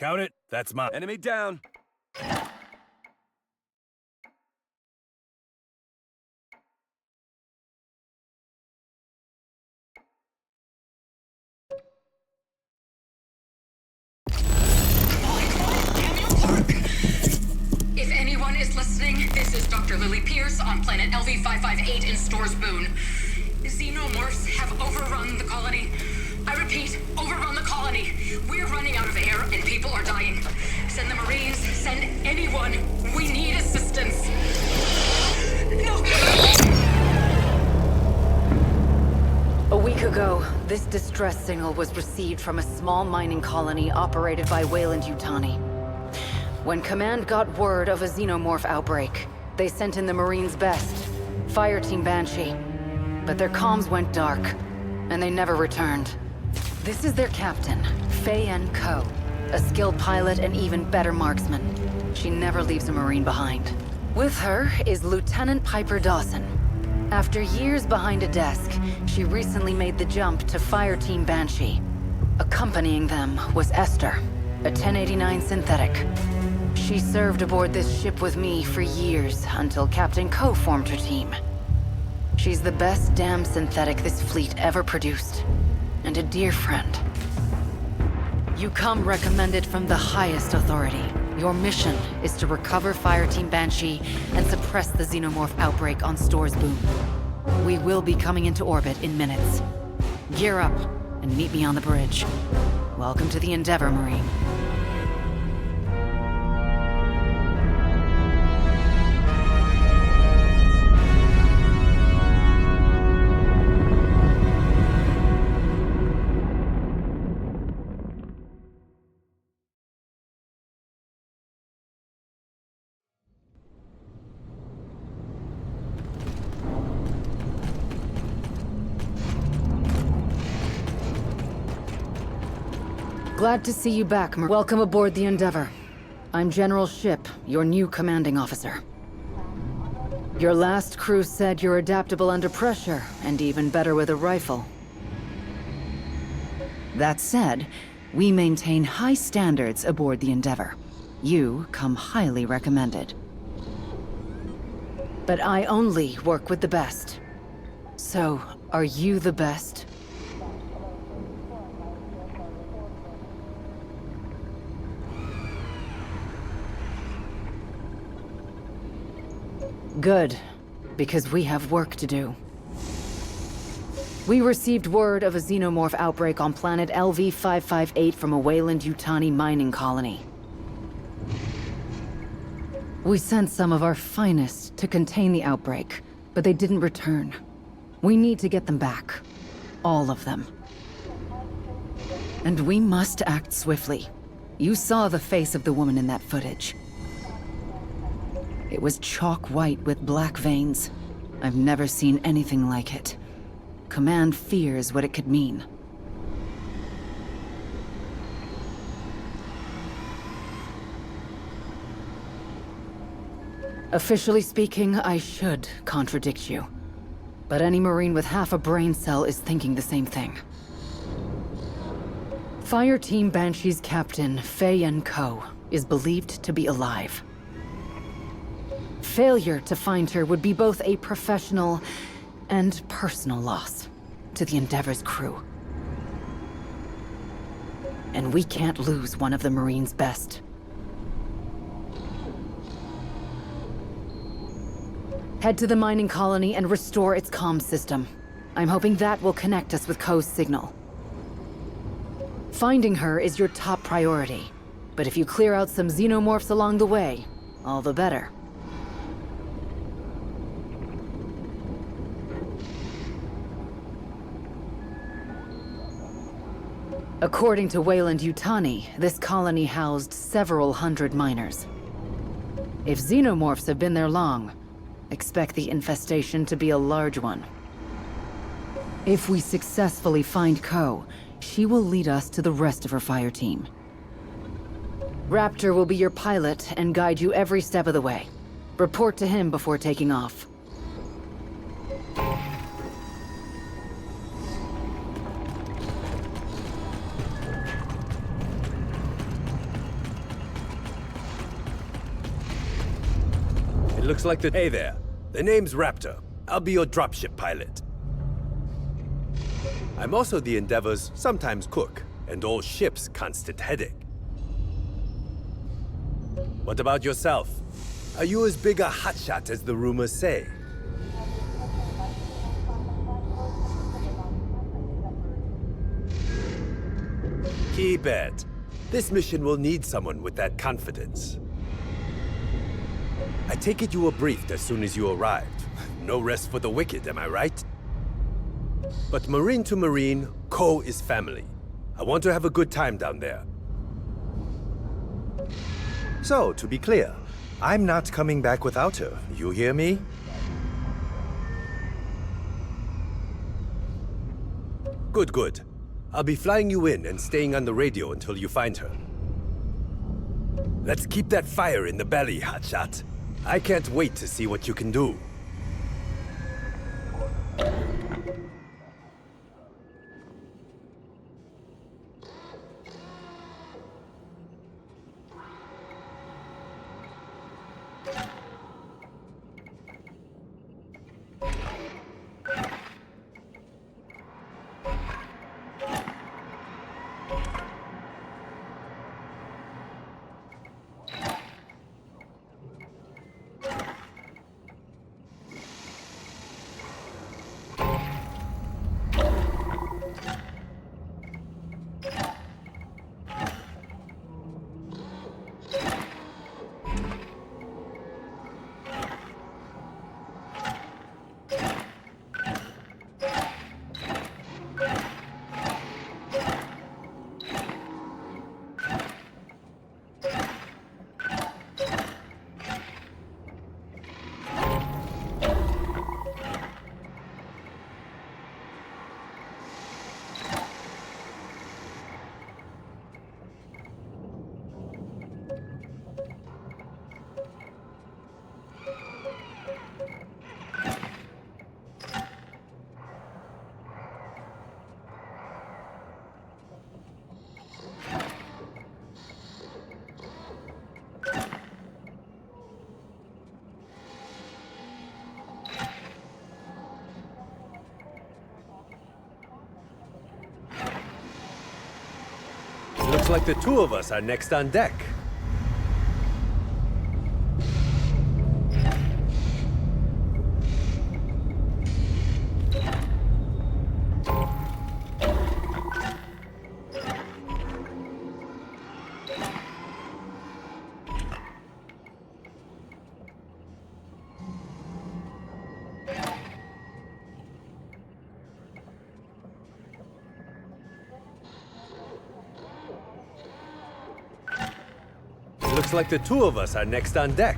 Count it. That's mine. Enemy down. If anyone is listening, this is Dr. Lily Pierce on planet LV-558 in Stores Boone. Xenomorphs have overrun the colony. I repeat, overrun the colony. We're running out of air and people are dying. Send the Marines, send anyone. We need assistance. No! A week ago, this distress signal was received from a small mining colony operated by Weyland-Yutani. When Command got word of a xenomorph outbreak, they sent in the Marines' best, Fireteam Banshee. But their comms went dark, and they never returned. This is their captain, Fei-En Ko, a skilled pilot and even better marksman. She never leaves a Marine behind. With her is Lieutenant Piper Dawson. After years behind a desk, she recently made the jump to Fireteam Banshee. Accompanying them was Esther, a 1089 synthetic. She served aboard this ship with me for years until Captain Ko formed her team. She's the best damn synthetic this fleet ever produced, and a dear friend. You come recommended from the highest authority. Your mission is to recover Fireteam Banshee and suppress the xenomorph outbreak on Stores Boone. We will be coming into orbit in minutes. Gear up and meet me on the bridge. Welcome to the Endeavor, Marine. Glad to see you back, Welcome aboard the Endeavor. I'm General Ship, your new commanding officer. Your last crew said you're adaptable under pressure, and even better with a rifle. That said, we maintain high standards aboard the Endeavor. You come highly recommended. But I only work with the best. So, are you the best? Good, because we have work to do. We received word of a xenomorph outbreak on planet LV-558 from a Weyland-Yutani mining colony. We sent some of our finest to contain the outbreak, but they didn't return. We need to get them back. All of them. And we must act swiftly. You saw the face of the woman in that footage. It was chalk white with black veins. I've never seen anything like it. Command fears what it could mean. Officially speaking, I should contradict you. But any Marine with half a brain cell is thinking the same thing. Fireteam Banshee's captain, Fei-En Ko, is believed to be alive. Failure to find her would be both a professional and personal loss to the Endeavor's crew. And we can't lose one of the Marines' best. Head to the mining colony and restore its comm system. I'm hoping that will connect us with Ko's signal. Finding her is your top priority, but if you clear out some xenomorphs along the way, all the better. According to Weyland-Yutani, this colony housed several hundred miners. If xenomorphs have been there long, expect the infestation to be a large one. If we successfully find Ko, she will lead us to the rest of her fire team. Raptor will be your pilot and guide you every step of the way. Report to him before taking off. Looks like the... Hey there. The name's Raptor. I'll be your dropship pilot. I'm also the Endeavor's sometimes cook, and all ship's constant headache. What about yourself? Are you as big a hotshot as the rumors say? Keep it. This mission will need someone with that confidence. I take it you were briefed as soon as you arrived. No rest for the wicked, am I right? But Marine to Marine, Co is family. I want to have a good time down there. So, to be clear, I'm not coming back without her. You hear me? Good, good. I'll be flying you in and staying on the radio until you find her. Let's keep that fire in the belly, hotshot. I can't wait to see what you can do. Looks like the two of us are next on deck. Looks like the two of us are next on deck.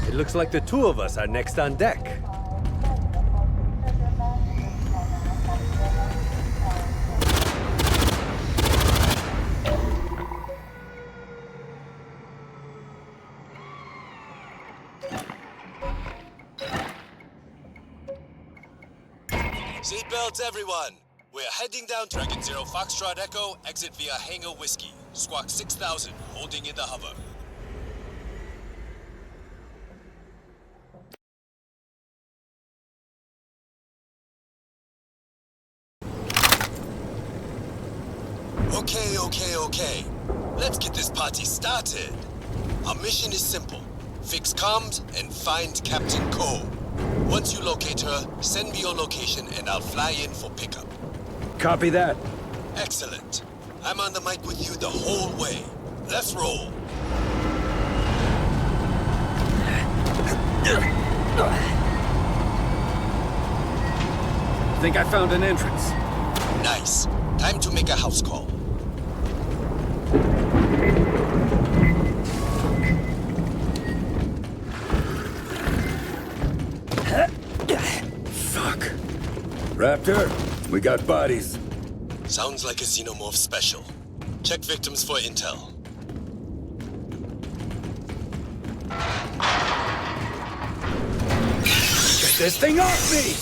It looks like the two of us are next on deck. Seatbelts, everyone. We're heading down Dragon Zero Foxtrot Echo, exit via Hangar Whiskey. Squawk 6000, holding in the hover. Okay. Let's get this party started. Our mission is simple. Fix comms and find Captain Co. Once you locate her, send me your location and I'll fly in for pickup. Copy that. Excellent. I'm on the mic with you the whole way. Let's roll. Think I found an entrance. Nice. Time to make a house call. Fuck. Raptor, we got bodies. Sounds like a xenomorph special. Check victims for intel. Get this thing off me!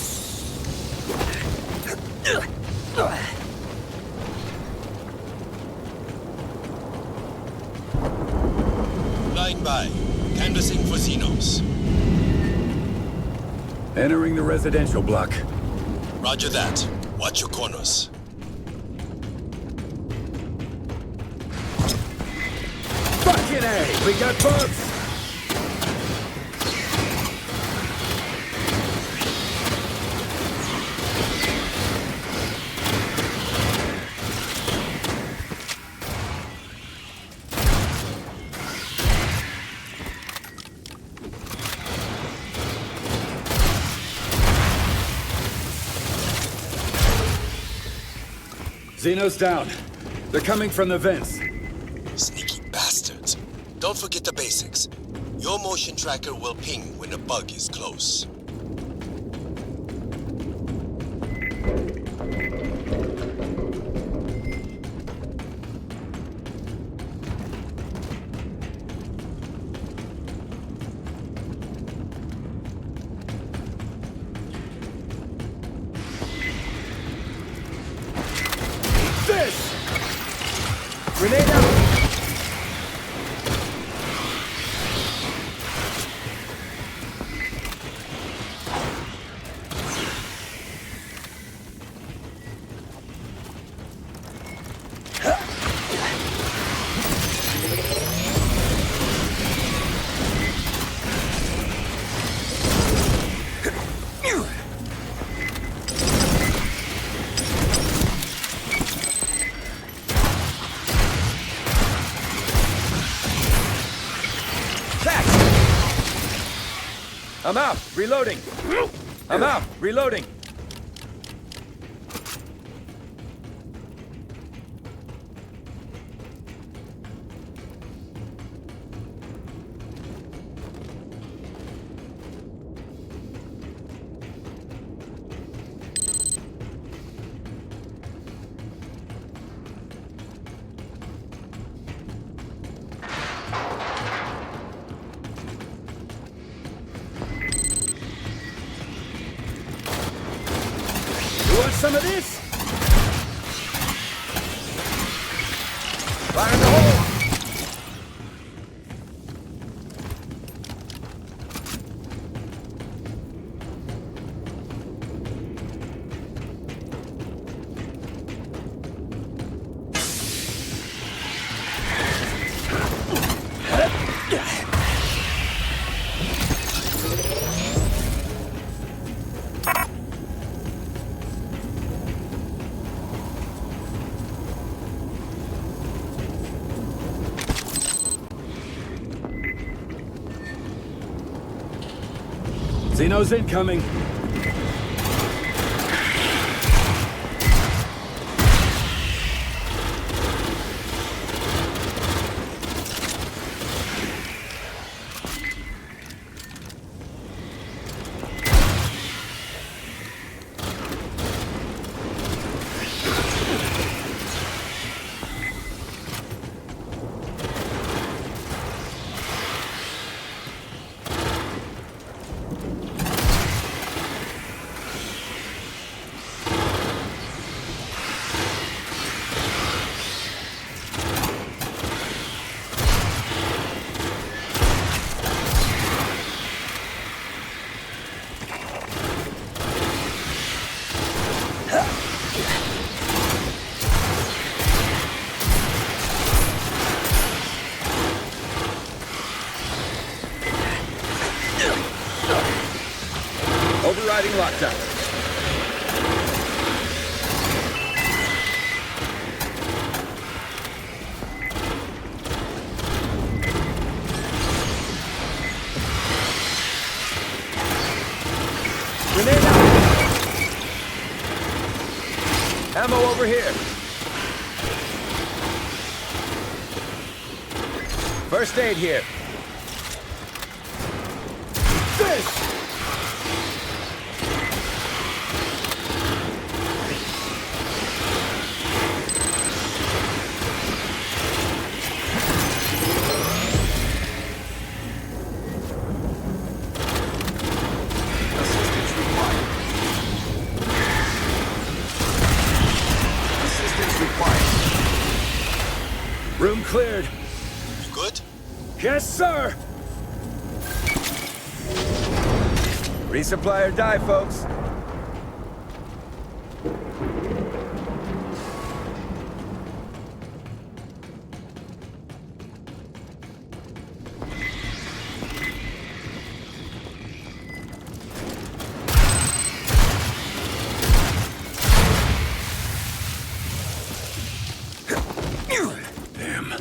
Flying by. Canvassing for Xenos. Entering the residential block. Roger that. Watch your corners. Fucking A! We got bugs! Xenos down. They're coming from the vents. Sneaky bastards. Don't forget the basics. Your motion tracker will ping when a bug is close. This! Grenade out! I'm out! Reloading! I'm out! Reloading! You want some of this? Fire in the hole! Xenos incoming. Overriding lockdown. Grenade out! Ammo over here. First aid here. This! Room cleared. You good? Yes, sir! Resupply or die, folks. Damn.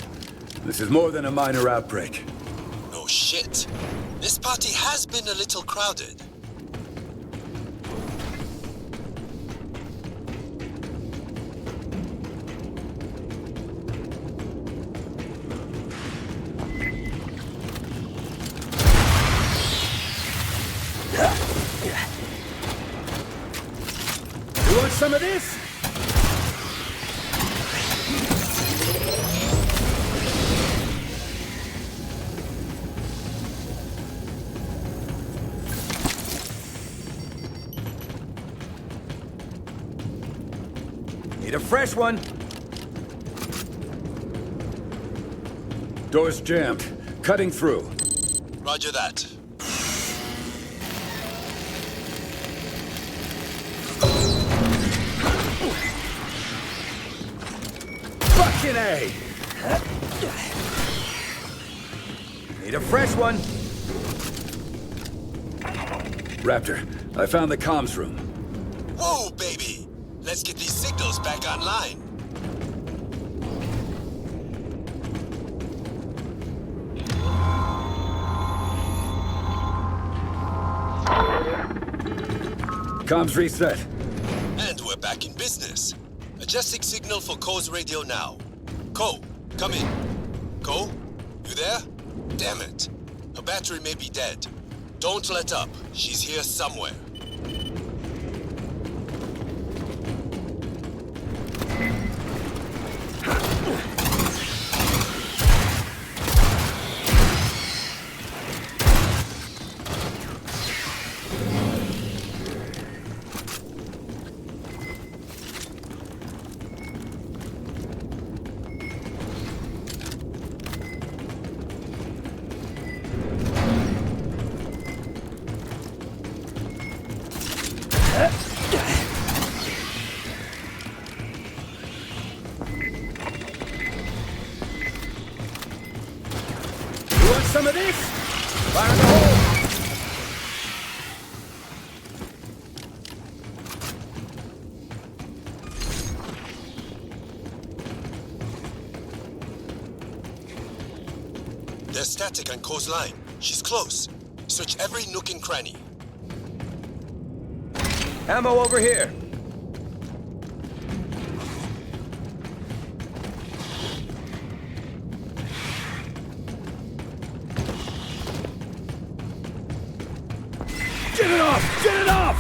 This is more than a minor outbreak. No shit. This party has been a little crowded. You want some of this? Need a fresh one. Door's jammed. Cutting through. Roger that. Fucking A! Need a fresh one. Raptor, I found the comms room. Whoa, baby! Let's get these signals back online. Comms reset. And we're back in business. Adjusting signal for Co's radio now. Co, come in. Co, you there? Damn it. Her battery may be dead. Don't let up. She's here somewhere. Some of this? Fire in the hole! There's static on Co's line. She's close. Search every nook and cranny. Ammo over here. Get it off! Get it off!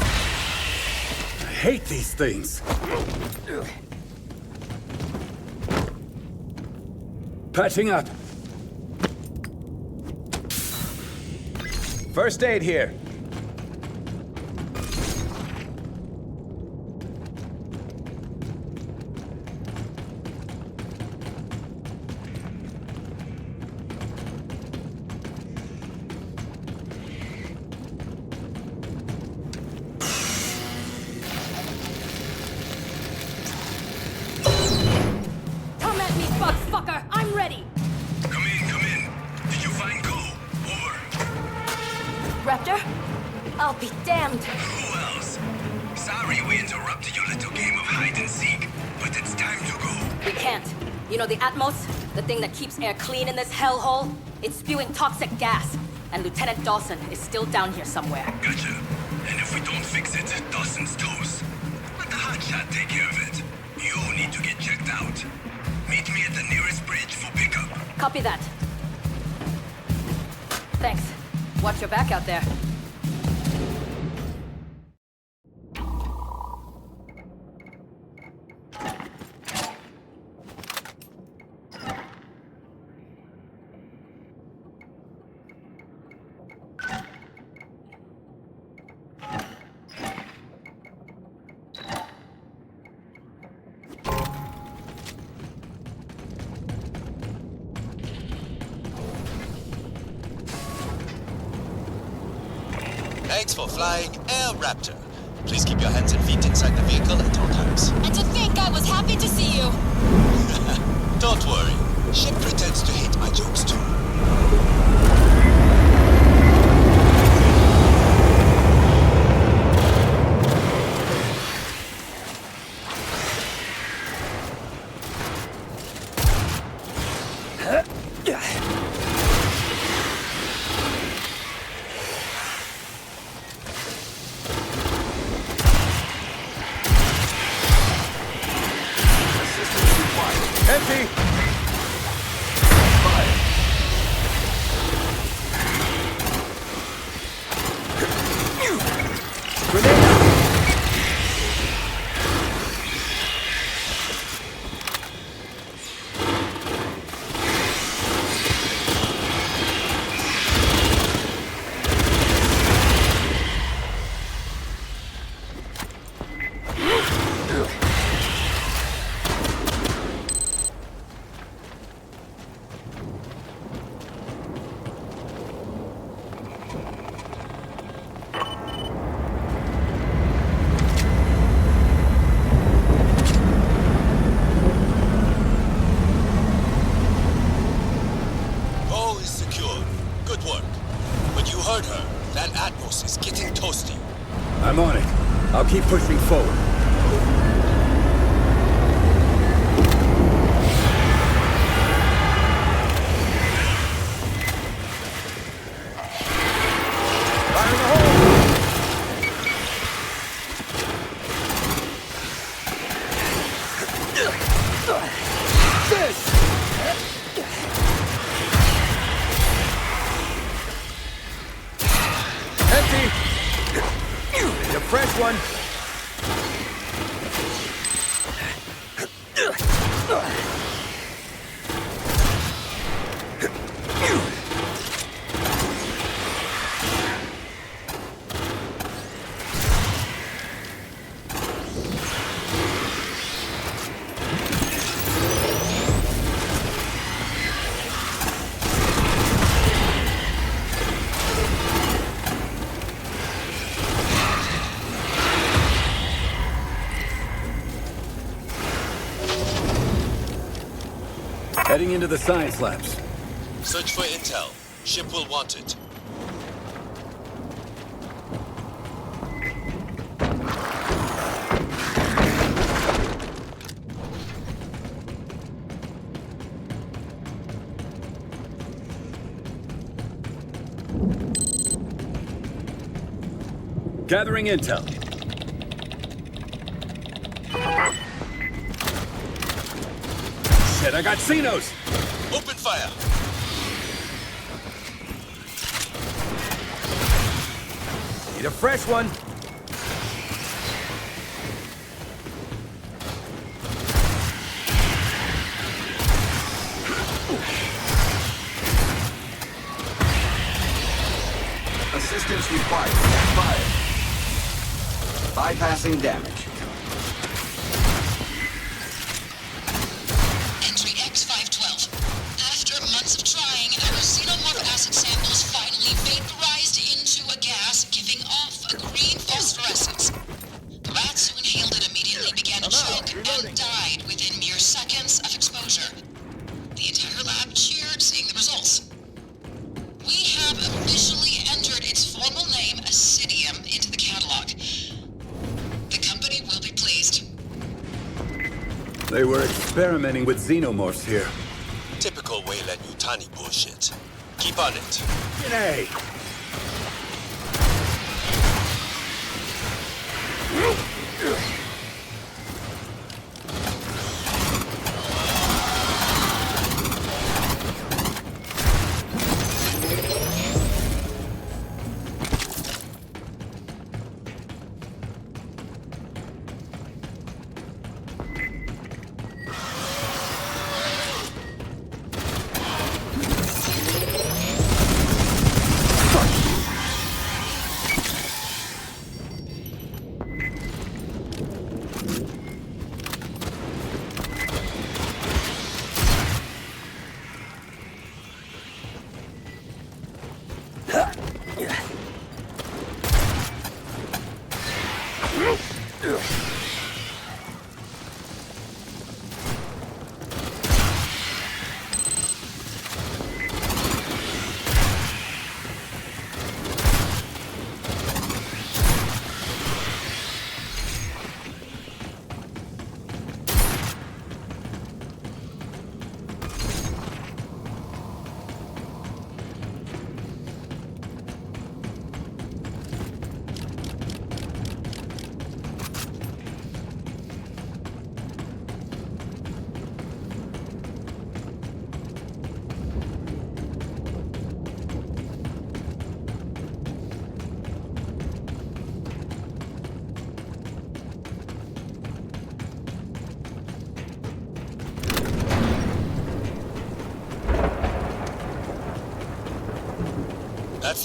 I hate these things. Patching up. First aid here. Fucker, I'm ready! Come in. Did you find Co? Over. Raptor? I'll be damned. Who else? Sorry we interrupted your little game of hide and seek, but it's time to go. We can't. You know the Atmos? The thing that keeps air clean in this hellhole? It's spewing toxic gas. And Lieutenant Dawson is still down here somewhere. Gotcha. And if we don't fix it, Dawson's toast. Let the hotshot take care of it. You need to get checked out. Meet me at the nearest bridge for pickup. Copy that. Thanks. Watch your back out there. Thanks for flying Air Raptor. Please keep your hands and feet inside the vehicle at all times. And to think I was happy to see you. Don't worry. Ship pretends to hate my jokes too. Empty! Bow is secure. Good work. But you heard her. That Atmos is getting toasty. I'm on it. I'll keep pushing forward. Fire in the hole! Empty! Need a fresh one! Heading into the science labs. Search for intel. Ship will want it. Gathering intel. Shit, I got Xenos! Open fire! Need a fresh one! Assistance required. Stand by. Bypassing damage. Entry X512. After months of trying, our xenomorph acid samples finally vaporized into a gas, giving off a green phosphorescence. Rats who inhaled it immediately began to choke and died within mere seconds of exposure. The entire lab cheered seeing the results. We have officially entered its formal name, Acidium, into the catalog. The company will be pleased. They were experimenting with xenomorphs here. Typical Weyland-Yutani bullshit. Keep on it. G'day!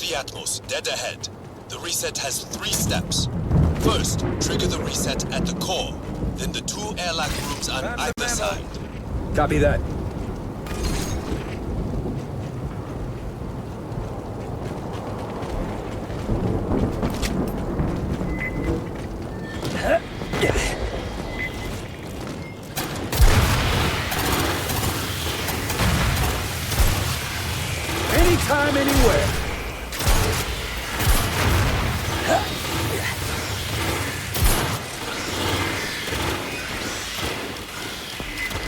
the Atmos, dead ahead. The reset has 3 steps. First, trigger the reset at the core, then the 2 airlock rooms on either side. Copy that. Anytime, anywhere.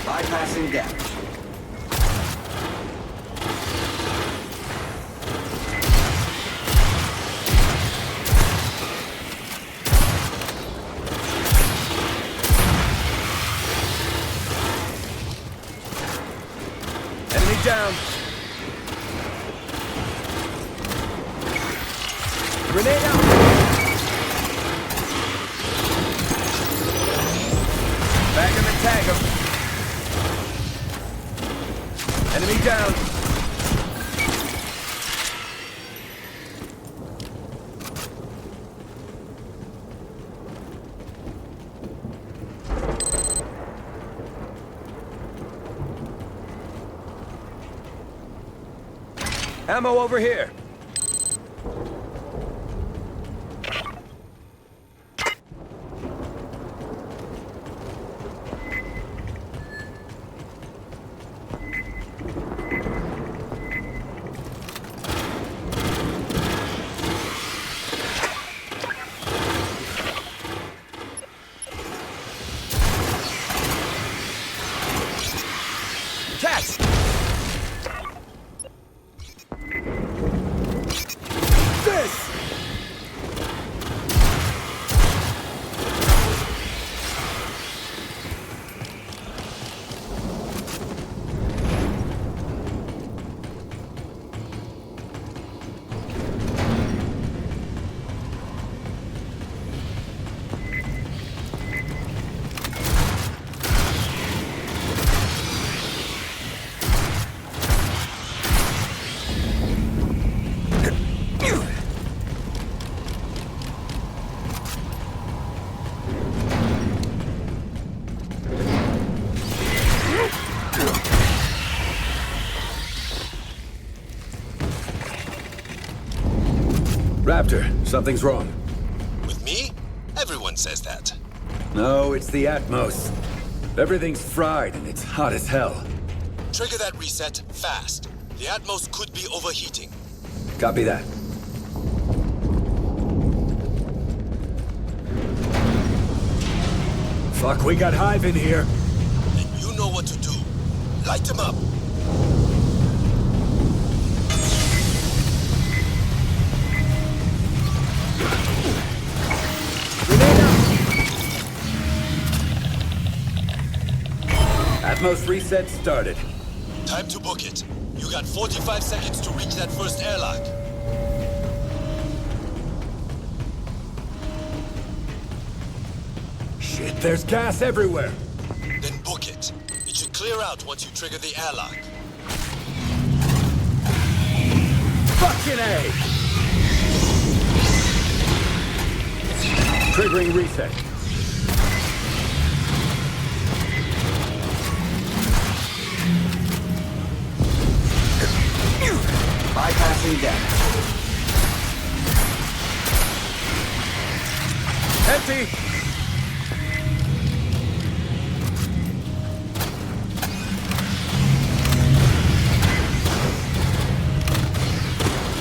Bypassing damage. Enemy down. Grenade out. Bag him and tag him. Enemy down. Ammo over here. Cats! This! Raptor, something's wrong. With me? Everyone says that. No, it's the Atmos. Everything's fried and it's hot as hell. Trigger that reset fast. The Atmos could be overheating. Copy that. Fuck, we got Hive in here. And you know what to do. Light them up. Atmos reset started. Time to book it. You got 45 seconds to reach that first airlock. Shit, there's gas everywhere. Then book it. It should clear out once you trigger the airlock. Fucking A! Triggering reset. Bypassing damage. Empty!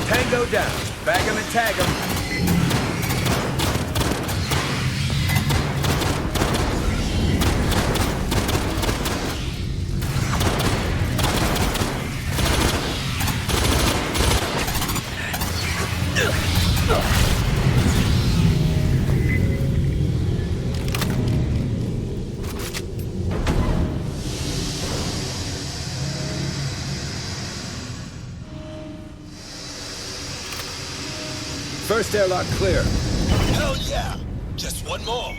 Tango down. Bag him and tag him. First airlock clear. Hell yeah! Just one more.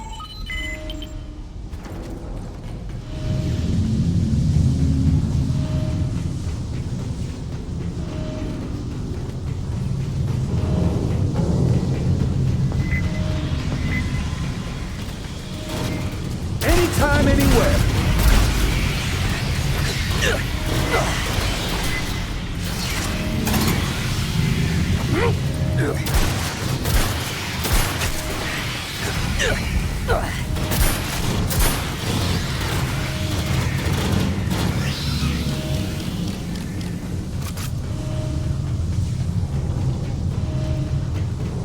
anytime, anywhere.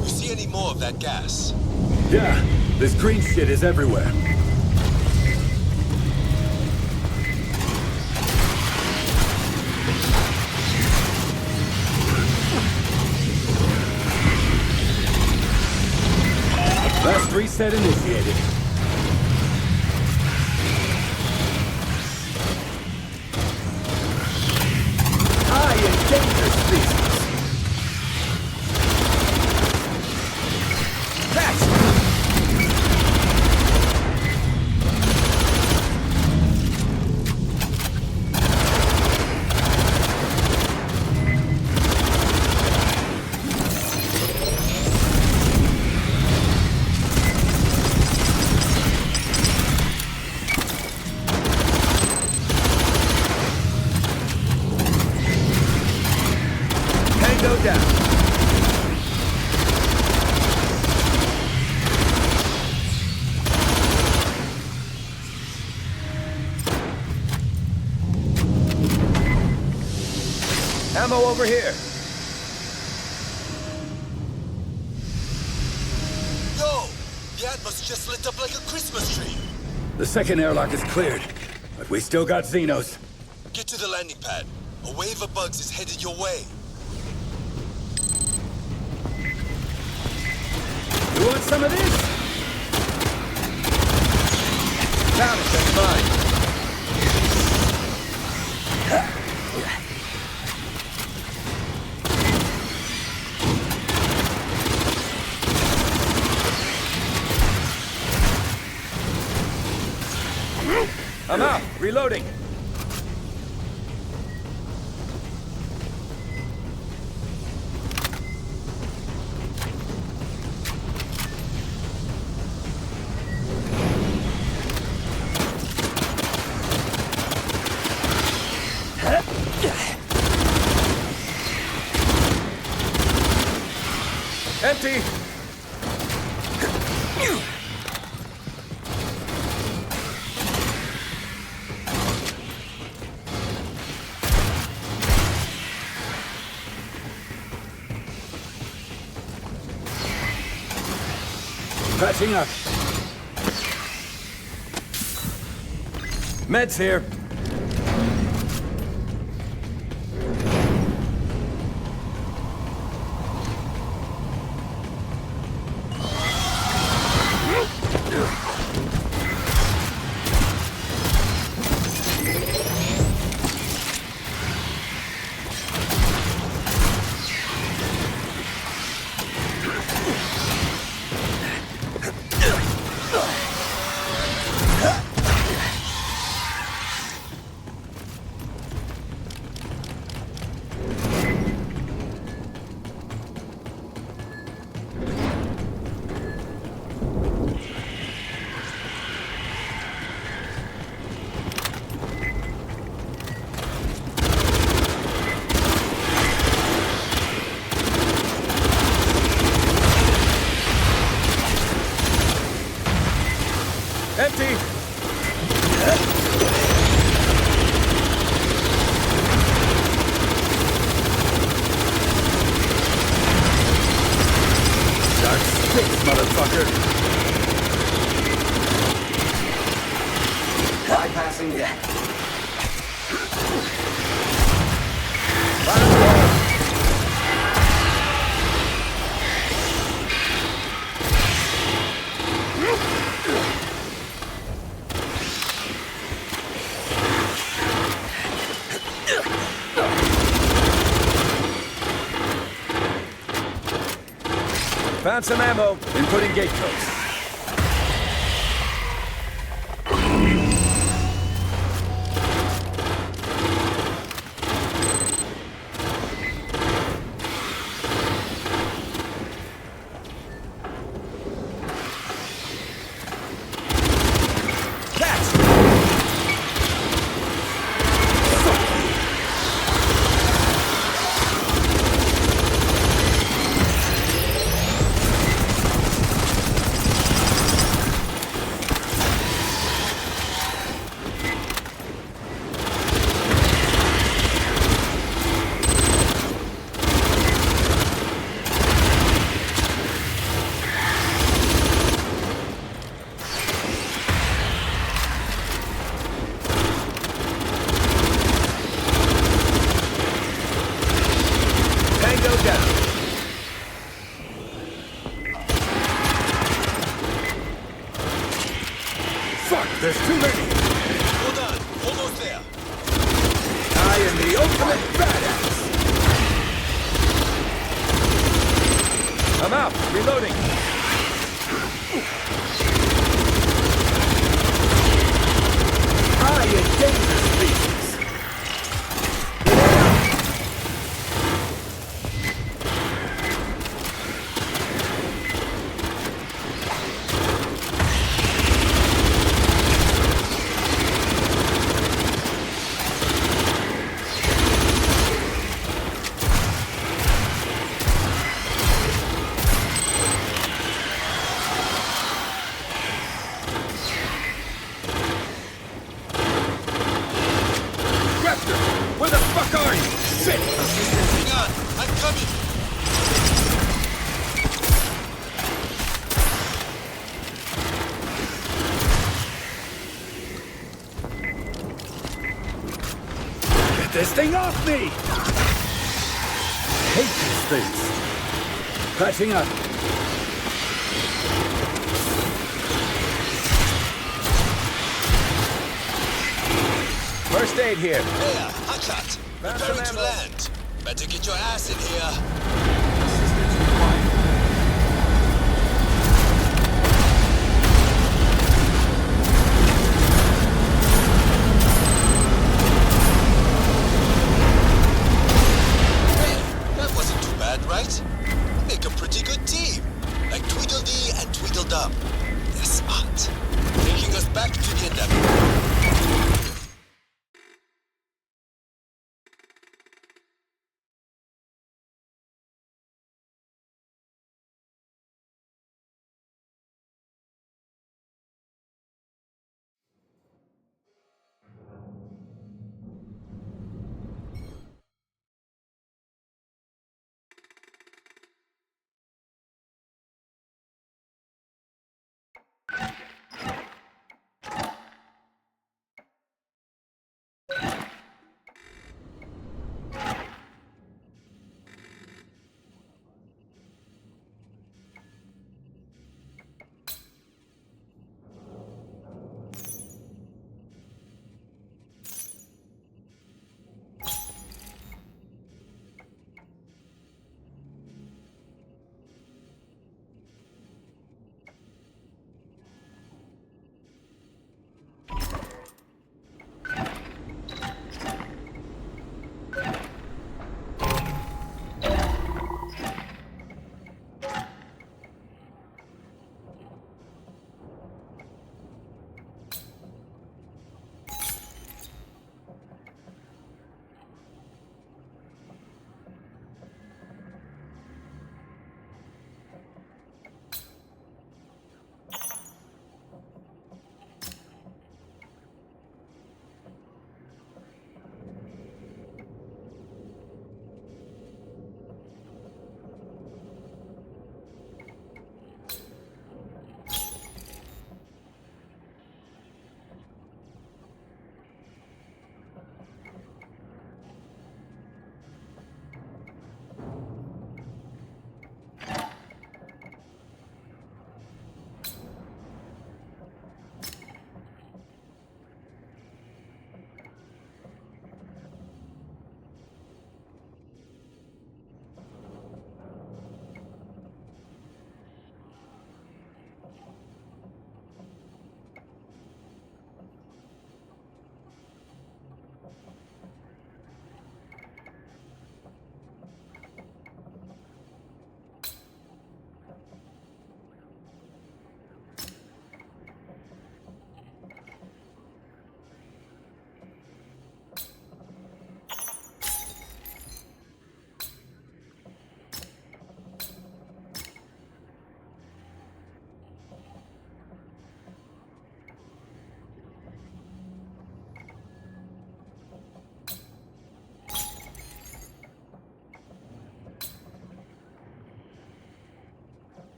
You see any more of that gas? Yeah, this green shit is everywhere. Last reset initiated. High and dangerous species. Tango down. Ammo over here. Yo! The Atmos just lit up like a Christmas tree. The second airlock is cleared, but we still got Xenos. Get to the landing pad. A wave of bugs is headed your way. You want some of this? Found it, that's mine. I'm out. Reloading. Empty. Patching up. Meds here. Empty! Dark space, motherfucker! Bypassing deck. Found some ammo. Inputting gate codes. Fuck, there's too many! Hold on, almost there. I am the ultimate badass! I'm out, reloading. I am dangerous species. Where the fuck are you? Shit! Hang on, I'm coming. Get this thing off me! Hate these things. Patching up. First aid here. There, hotshot. Preparing to land. Better get your ass in here. Hey, that wasn't too bad, right? Make a pretty good team. Like Tweedledee and Tweedledum. They're smart. Taking us back to the Endeavor.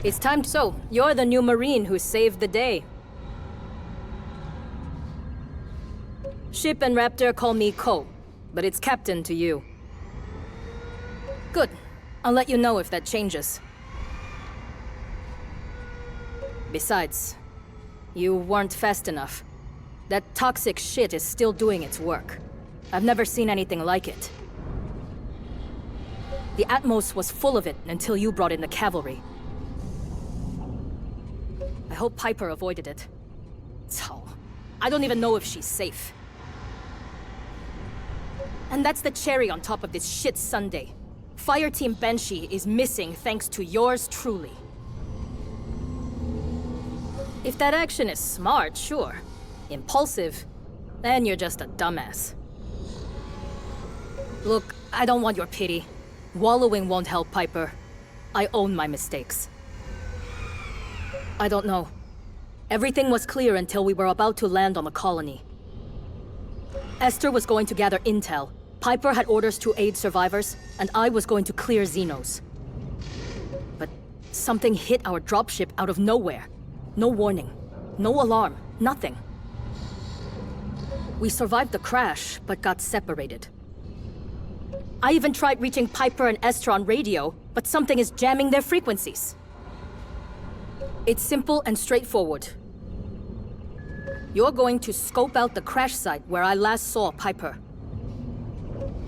It's time. So, you're the new Marine who saved the day. Ship and Raptor call me Ko, but it's Captain to you. Good. I'll let you know if that changes. Besides, you weren't fast enough. That toxic shit is still doing its work. I've never seen anything like it. The Atmos was full of it until you brought in the cavalry. I hope Piper avoided it. So, I don't even know if she's safe. And that's the cherry on top of this shit Sunday. Fireteam Banshee is missing thanks to yours truly. If that action is smart, sure. Impulsive, then you're just a dumbass. Look, I don't want your pity. Wallowing won't help Piper. I own my mistakes. I don't know. Everything was clear until we were about to land on the colony. Esther was going to gather intel. Piper had orders to aid survivors, and I was going to clear Xenos. But something hit our dropship out of nowhere. No warning, no alarm, nothing. We survived the crash, but got separated. I even tried reaching Piper and Esther on radio, but something is jamming their frequencies. It's simple and straightforward. You're going to scope out the crash site where I last saw Piper.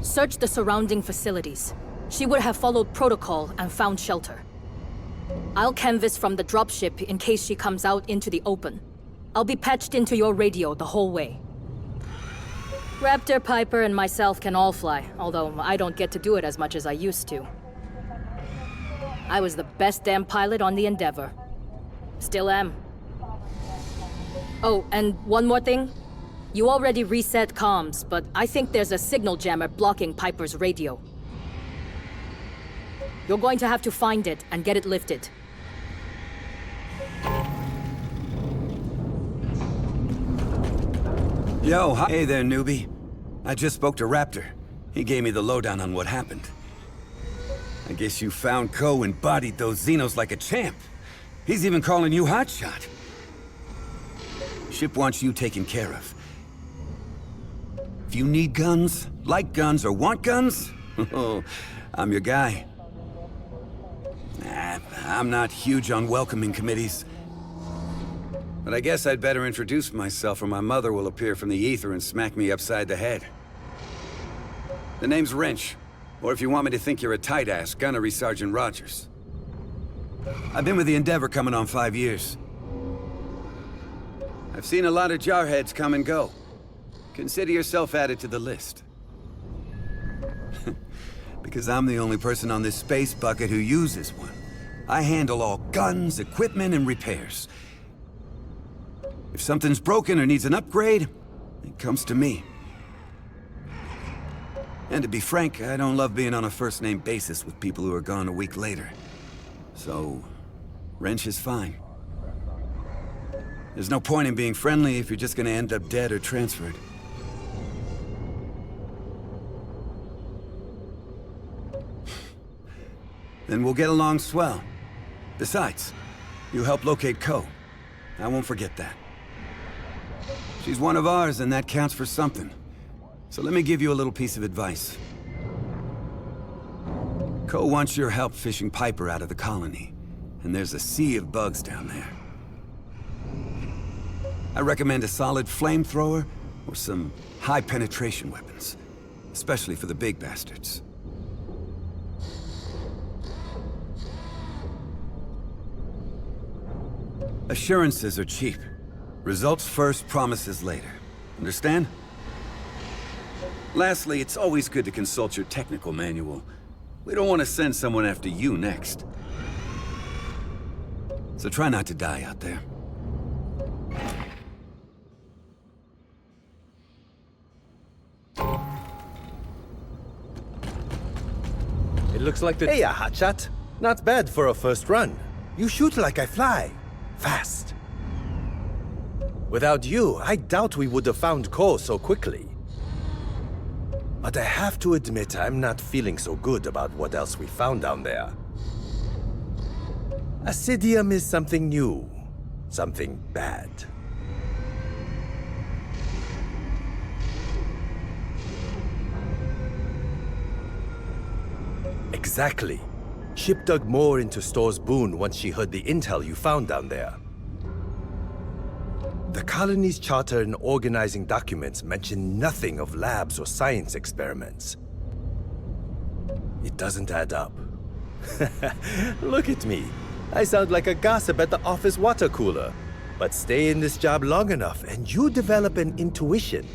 Search the surrounding facilities. She would have followed protocol and found shelter. I'll canvass from the dropship in case she comes out into the open. I'll be patched into your radio the whole way. Raptor, Piper, and myself can all fly, although I don't get to do it as much as I used to. I was the best damn pilot on the Endeavor. Still am. Oh, and one more thing. You already reset comms, but I think there's a signal jammer blocking Piper's radio. You're going to have to find it and get it lifted. Yo, hi. Hey there, newbie. I just spoke to Raptor. He gave me the lowdown on what happened. I guess you found Ko and bodied those Xenos like a champ. He's even calling you hotshot. Ship wants you taken care of. If you need guns, like guns, or want guns, I'm your guy. Nah, I'm not huge on welcoming committees. But I guess I'd better introduce myself or my mother will appear from the ether and smack me upside the head. The name's Wrench, or if you want me to think you're a tight-ass, Gunnery Sergeant Rogers. I've been with the Endeavor coming on 5 years. I've seen a lot of jarheads come and go. Consider yourself added to the list. Because I'm the only person on this space bucket who uses one. I handle all guns, equipment, and repairs. If something's broken or needs an upgrade, it comes to me. And to be frank, I don't love being on a first-name basis with people who are gone a week later. So, Wrench is fine. There's no point in being friendly if you're just gonna end up dead or transferred. Then we'll get along swell. Besides, you helped locate Ko. I won't forget that. She's one of ours, and that counts for something. So let me give you a little piece of advice. Ko wants your help fishing Piper out of the colony, and there's a sea of bugs down there. I recommend a solid flamethrower or some high-penetration weapons, especially for the big bastards. Assurances are cheap. Results first, promises later. Understand? Lastly, it's always good to consult your technical manual. We don't want to send someone after you next. So try not to die out there. Looks like the... Hey, hotshot. Not bad for a first run. You shoot like I fly. Fast. Without you, I doubt we would have found Ko so quickly. But I have to admit, I'm not feeling so good about what else we found down there. Acidium is something new. Something bad. Exactly. Ship dug more into Store's Boon once she heard the intel you found down there. The colony's charter and organizing documents mention nothing of labs or science experiments. It doesn't add up. Look at me. I sound like a gossip at the office water cooler. But stay in this job long enough and you develop an intuition.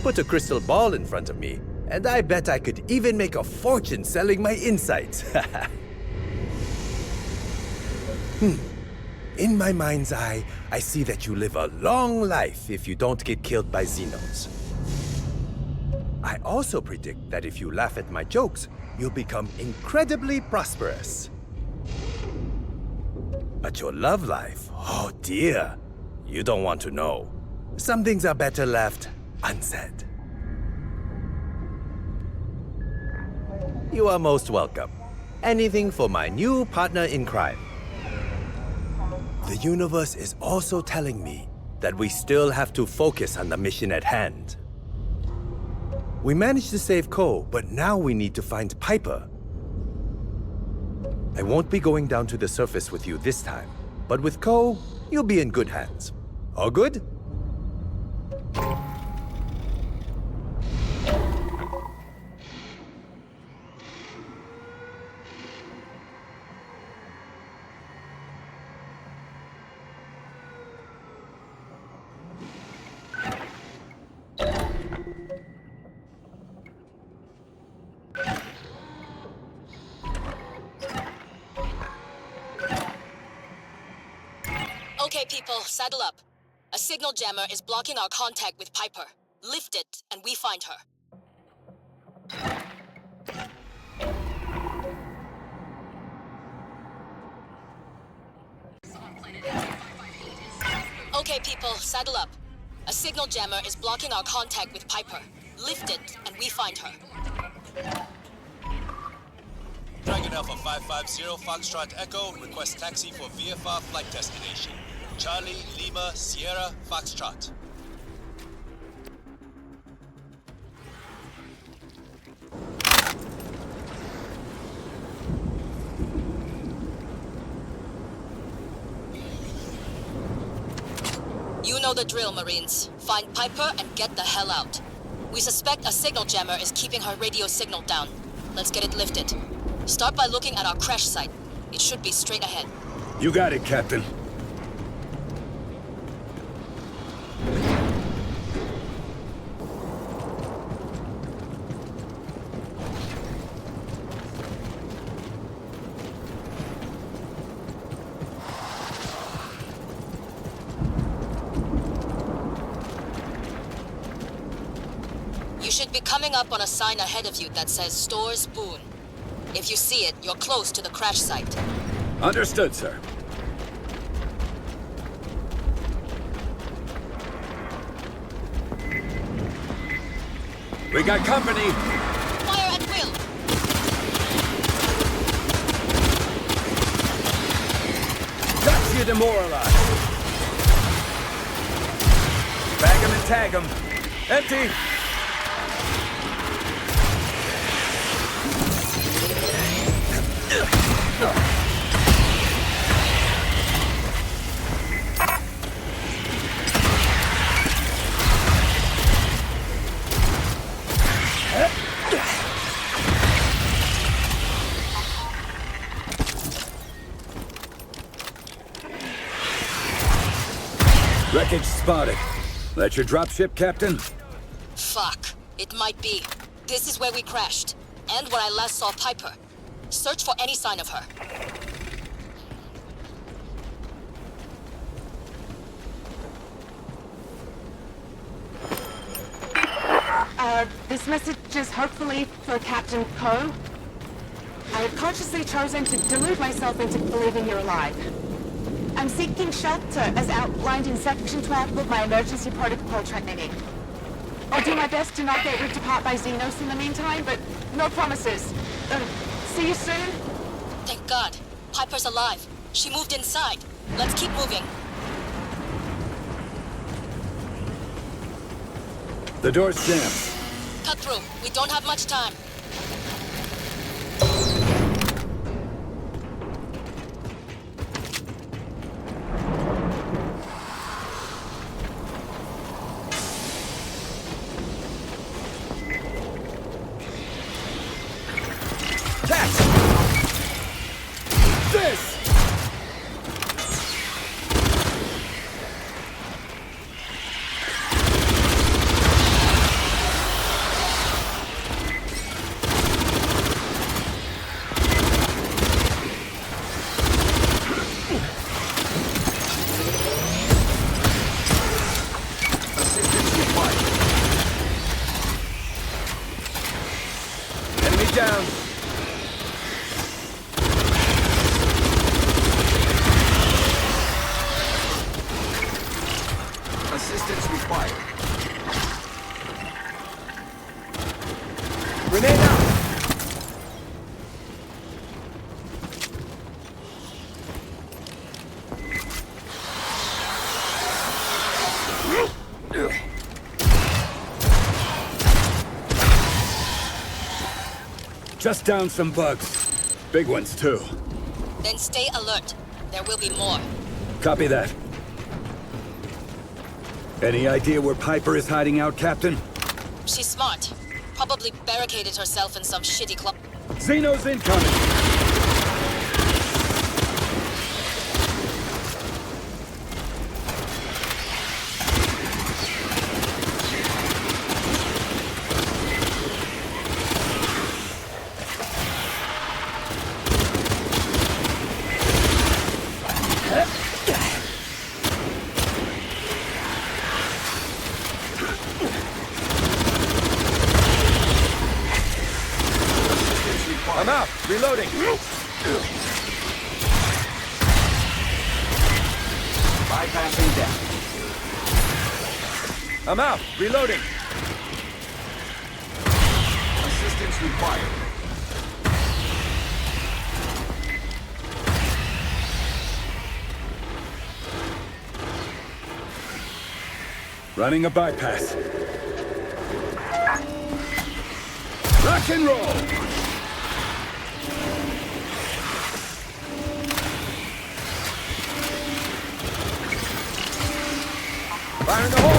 Put a crystal ball in front of me, and I bet I could even make a fortune selling my insights. In my mind's eye, I see that you live a long life if you don't get killed by Xenos. I also predict that if you laugh at my jokes, you'll become incredibly prosperous. But your love life, oh dear, you don't want to know. Some things are better left unsaid. You are most welcome. Anything for my new partner in crime. The universe is also telling me that we still have to focus on the mission at hand. We managed to save Ko, but now we need to find Piper. I won't be going down to the surface with you this time, but with Ko, you'll be in good hands. All good? Okay, people, saddle up. A signal jammer is blocking our contact with Piper. Lift it, and we find her. Okay, people, saddle up. A signal jammer is blocking our contact with Piper. Lift it, and we find her. Dragon Alpha 550 Foxtrot Echo, request taxi for VFR flight destination. Charlie, Lima, Sierra, Foxtrot. You know the drill, Marines. Find Piper and get the hell out. We suspect a signal jammer is keeping her radio signal down. Let's get it lifted. Start by looking at our crash site. It should be straight ahead. You got it, Captain. You should be coming up on a sign ahead of you that says Store's Boon. If you see it, you're close to the crash site. Understood, sir. We got company! Fire at will! Got you demoralized! Bag 'em and tag 'em. Empty! Wreckage spotted. That's your dropship, Captain? Fuck. It might be. This is where we crashed. And where I last saw Piper. Search for any sign of her. This message is hopefully for Captain Ko. I have consciously chosen to delude myself into believing you're alive. I'm seeking shelter as outlined in Section 12 of my emergency protocol training. I'll do my best to not get ripped apart by Xenos in the meantime, but no promises. See you soon? Thank God. Piper's alive. She moved inside. Let's keep moving. The door's jammed. Cut through. We don't have much time. Down. Assistance required. Grenade out. Just down some bugs. Big ones, too. Then stay alert. There will be more. Copy that. Any idea where Piper is hiding out, Captain? She's smart. Probably barricaded herself in some shitty club. Xenos incoming! I'm out. Reloading. Bypassing deck. I'm out. Reloading. Assistance required. Running a bypass. Rock and roll! Fire in the hole!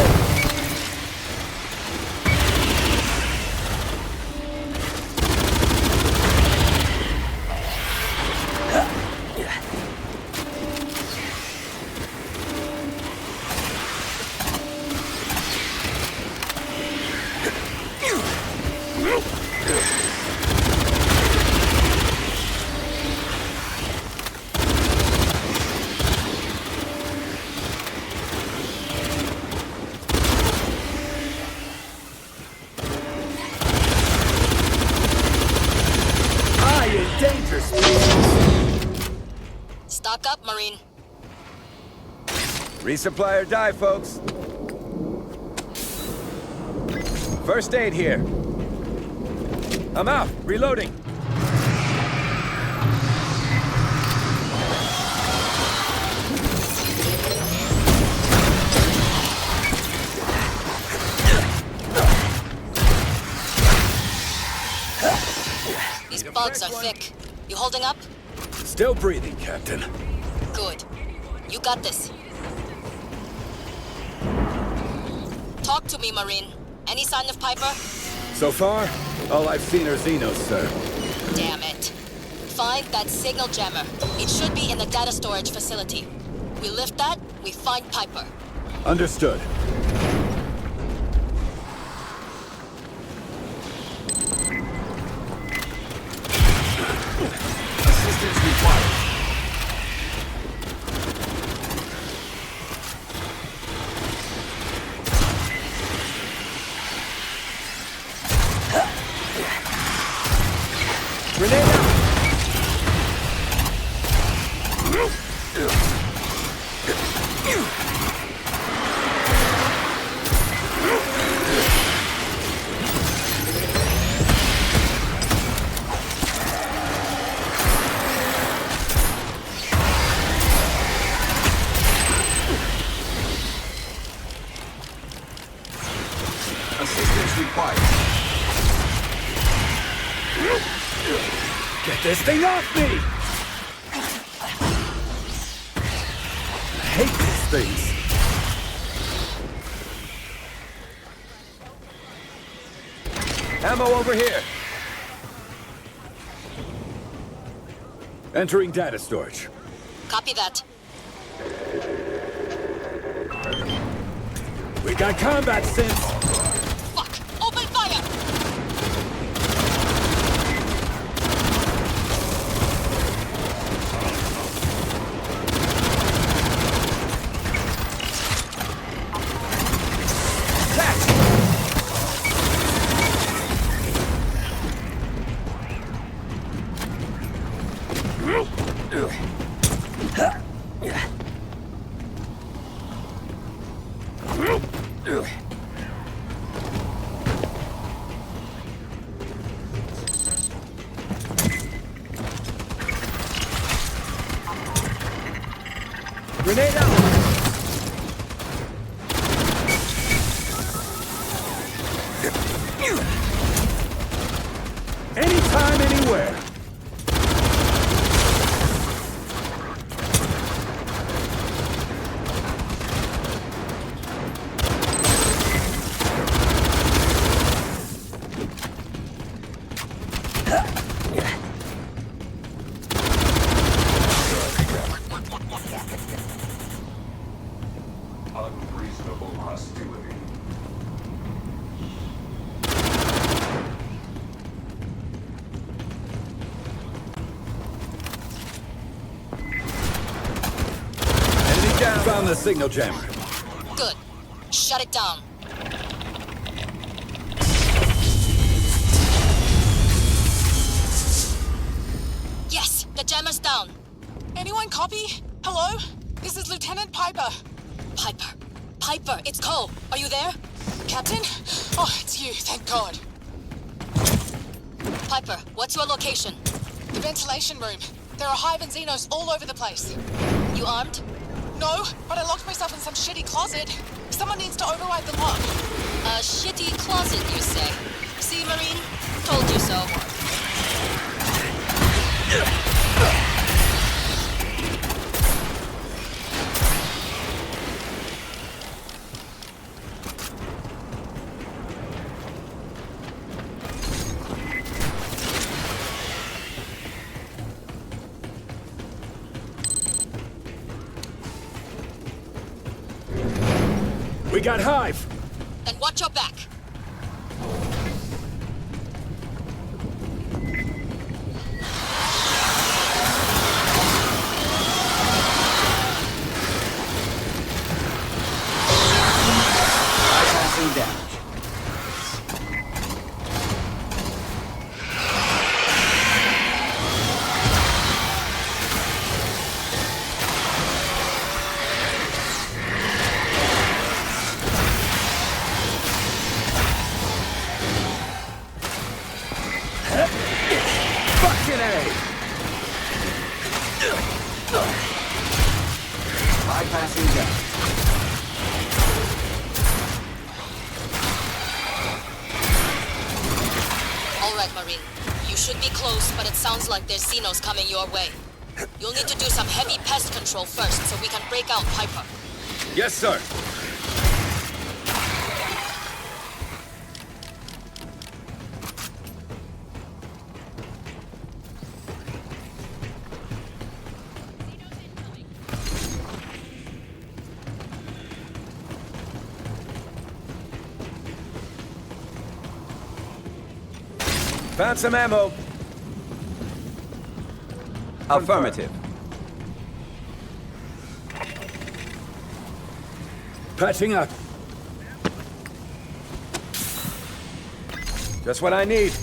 Danger species. Stock up, Marine. Resupply or die, folks. First aid here. I'm out. Reloading. These bugs are thick. You holding up? Still breathing, Captain. Good. You got this. Talk to me, Marine. Any sign of Piper? So far, all I've seen are Xenos, sir. Damn it. Find that signal jammer. It should be in the data storage facility. We lift that, we find Piper. Understood. Assistance required. this thing off me! I hate these things. Ammo over here. Entering data storage. Copy that. We got combat synths. Fuck! Open fire! Grenade out! Anytime, anywhere. Unreasonable hostility. Enemy down. Found the signal jammer. Good. Shut it down. Yes, the jammer's down. Anyone copy? Hello? This is Lieutenant Piper. Piper, it's Cole. Are you there? Captain? Oh, it's you, thank God. Piper, what's your location? The ventilation room. There are Hive and Xenos all over the place. You armed? No, but I locked myself in some shitty closet. Someone needs to override the lock. A shitty closet, you say? See, Marine? Told you so. We got Hive! Then watch your back. Bypassing damage. Fucking A! Bypassing damage. All right, Marine. You should be close, but it sounds like there's Xenos coming your way. You'll need to do some heavy pest control first so we can break out Piper. Yes, sir. Found some ammo. Affirmative. Patching up. Just what I need.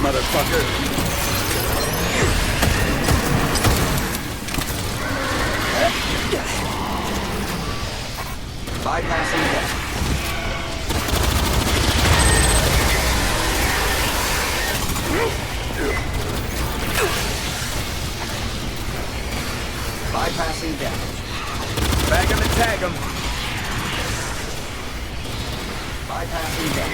motherfucker! Bypassing deck. Bypassing deck. Bag him and tag him. Bypassing deck.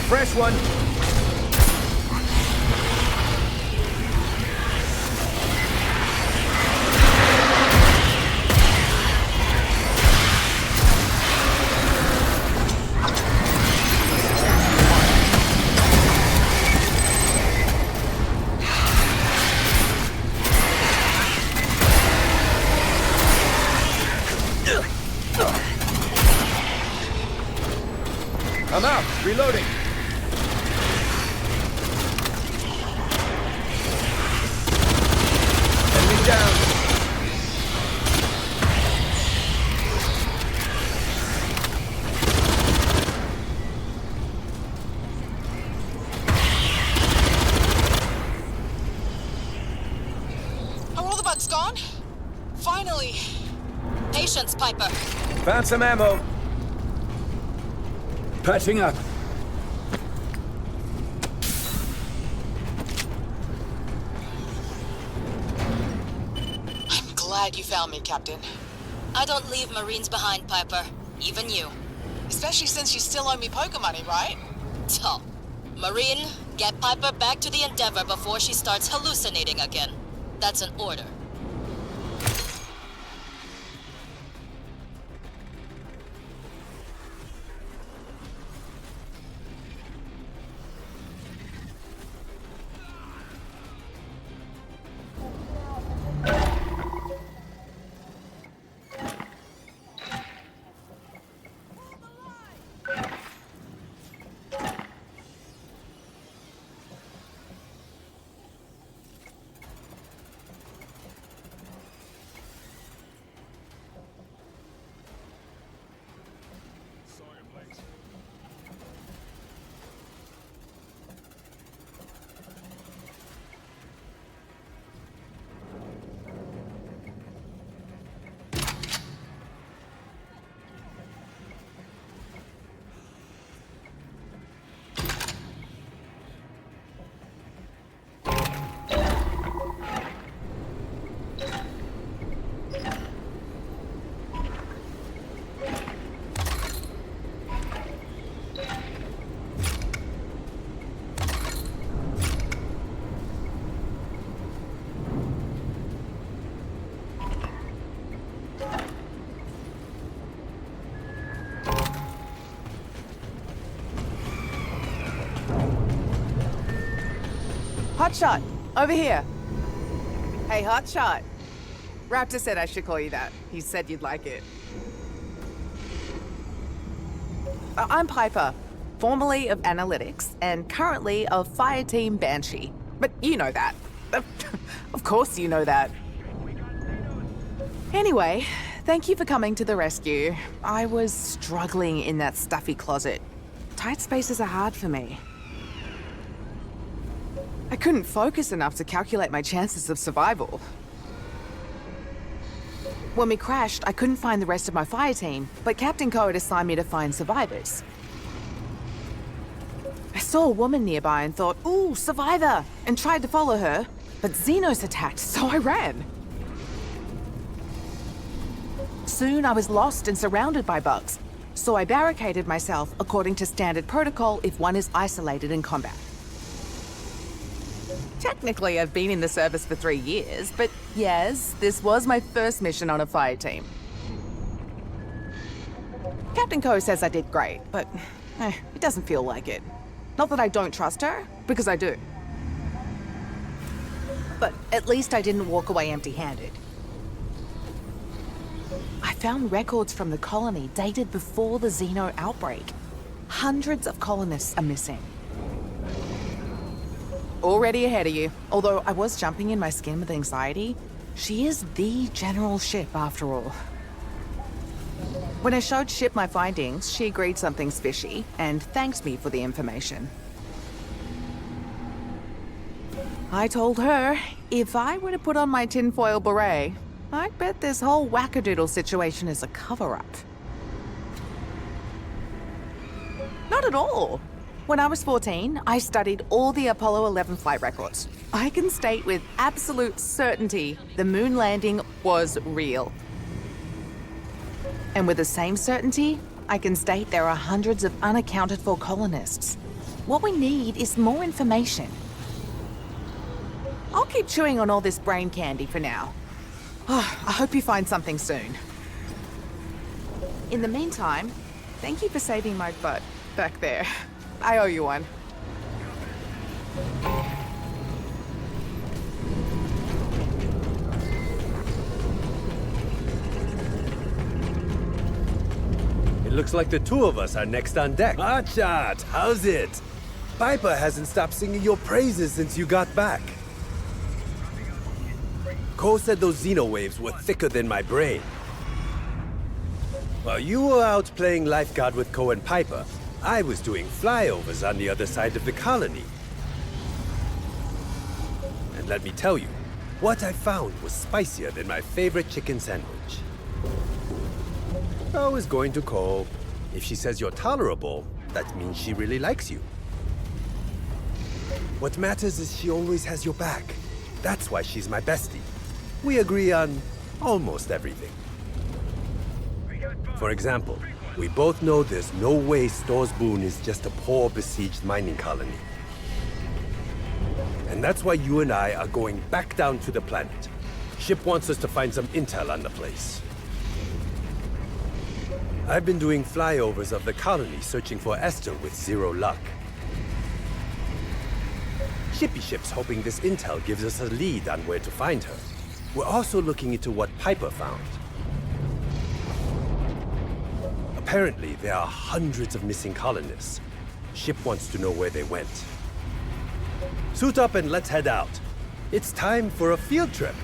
Fresh one. I'm out. Reloading. Down. Are all the bugs gone? Finally. Patience, Piper. Found some ammo. Patching up. Glad you found me, Captain. I don't leave Marines behind, Piper. Even you. Especially since you still owe me poker money, right? So, Marine, get Piper back to the Endeavor before she starts hallucinating again. That's an order. Hotshot, over here. Hey, Hotshot. Raptor said I should call you that. He said you'd like it. I'm Piper, formerly of Analytics, and currently of Fireteam Banshee. But you know that. Of course you know that. Anyway, thank you for coming to the rescue. I was struggling in that stuffy closet. Tight spaces are hard for me. I couldn't focus enough to calculate my chances of survival. When we crashed, I couldn't find the rest of my fire team, but Captain Code assigned me to find survivors. I saw a woman nearby and thought, ooh, survivor, and tried to follow her, but Xenos attacked, so I ran. Soon I was lost and surrounded by bugs, so I barricaded myself according to standard protocol if one is isolated in combat. Technically, I've been in the service for 3 years, but yes, this was my first mission on a fire team. Captain Ko says I did great, but it doesn't feel like it. Not that I don't trust her, because I do. but at least I didn't walk away empty-handed. I found records from the colony dated before the Xeno outbreak. Hundreds of colonists are missing. Already ahead of you. Although I was jumping in my skin with anxiety, she is the general ship after all. When I showed Ship my findings, she agreed something's fishy and thanked me for the information. I told her if I were to put on my tinfoil beret, I'd bet this whole wackadoodle situation is a cover-up. Not at all. When I was 14, I studied all the Apollo 11 flight records. I can state with absolute certainty the moon landing was real. And with the same certainty, I can state there are hundreds of unaccounted for colonists. What we need is more information. I'll keep chewing on all this brain candy for now. I hope you find something soon. In the meantime, thank you for saving my butt back there. I owe you one. It looks like the two of us are next on deck. Hotshot, how's it? Piper hasn't stopped singing your praises since you got back. Cole said those Xeno waves were thicker than my brain. While you were out playing lifeguard with Cole and Piper, I was doing flyovers on the other side of the colony. And let me tell you, what I found was spicier than my favorite chicken sandwich. I was going to Cole. If she says you're tolerable, that means she really likes you. What matters is she always has your back. That's why she's my bestie. We agree on almost everything. For example, we both know there's no way Storrs Boone is just a poor, besieged mining colony. And that's why you and I are going back down to the planet. Ship wants us to find some intel on the place. I've been doing flyovers of the colony searching for Esther with zero luck. Shippy Ship's hoping this intel gives us a lead on where to find her. We're also looking into what Piper found. Apparently, there are hundreds of missing colonists. Ship wants to know where they went. Suit up and let's head out. It's time for a field trip.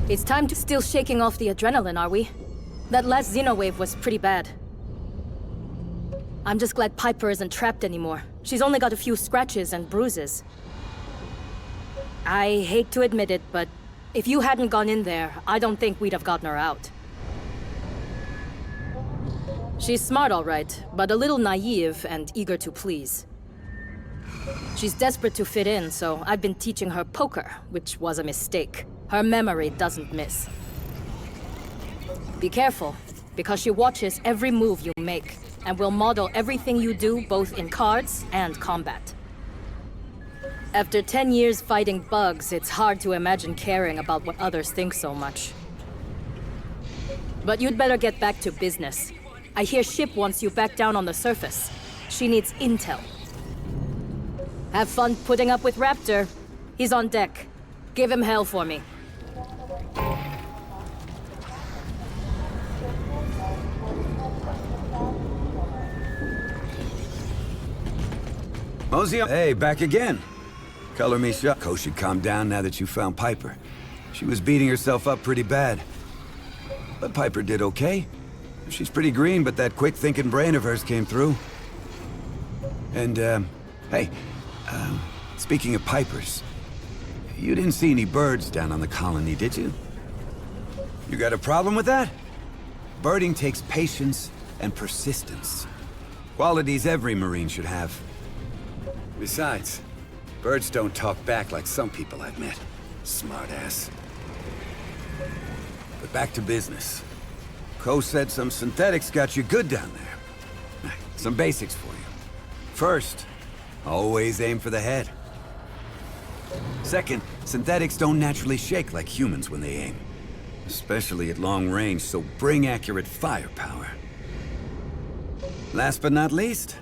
It's time to still shaking off the adrenaline, are we? That last Xeno wave was pretty bad. I'm just glad Piper isn't trapped anymore. She's only got a few scratches and bruises. I hate to admit it, but if you hadn't gone in there, I don't think we'd have gotten her out. She's smart, all right, but a little naive and eager to please. She's desperate to fit in, so I've been teaching her poker, which was a mistake. Her memory doesn't miss. Be careful, because she watches every move you make, and will model everything you do both in cards and combat. After 10 years fighting bugs, it's hard to imagine caring about what others think so much. But you'd better get back to business. I hear Ship wants you back down on the surface. She needs intel. Have fun putting up with Raptor. He's on deck. Give him hell for me. Mosey, hey, back again. Color me shocked. Ko should calm down now that you found Piper. She was beating herself up pretty bad. But Piper did okay. She's pretty green, but that quick-thinking brain of hers came through. And, hey, speaking of Pipers, you didn't see any birds down on the colony, did you? You got a problem with that? Birding takes patience and persistence. Qualities every Marine should have. Besides, birds don't talk back like some people I've met. Smartass. But back to business. Ko said some synthetics got you good down there. Some basics for you. First, always aim for the head. Second, synthetics don't naturally shake like humans when they aim. Especially at long range, so bring accurate firepower. Last but not least,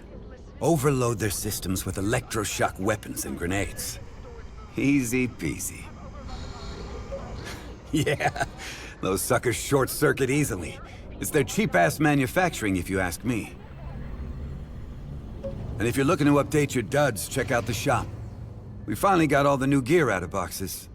Overload their systems with electroshock weapons and grenades. Easy peasy. Yeah, those suckers short-circuit easily. It's their cheap-ass manufacturing, if you ask me. And if you're looking to update your duds, check out the shop. We finally got all the new gear out of boxes.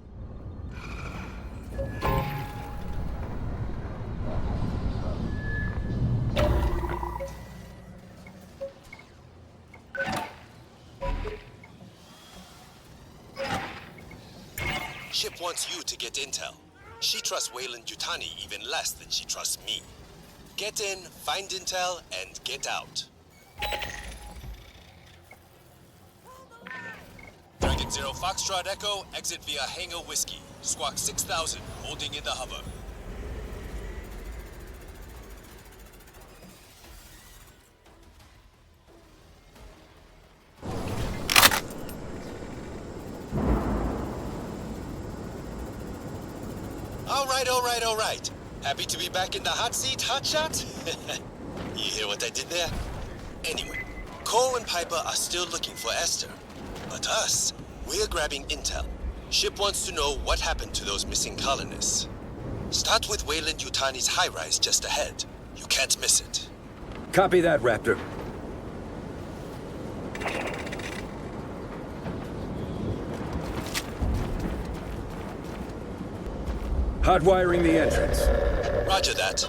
Ship wants you to get intel. She trusts Weyland-Yutani even less than she trusts me. Get in, find intel, and get out. Dragon Zero Foxtrot Echo, exit via Hangar Whiskey. Squawk 6000, holding in the hover. All right. Happy to be back in the hot seat, hotshot? You hear what I did there? Anyway, Cole and Piper are still looking for Esther. But us, we're grabbing intel. Ship wants to know what happened to those missing colonists. Start with Weyland-Yutani's high-rise just ahead. You can't miss it. Copy that, Raptor. Hot-wiring the entrance. Roger that.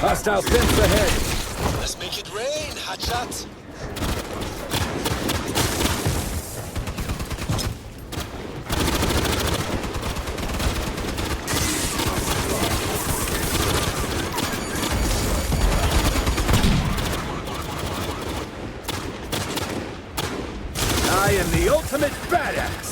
Hostile fence ahead. Let's make it rain, hotshot. I am the ultimate badass!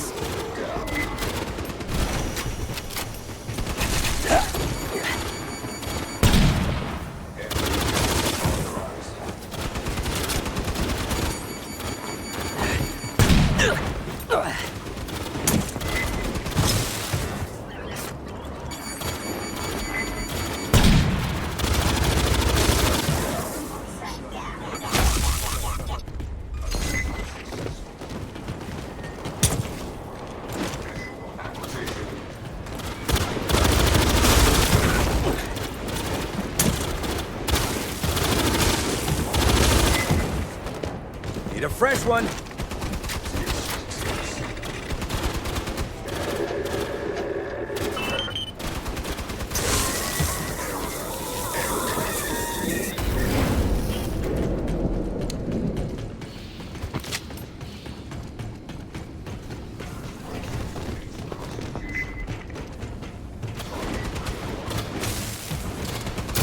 Need a fresh one.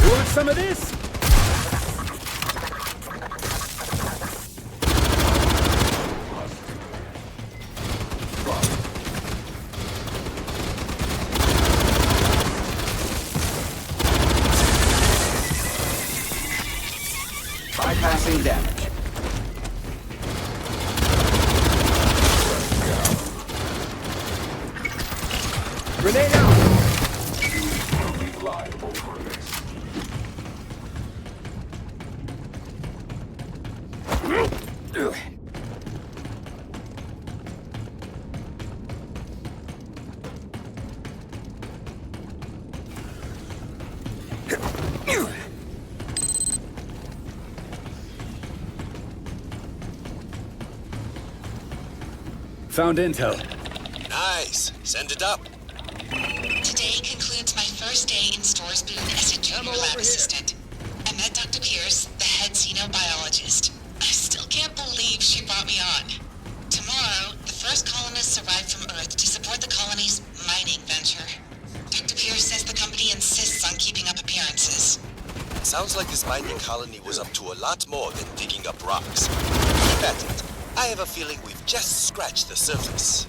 You want some of this? Bypassing damage. Grenade out! Found intel. Nice. Send it up. Today concludes my first day in Stores Boone as a junior lab assistant. I met Dr. Pierce, the head xenobiologist. I still can't believe she brought me on. Tomorrow, the first colonists arrive from Earth to support the colony's mining venture. Dr. Pierce says the company insists on keeping up appearances. Sounds like this mining colony was up to a lot more than digging up rocks. Keep at it. I have a feeling we've just scratched the surface.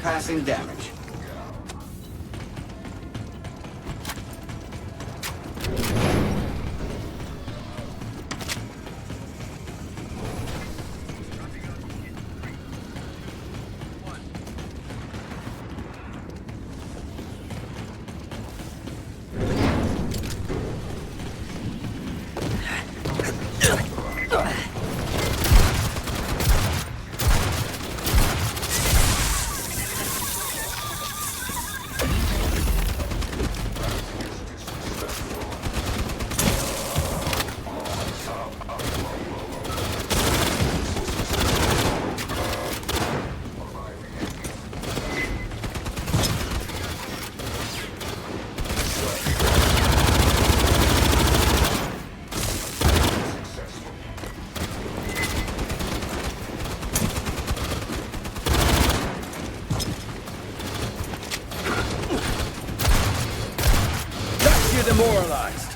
Bypassing damage. Demoralized.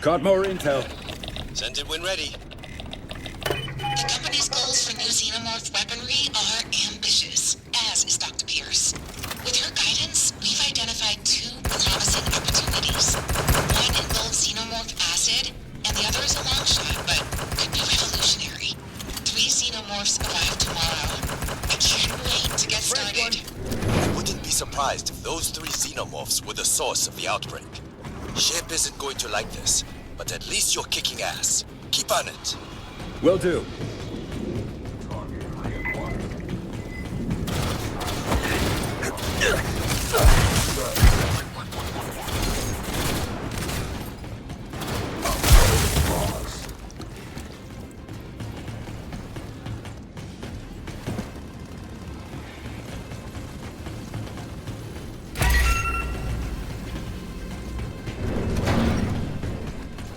Got more intel. Send it when ready. The company's goals for new xenomorph weaponry are ambitious, as is Dr. Pierce. With her guidance, we've identified two promising opportunities. One involves xenomorph acid, and the other is a long shot, but could be revolutionary. 3 xenomorphs arrive tomorrow. I can't wait to get started. I wouldn't be surprised if those 3 xenomorphs were the source of the outbreak. Ship isn't going to like this, but at least you're kicking ass. Keep on it. Will do.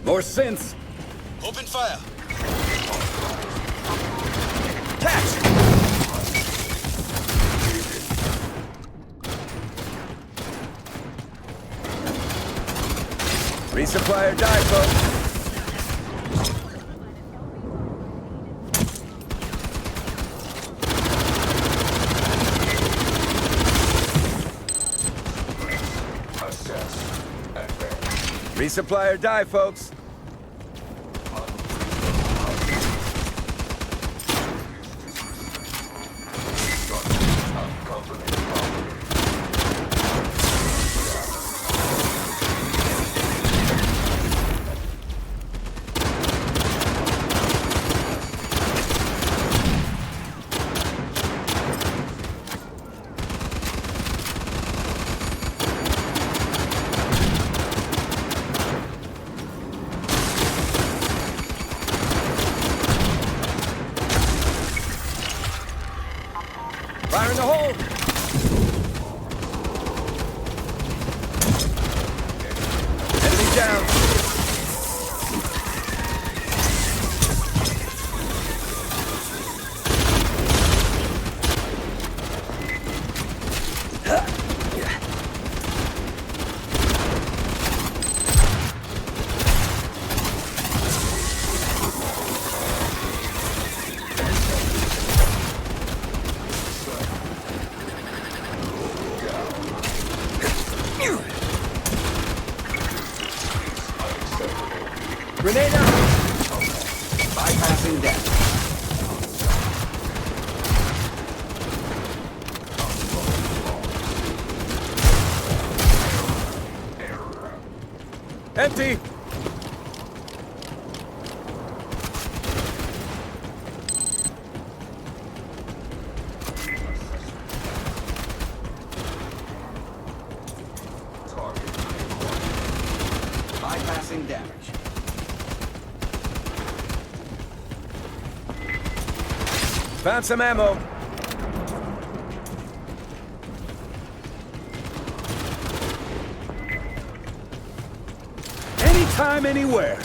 More synths! Open fire! Catch! Resupply or die, folks! Resupply or die, folks! Fire in the hole! Enemy down! Bypassing them. Empty! Bypassing damage. Found some ammo. Anytime, anywhere.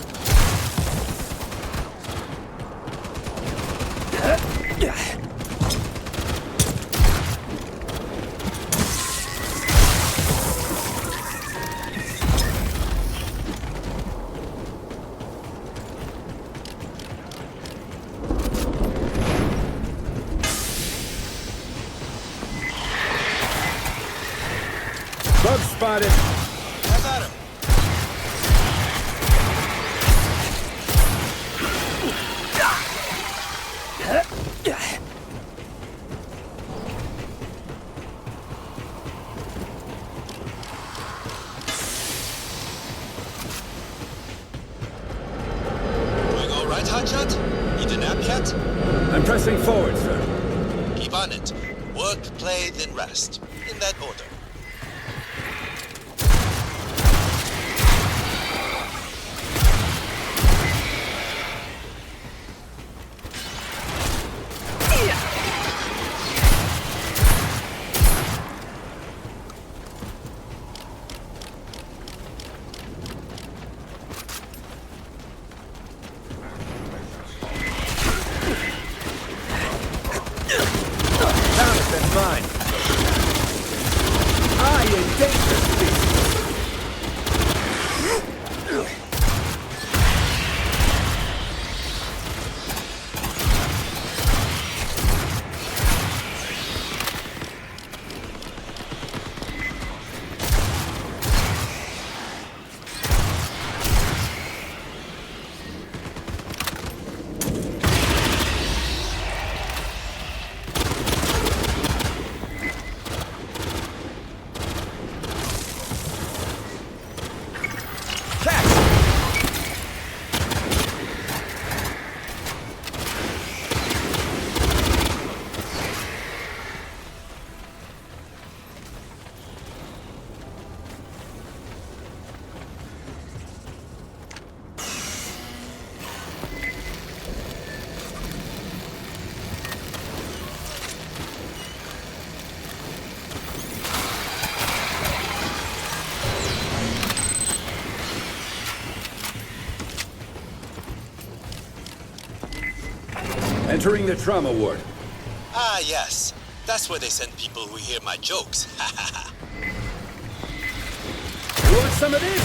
Bug spotted. Have at him. Doing all right, Hotshot? Need a nap yet? I'm pressing forward, sir. Keep on it. Work, play, then rest. In that order. That's mine. I am dangerous beast. Entering the trauma ward. Ah, yes. That's where they send people who hear my jokes. You want some of this?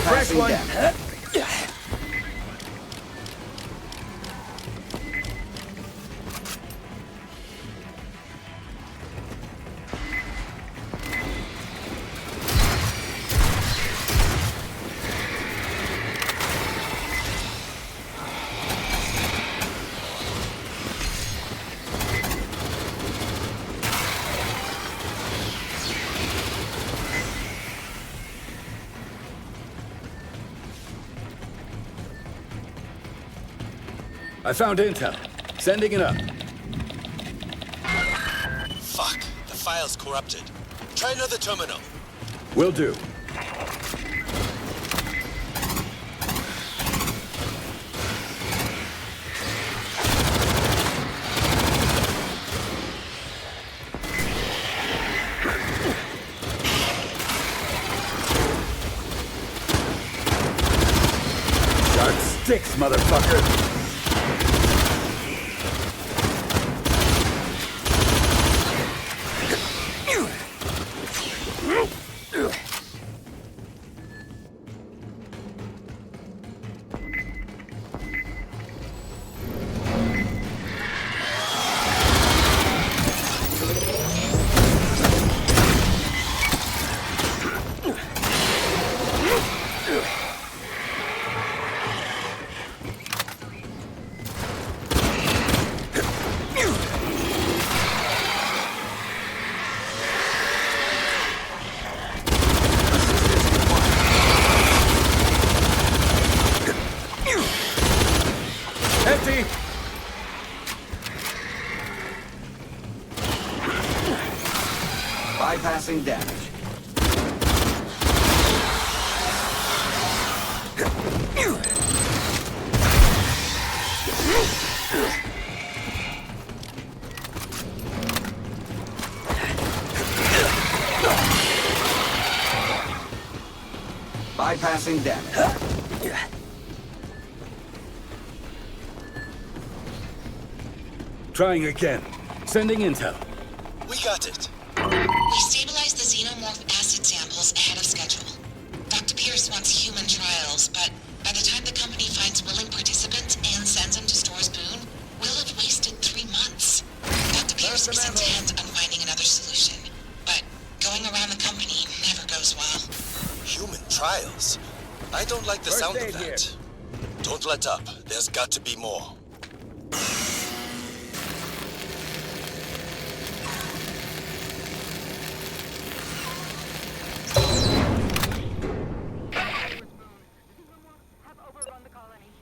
Fresh one. I found intel. Sending it up. Fuck. The file's corrupted. Try another terminal. Will do. Sharp sticks, motherfucker! Empty! Bypassing damage. Bypassing damage. Trying again. Sending intel. We got it. We stabilized the xenomorph acid samples ahead of schedule. Dr. Pierce wants human trials, but by the time the company finds willing participants and sends them to Stores Boone, we'll have wasted 3 months. Dr. Pierce is intent on finding another solution, but going around the company never goes well. Human trials? I don't like the sound of that. Here. Don't let up. There's got to be more.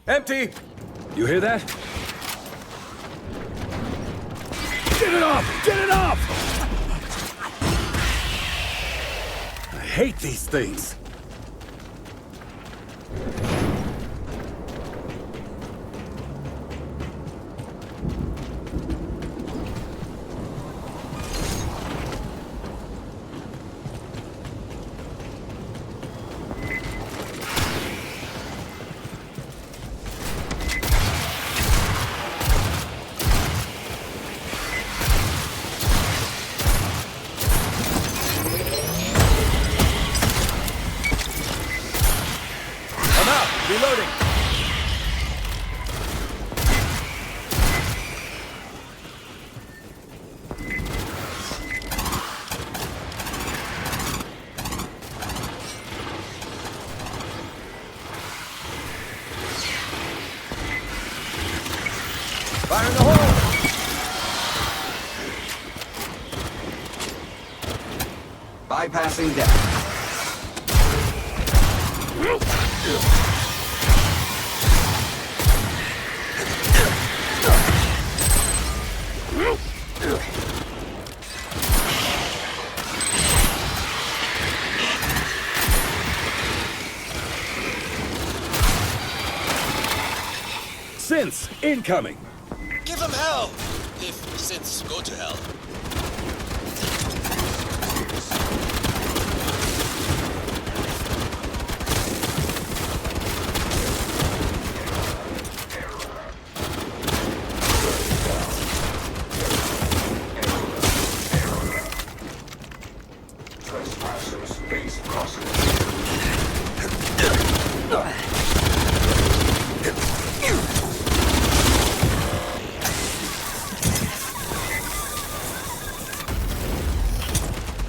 Empty! You hear that? Get it off! Get it off! I hate these things. Reloading. Fire in the hole. Bypassing damage. Synths incoming. Give him hell! If synths go to hell.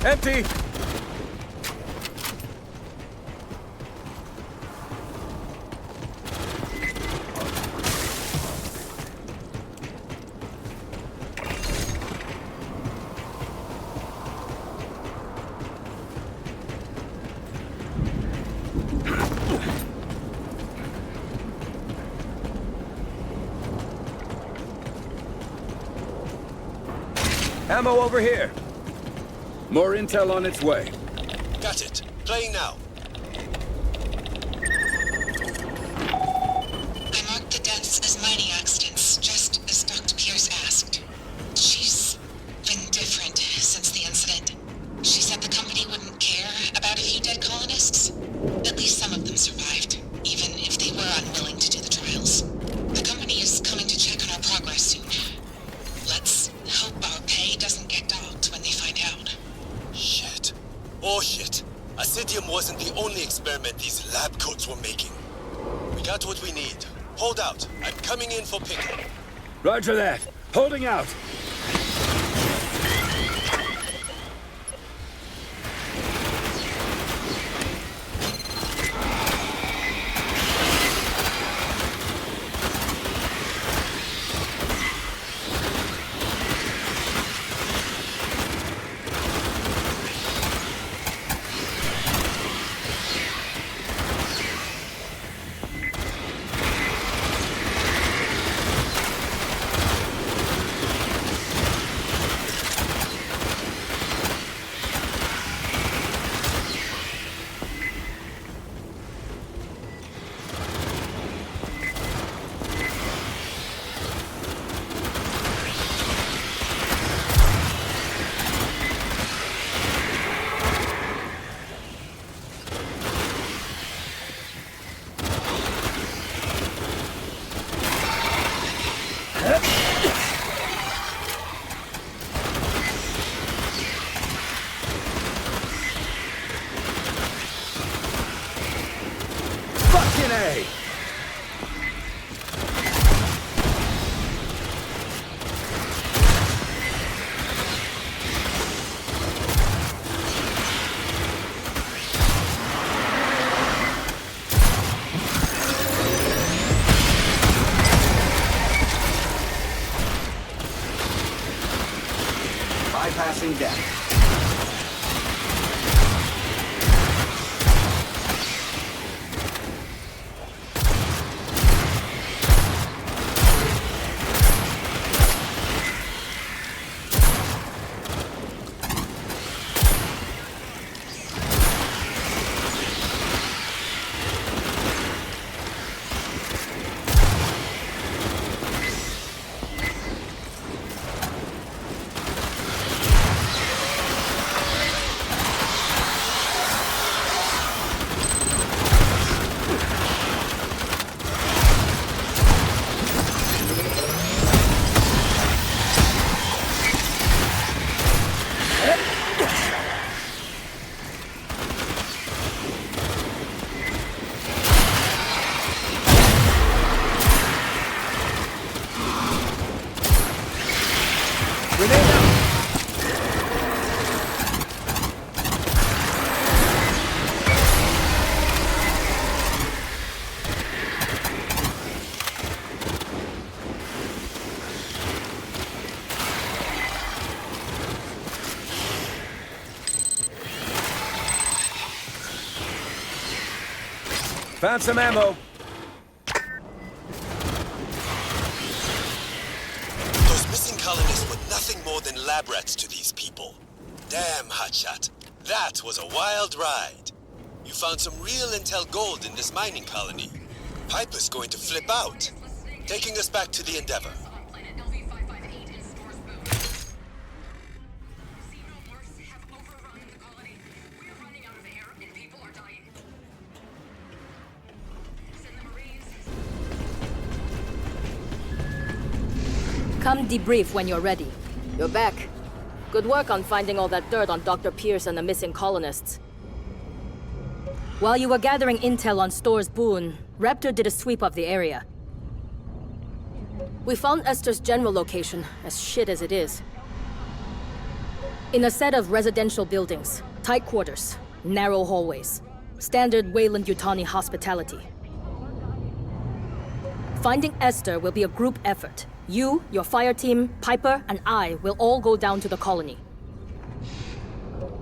Empty! Ammo over here. More intel on its way. Got it. Playing now. I marked the deaths as mining accidents, just as Dr. Pierce asked. She's been different since the incident. She said the company wouldn't care about a few dead colonists. At least some of them survived, even if they were unwilling to do the trials. The company is coming to check on our progress soon. Let's hope our pay doesn't get dogged when they find out. Shit. Oh shit. Acidium wasn't the only experiment these lab coats were making. We got what we need. Hold out. I'm coming in for pickup. Roger that. Holding out. Bypassing damage. Found some ammo. Those missing colonists were nothing more than lab rats to these people. Damn, Hotshot. That was a wild ride. You found some real intel gold in this mining colony. Piper's going to flip out. Taking us back to the Endeavor. On planet LV 558 in Stores Boone. Xenomorphs have overrun the colony. We're running out of air and people are dying. Send the Marines. Come debrief when you're ready. You're back. Good work on finding all that dirt on Dr. Pierce and the missing colonists. While you were gathering intel on Stores Boone, Raptor did a sweep of the area. We found Esther's general location, as shit as it is. In a set of residential buildings, tight quarters, narrow hallways. Standard Weyland-Yutani hospitality. Finding Esther will be a group effort. You, your fire team, Piper, and I will all go down to the colony.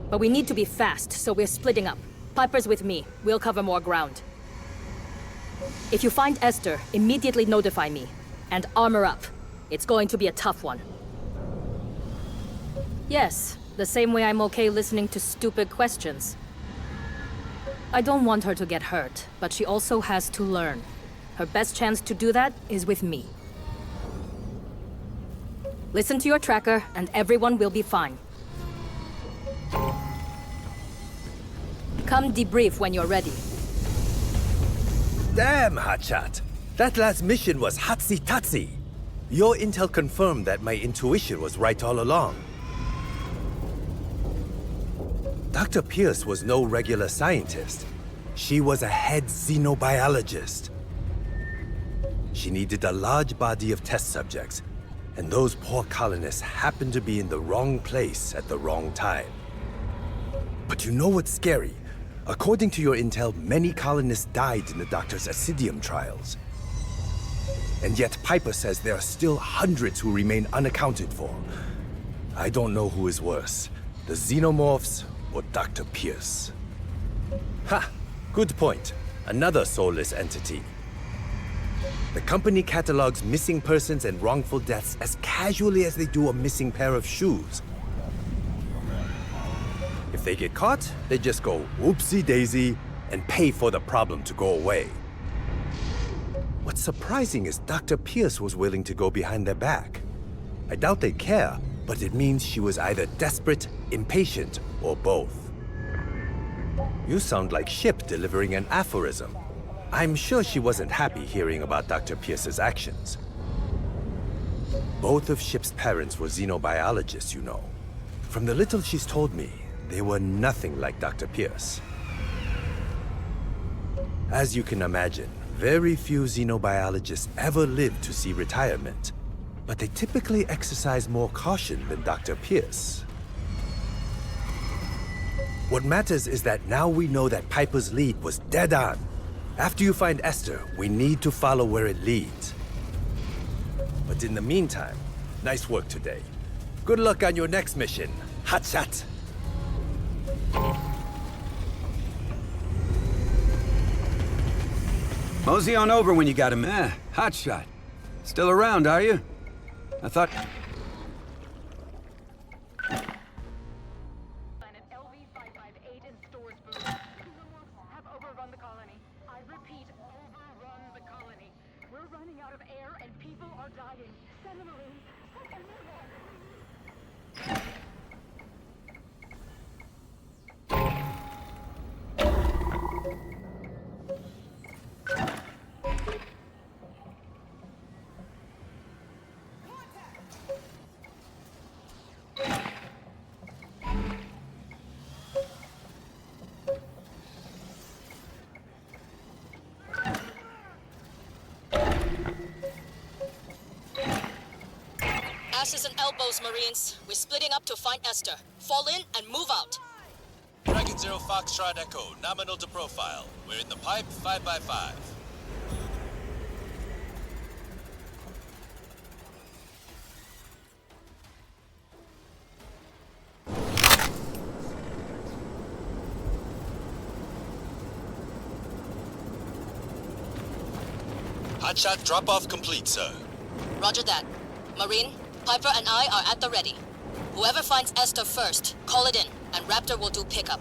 But we need to be fast, so we're splitting up. Piper's with me. We'll cover more ground. If you find Esther, immediately notify me. And armor up. It's going to be a tough one. Yes, the same way I'm okay listening to stupid questions. I don't want her to get hurt, but she also has to learn. Her best chance to do that is with me. Listen to your tracker, and everyone will be fine. Come debrief when you're ready. Damn, Hotshot. That last mission was hotsy-totsy. Your intel confirmed that my intuition was right all along. Dr. Pierce was no regular scientist. She was a head xenobiologist. She needed a large body of test subjects, and those poor colonists happened to be in the wrong place at the wrong time. But you know what's scary? According to your intel, many colonists died in the Doctor's Acidium trials. And yet Piper says there are still hundreds who remain unaccounted for. I don't know who is worse, the Xenomorphs or Dr. Pierce. Ha! Good point. Another soulless entity. The company catalogs missing persons and wrongful deaths as casually as they do a missing pair of shoes. If they get caught, they just go whoopsie-daisy and pay for the problem to go away. What's surprising is Dr. Pierce was willing to go behind their back. I doubt they care, but it means she was either desperate, impatient, or both. You sound like Ship delivering an aphorism. I'm sure she wasn't happy hearing about Dr. Pierce's actions. Both of Ship's parents were xenobiologists, you know. From the little she's told me, they were nothing like Dr. Pierce. As you can imagine, very few xenobiologists ever live to see retirement, but they typically exercise more caution than Dr. Pierce. What matters is that now we know that Piper's lead was dead on. After you find Esther, we need to follow where it leads. But in the meantime, nice work today. Good luck on your next mission. Hotshot! Mosey on over when you got him. Hotshot. Still around, are you? I thought... Planet LV-558 in stores boon. Xenomorphs have overrun the colony. I repeat, overrun the colony. We're running out of air and people are dying. Send them a room. Send them a Asses and elbows, Marines. We're splitting up to find Esther. Fall in and move out. Dragon Zero Foxtrot Echo, nominal to profile. We're in the pipe 5x5. Hotshot drop-off complete, sir. Roger that. Marine, Piper and I are at the ready. Whoever finds Esther first, call it in, and Raptor will do pickup.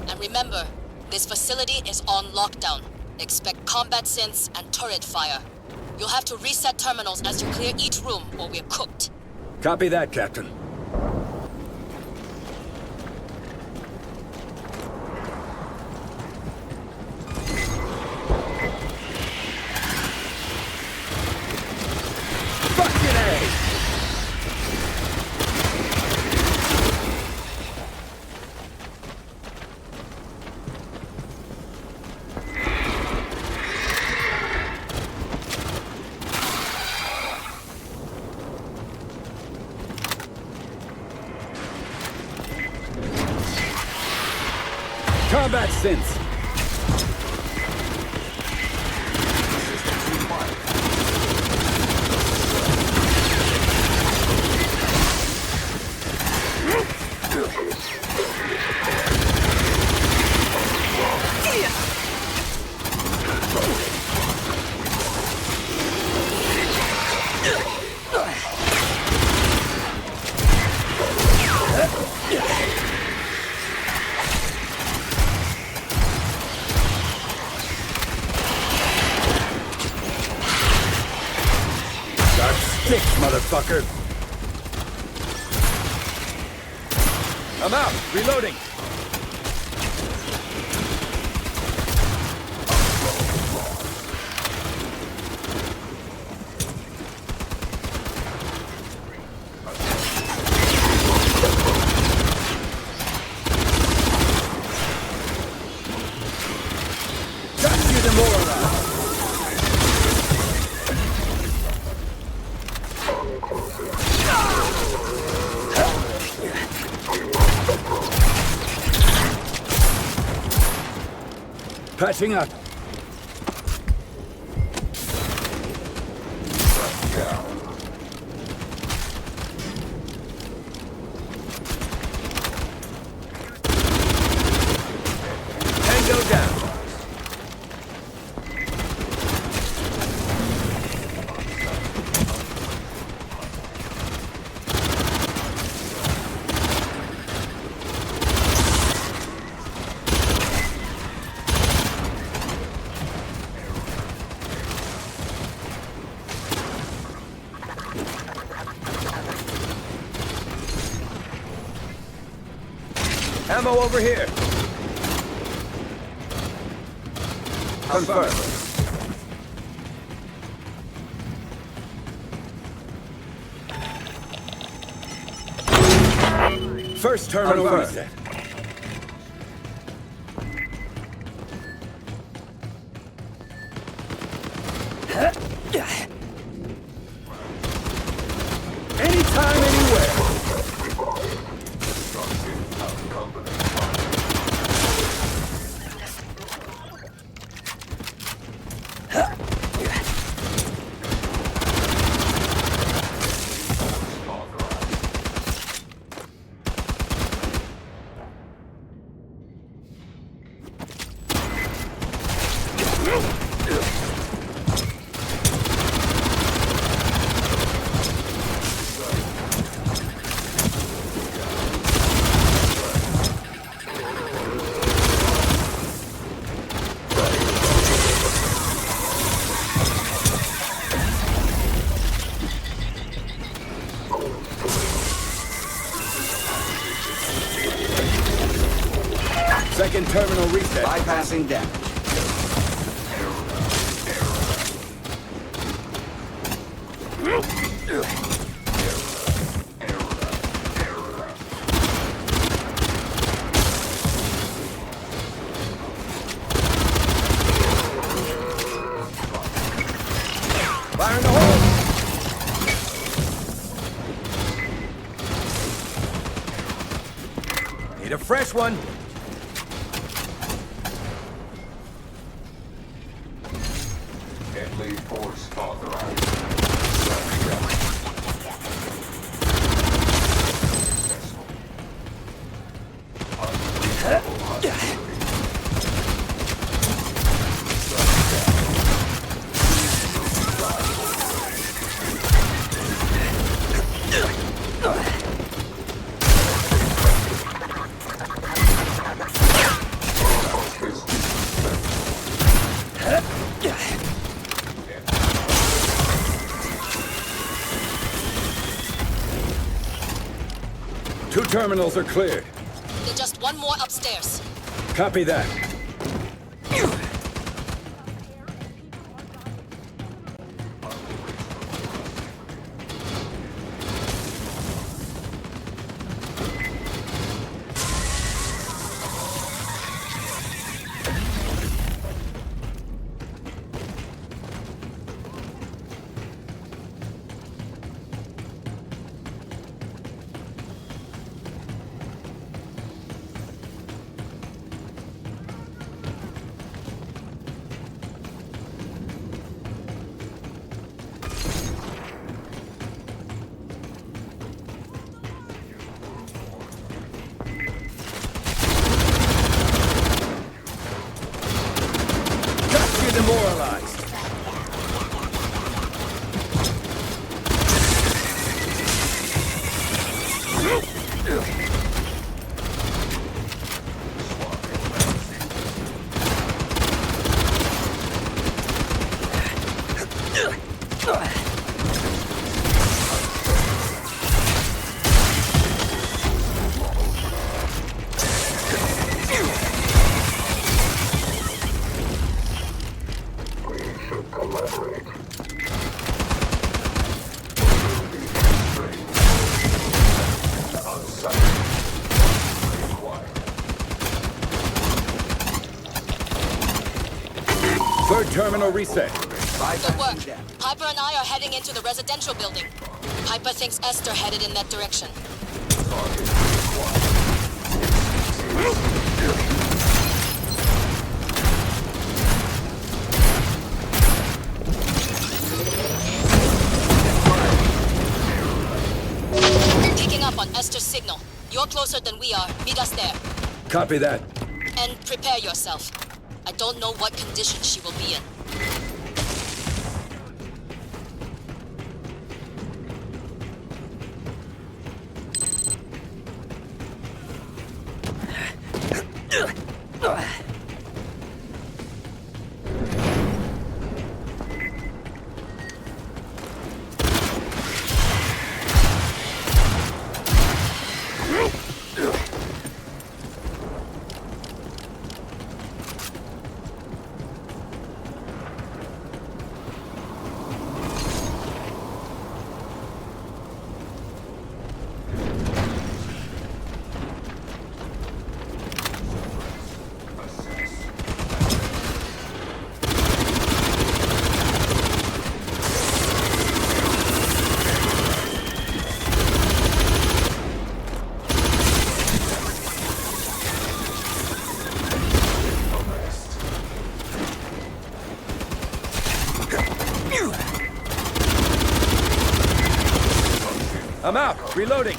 And remember, this facility is on lockdown. Expect combat synths and turret fire. You'll have to reset terminals as you clear each room, or we're cooked. Copy that, Captain. Combat synths. Stick, motherfucker! I'm out! Reloading! Got you demoralized! Patching up. Tango down. Ammo over here. Confirmed. First terminal reset. Anytime, anywhere. Taking terminal reset. Bypassing damage. Fire in the hole! Need a fresh one. Deadly force authorized. Two terminals are cleared. There's just one more upstairs. Copy that. Demoralized. Third terminal reset. Good work. Piper and I are heading into the residential building. Piper thinks Esther headed in that direction. Picking up on Esther's signal. You're closer than we are. Meet us there. Copy that. And prepare yourself. I don't know what condition she will be in. I'm out. Reloading.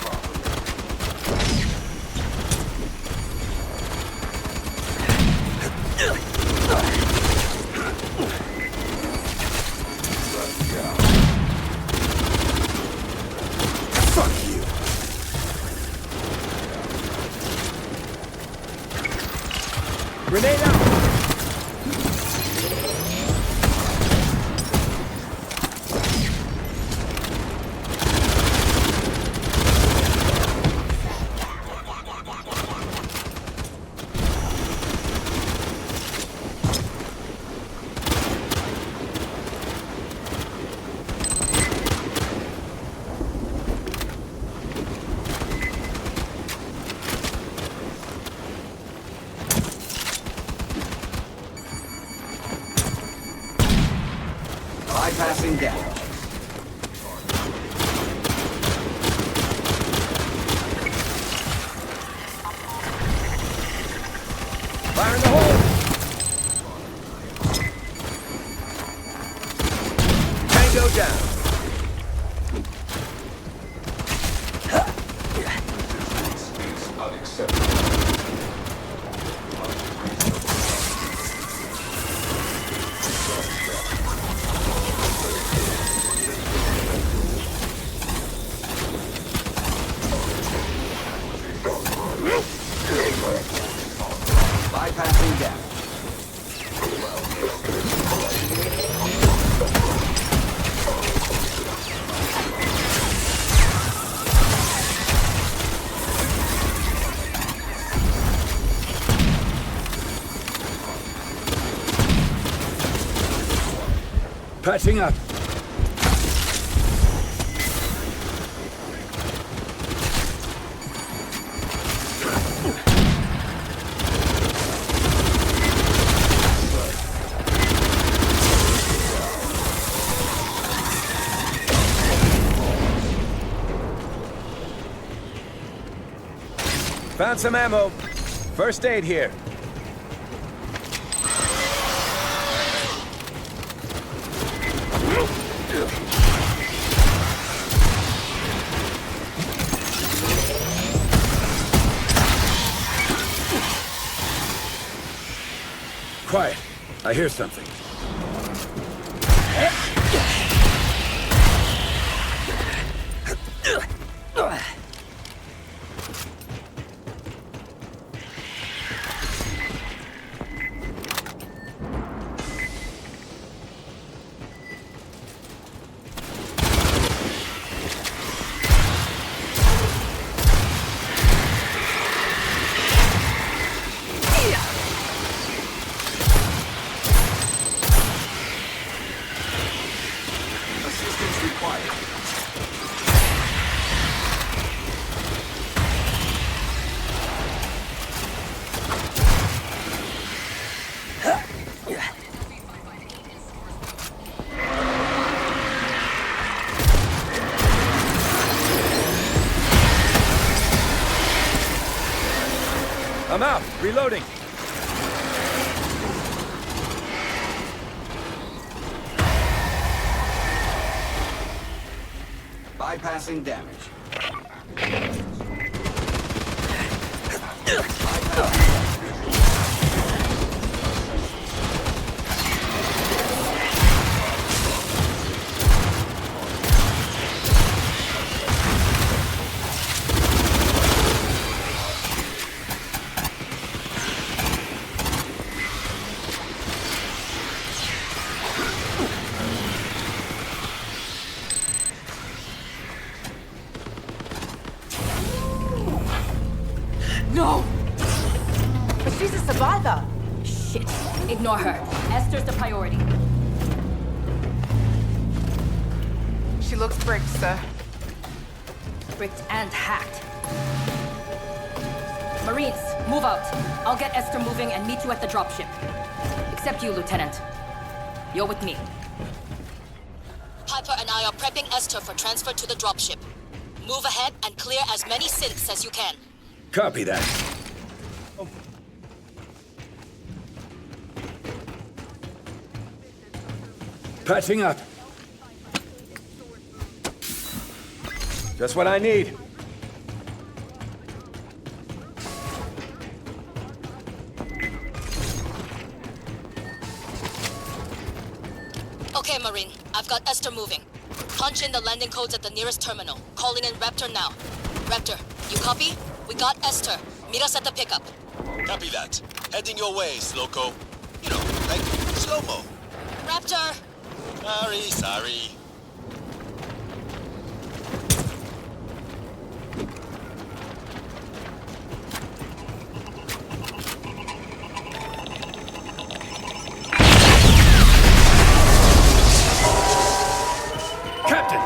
Fuck you. Grenade out. Fire in the hole! Tango down. Is unacceptable. Bypassing damage. Patching up. Found some ammo. First aid here. Quiet. I hear something. Assistance required. I'm out. Reloading. Bypassing damage. No! But she's a survivor. Shit. Ignore her. Esther's the priority. She looks bricked, sir. Bricked and hacked. Marines, move out. I'll get Esther moving and meet you at the dropship. Except you, Lieutenant. You're with me. Piper and I are prepping Esther for transfer to the dropship. Move ahead and clear as many synths as you can. Copy that. Patching up. Just what I need. Okay, Marine. I've got Esther moving. Punch in the landing codes at the nearest terminal. Calling in Raptor now. Raptor, you copy? We got Esther. Meet us at the pickup. Copy that. Heading your way, Slowco. You know, like slow-mo. Raptor! Sorry. Captain!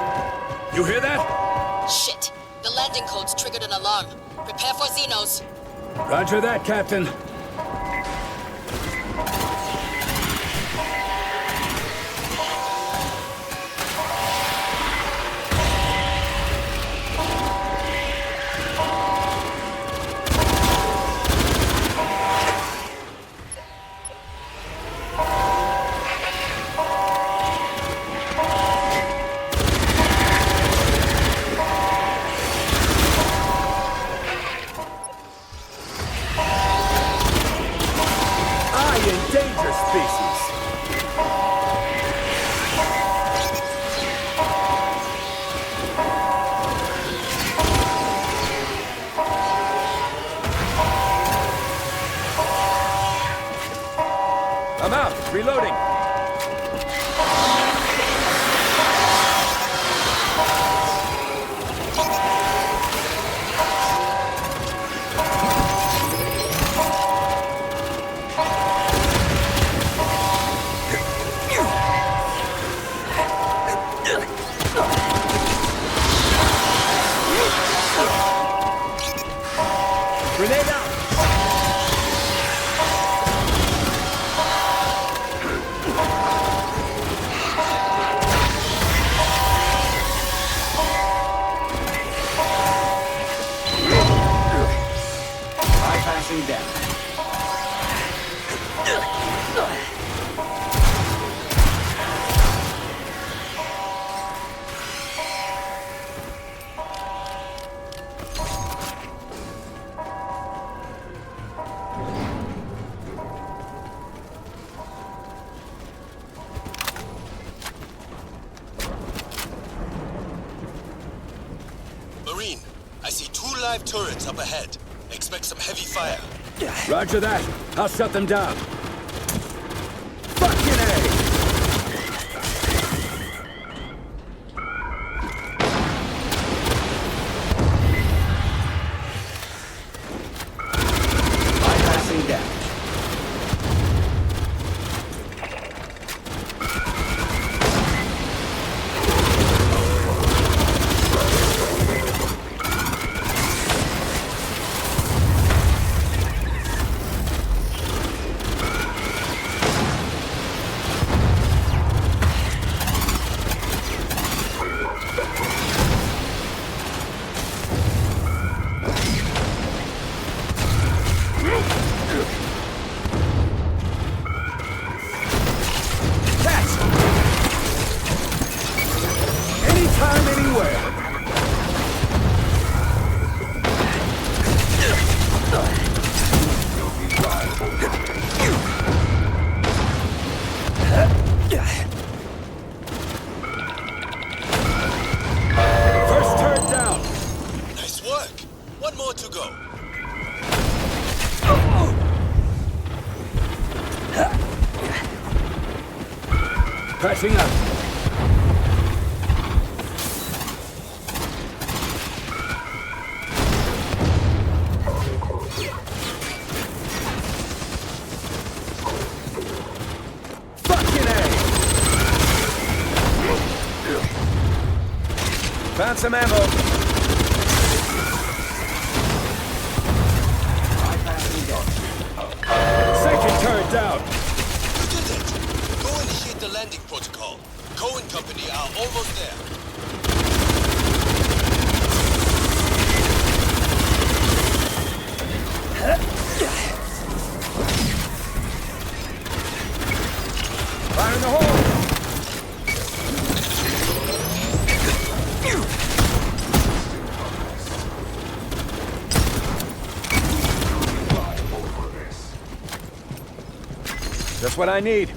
You hear that? Shit. The landing codes triggered an alarm. Prepare for Xenos. Roger that, Captain. Reloading! Grenade out! Bypassing damage. Marine, I see 2 live turrets up ahead. Expect some heavy fire. Roger that. I'll shut them down. Fucking A! Bypassing damage. Anytime, anywhere! First turret down! Nice work. One more to go. Patching up. Fucking A! Found some ammo. Second turret down. You did it. Go initiate the landing protocol. Co and company are almost there. Fire in the hole. Just what I need.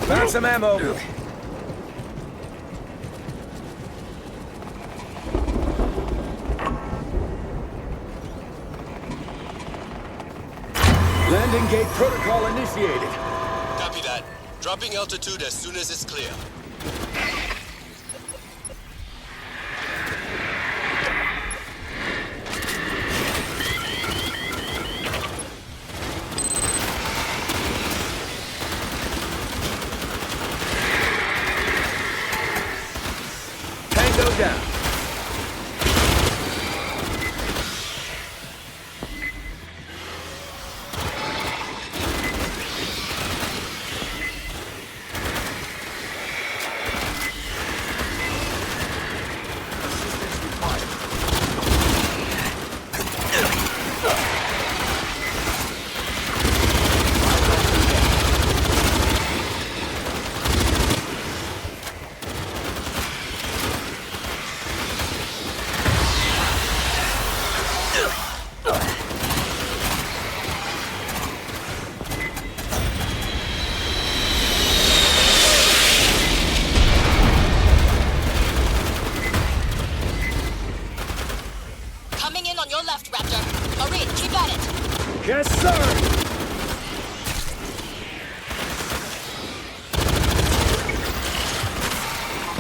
Found some ammo. Landing gate protocol initiated. Copy that. Dropping altitude as soon as it's clear. Tango down.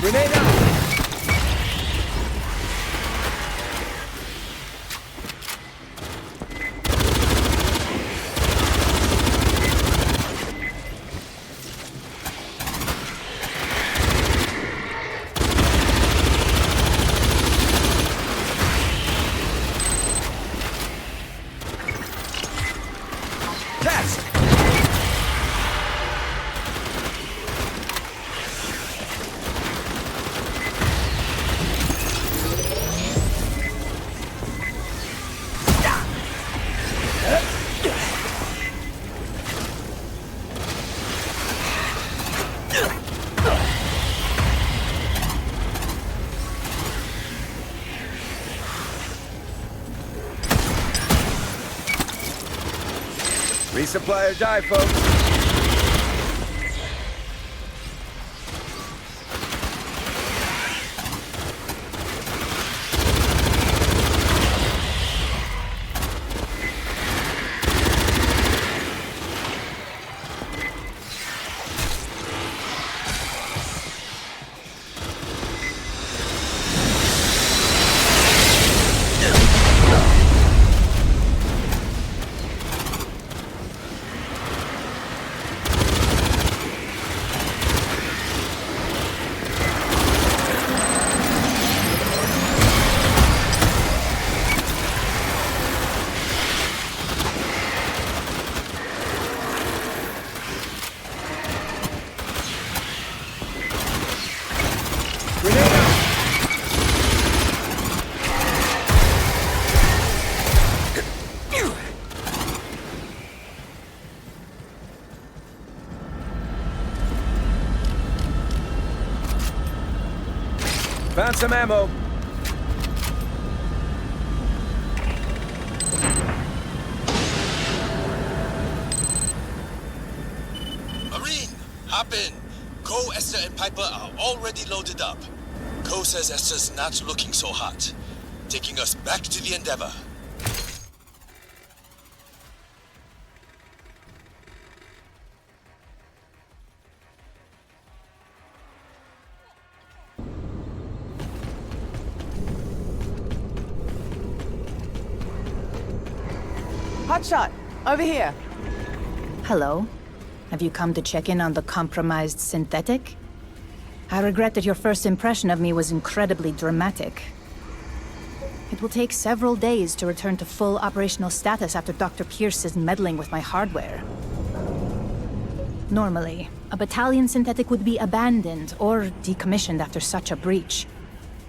Grenade out! Resupply or die, folks. Found some ammo. Marine, hop in. Cole, Esther, and Piper are already loaded up. Cole says Esther's not looking so hot. Taking us back to the Endeavor. Hotshot, over here. Hello. Have you come to check in on the compromised synthetic? I regret that your first impression of me was incredibly dramatic. It will take several days to return to full operational status after Dr. Pierce is meddling with my hardware. Normally, a battalion synthetic would be abandoned or decommissioned after such a breach.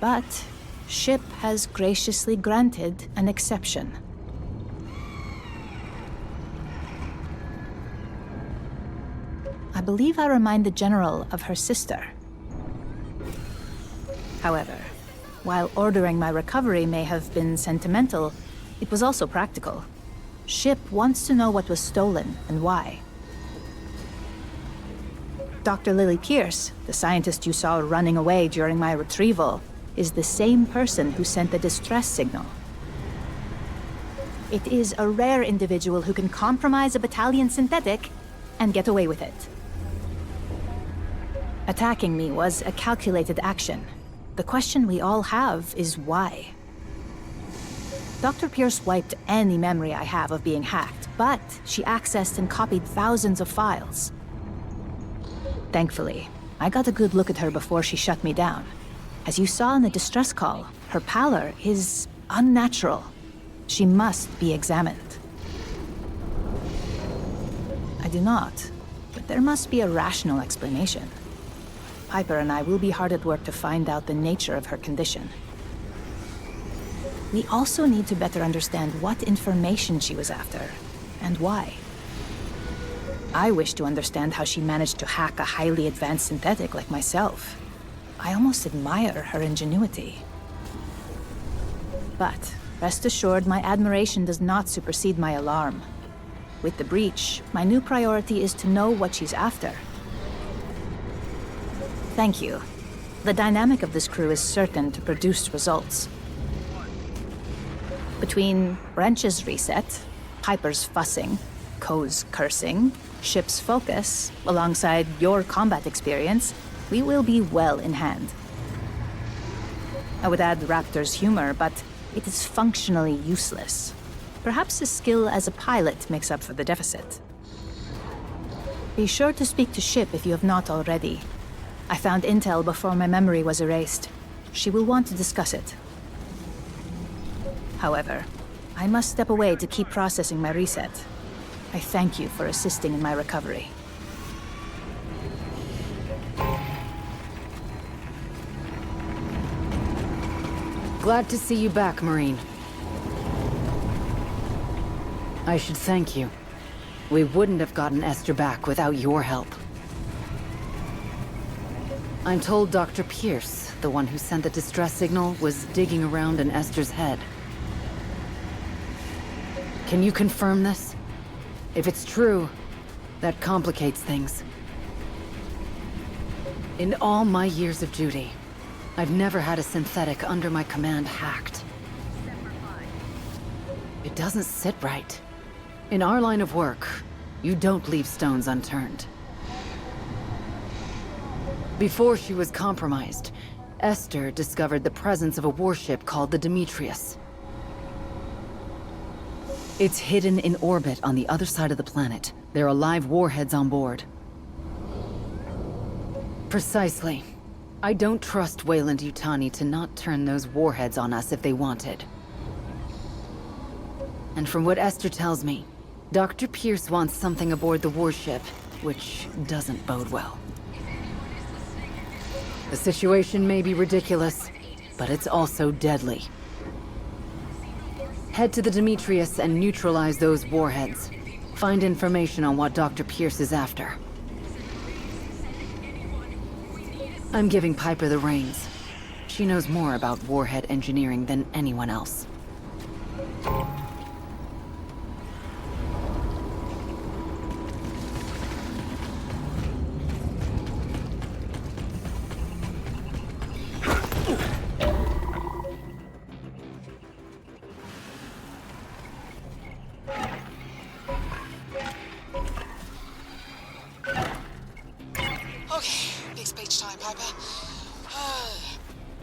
But SHIP has graciously granted an exception. I believe I remind the General of her sister. However, while ordering my recovery may have been sentimental, it was also practical. SHIP wants to know what was stolen and why. Dr. Lily Pierce, the scientist you saw running away during my retrieval, is the same person who sent the distress signal. It is a rare individual who can compromise a battalion synthetic and get away with it. Attacking me was a calculated action. The question we all have is why? Dr. Pierce wiped any memory I have of being hacked, but she accessed and copied thousands of files. Thankfully, I got a good look at her before she shut me down. As you saw in the distress call, her pallor is unnatural. She must be examined. I do not, but there must be a rational explanation. Piper and I will be hard at work to find out the nature of her condition. We also need to better understand what information she was after, and why. I wish to understand how she managed to hack a highly advanced synthetic like myself. I almost admire her ingenuity. But rest assured, my admiration does not supersede my alarm. With the breach, my new priority is to know what she's after. Thank you. The dynamic of this crew is certain to produce results. Between Wrench's reset, Piper's fussing, Co's cursing, SHIP's focus, alongside your combat experience, we will be well in hand. I would add Raptor's humor, but it is functionally useless. Perhaps his skill as a pilot makes up for the deficit. Be sure to speak to Ship if you have not already. I found intel before my memory was erased. She will want to discuss it. However, I must step away to keep processing my reset. I thank you for assisting in my recovery. Glad to see you back, Marine. I should thank you. We wouldn't have gotten Esther back without your help. I'm told Dr. Pierce, the one who sent the distress signal, was digging around in Esther's head. Can you confirm this? If it's true, that complicates things. In all my years of duty, I've never had a synthetic under my command hacked. It doesn't sit right. In our line of work, you don't leave stones unturned. Before she was compromised, Esther discovered the presence of a warship called the Demetrius. It's hidden in orbit on the other side of the planet. There are live warheads on board. Precisely. I don't trust Weyland-Yutani to not turn those warheads on us if they wanted. And from what Esther tells me, Dr. Pierce wants something aboard the warship, which doesn't bode well. The situation may be ridiculous, but it's also deadly. Head to the Demetrius and neutralize those warheads. Find information on what Dr. Pierce is after. I'm giving Piper the reins. She knows more about warhead engineering than anyone else.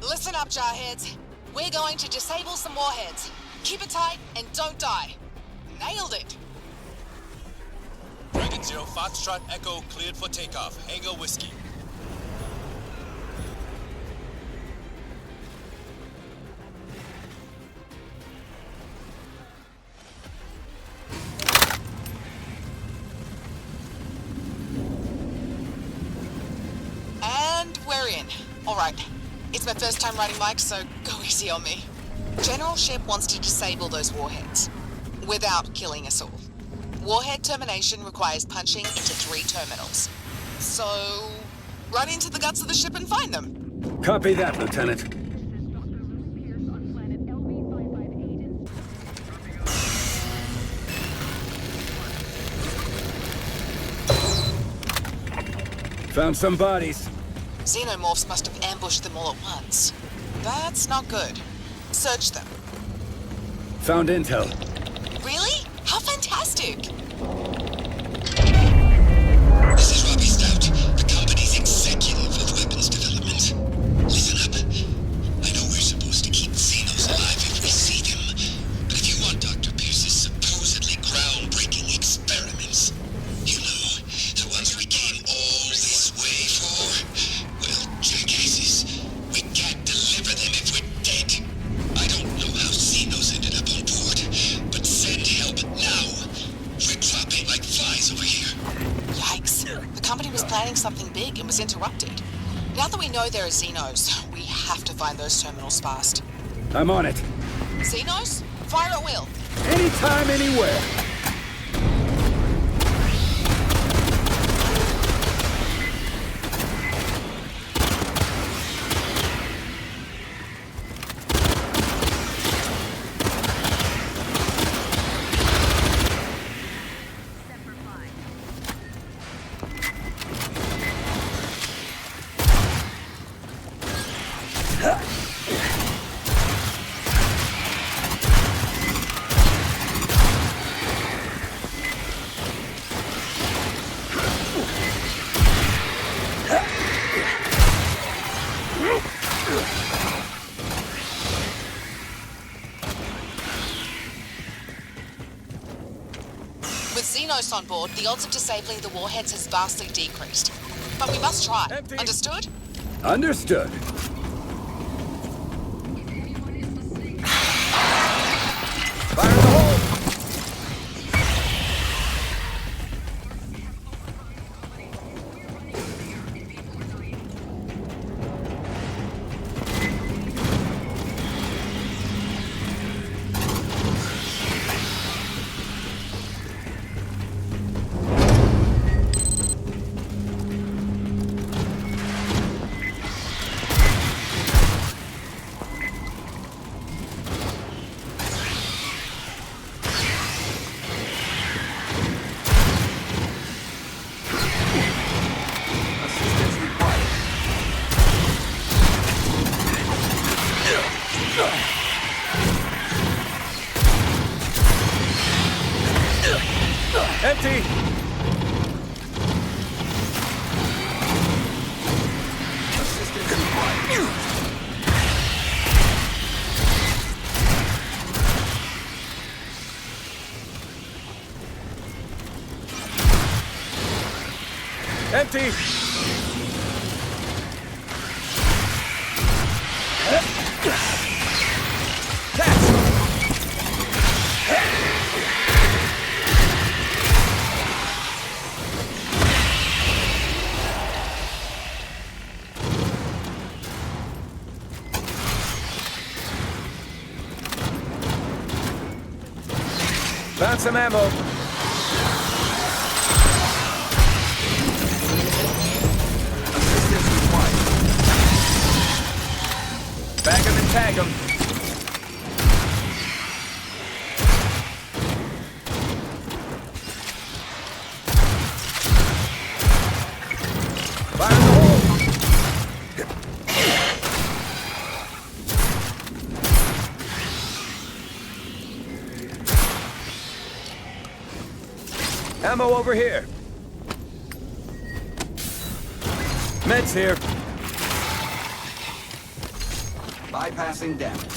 Listen up, jarheads. We're going to disable some warheads. Keep it tight and don't die. Nailed it. Dragon Zero Foxtrot Echo cleared for takeoff. Hangar Whiskey. And we're in. All right. It's my first time riding mic, so go easy on me. General Ship wants to disable those warheads, without killing us all. Warhead termination requires punching into 3 terminals. So, run into the guts of the ship and find them. Copy that, Lieutenant. Found some bodies. Xenomorphs must have ambushed them all at once. That's not good. Search them. Found intel. Really? How fantastic! This is Robbie Stout, the company's executive of weapons development. Listen up. I know we're supposed to keep Xenos alive if we see them, but if you want Dr. Pierce's supposedly groundbreaking experiments, you know, the ones we came all this way for, well, jackasses, we can't deliver them if we're dead. I don't know how Xenos ended up on board, but send help now. We're dropping like flies over here. Yikes. The company was planning something big and was interrupted. Now that we know there are Xenos, we have to find those terminals fast. I'm on it. Xenos? Fire at will. Anytime, anywhere. close on board, the odds of disabling the warheads has vastly decreased. But we must try. Empty. Understood? Understood. Fire in the hole! Empty! Assistance required. Empty! Found some ammo. Assistance required. Bag 'em and tag 'em. Fire in the hole. Ammo over here. Meds here. Bypassing damage.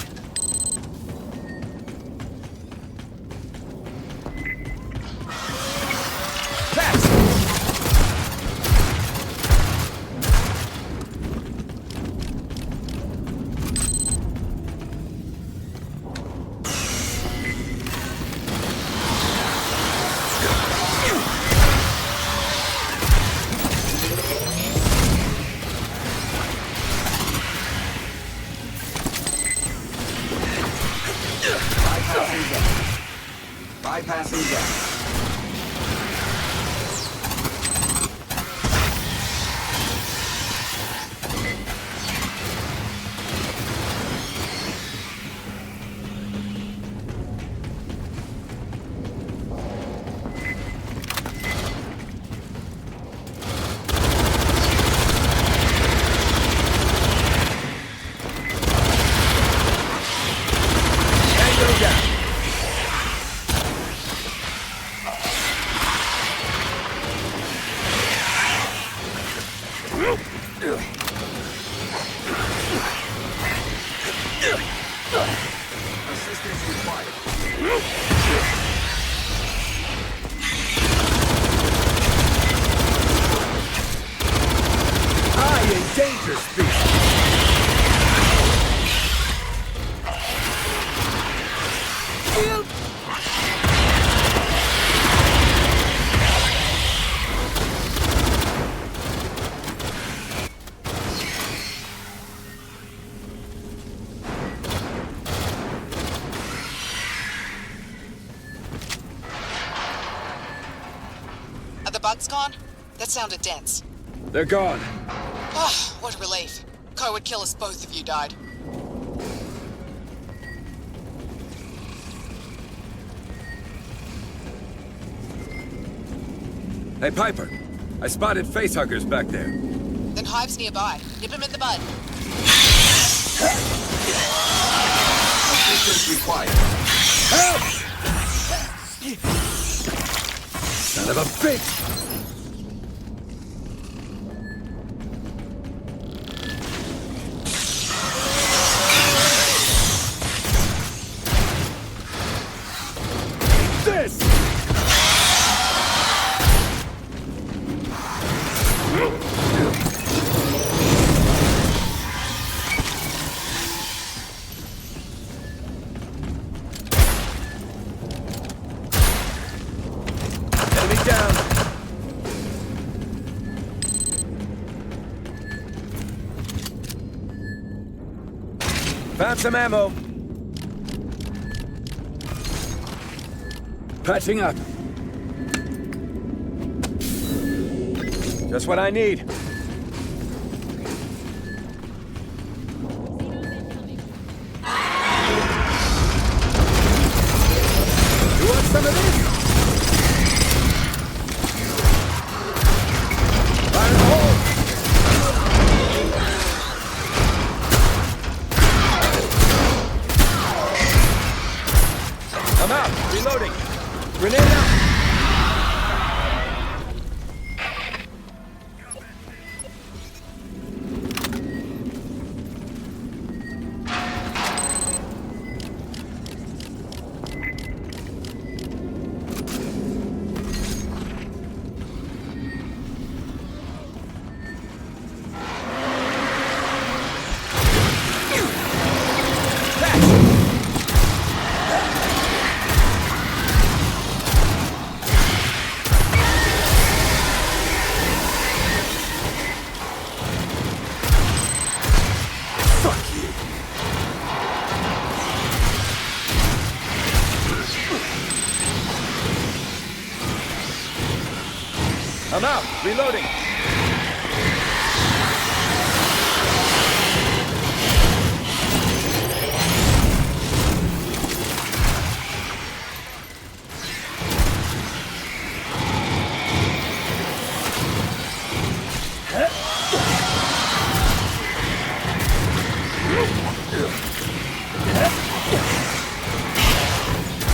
Bypassing damage. Tango down. Assistance required. I am danger speed. Are the bugs gone? That sounded dense. They're gone. Oh, what a relief. Ko would kill us both if you died. Hey, Piper. I spotted facehuggers back there. Then Hive's nearby. Nip him in the bud. Assistance required. Help! Son of a bitch! This! Found some ammo. Patching up. Just what I need. You want some of this? Fire in the hole! I'm out! Reloading! Grenade out! I'm out! Reloading!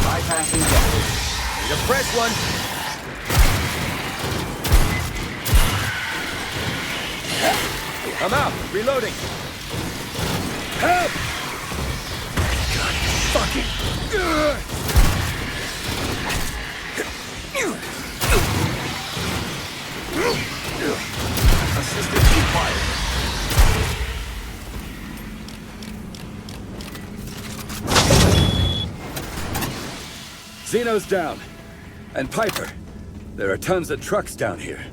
Bypassing damage. Need a fresh one! I'm out! Reloading! Help! God fucking... Assistance required. Zeno's down. And Piper. There are tons of trucks down here.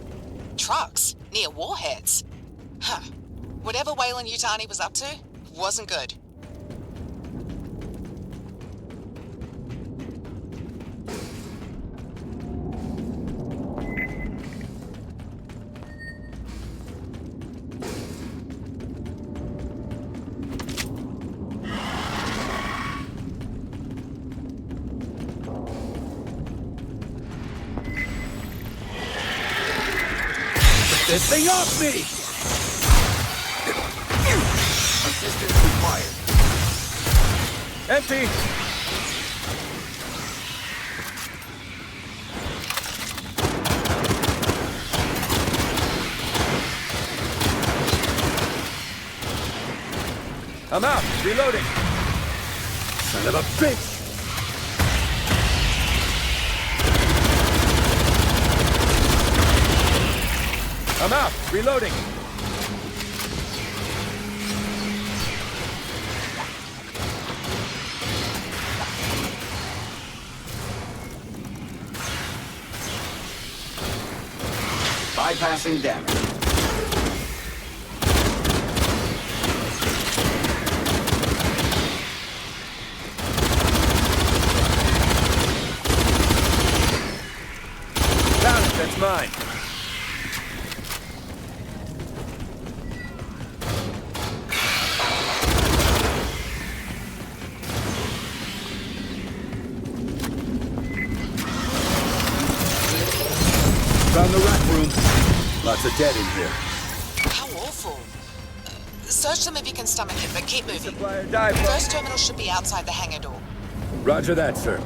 Trucks? Near warheads? Huh. Whatever Weyland-Yutani was up to, wasn't good. This thing off me! Assistance required. Empty! I'm out! Reloading! Son of a bitch! I'm out! Reloading! Bypassing damage. Found it! That's mine! Found the rec room. Lots of dead in here. How awful. Search them if you can stomach it, but keep moving. Supplier dive. First terminal should be outside the hangar door. Roger that, sir.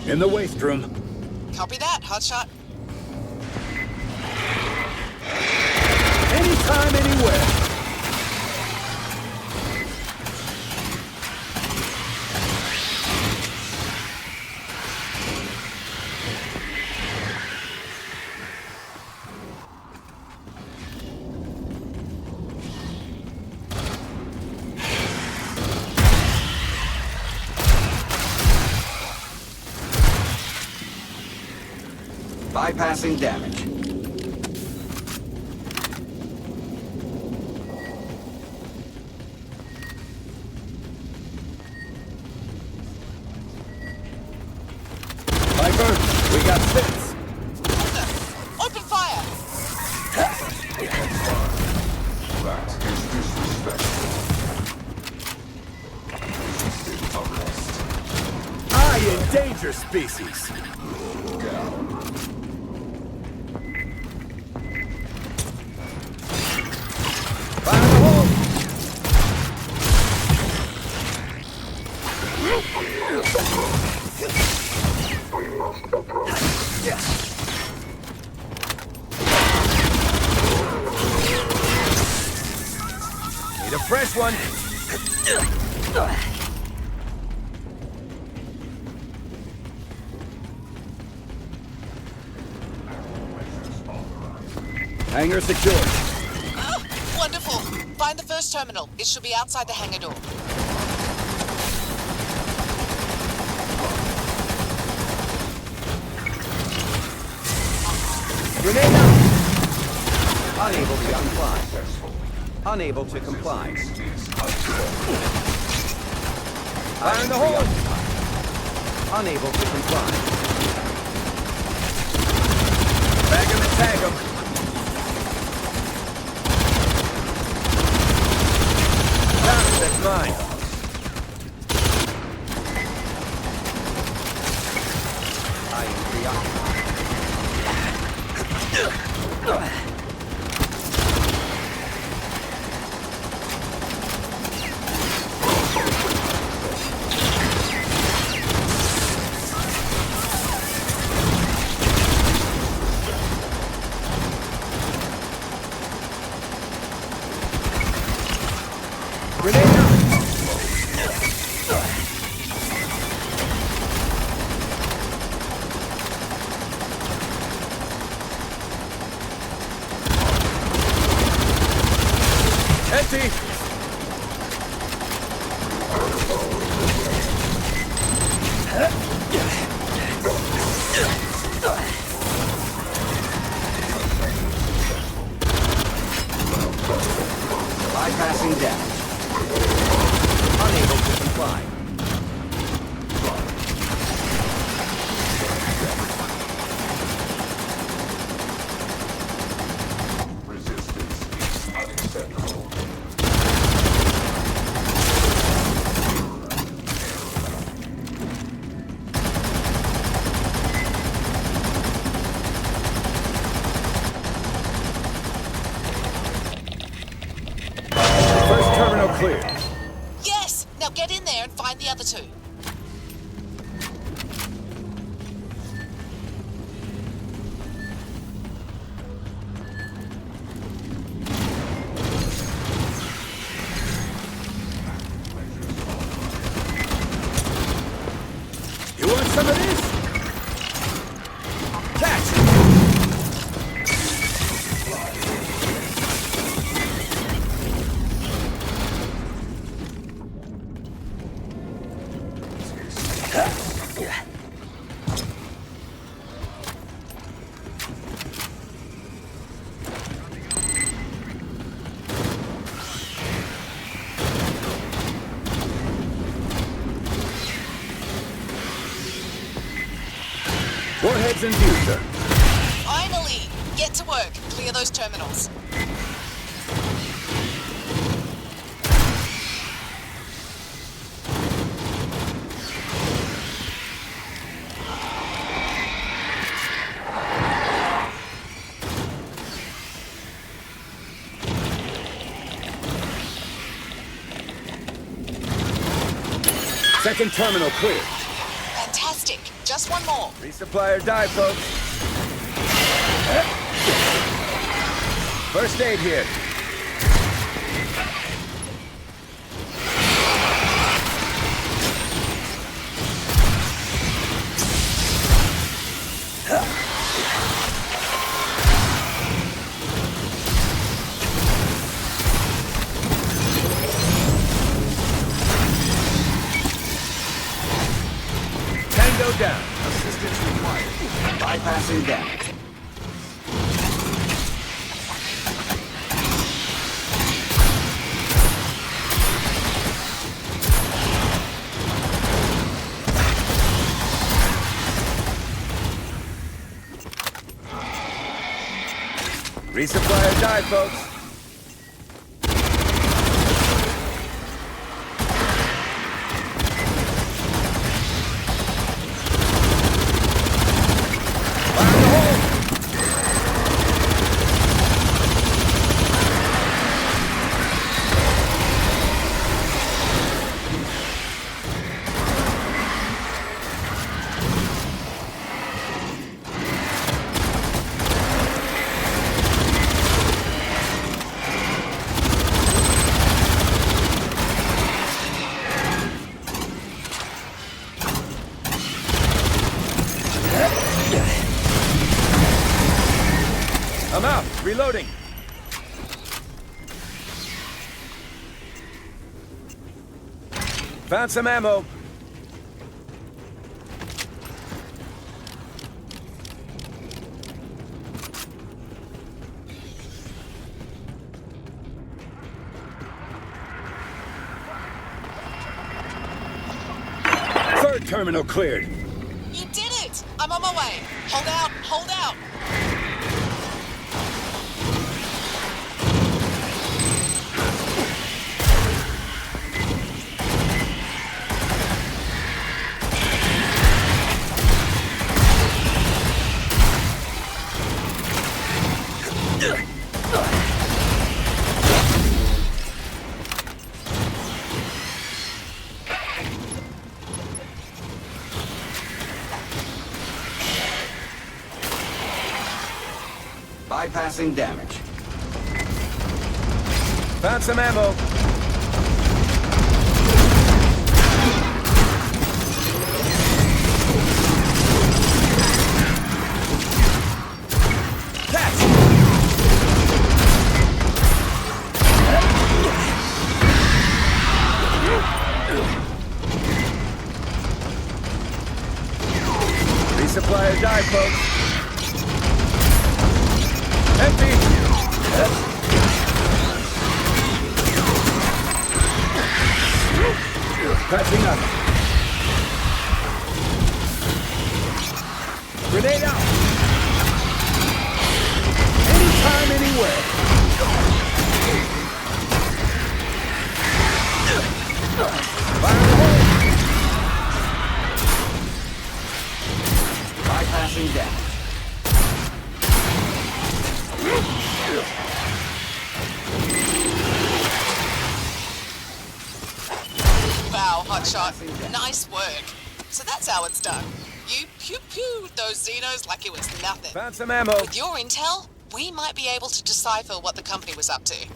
In the waste room. Copy that, hotshot. Anytime, anywhere. Bypassing damage. Piper, we got six. Open fire! That is disrespectful. Resisted arrest. I endanger species. Down. Fire in the hole! Need a fresh one. Hangar secured. Oh, wonderful. Find the first terminal. It should be outside the hangar door. Grenade out! Unable to comply. Unable to comply. Fire in the hole! Unable to comply. Bag him and tag him. That's mine. I am preoccupied. Grenade out. Empty. Bypassing damage. Unable to comply. Resistance is unacceptable. First terminal clear. Yes! Now get in there and find the other two. You want some of this? Catch! Warheads in view, sir. Finally! Get to work. Clear those terminals. Second terminal clear. Fantastic. Just one more. Resupply or die, folks. First aid here. Tango down. Assistance required. Bypassing damage. Resupply or die, folks. I'm out. Reloading. Found some ammo. Third terminal cleared. You did it! I'm on my way. Hold out, hold out. Bypassing damage. Found some ammo. Resupply or die, folks. Empty! Patching up. Grenade out! Anytime, anywhere. Fire in the hole! Bypassing damage. Wow, hotshot. Nice work. So that's how it's done. You pew-pewed those Xenos like it was nothing. Found some ammo. With your intel, we might be able to decipher what the company was up to.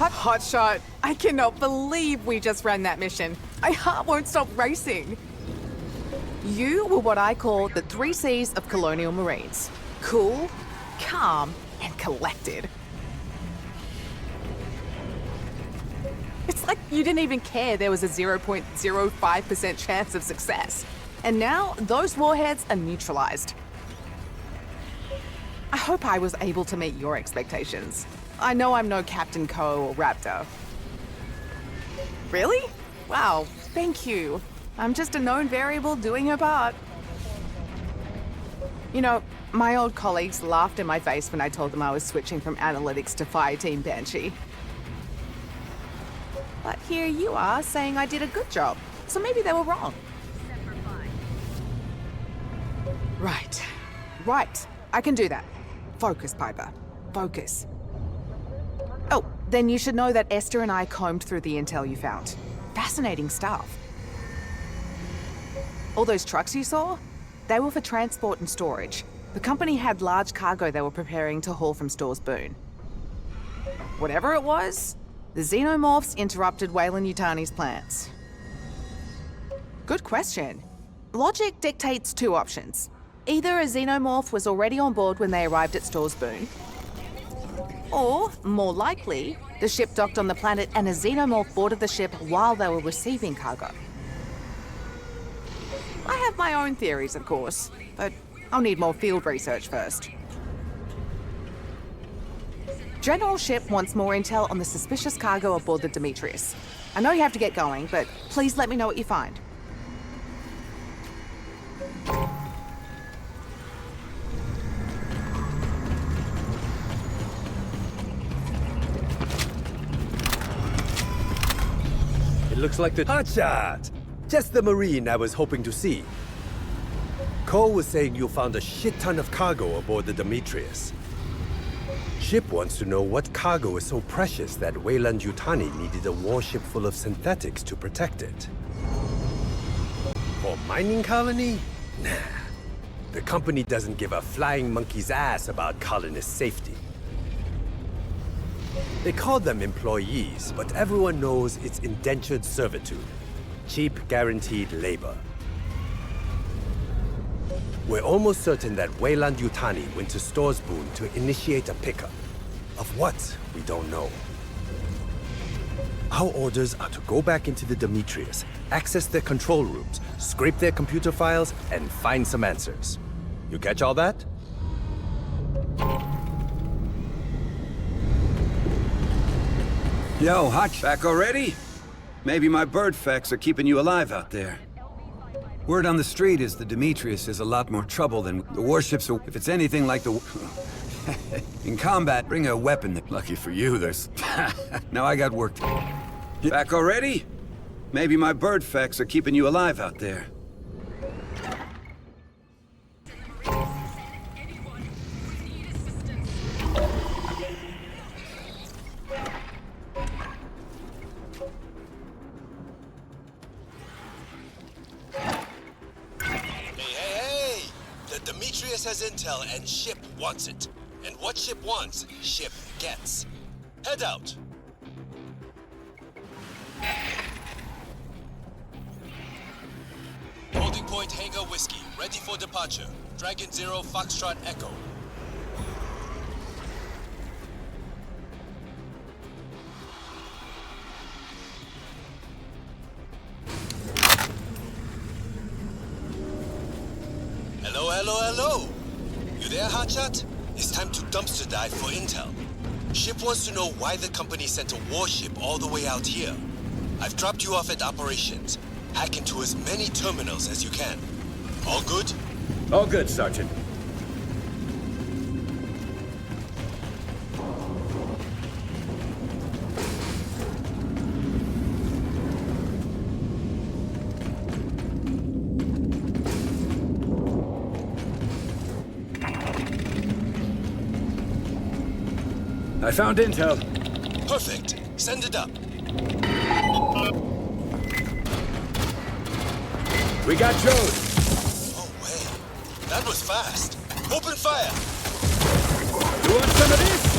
Hotshot, I cannot believe we just ran that mission. My heart won't stop racing. You were what I call the 3 C's of Colonial Marines. Cool, calm, and collected. It's like you didn't even care there was a 0.05% chance of success. And now, those warheads are neutralized. I hope I was able to meet your expectations. I know I'm no Captain Co or Raptor. Really? Wow, thank you. I'm just a known variable doing her part. You know, my old colleagues laughed in my face when I told them I was switching from analytics to Fireteam Banshee. But here you are saying I did a good job, so maybe they were wrong. Right. I can do that. Focus, Piper. Focus. Oh, then you should know that Esther and I combed through the intel you found. Fascinating stuff. All those trucks you saw? They were for transport and storage. The company had large cargo they were preparing to haul from Stores Boone. Whatever it was, the Xenomorphs interrupted Weyland-Yutani's plans. Good question. Logic dictates 2 options. Either a Xenomorph was already on board when they arrived at Stores Boone, or, more likely, the ship docked on the planet and a Xenomorph boarded the ship while they were receiving cargo. I have my own theories, of course, but I'll need more field research first. General Ship wants more intel on the suspicious cargo aboard the Demetrius. I know you have to get going, but please let me know what you find. It looks like the hotshot! Just the Marine I was hoping to see. Cole was saying you found a shit ton of cargo aboard the Demetrius. Ship wants to know what cargo is so precious that Weyland-Yutani needed a warship full of synthetics to protect it. For mining colony? Nah. The company doesn't give a flying monkey's ass about colonist safety. They call them employees, but everyone knows it's indentured servitude. Cheap, guaranteed labor. We're almost certain that Weyland-Yutani went to Storsboon to initiate a pickup. Of what, we don't know. Our orders are to go back into the Demetrius, access their control rooms, scrape their computer files, and find some answers. You catch all that? Yo, Hutch, back already? Maybe my bird facts are keeping you alive out there. Word on the street is the Demetrius is a lot more trouble than the warships. If it's anything like the... In combat, bring a weapon. Lucky for you, there's... Now I got work. Back already? Maybe my bird facts are keeping you alive out there. Has intel and Ship wants it. And what Ship wants, Ship gets. Head out. Holding point Hager Whiskey, ready for departure. Dragon Zero, Foxtrot Echo. Hello? You there, Hotshot? It's time to dumpster dive for intel. Ship wants to know why the company sent a warship all the way out here. I've dropped you off at operations. Hack into as many terminals as you can. All good? All good, Sergeant. I found intel. Perfect. Send it up. We got Joe. Oh, way. That was fast. Open fire. You want some of this?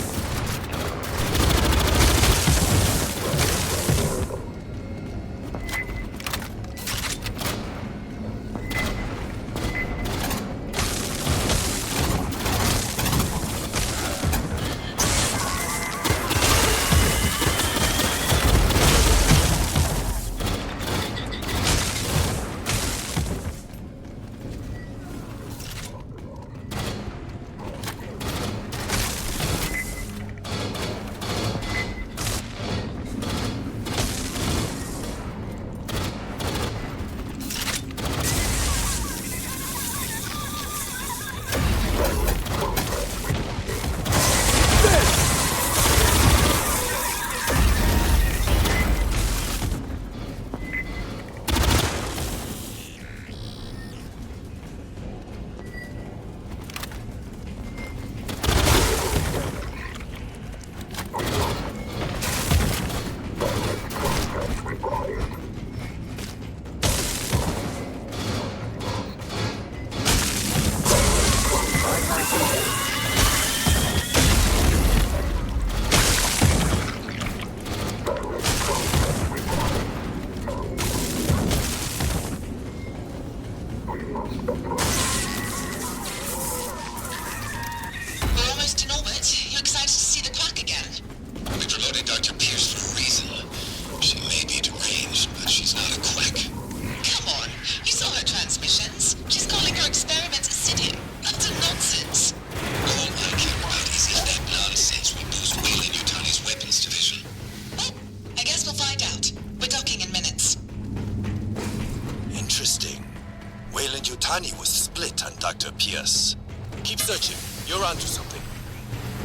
Yutani was split on Dr. Pierce. Keep searching. You're onto something.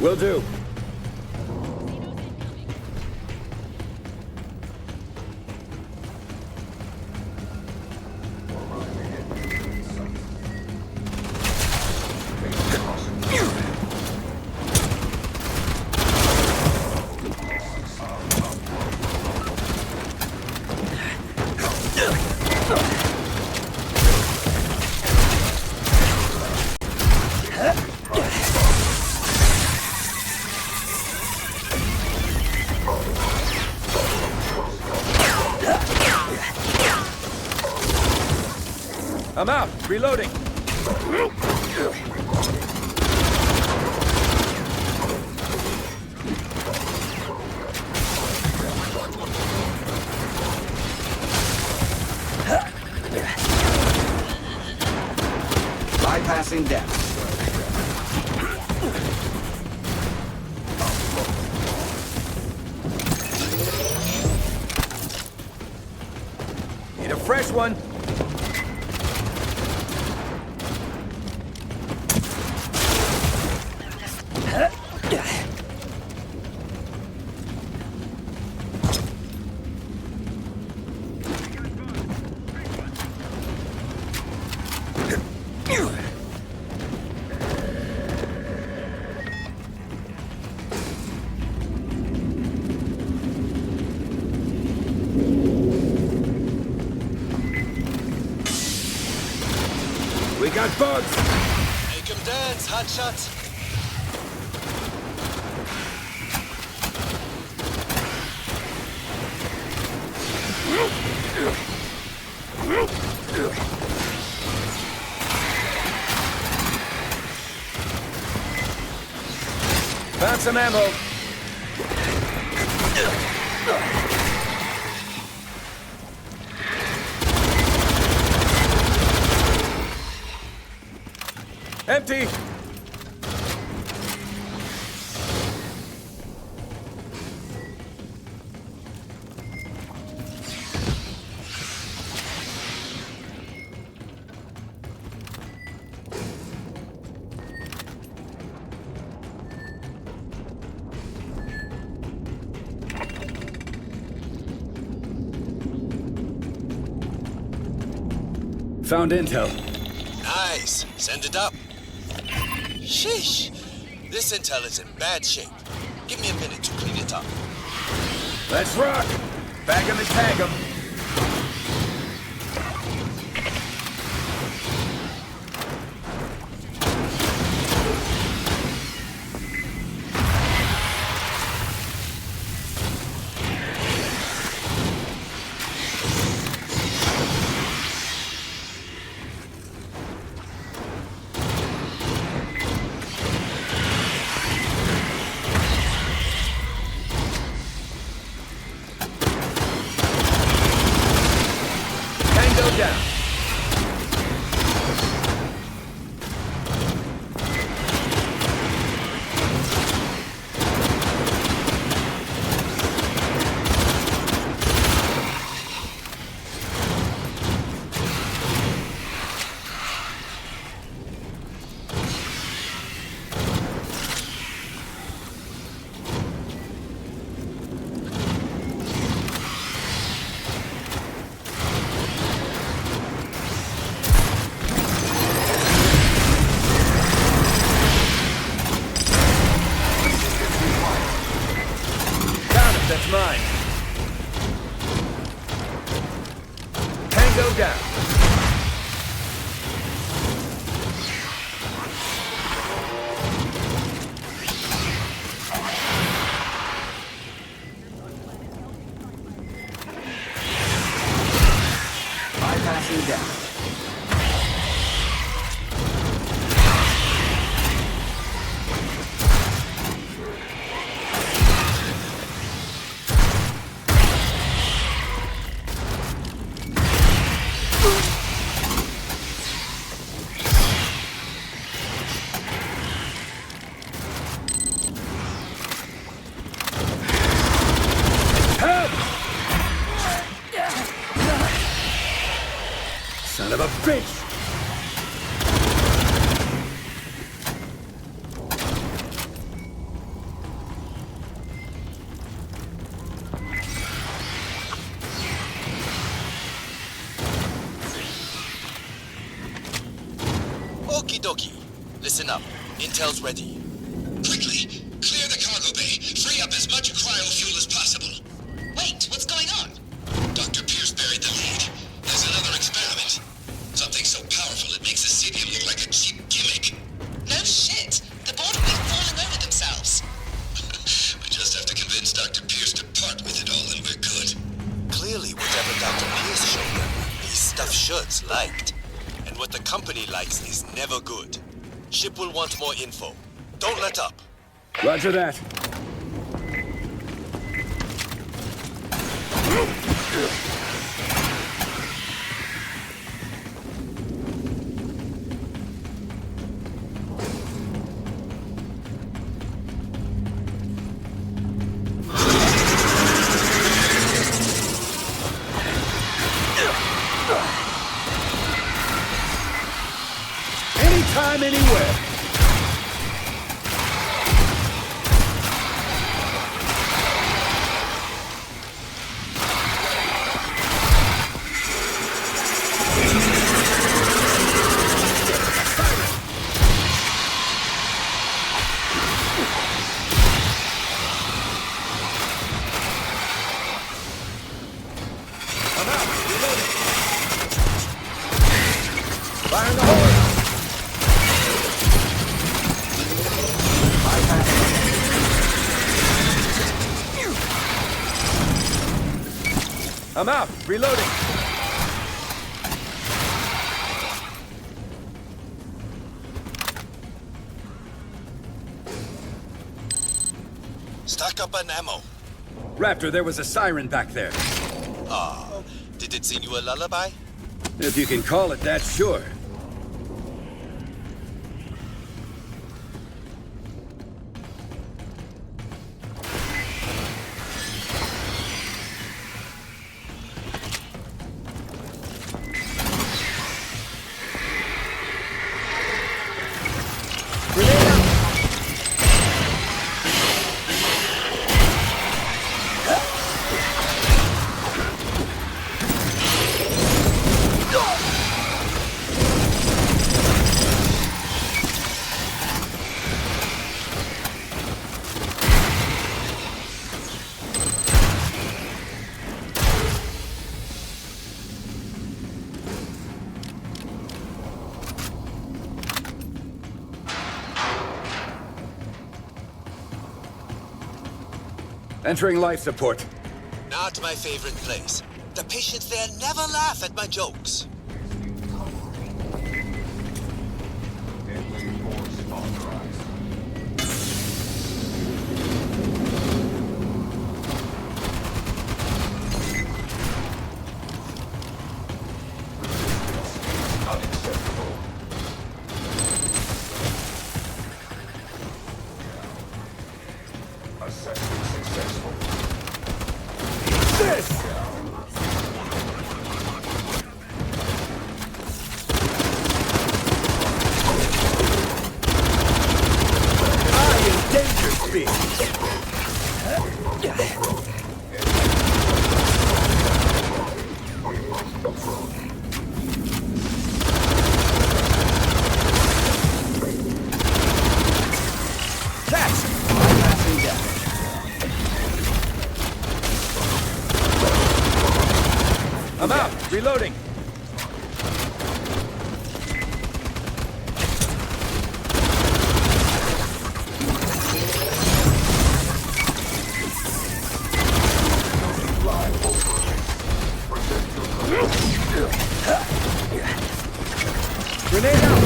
Will do. I'm out. Reloading. Bypassing death. Need a fresh one. We got bugs! Make 'em dance, hotshot. Found some ammo. Empty! Found intel. Nice. Send it up. Sheesh. This intel is in bad shape. Give me a minute to clean it up. Let's rock! Bag 'em and tag 'em. Down. That's mine. Tango down. Bypassing down. Son of a bitch! Okie dokie. Listen up. Intel's ready. Quickly, clear the cargo bay. Free up as much cryo-fuel as possible. Wait, what's going on? Dr. Pierce buried the lead. There's another experiment. Something so powerful it makes the stadium look like a cheap gimmick. No shit. The board will be falling over themselves. We just have to convince Dr. Pierce to part with it all and we're good. Clearly, whatever Dr. Pierce showed them, these stuffed shirts liked. And what the company likes is never good. Ship will want more info. Don't let up. Roger that. Anytime, anywhere. Fire in the hole! I'm out. Reloading. Stock up on ammo. Raptor, there was a siren back there. Ah, did it sing you a lullaby? If you can call it that, sure. Entering life support. Not my favorite place. The patients there never laugh at my jokes. I'm out. Reloading. Grenade out.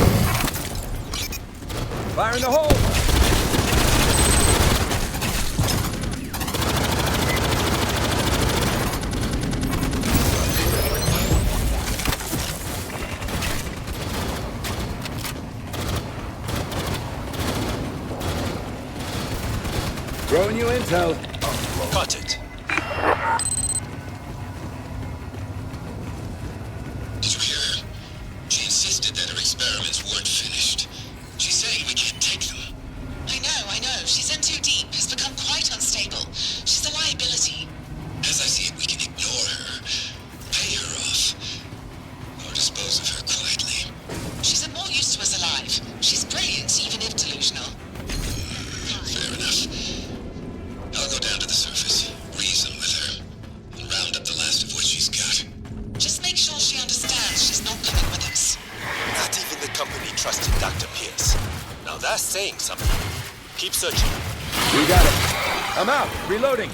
Fire in the hole. Throwing you intel. Got it. Did you hear her? She insisted that her experiments weren't finished. She's saying we can't take them. I know. She's in too deep. Has become quite unstable. She's a liability. As I see it, we can ignore her, pay her off, or dispose of her quietly. She's of more use to us alive. saying something. Keep searching. You got it. I'm out. Reloading.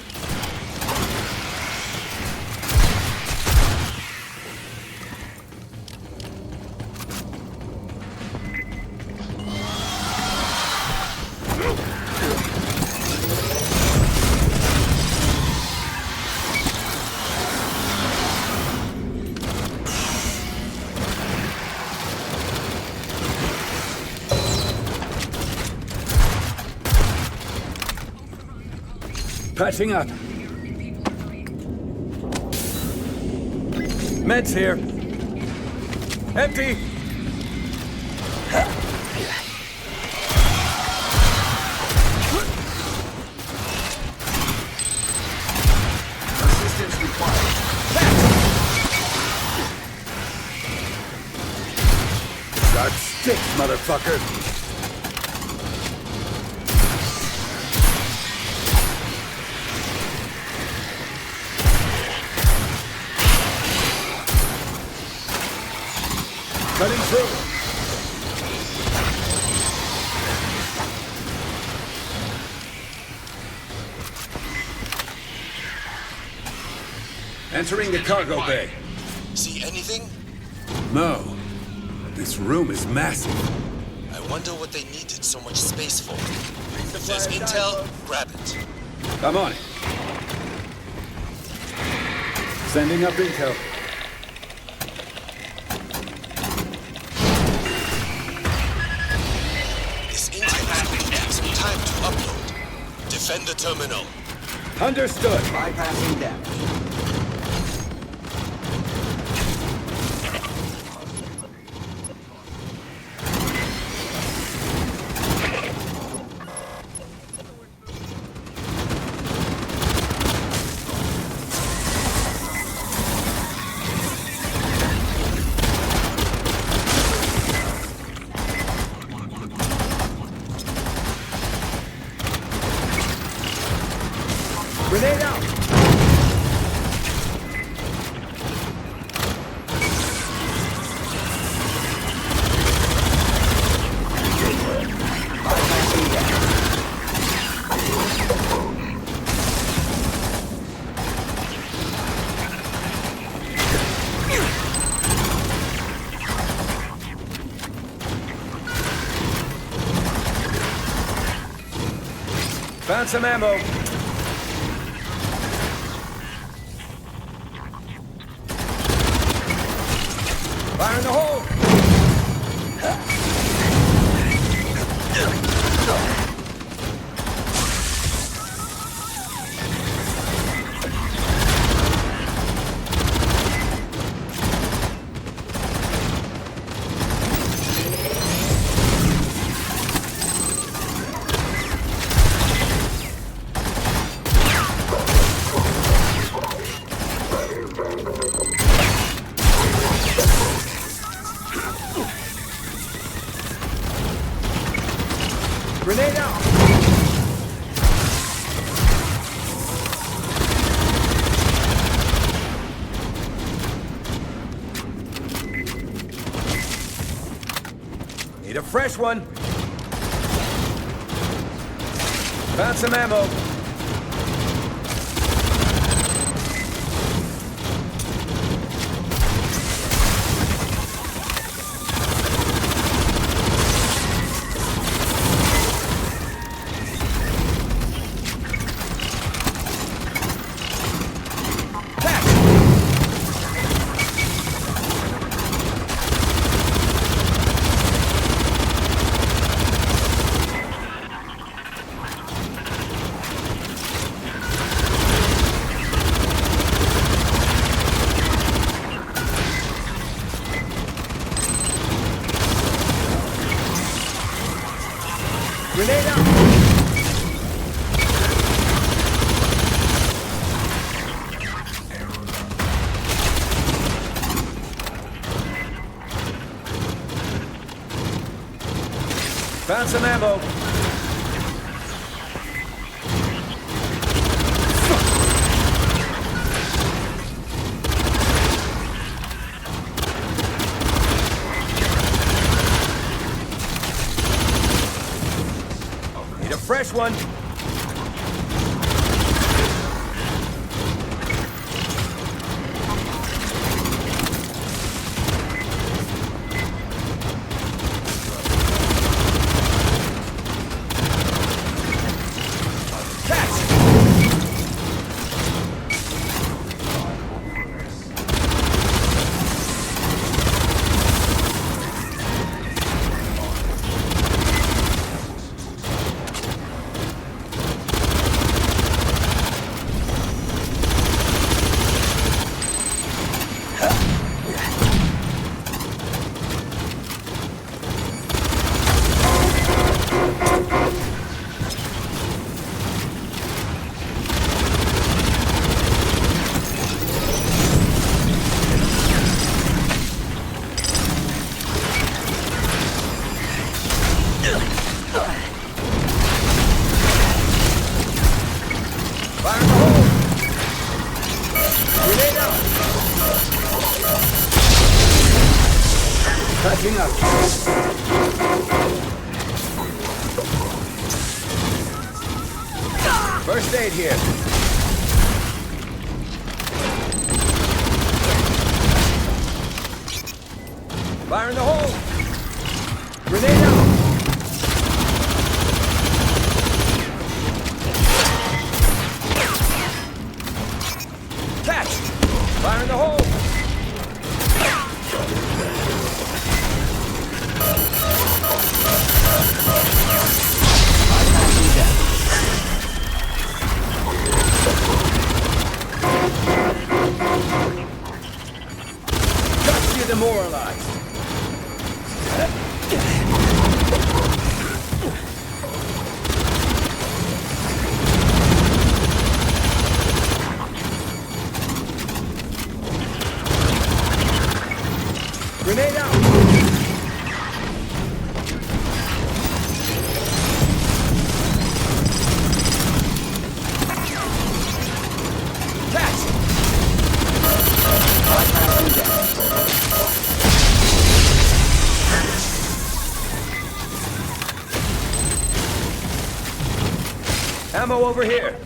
Patching up. Meds here. Empty. Assistance required. Got sticks, motherfucker. Cutting through. Entering the cargo bay. See anything? No. This room is massive. I wonder what they needed so much space for. If there's intel, grab it. I'm on it. Sending up intel. This intel is going to take some time to upload. Defend the terminal. Understood. Bypassing damage. Grenade out! Found some ammo. Fire in the hole! Grenade out! Need a fresh one. Found some ammo. Grenade out! Found some ammo. this one. First aid here. Fire in the hole! Grenade out! Catch! Fire in the hole! Just you demoralized. Grenade out! Catch! Ammo over here!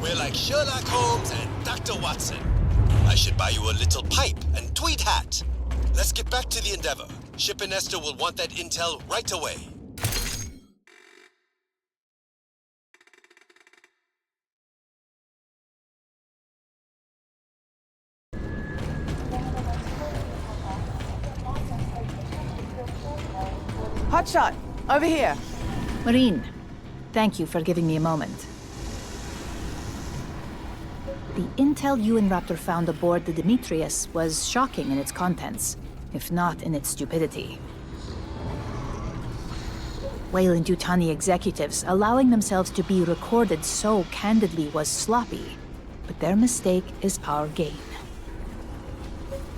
We're like Sherlock Holmes and Dr. Watson. I should buy you a little pipe and tweed hat. Let's get back to the Endeavor. Ship and Esther will want that intel right away. Hotshot, over here. Marine, thank you for giving me a moment. The intel you and Raptor found aboard the Demetrius was shocking in its contents, if not in its stupidity. Weyland-Yutani executives allowing themselves to be recorded so candidly was sloppy, but their mistake is our gain.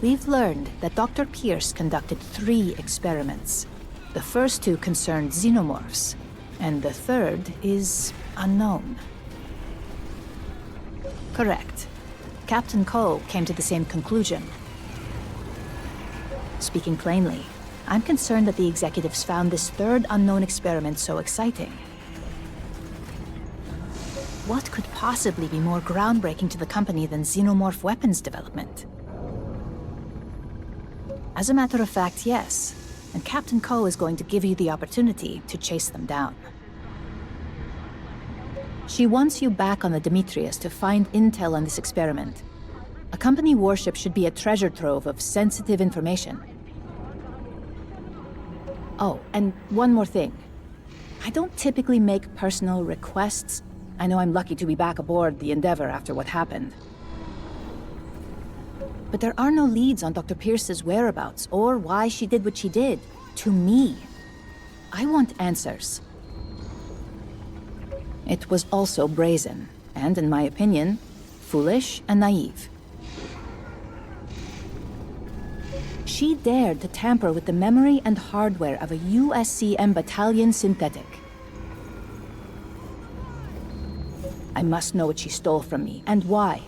We've learned that Dr. Pierce conducted 3 experiments. The first 2 concerned xenomorphs, and the third is unknown. Correct. Captain Cole came to the same conclusion. Speaking plainly, I'm concerned that the executives found this third unknown experiment so exciting. What could possibly be more groundbreaking to the company than xenomorph weapons development? As a matter of fact, yes. And Captain Cole is going to give you the opportunity to chase them down. She wants you back on the Demetrius to find intel on this experiment. A company warship should be a treasure trove of sensitive information. Oh, and one more thing. I don't typically make personal requests. I know I'm lucky to be back aboard the Endeavor after what happened. But there are no leads on Dr. Pierce's whereabouts or why she did what she did to me. I want answers. It was also brazen, and in my opinion, foolish and naive. she dared to tamper with the memory and hardware of a USCM battalion synthetic. I must know what she stole from me, and why.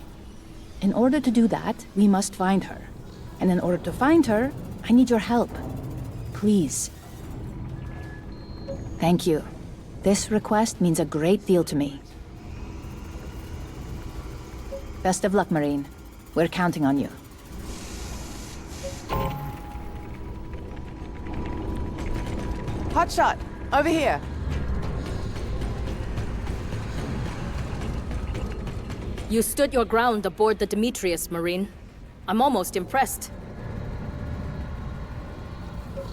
In order to do that, we must find her. And in order to find her, I need your help. Please. Thank you. This request means a great deal to me. Best of luck, Marine. We're counting on you. Hotshot, over here. You stood your ground aboard the Demetrius, Marine. I'm almost impressed.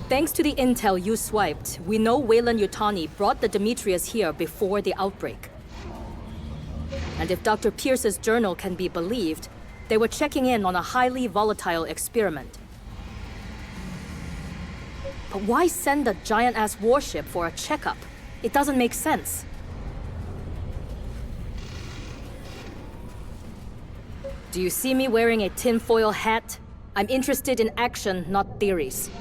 Thanks to the intel you swiped, we know Weyland-Yutani brought the Demetrius here before the outbreak. And if Dr. Pierce's journal can be believed, they were checking in on a highly volatile experiment. But why send a giant-ass warship for a checkup? It doesn't make sense. Do you see me wearing a tinfoil hat? I'm interested in action, not theories.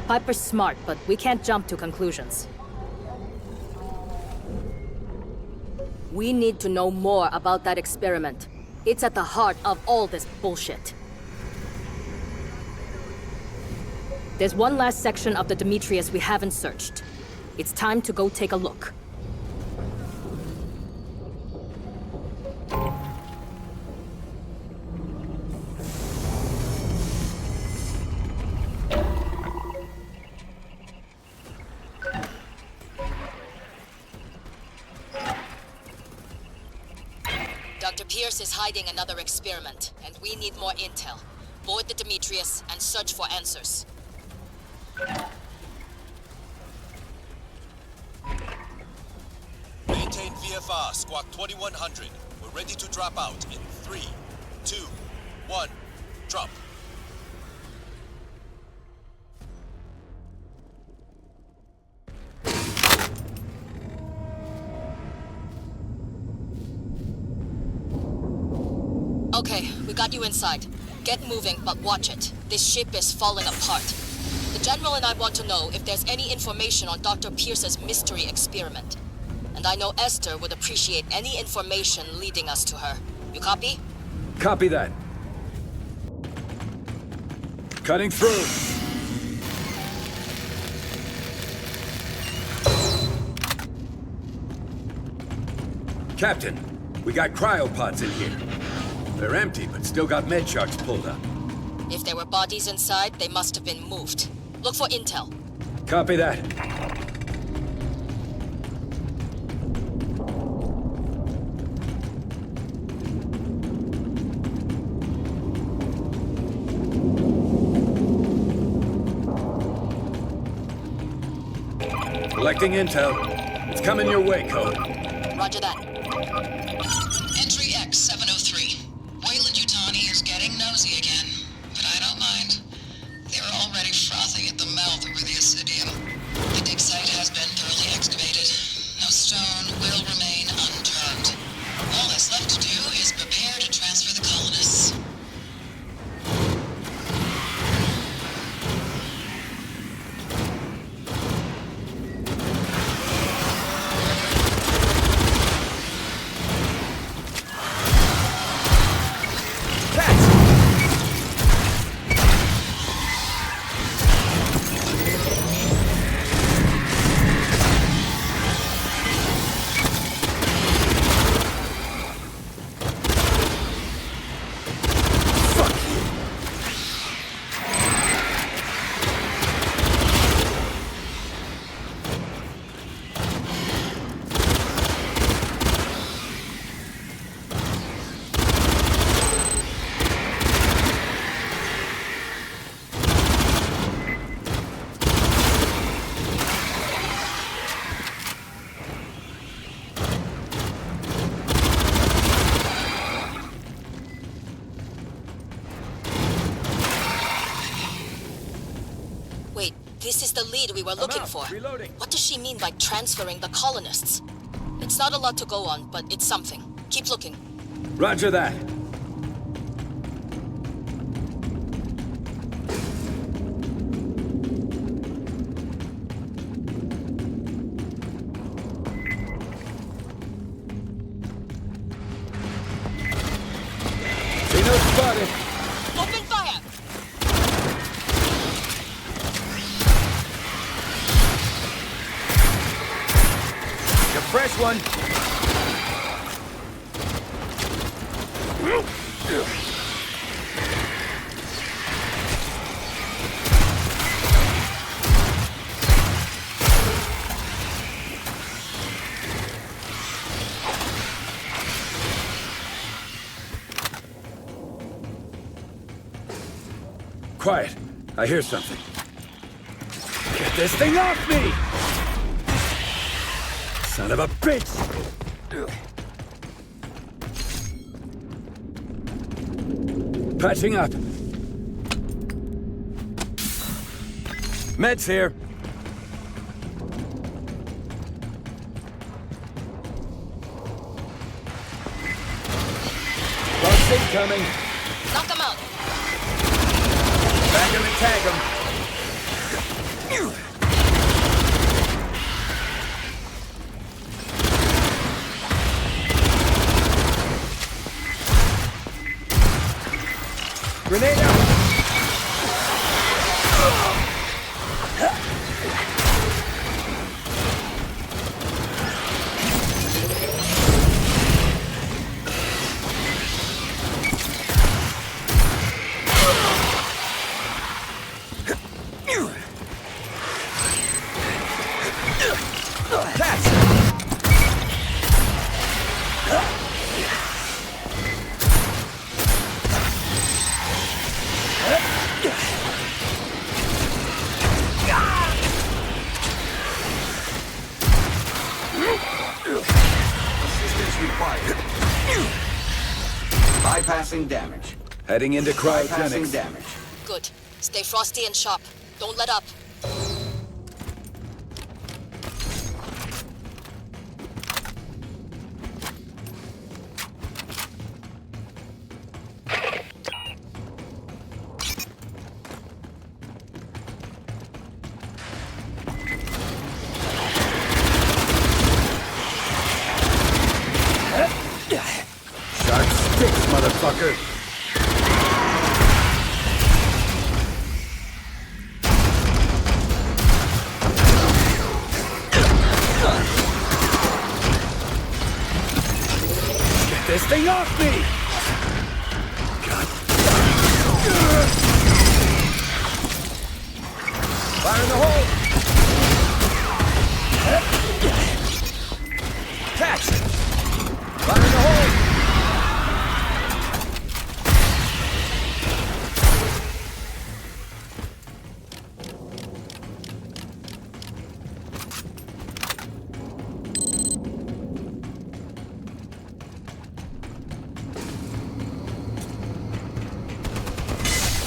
Piper's smart, but we can't jump to conclusions. We need to know more about that experiment. It's at the heart of all this bullshit. There's one last section of the Demetrius we haven't searched. It's time to go take a look. Dr. Pierce is hiding another experiment, and we need more intel. Board the Demetrius and search for answers. Maintain VFR, Squawk 2100. We're ready to drop out in 3, 2, 1, drop. Okay, we got you inside. Get moving, but watch it. This ship is falling apart. The General and I want to know if there's any information on Dr. Pierce's mystery experiment. And I know Esther would appreciate any information leading us to her. You copy? Copy that. Cutting through. Captain, we got cryopods in here. They're empty, but still got med sharks pulled up. If there were bodies inside, they must have been moved. Look for intel. Copy that. Collecting intel. It's coming your way, Code. Roger that. Entry X-703. Weyland-Yutani is getting nosy again, but I don't mind. They were already frothing at the mouth over the Assidium. The dig site has been thoroughly excavated. No stone will remain unturned. All that's left to do is prepare to transfer the colonists. This is the lead we were looking for. Reloading. What does she mean by transferring the colonists? It's not a lot to go on, but it's something. Keep looking. Roger that. one. Quiet. I hear something. Get this thing off me! Son of a bitch! Patching up. Meds here. Bugs incoming. Knock him out. Bag him and tag him. Grenade out! Bypassing damage. Heading into Bypassing cryogenics. damage. Good. Stay frosty and sharp. Don't let up. Sharp sticks, motherfucker! Get this thing off me! God. Fire in the hole! Catch! Fire in the hole!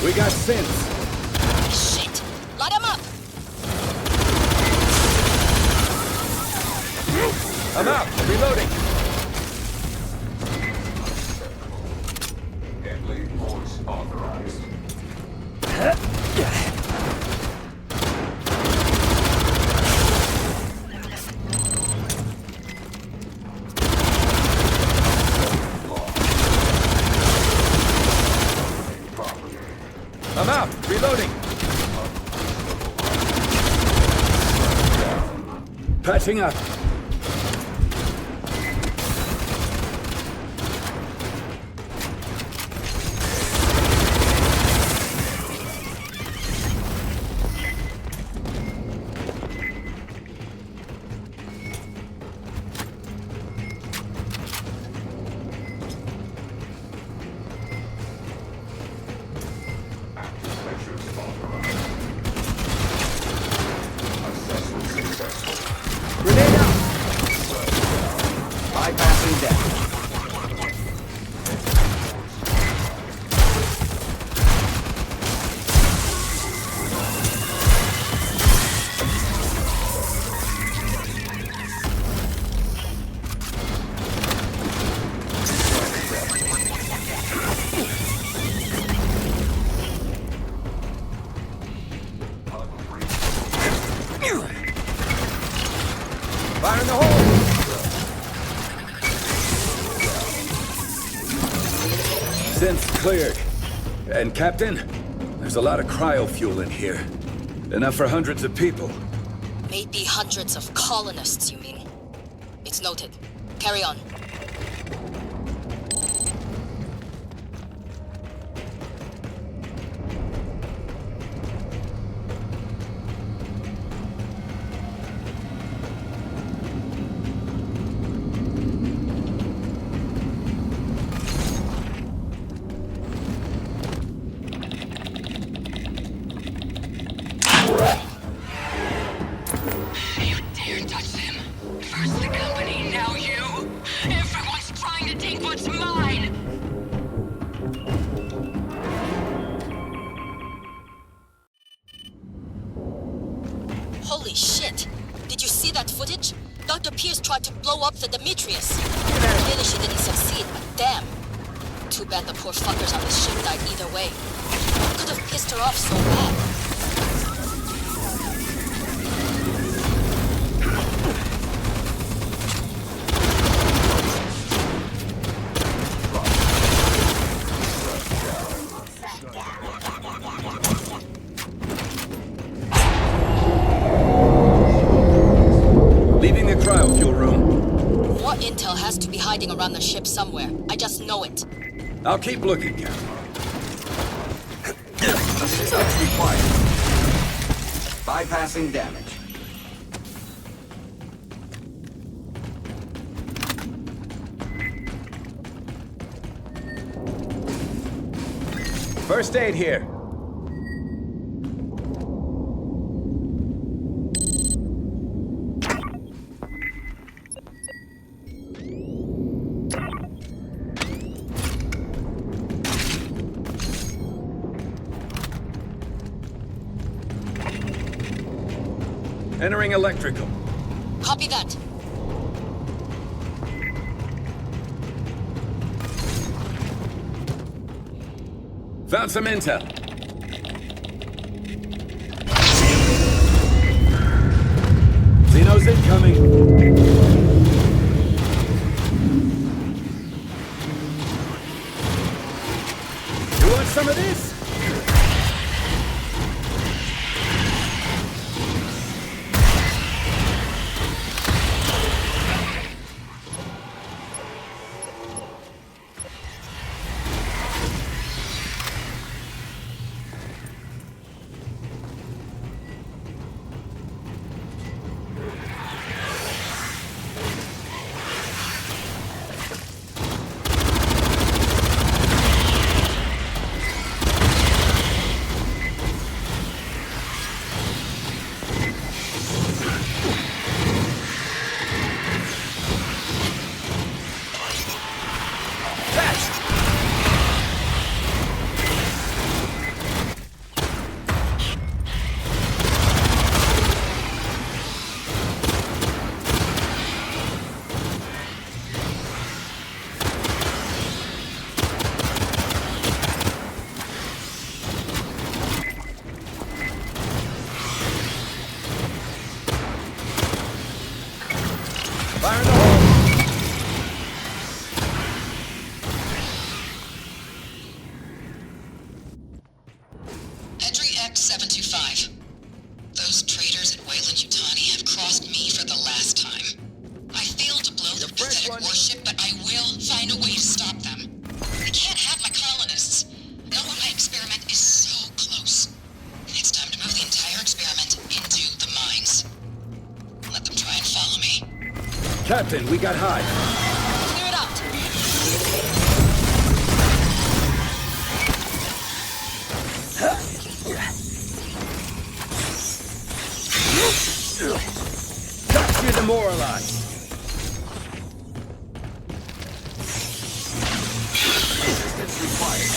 We got synths. Shit! Light him up! I'm out. Reloading. Deadly voice authorized. I'm out. Reloading. Patching up. Grenade out! Bypassing damage. Fire in the hole! Synth's cleared. And Captain, there's a lot of cryo fuel in here. Enough for hundreds of people. Maybe hundreds of colonists, you mean? It's noted. Carry on. You dare touch them. First the company, now you. Everyone's trying to take what's mine. Holy shit! Did you see that footage? Dr. Pierce tried to blow up the Demetrius. Clearly she didn't succeed, but damn. Too bad the poor fuckers on this ship died either way. What could have pissed her off so bad? Leaving the cryo-fuel room. More intel has to be hiding around the ship somewhere. I just know it. I'll keep looking, Captain. Assistance required. Bypassing damage. First aid here. Entering electrical. Copy that. Found some intel. Xenos incoming. You want some of this? Fire in the hole! Entry X725. Those traitors at Weyland-Yutani have crossed me for the last time. I failed to blow their pathetic warship, but I will find a way to stop them. They can't have my colonists. Not when my experiment is so close. It's time to move the entire experiment into the mines. Let them try and follow me. Captain, we got high. Clear it out. Got you demoralized. Resistance required.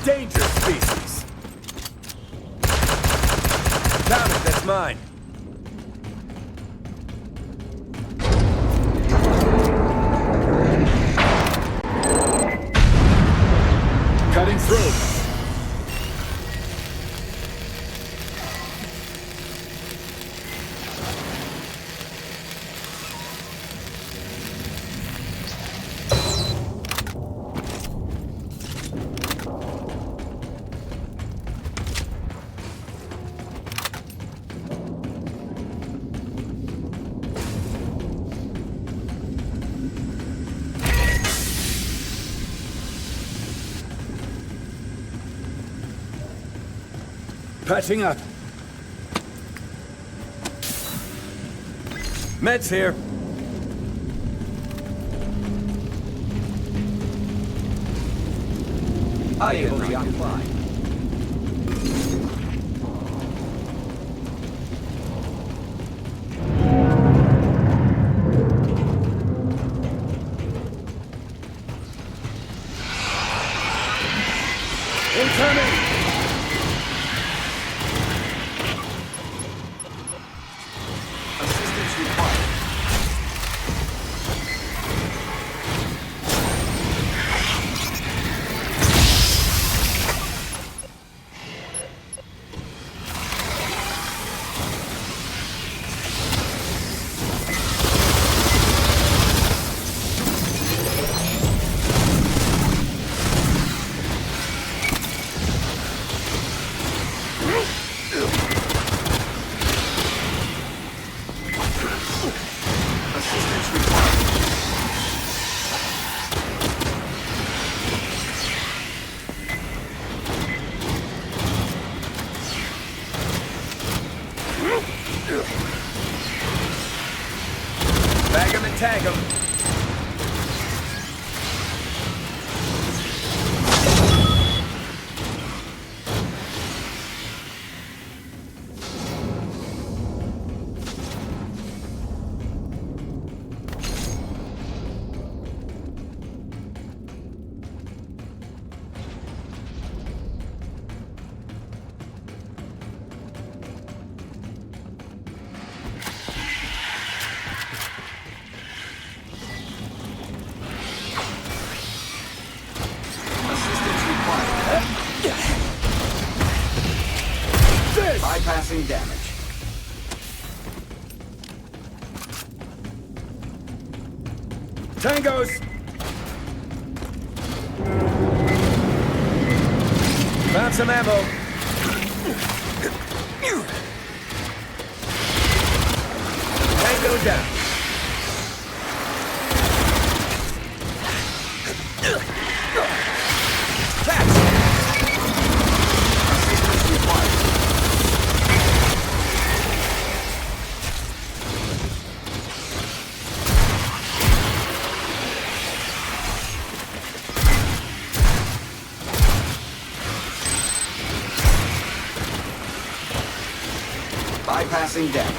Dangerous species. Damn it, that's mine. Cutting through. Patching up. Meds here. I will be online. Incoming! Assistance required. Assistance required. Bag 'em and tag 'em. Assistance required. Bypassing damage. Tangos! Found some ammo. Tango down. Catch! Assistance required. Bypassing damage.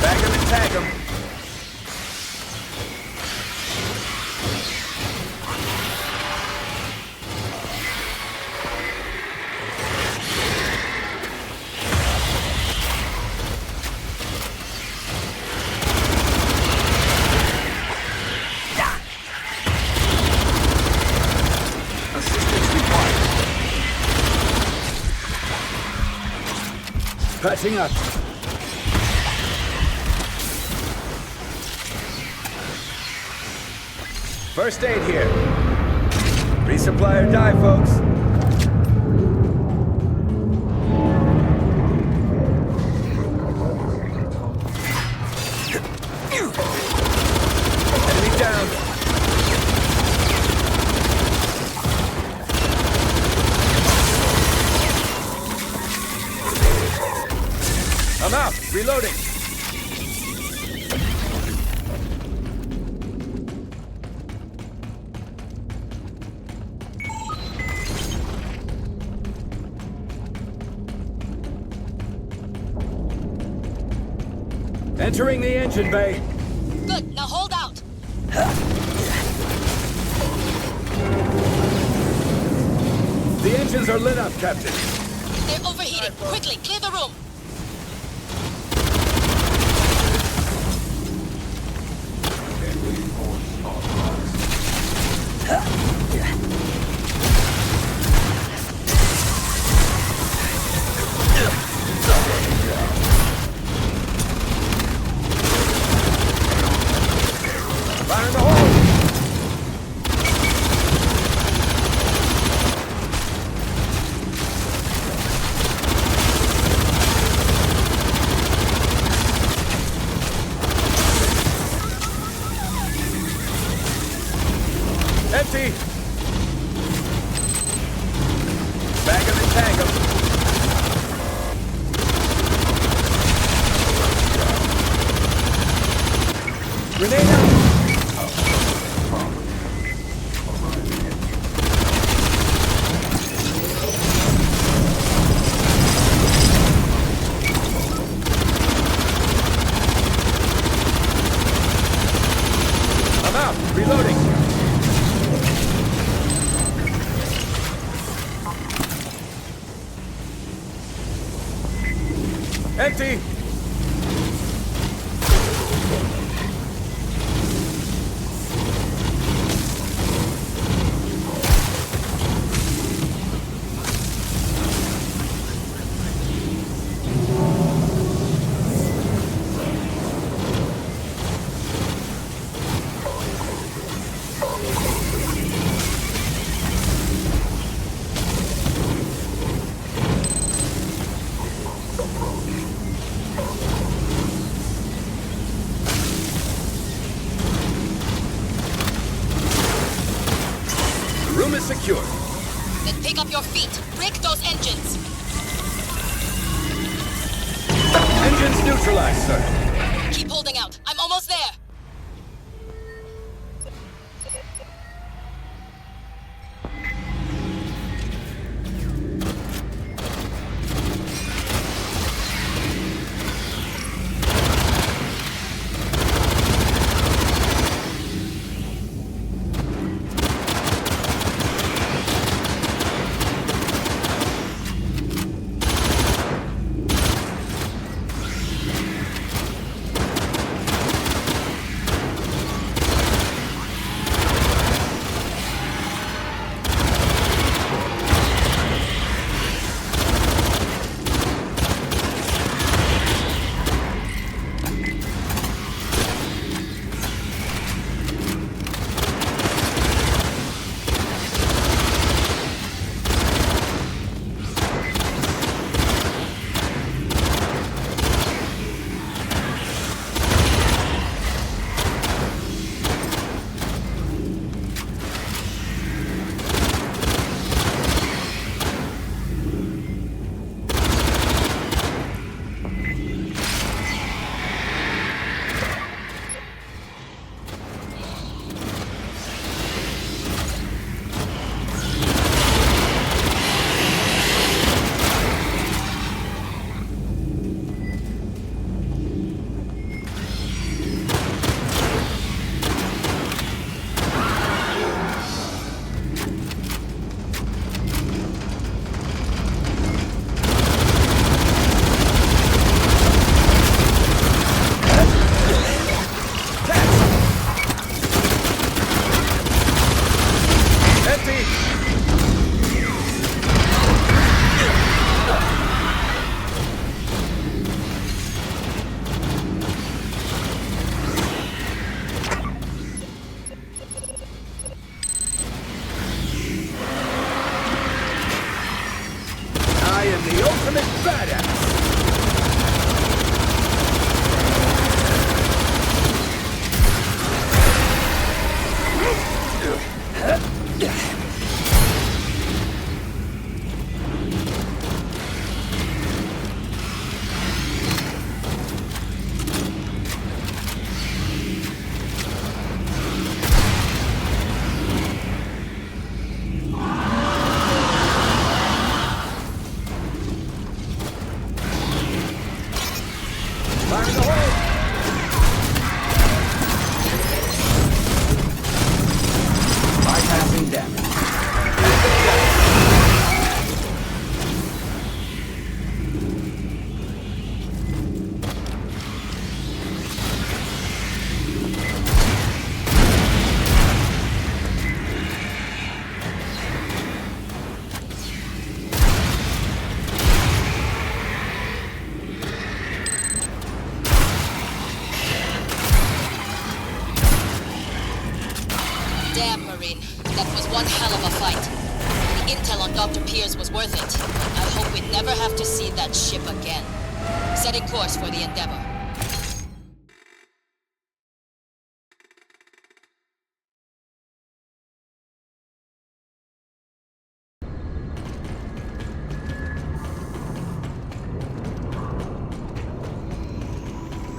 Bag 'em and tag 'em. Assistance required. Patching up. First aid here. Resupply or die, folks. Enemy down. I'm out. Reloading. Entering the engine bay. Good, now hold out. The engines are lit up, Captain. They're overheating. Quickly, clear the room. Fire in the hole! Empty! Back of the tango. Grenade out! I'm out! Reloading! Empty! The room is secure. Then pick up your feet. Break those engines. Engines neutralized, sir. Keep holding out. I'm almost there. Damn, Marine. That was one hell of a fight. The intel on Dr. Pierce was worth it. I hope we never have to see that ship again. Setting course for the Endeavor.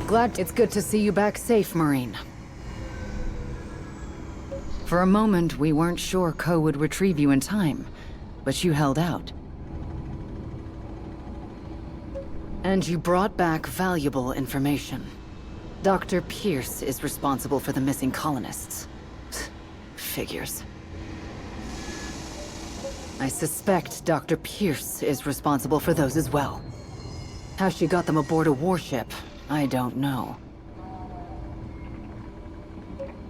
Glad it's good to see you back safe, Marine. For a moment, we weren't sure Ko would retrieve you in time, but you held out. And you brought back valuable information. Dr. Pierce is responsible for the missing colonists. Figures. I suspect Dr. Pierce is responsible for those as well. How she got them aboard a warship, I don't know.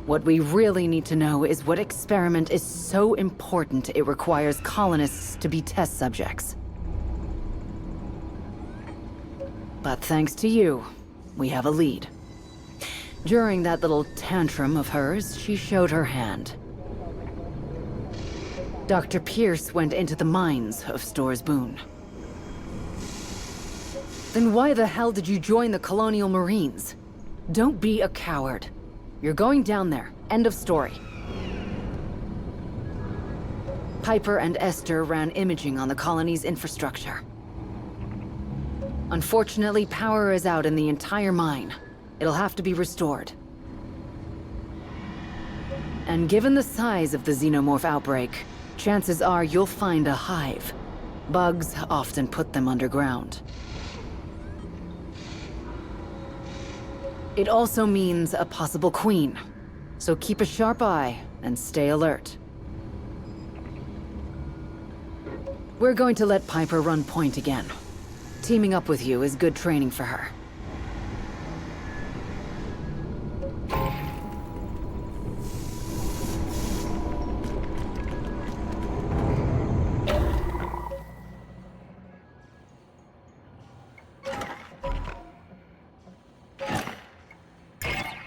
What we really need to know is what experiment is so important it requires colonists to be test subjects. But thanks to you, we have a lead. During that little tantrum of hers, she showed her hand. Dr. Pierce went into the mines of Stores Boone. Then why the hell did you join the Colonial Marines? Don't be a coward. You're going down there. End of story. Piper and Esther ran imaging on the colony's infrastructure. Unfortunately, power is out in the entire mine. It'll have to be restored. And given the size of the xenomorph outbreak, chances are you'll find a hive. Bugs often put them underground. It also means a possible queen. So keep a sharp eye and stay alert. We're going to let Piper run point again. Teaming up with you is good training for her.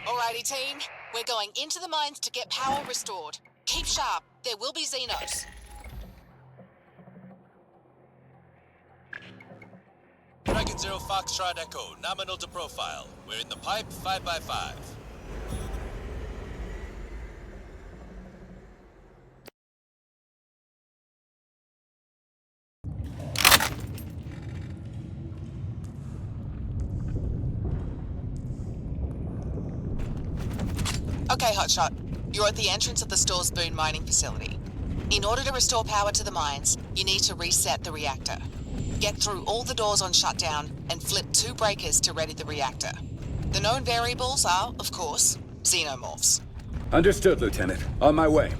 Alrighty, team. We're going into the mines to get power restored. Keep sharp. There will be Xenos. Dragon Zero Foxtrot Echo, nominal to profile. We're in the pipe 5x5. Okay, Hotshot. You're at the entrance of the Stores Boone mining facility. In order to restore power to the mines, you need to reset the reactor. Get through all the doors on shutdown and flip 2 breakers to ready the reactor. The known variables are, of course, xenomorphs. Understood, Lieutenant. On my way.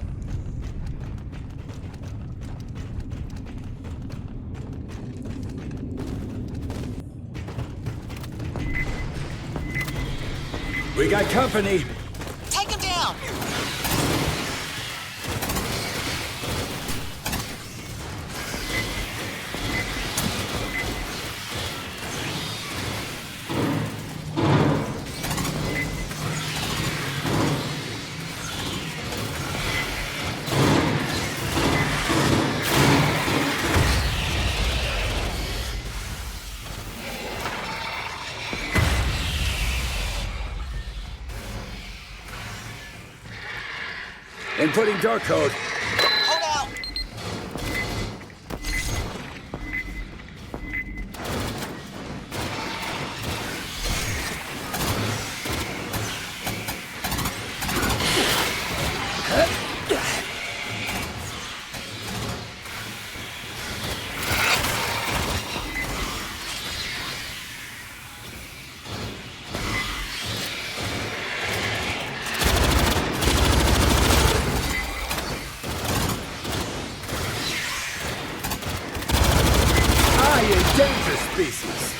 We got company! Take him down! Inputting door code. Hold out! dangerous species.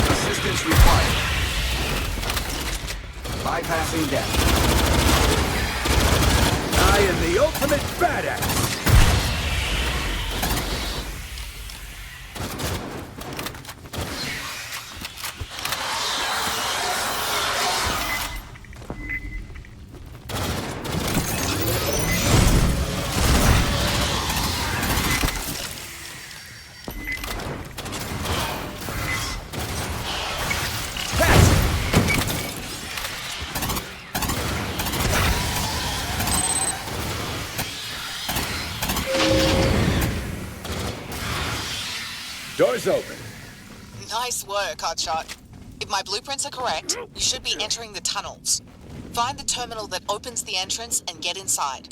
Assistance required. Bypassing death. I am the ultimate badass. Doors open. Nice work, Hotshot. If my blueprints are correct, you should be entering the tunnels. Find the terminal that opens the entrance and get inside.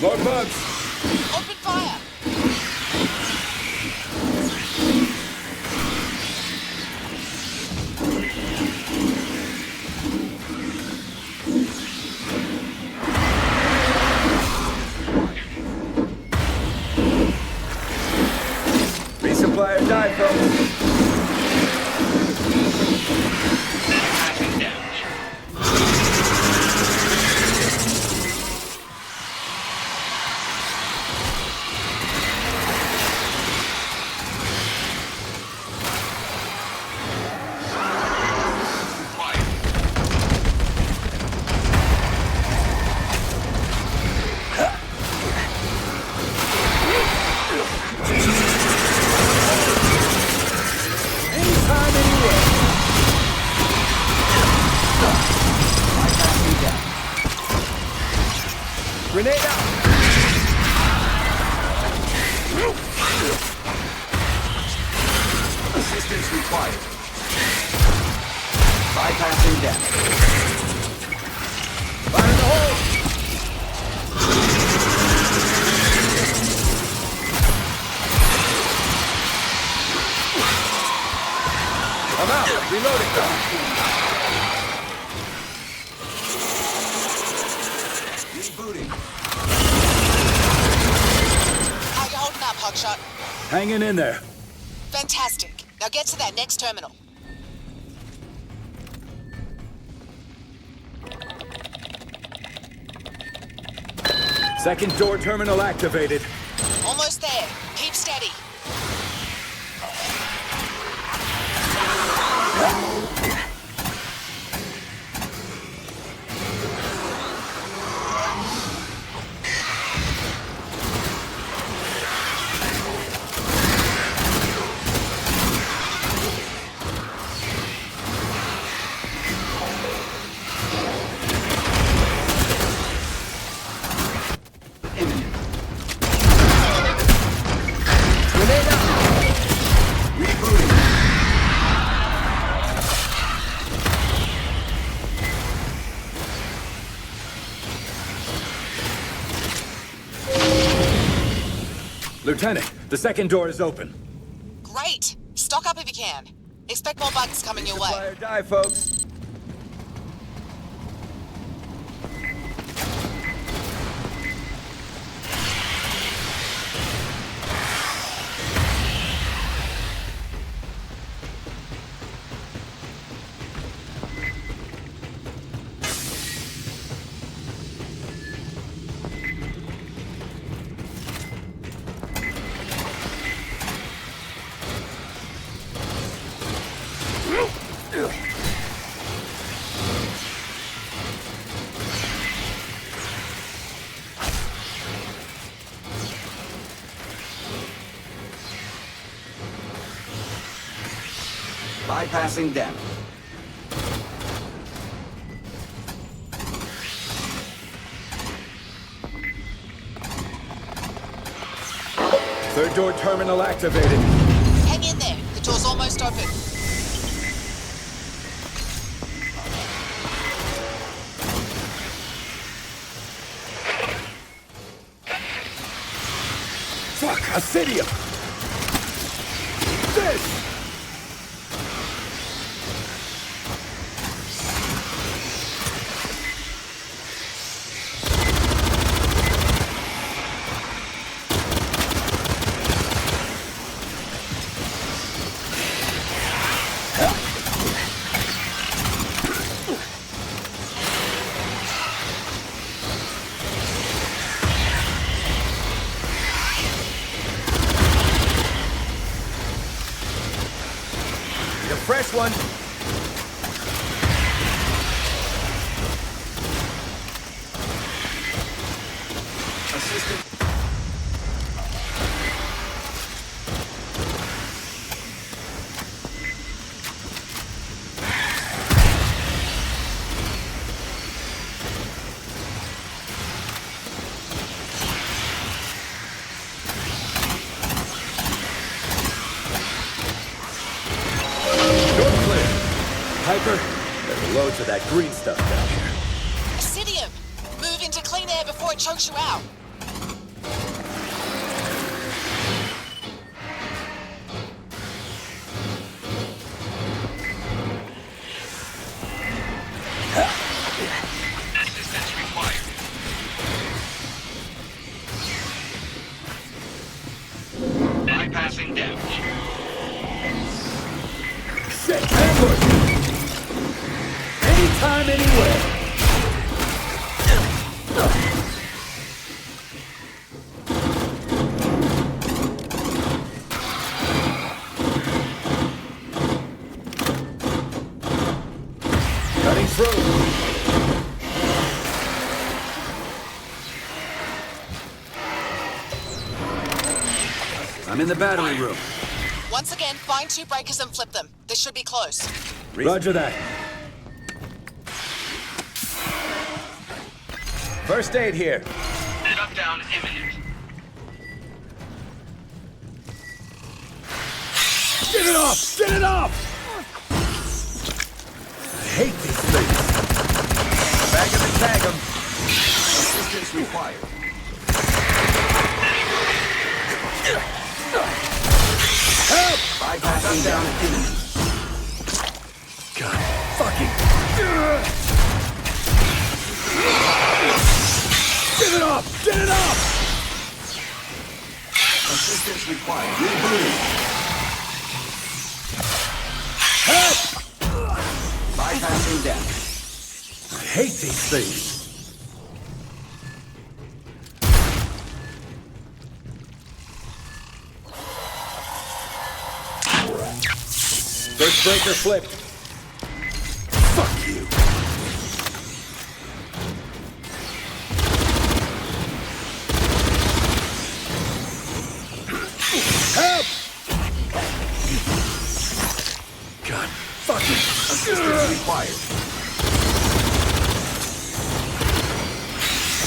More bugs. Open fire! Resupply or die, folks. Grenade out! Assistance required. Bypassing death. Fire in the hole! I'm out! Reloading! Rebooting. How you holding up, Hotshot? Hanging in there. Fantastic. Now get to that next terminal. Second door terminal activated. Almost there. Keep steady. Lieutenant, the second door is open. Great. Stock up if you can. Expect more bugs coming your way. Resupply or die, folks. Bypassing them. Third door terminal activated. Hang in there. The door's almost open. Fuck, Acidium! This! Fresh one. Assistant. Piper, there's loads of that green stuff down here. Acidium! Move into clean air before it chokes you out. Assistance required. Bypassing damage. Shit, ambush! Anytime, anywhere! Cutting through! I'm in the battery room. Once again, find 2 breakers and flip them. This should be close. Roger that. First aid here. Shutdown imminent. Get it off! Get it off! I hate these things. Bag 'em and tag 'em. Assistance required. Help! Bypassing down enemy. God, fucking... Get it off! Get it off! Assistance required. Rebooting. Help! Bypassing them. I hate these things. First breaker flipped. Fuck you. Help! God, fucking... Assistance required.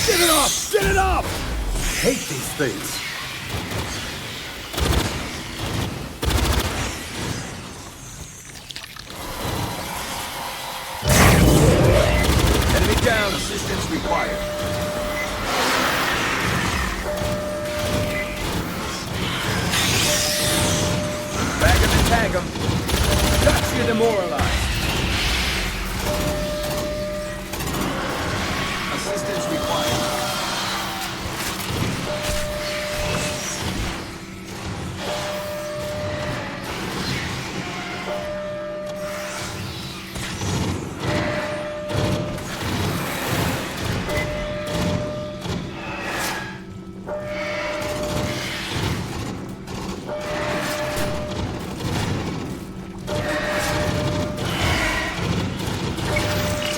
Get it off! Get it off! I hate these things. Enemy down. Assistance required. Bag 'em and tag 'em. Got you demoralized. Assistance required.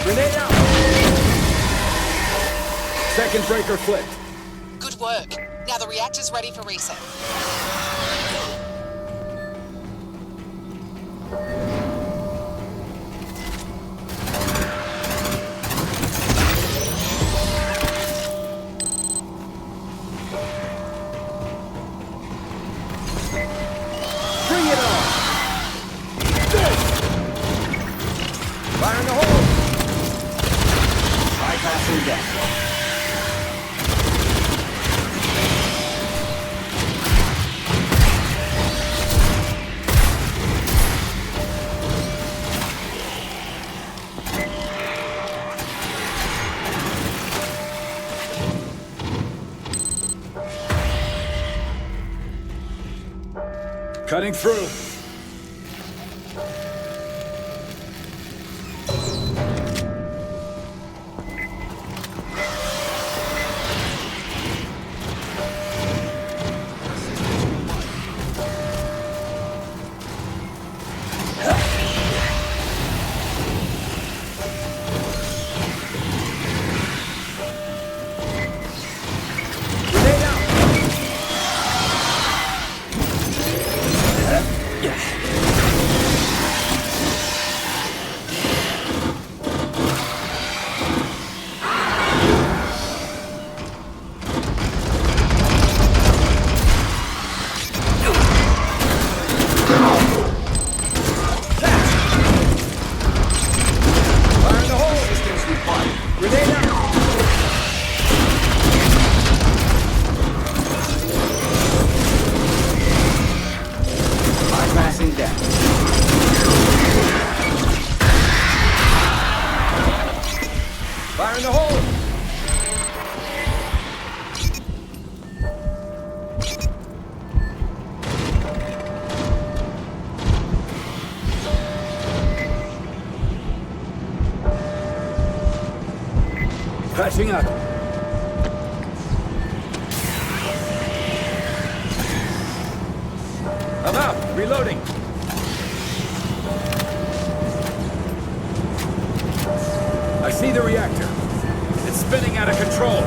Grenade out! Second breaker flipped. Good work. Now the reactor's ready for reset. Cutting through. Fire in the hole! Patching up. I'm out. Reloading. I see the reactor. It's spinning out of control.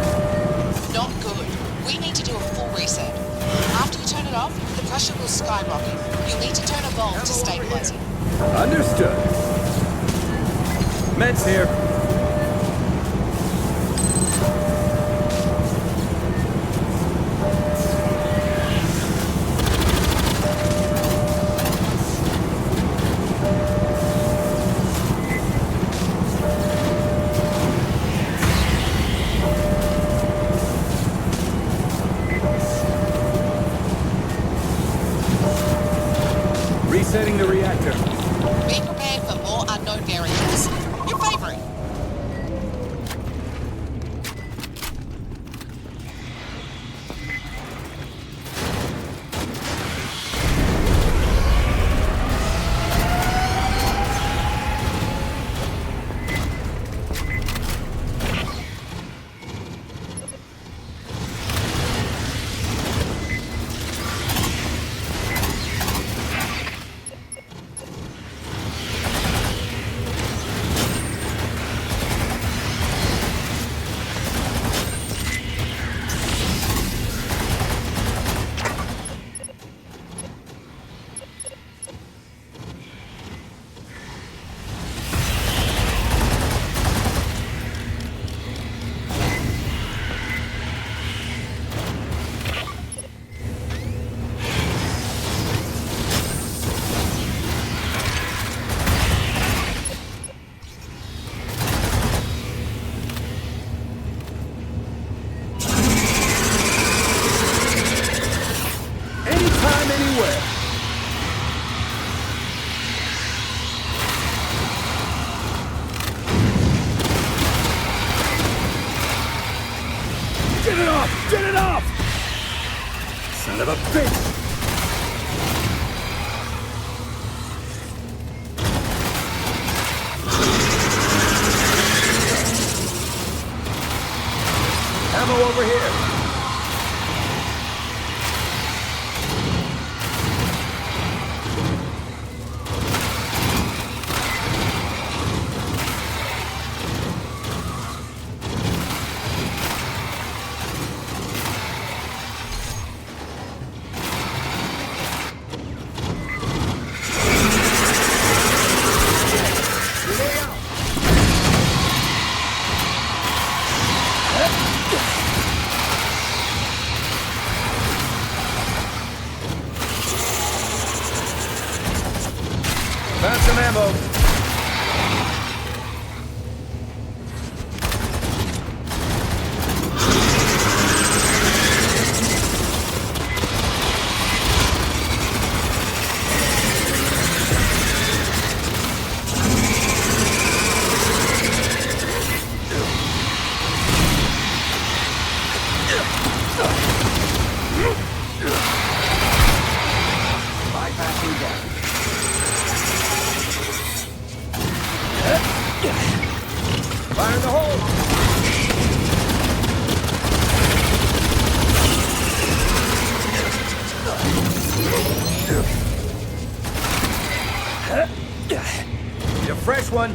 Not good. We need to do a full reset. After you turn it off, the pressure will skyrocket. You'll need to turn a valve to stabilize it. Understood. Meds here. Resetting the reactor. Be prepared for more unknown variables. Your favorite. Anytime, anywhere. Get it off! Get it off! Son of a bitch! Ammo over here! Found some ammo. one.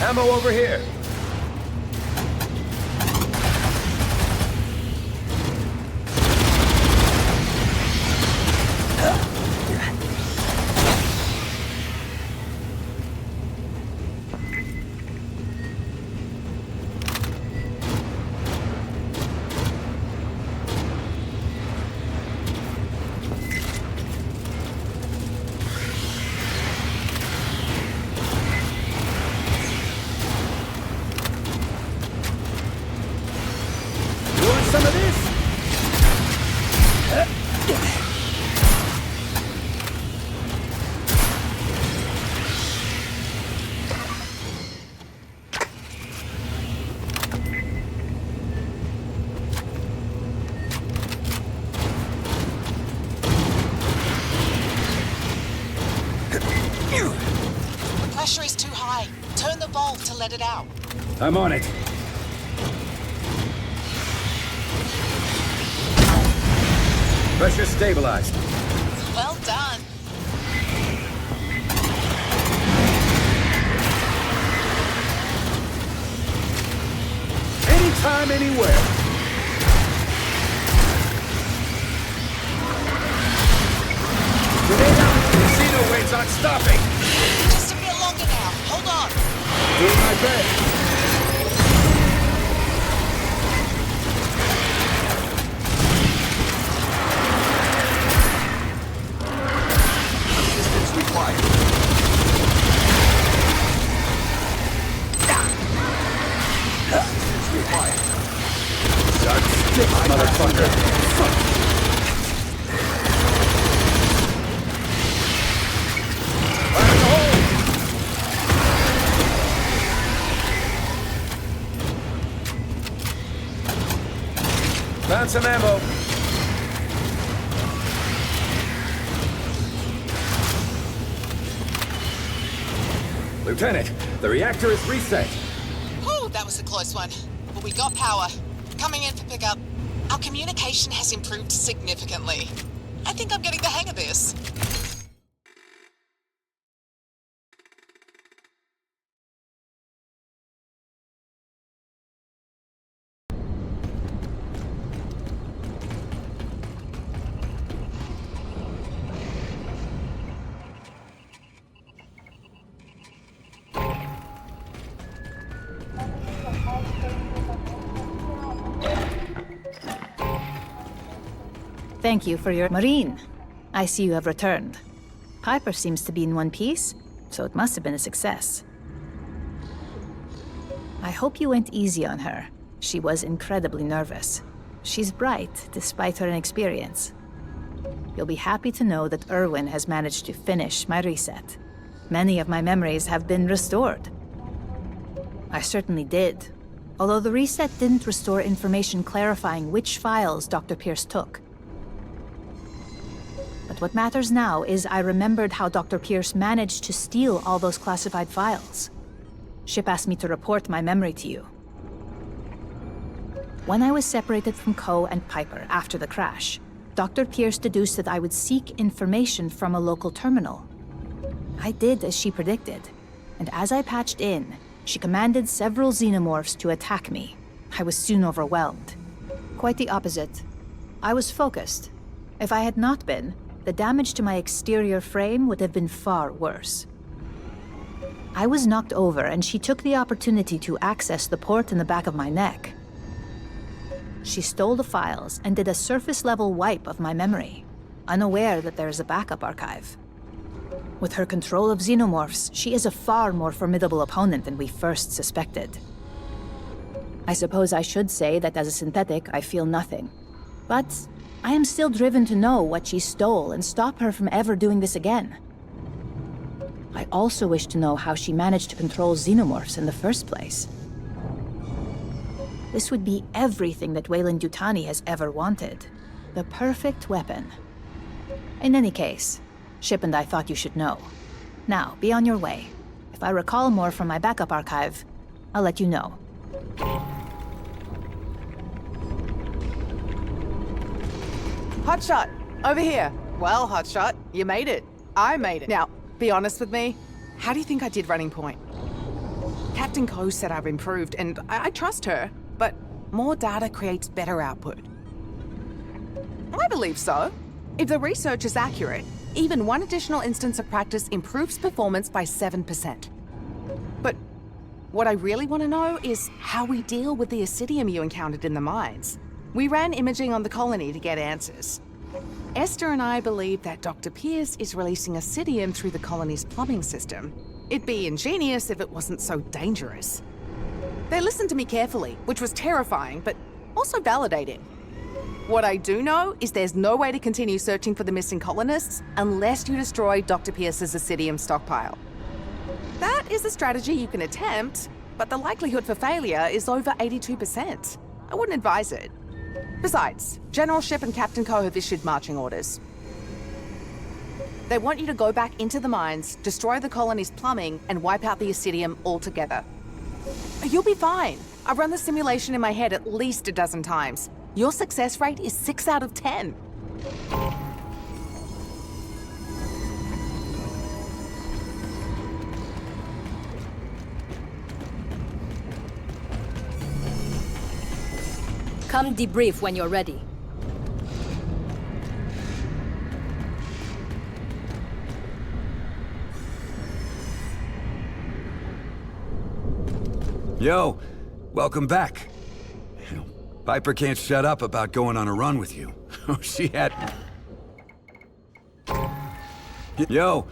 Ammo over here. Some of this? The pressure is too high. Turn the valve to let it out. I'm on it. Pressure stabilized. Well done. Anytime, anywhere. Grenade out! Casino waves aren't stopping! Just a bit longer now. Hold on. Doing my best. Assistance required. Assistance required. Suck stick, motherfucker! Fire in the hole! Found some ammo. Lieutenant, the reactor is reset. Whew, that was a close one. But we got power. Coming in for pickup. Our communication has improved significantly. I think I'm getting the hang of this. Thank you for your Marine. I see you have returned. Piper seems to be in one piece, so it must have been a success. I hope you went easy on her. She was incredibly nervous. She's bright, despite her inexperience. You'll be happy to know that Erwin has managed to finish my reset. Many of my memories have been restored. I certainly did, although the reset didn't restore information clarifying which files Dr. Pierce took. But what matters now is I remembered how Dr. Pierce managed to steal all those classified files. Ship asked me to report my memory to you. When I was separated from Ko and Piper after the crash, Dr. Pierce deduced that I would seek information from a local terminal. I did as she predicted, and as I patched in, she commanded several xenomorphs to attack me. I was soon overwhelmed. Quite the opposite. I was focused. If I had not been, the damage to my exterior frame would have been far worse. I was knocked over, and she took the opportunity to access the port in the back of my neck. She stole the files and did a surface-level wipe of my memory, unaware that there is a backup archive. With her control of xenomorphs, she is a far more formidable opponent than we first suspected. I suppose I should say that as a synthetic, I feel nothing. But I am still driven to know what she stole and stop her from ever doing this again. I also wish to know how she managed to control xenomorphs in the first place. This would be everything that Weyland-Yutani has ever wanted. The perfect weapon. In any case, Ship and I thought you should know. Now, be on your way. If I recall more from my backup archive, I'll let you know. Hotshot, over here. Well, Hotshot, you made it. I made it. Now, be honest with me. How do you think I did running point? Captain Ko said I've improved, and I trust her, but more data creates better output. I believe so. If the research is accurate, even one additional instance of practice improves performance by 7%. But what I really want to know is how we deal with the Acidium you encountered in the mines. We ran imaging on the colony to get answers. Esther and I believe that Dr. Pierce is releasing Acidium through the colony's plumbing system. It'd be ingenious if it wasn't so dangerous. They listened to me carefully, which was terrifying, but also validating. What I do know is there's no way to continue searching for the missing colonists unless you destroy Dr. Pierce's Acidium stockpile. That is a strategy you can attempt, but the likelihood for failure is over 82%. I wouldn't advise it. Besides, General Ship and Captain Ko have issued marching orders. They want you to go back into the mines, destroy the colony's plumbing, and wipe out the Acidium altogether. You'll be fine. I've run the simulation in my head at least a dozen times. Your success rate is 6 out of 10. Come debrief when you're ready. Yo, welcome back. Piper can't shut up about going on a run with you. She had... Yo,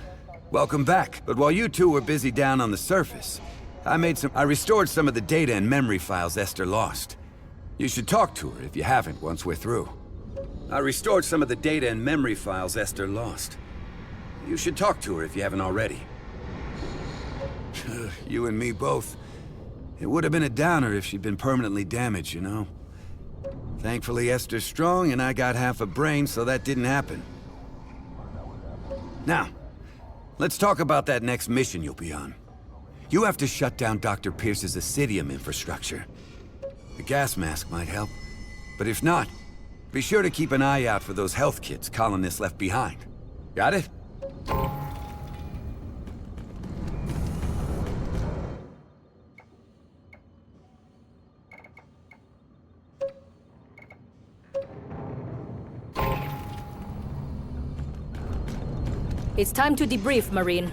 welcome back. But while you two were busy down on the surface, I restored some of the data and memory files Esther lost. You should talk to her if you haven't once we're through. I restored some of the data and memory files Esther lost. You should talk to her if you haven't already. You and me both. It would have been a downer if she'd been permanently damaged, you know? Thankfully, Esther's strong and I got half a brain, so that didn't happen. Now, let's talk about that next mission you'll be on. You have to shut down Dr. Pierce's Acidium infrastructure. The gas mask might help, but if not, be sure to keep an eye out for those health kits colonists left behind. Got it? It's time to debrief, Marine.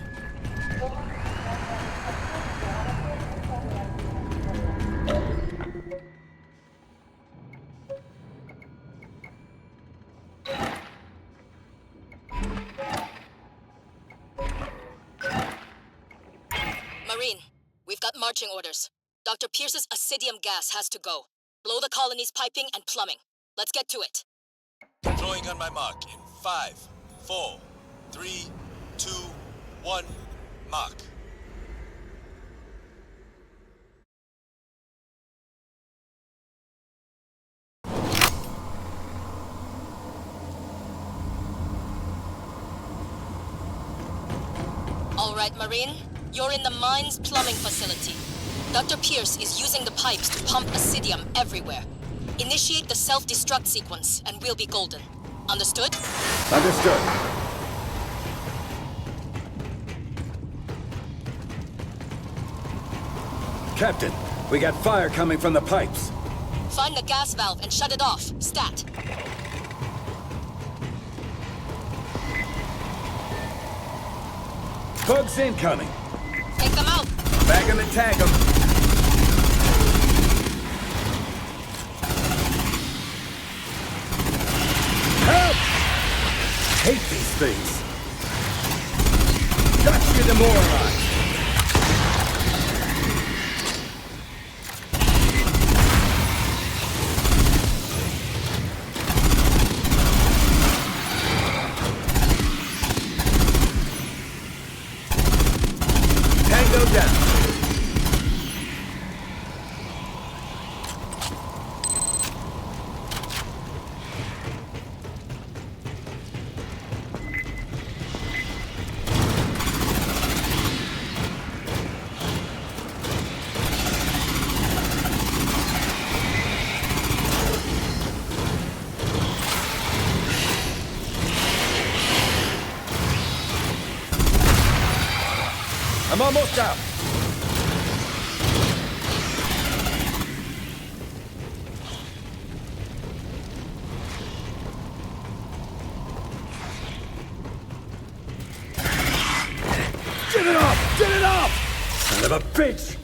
Marine, we've got marching orders. Dr. Pierce's Acidium gas has to go. Blow the colony's piping and plumbing. Let's get to it. Deploying on my mark in 5, 4, 3, 2, 1, mark. All right, Marine. You're in the mine's plumbing facility. Dr. Pierce is using the pipes to pump Acidium everywhere. Initiate the self-destruct sequence, and we'll be golden. Understood? Understood. Captain, we got fire coming from the pipes. Find the gas valve and shut it off. Stat. Bugs incoming. Take them out. Bag them and tag them. Help! Hate these things. Got you demoralized. Tango down. almost out. Get it off! Get it off! Son of a bitch!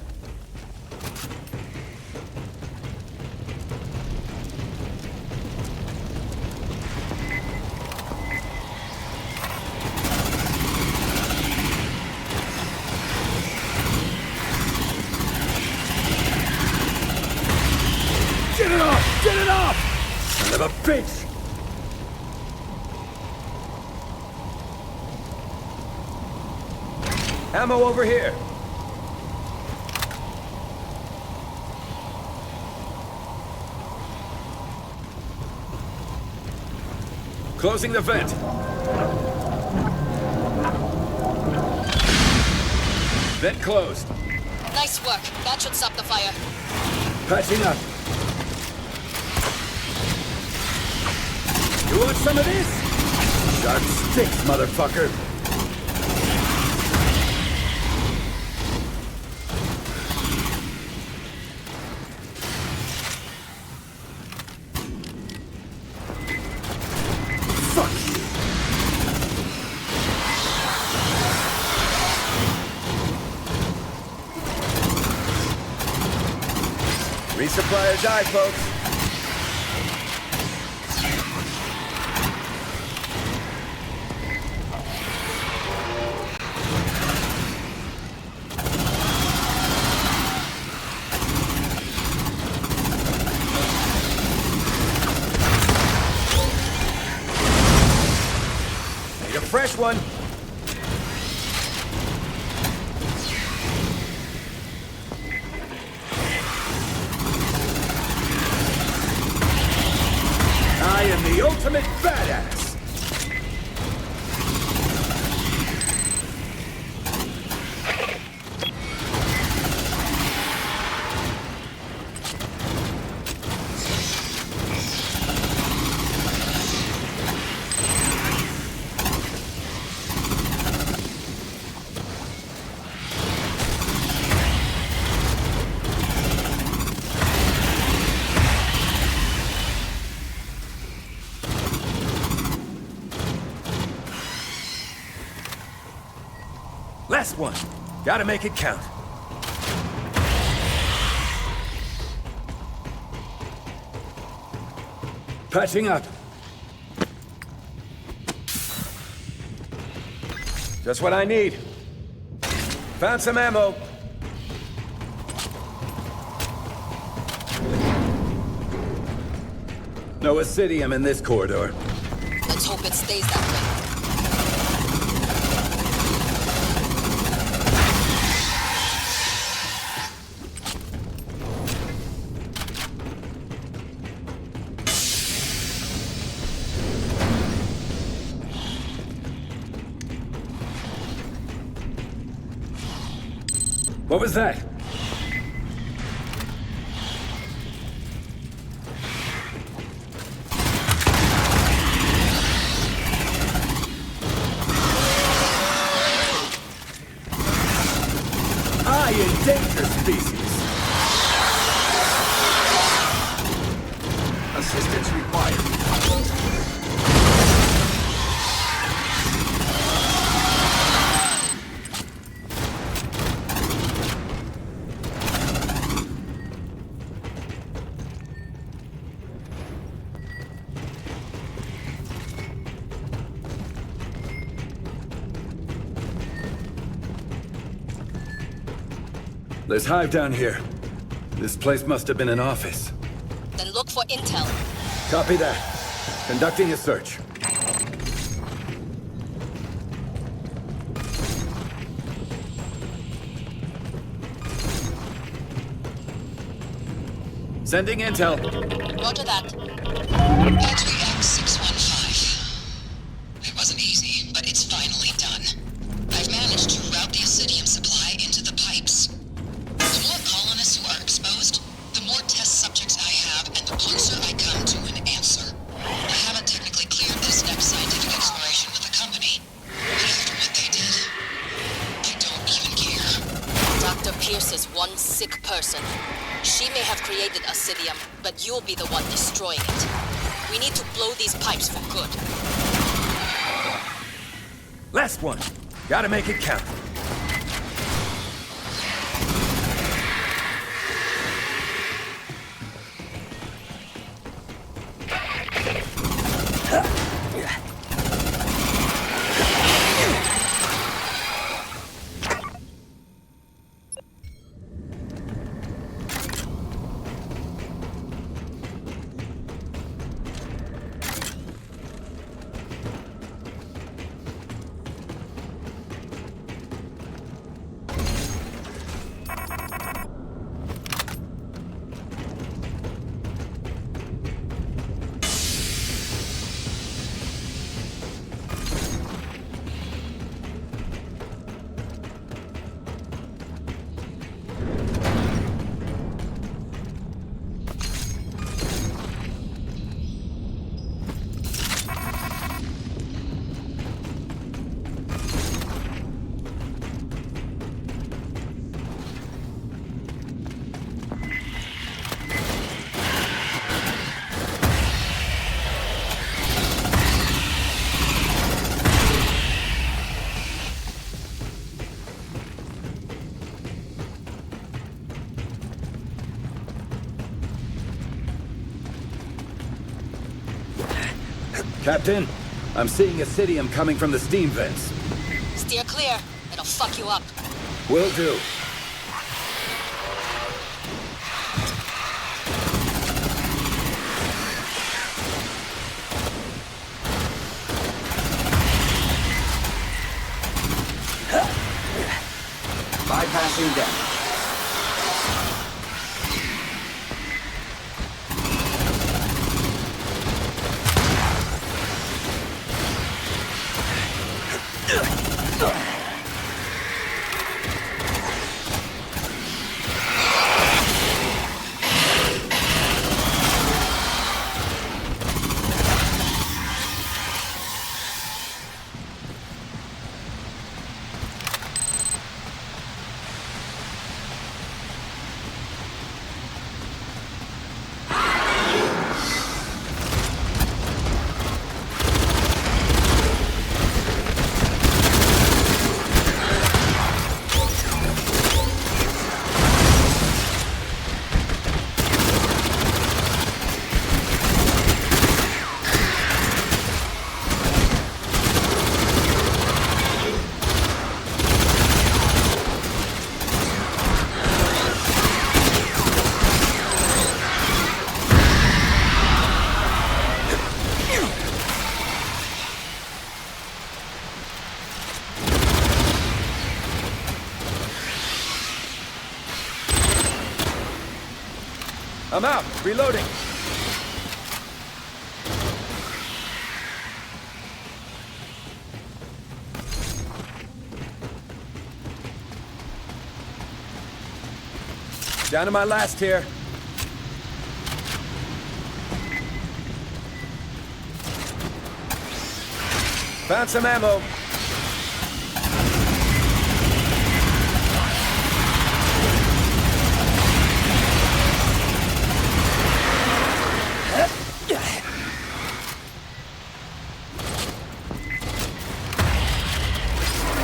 Get it off! Get it off! Son of a bitch! Ammo over here. Closing the vent. Vent closed. Nice work. That should stop the fire. Patching up. You want some of this? Sharp sticks, motherfucker. Resupply or die, folks. Need a fresh one. I am the ultimate badass! Last one. Gotta make it count. Patching up. Just what I need. Found some ammo. No Acidium in this corridor. Let's hope it stays that way. What was that? I endanger species. Assistance required. There's Hive down here. This place must have been an office. Then look for intel. Copy that. Conducting a search. Sending intel. Roger that. Entry X615. It wasn't easy, but it's finally done. I've managed to route the Acidium supply into the pipes. The more colonists who are exposed, the more test subjects I have, and the closer I come to an answer. I haven't technically cleared this next scientific exploration with the company, but after what they did, I don't even care. sick person. She may have created Acidium, but you'll be the one destroying it. We need to blow these pipes for good. Last one. Gotta make it count. Captain, I'm seeing Acidium coming from the steam vents. Steer clear. It'll fuck you up. Will do. Bypassing deck. I'm out. Reloading. Down to my last here. Found some ammo.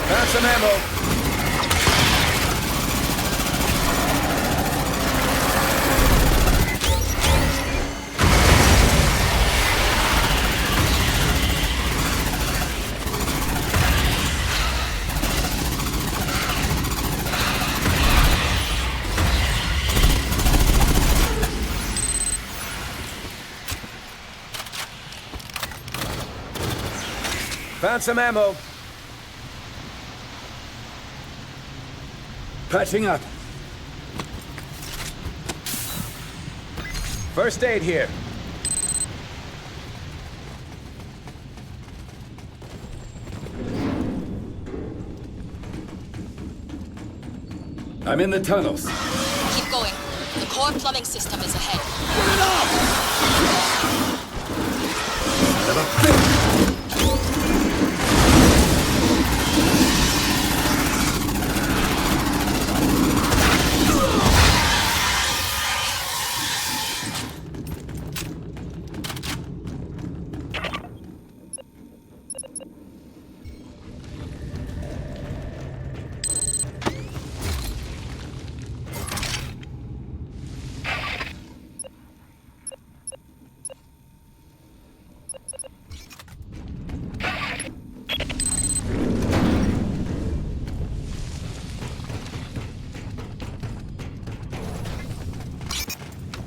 Found some ammo. Found some ammo. Patching up. First aid here. I'm in the tunnels. Keep going. The core plumbing system is ahead.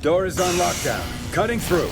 Door is on lockdown. Cutting through.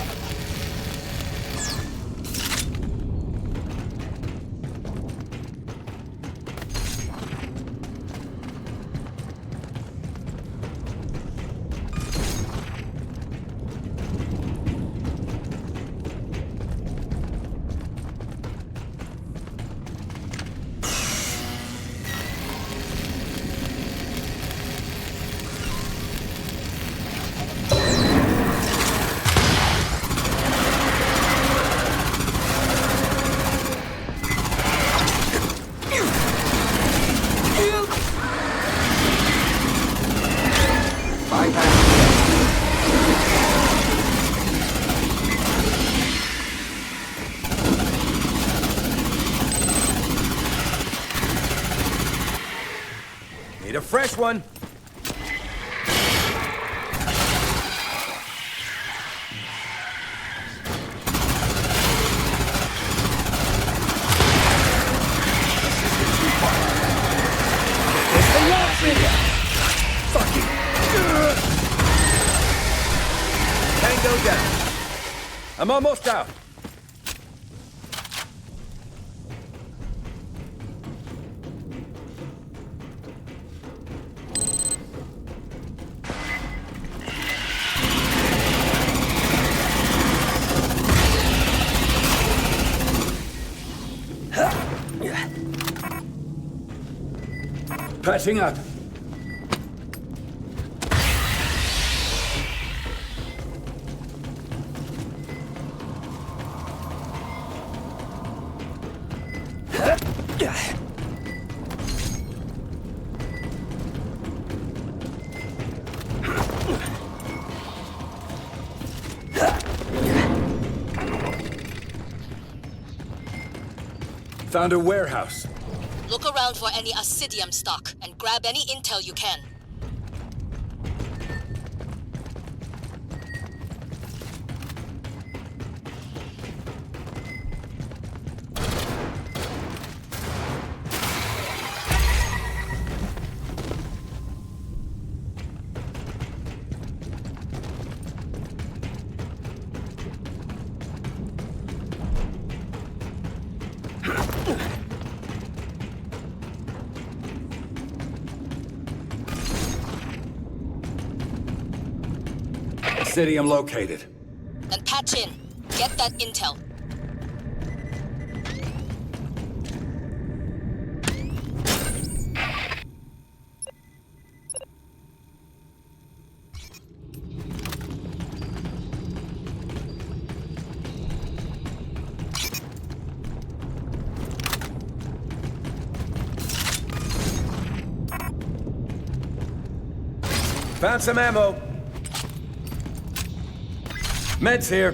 Need a fresh one. Tango down. I'm almost out. Patching up. Found a warehouse. Look around for any Acidium stock and grab any intel you can. Estinto located. Then patch in. Get that intel. Found some ammo. Meds here.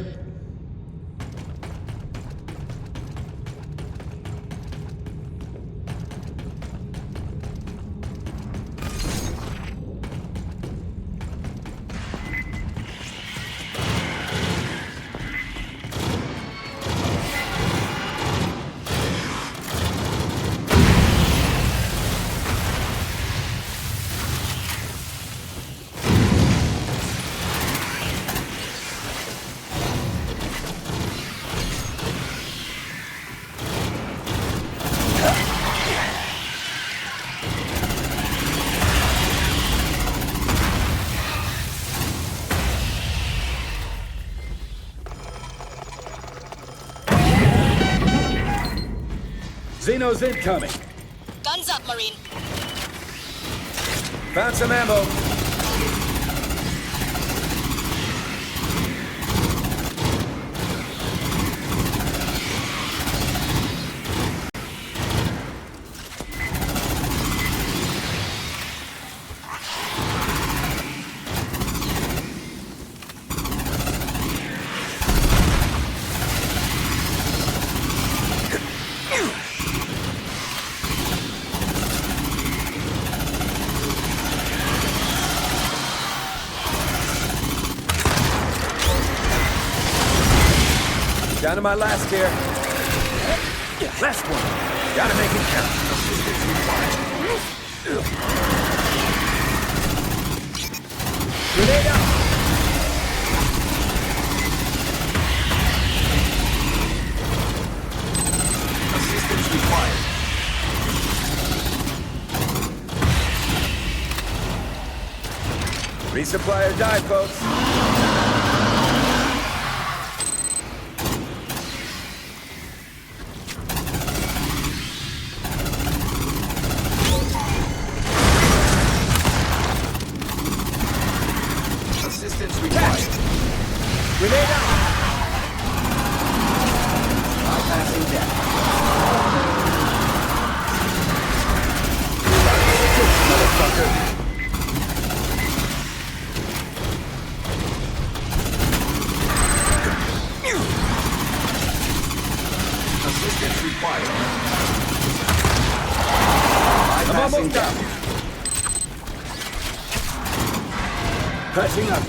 Xeno's incoming. Guns up, Marine. Found some ammo. Down to my last here. Last one. Gotta make it count. Grenade out. Resupply or die, folks. Assistance required. Grenade out! Bypassing deck. Motherfucker. Assistance required. I'm almost down. Patching up.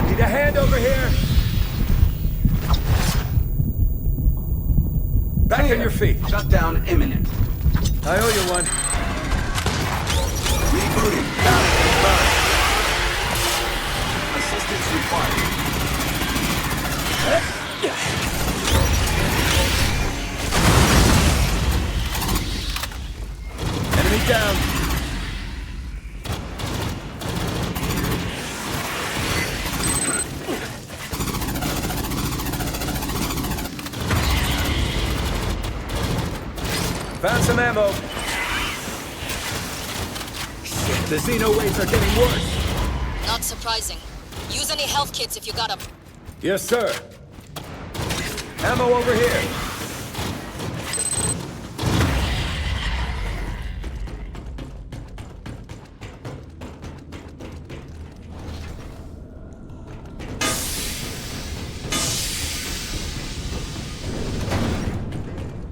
Need a hand over here. Back on your feet. Shutdown imminent. I owe you one. Rebooting. Assistance required. Enemy down. Found some ammo. Shit, the Xeno waves are getting worse. Not surprising. Use any health kits if you got them. Yes, sir. Ammo over here.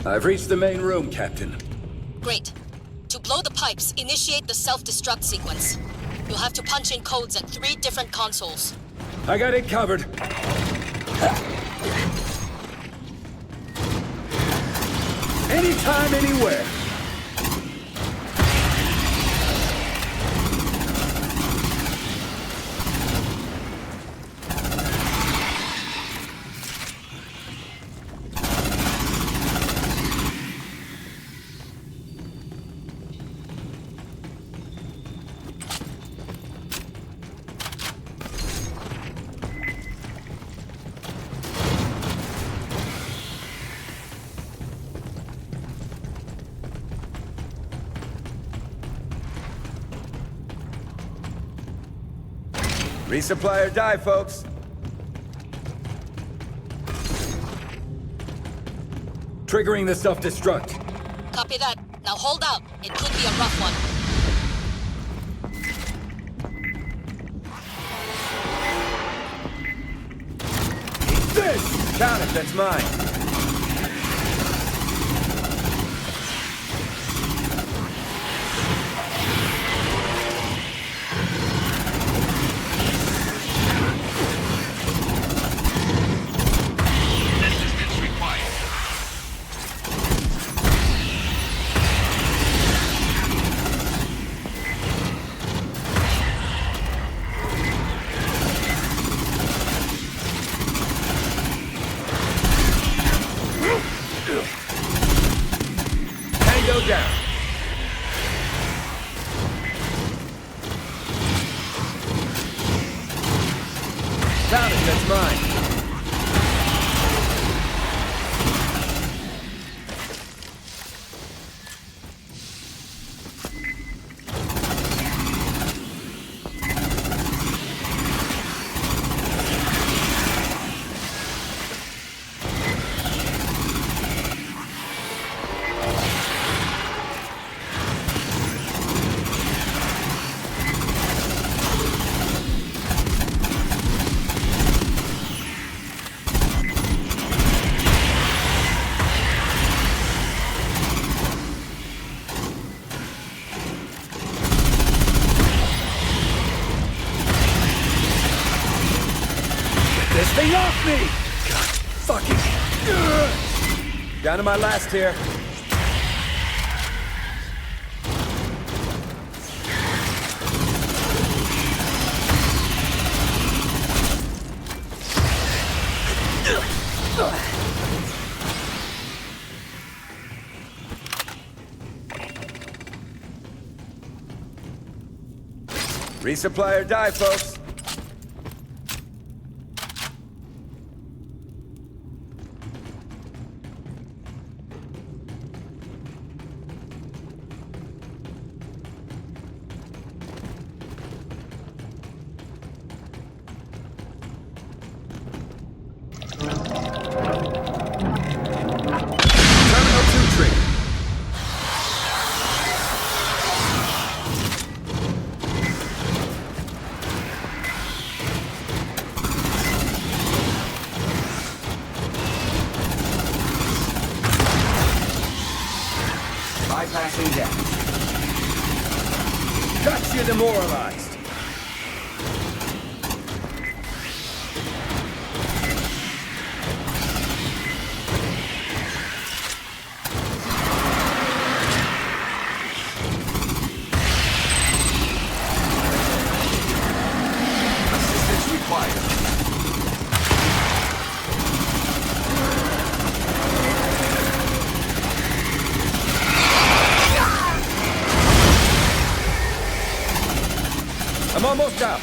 I've reached the main room, Captain. Great. To blow the pipes, initiate the self-destruct sequence. You'll have to punch in codes at 3 different consoles. I got it covered. Anytime, anywhere. Resupply or die, folks. Triggering the self-destruct. Copy that. Now hold out. It could be a rough one. This! Count it, that's mine. Tango down. Count it, that's mine. This thing off me! God, fucking... Down to my last here. Resupply or die, folks. Terminal 2 trigger. Bypassing deck. Got you demoralized. Assistance required. I'm almost out.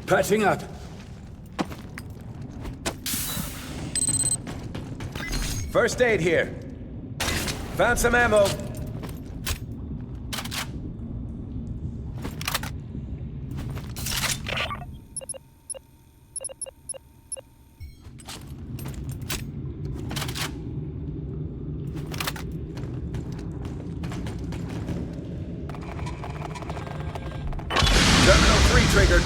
Patching up. First aid here. Found some ammo. Terminal 3 triggered.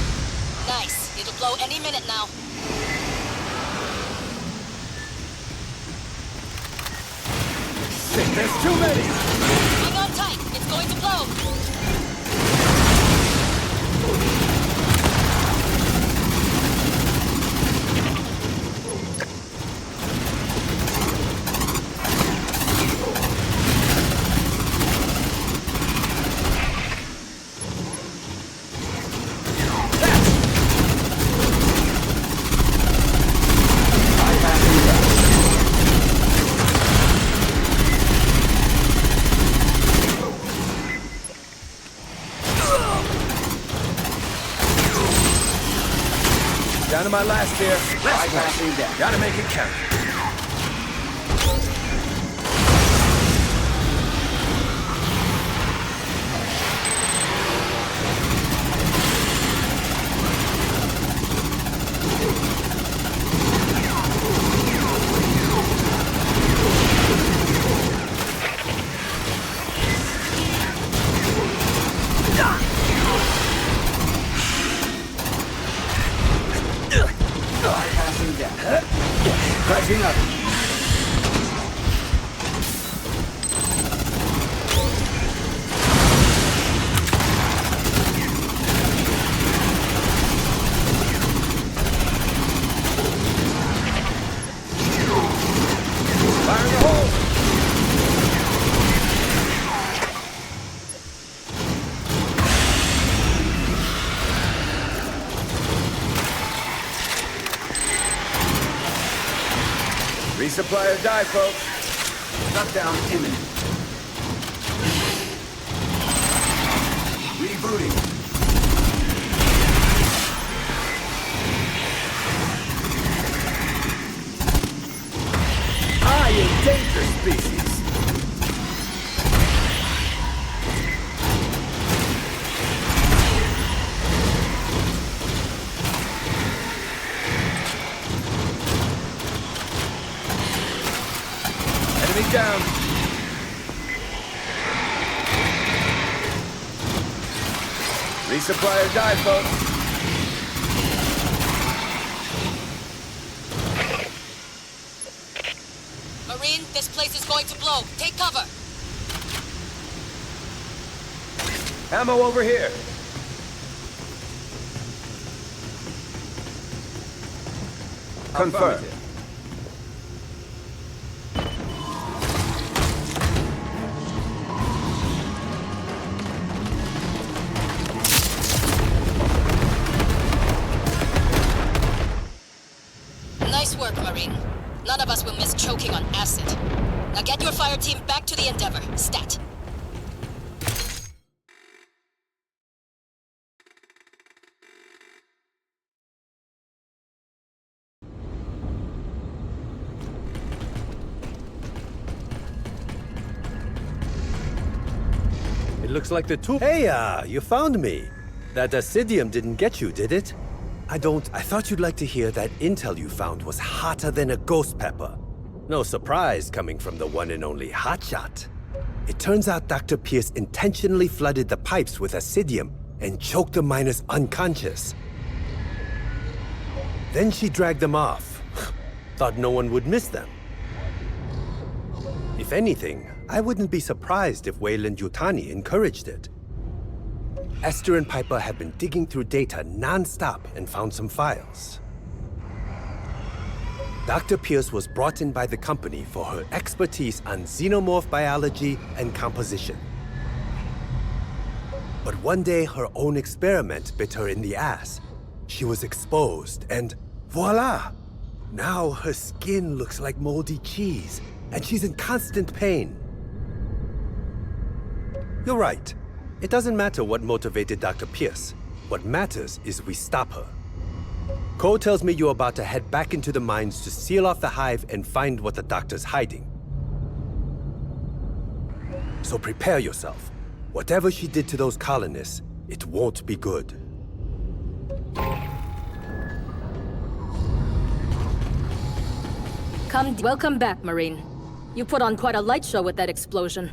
Nice. It'll blow any minute now. Shit, there's too many! Hang on tight. It's going to blow. Down to my last here. Bypassing deck. Gotta make it count. Bypassing deck. Patching up. Fire in the hole! Resupply or die, folks. Shutdown imminent. Rebooting. I endanger species. Enemy down. Resupply or die, folks. Marine, this place is going to blow. Take cover. Ammo over here. Confirmed. none of us will miss choking on acid. Now get your fire team back to the Endeavor. Stat. It looks like the two... Hey, you found me. That Acidium didn't get you, did it? I thought you'd like to hear that intel you found was hotter than a ghost pepper. No surprise coming from the one and only Hotshot. It turns out Dr. Pierce intentionally flooded the pipes with Acidium and choked the miners unconscious. Then she dragged them off. Thought no one would miss them. If anything, I wouldn't be surprised if Weyland-Yutani encouraged it. Esther and Piper have been digging through data non-stop and found some files. Dr. Pierce was brought in by the company for her expertise on xenomorph biology and composition. But one day, her own experiment bit her in the ass. She was exposed, and voila! Now her skin looks like moldy cheese, and she's in constant pain. You're right. It doesn't matter what motivated Dr. Pierce. What matters is we stop her. Cole tells me you're about to head back into the mines to seal off the hive and find what the doctor's hiding. So prepare yourself. Whatever she did to those colonists, it won't be good. Welcome back, Marine. You put on quite a light show with that explosion.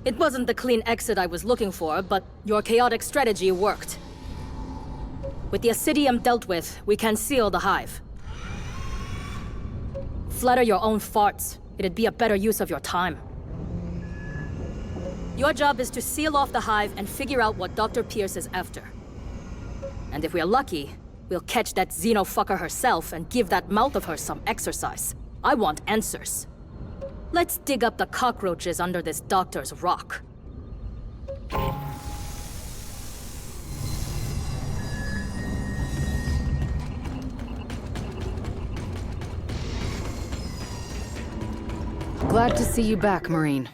It wasn't the clean exit I was looking for, but your chaotic strategy worked. With the Acidium dealt with, we can seal the hive. Flutter your own farts. It'd be a better use of your time. Your job is to seal off the hive and figure out what Dr. Pierce is after. And if we're lucky, we'll catch that xenofucker herself and give that mouth of hers some exercise. I want answers. Let's dig up the cockroaches under this doctor's rock. Glad to see you back, Marine.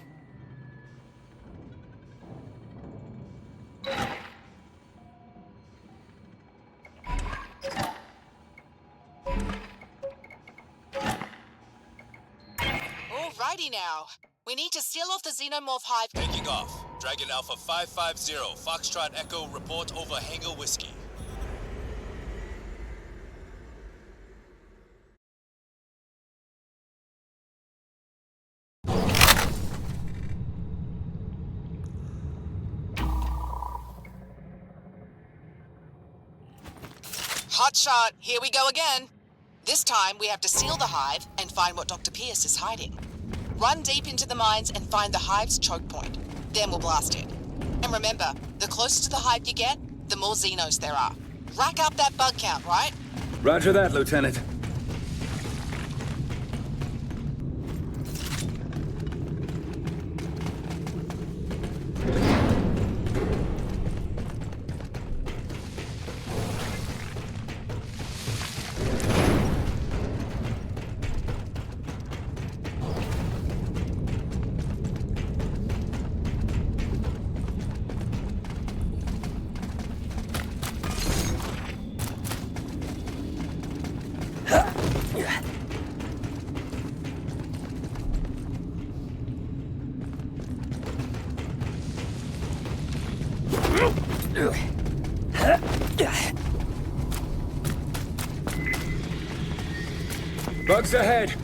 Alrighty now. We need to seal off the xenomorph hive. Taking off. Dragon Alpha 550, Foxtrot Echo, report over Hangar Whiskey. Hotshot, here we go again. This time, we have to seal the hive and find what Dr. Pierce is hiding. Run deep into the mines and find the hive's choke point. Then we'll blast it. And remember, the closer to the hive you get, the more Xenos there are. Rack up that bug count, right? Roger that, Lieutenant. Bugs ahead.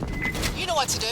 You know what to do.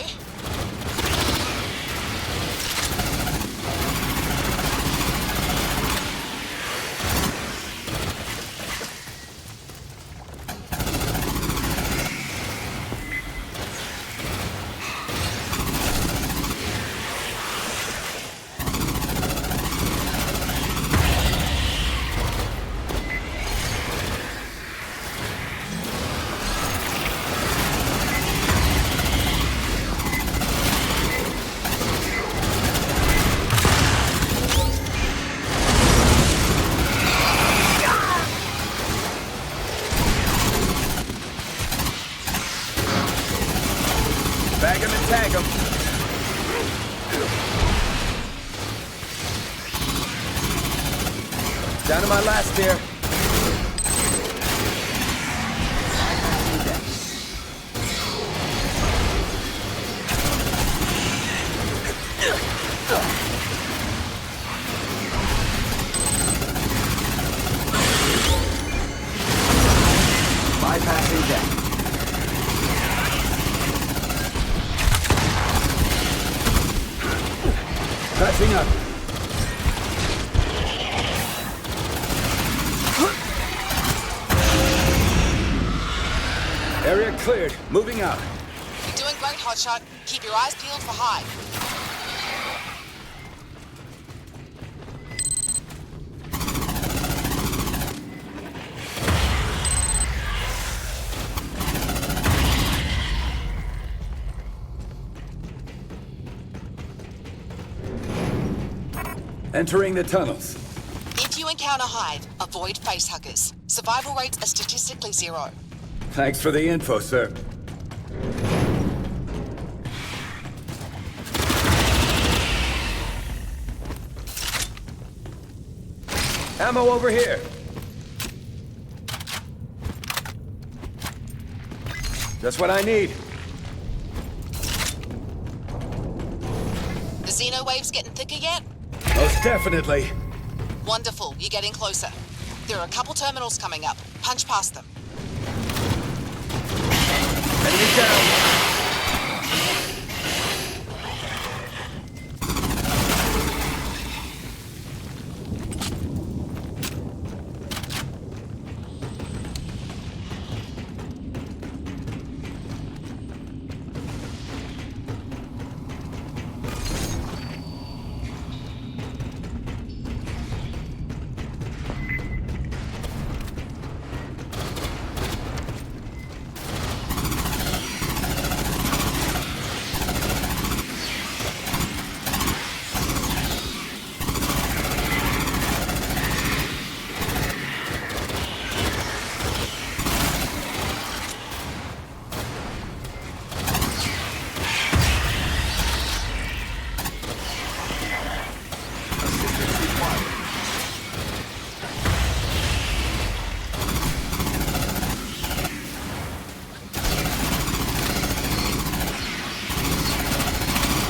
Bag him and tag him. Down to my last here. Bypassing deck. Passing up. Area cleared. Moving out. You're doing great, Hotshot. Keep your eyes peeled for Hive. Entering the tunnels. If you encounter Hive, avoid facehuggers. Survival rates are statistically 0. Thanks for the info, sir. Ammo over here. Just what I need. The Xeno wave's getting thicker yet? Most definitely. Wonderful, you're getting closer. There are a couple terminals coming up. Punch past them. Enemy down.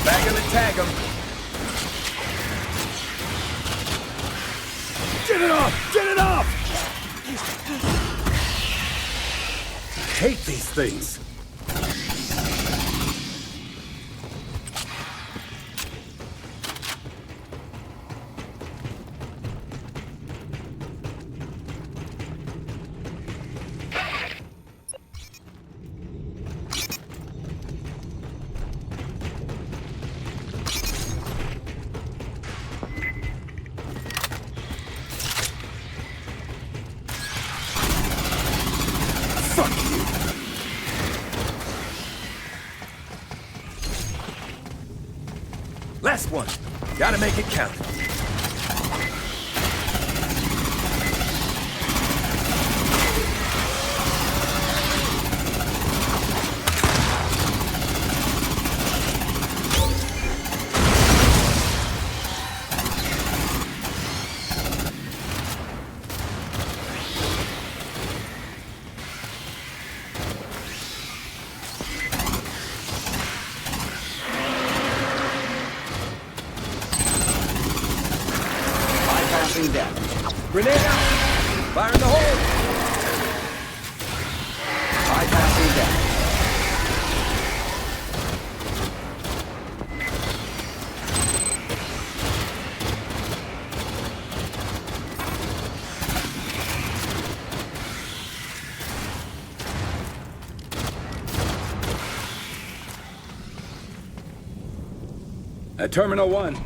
Bag him and tag him. Get it off! Get it off! Hate these things. Fuck you! Last one. Gotta make it count. Bypassing deck. Grenade out! Fire in the hole! Bypassing deck. At Terminal 1.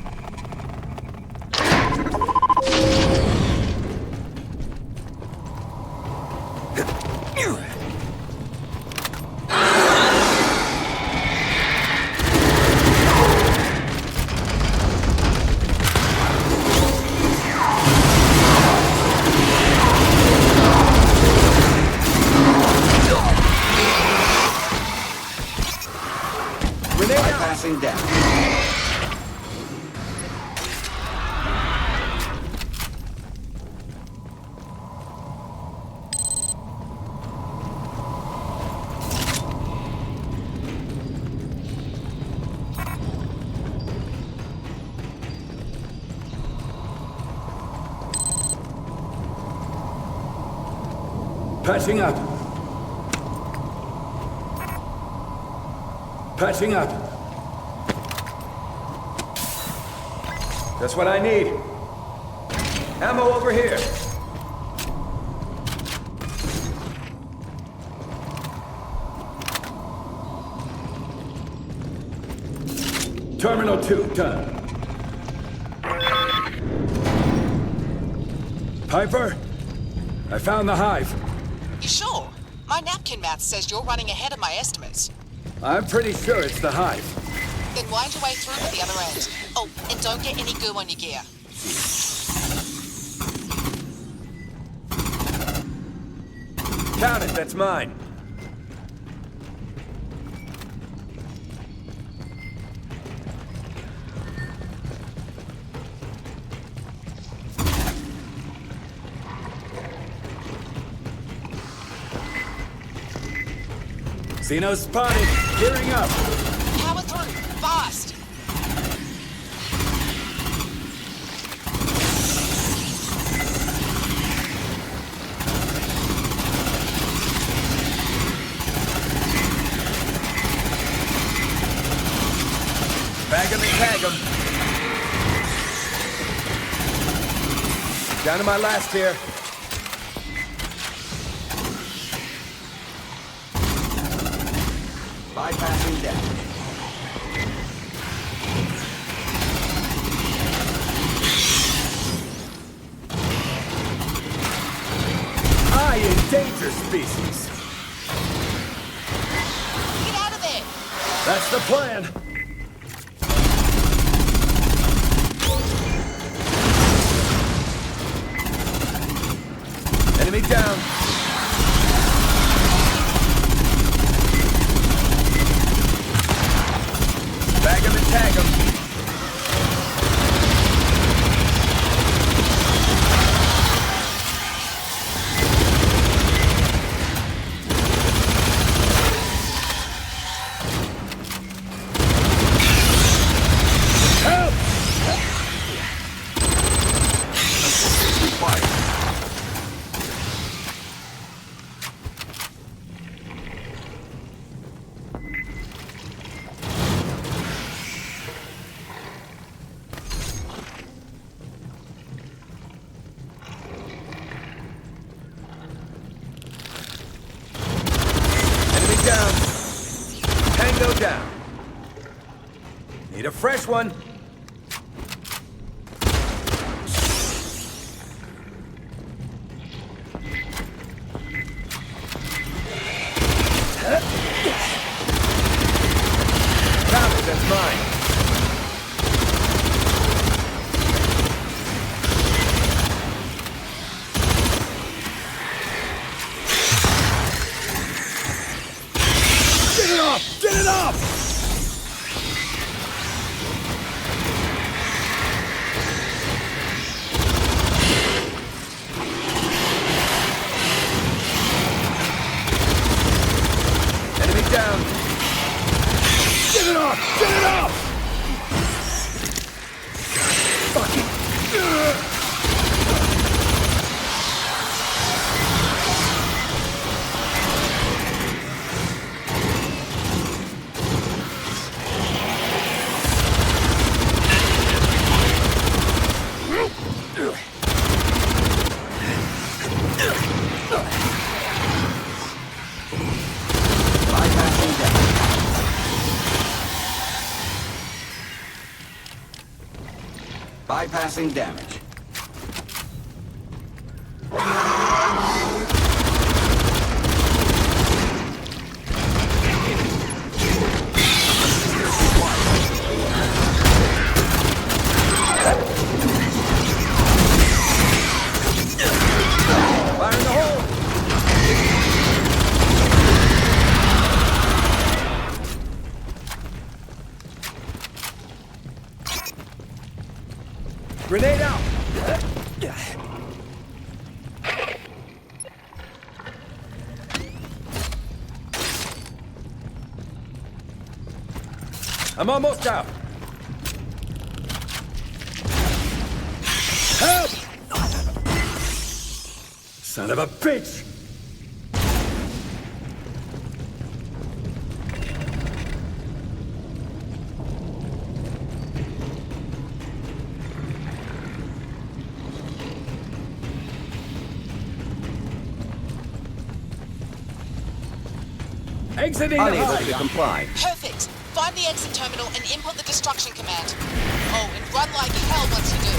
Bypassing damage. Patching up. Patching up. That's what I need. Ammo over here. Terminal 2, done. Piper, I found the hive. You sure? My napkin math says you're running ahead of my estimates. I'm pretty sure it's the hive. Then wind your way through to the other end. Oh, and don't get any goo on your gear. Count it, that's mine. Xeno spotted. Gearing up. Power through. Fast. Bag him and tag him. Down to my last here. Bypassing damage. I endanger species. Get out of there. That's the plan. Enemy down. Bag him and tag him. Help! Down. Tango down. Need a fresh one. Found it, that's mine. Get it off! Get it off! Enemy down! Get it off! Get it off! Fucking... Bypassing damage. Fire in the hole! Grenade out! I'm almost out. Help! Son of a bitch! Exiting the Unable hive. to comply. Perfect. Find the exit terminal and input the destruction command. Oh, and run like hell once you do.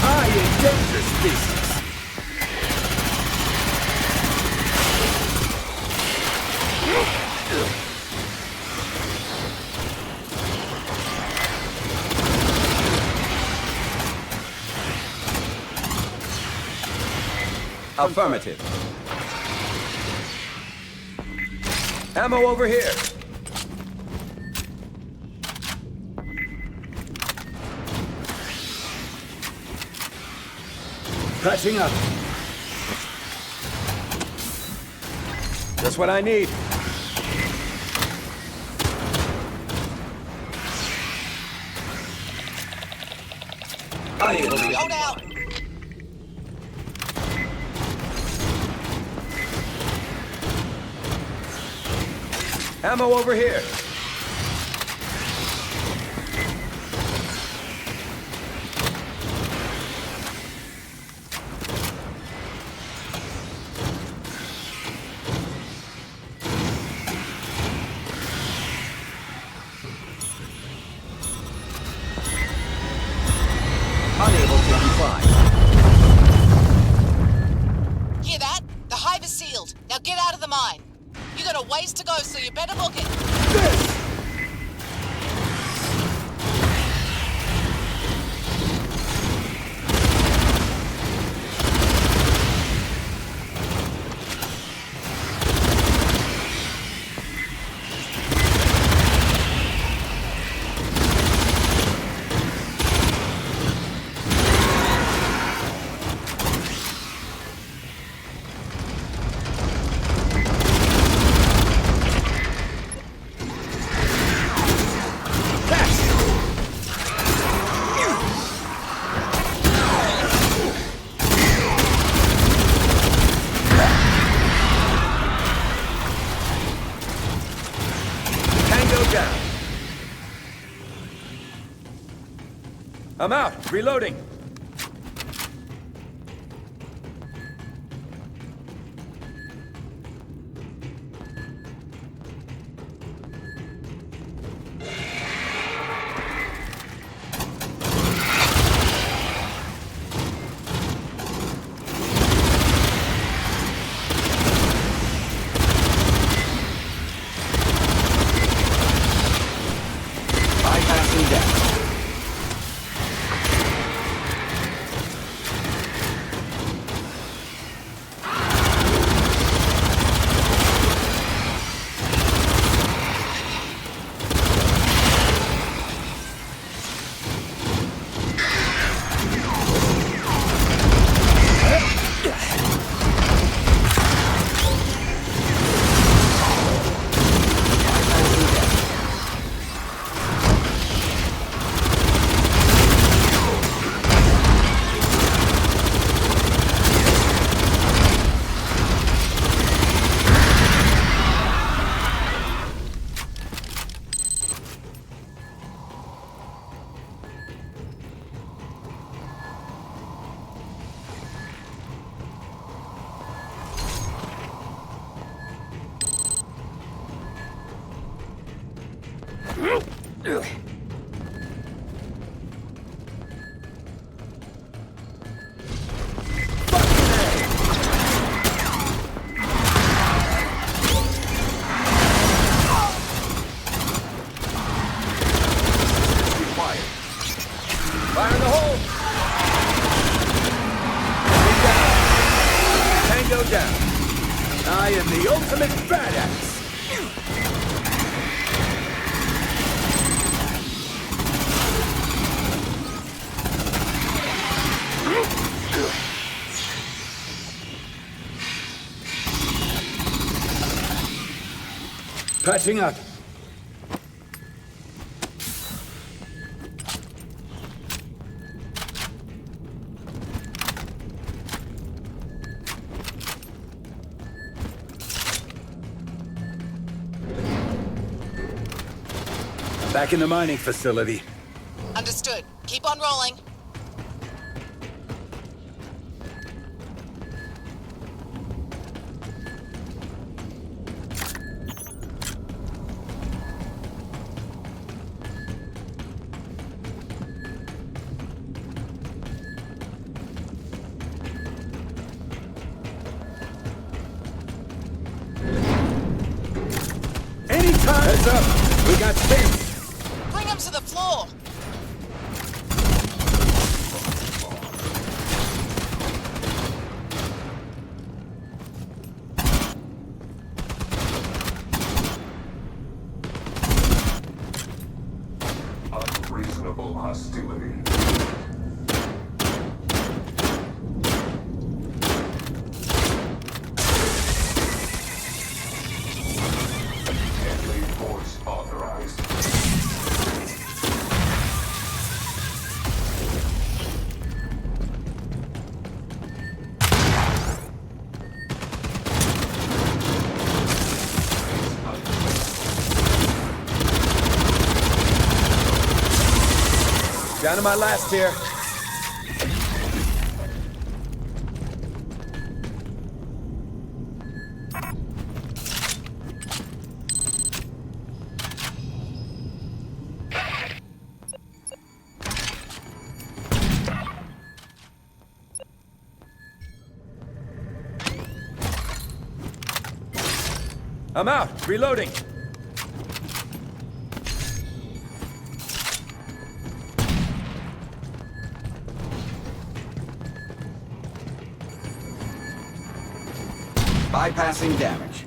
I endanger species. Affirmative. Ammo over here. Patching up. Just what I need. Unable to Hold out. Ammo over here. unable to comply. Hear that? The hive is sealed. Now get out of the mine. You got a ways to go, so you better book it. I'm out. Reloading. Bypassing death. Fire in the hole! I am the ultimate badass! Patching up. Back in the mining facility. Understood. Keep on rolling. Anytime! Heads up! We got 10! Bring them to the floor! Unreasonable hostility. Deadly force authorized. Down to my last here. I'm out. Reloading. Bypassing damage.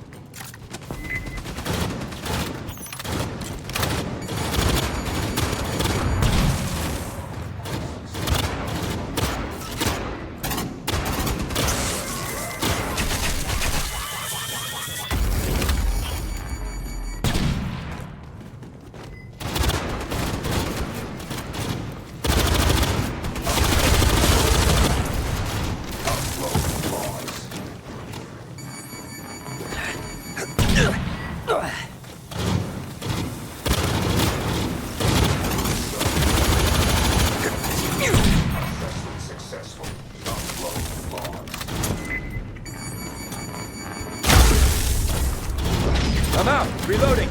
I'm out. Reloading.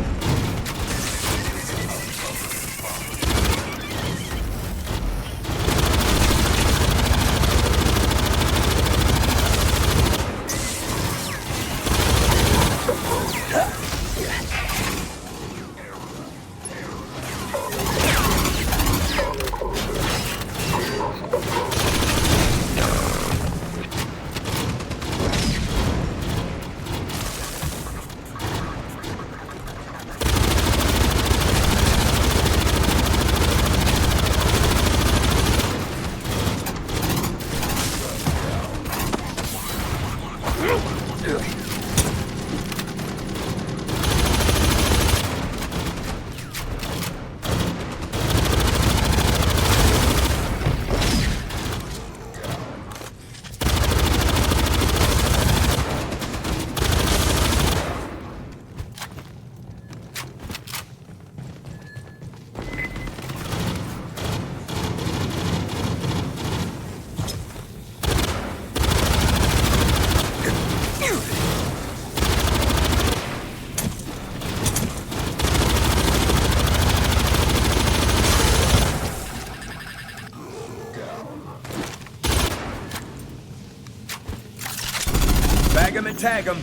Bag 'em and tag 'em.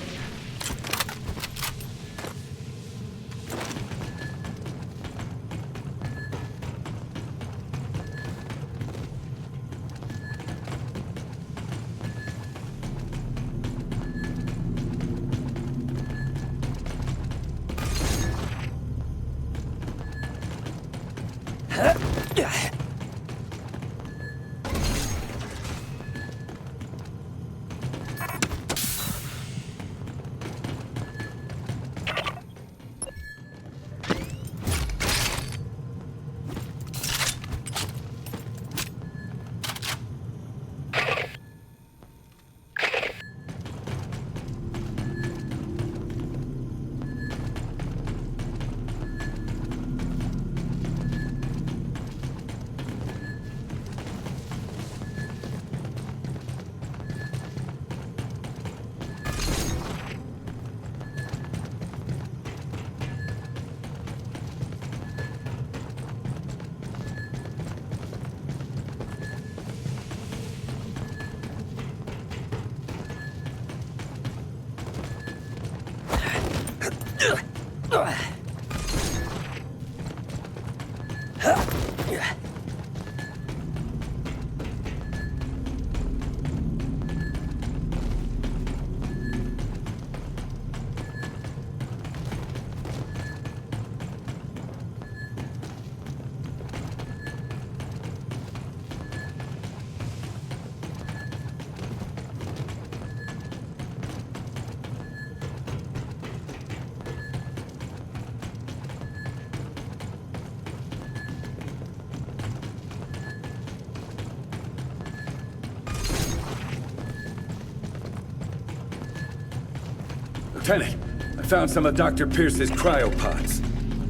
Lieutenant, I found some of Dr. Pierce's cryopods.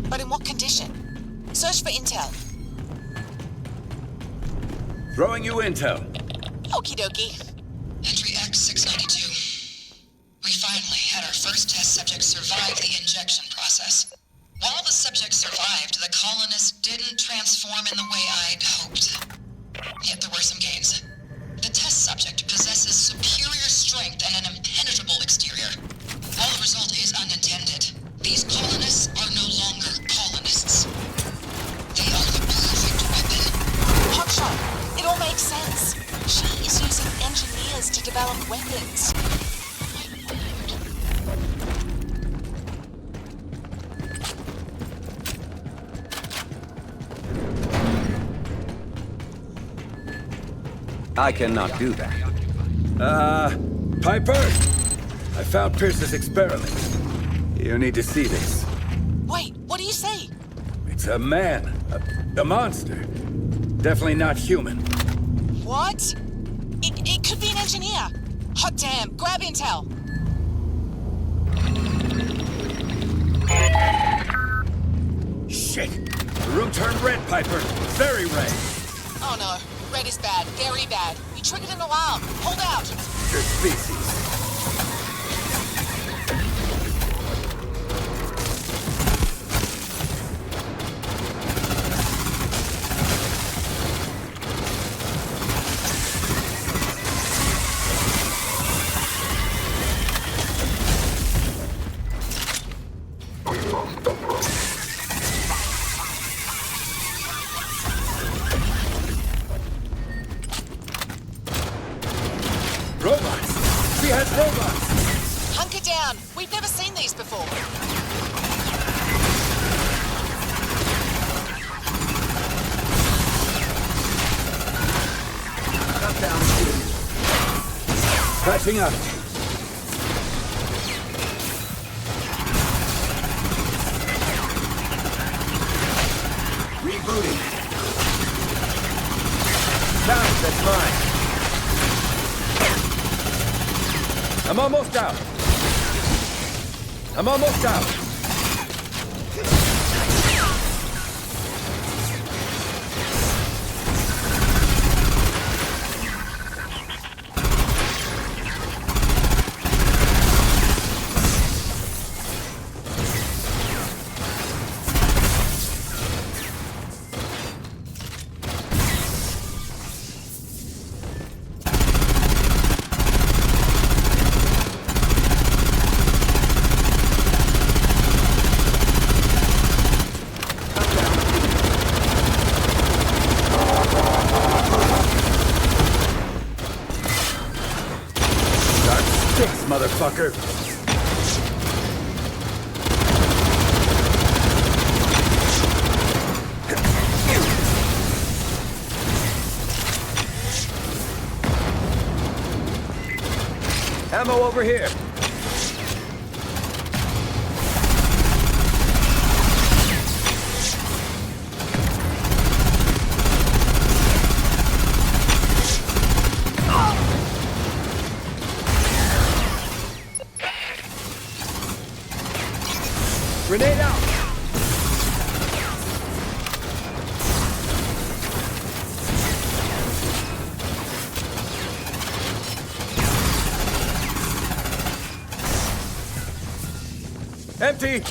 But in what condition? Search for intel. Throwing you intel. Okie dokie. Entry X692. We finally had our first test subject survive the injection process. While the subject survived, the colonist didn't transform in the way I'd hoped. Yet there were some gains. The test subject possesses superior strength and an impenetrable exterior. While the result is unintended, these colonists are no longer colonists. They are the perfect weapon. Hotshot, it all makes sense. She is using engineers to develop weapons. I cannot do that. Piper! I found Pierce's experiment. You need to see this. Wait, what do you say? It's a man. A monster. Definitely not human. What? It could be an engineer. Hot damn, grab intel. Shit! The room turned red, Piper. Very red. Oh no, red is bad, very bad. We triggered an alarm. Hold out. Your species. Robots! She has robots! Hunker down. We've never seen these before. Patching up. Rebooting. Guys, that's mine. I'm almost out. I'm almost out. Motherfucker. Ammo over here. Grenade out! Empty!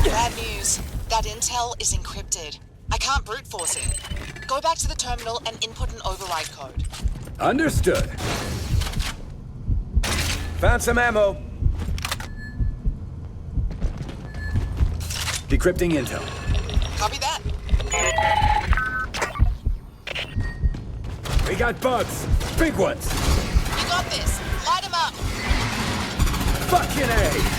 Bad news. That intel is encrypted. I can't brute force it. Go back to the terminal and input an override code. Understood. Found some ammo. Decrypting intel. Copy that. We got bugs. Big ones. You got this. Light them up. Fucking A!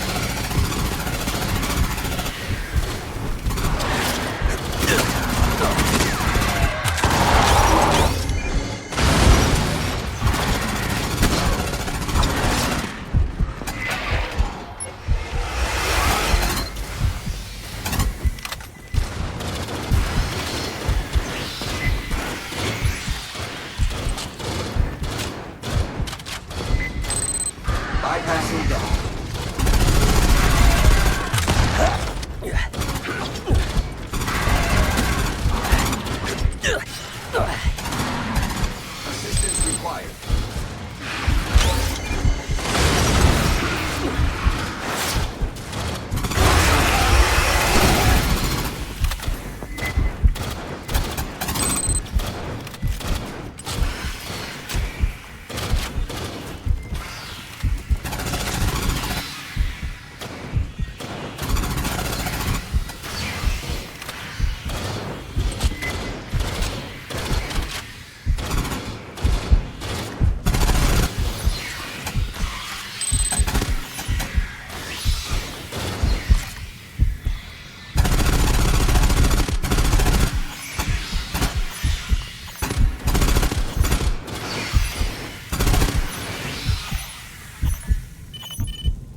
Bypassing down. Assistance required.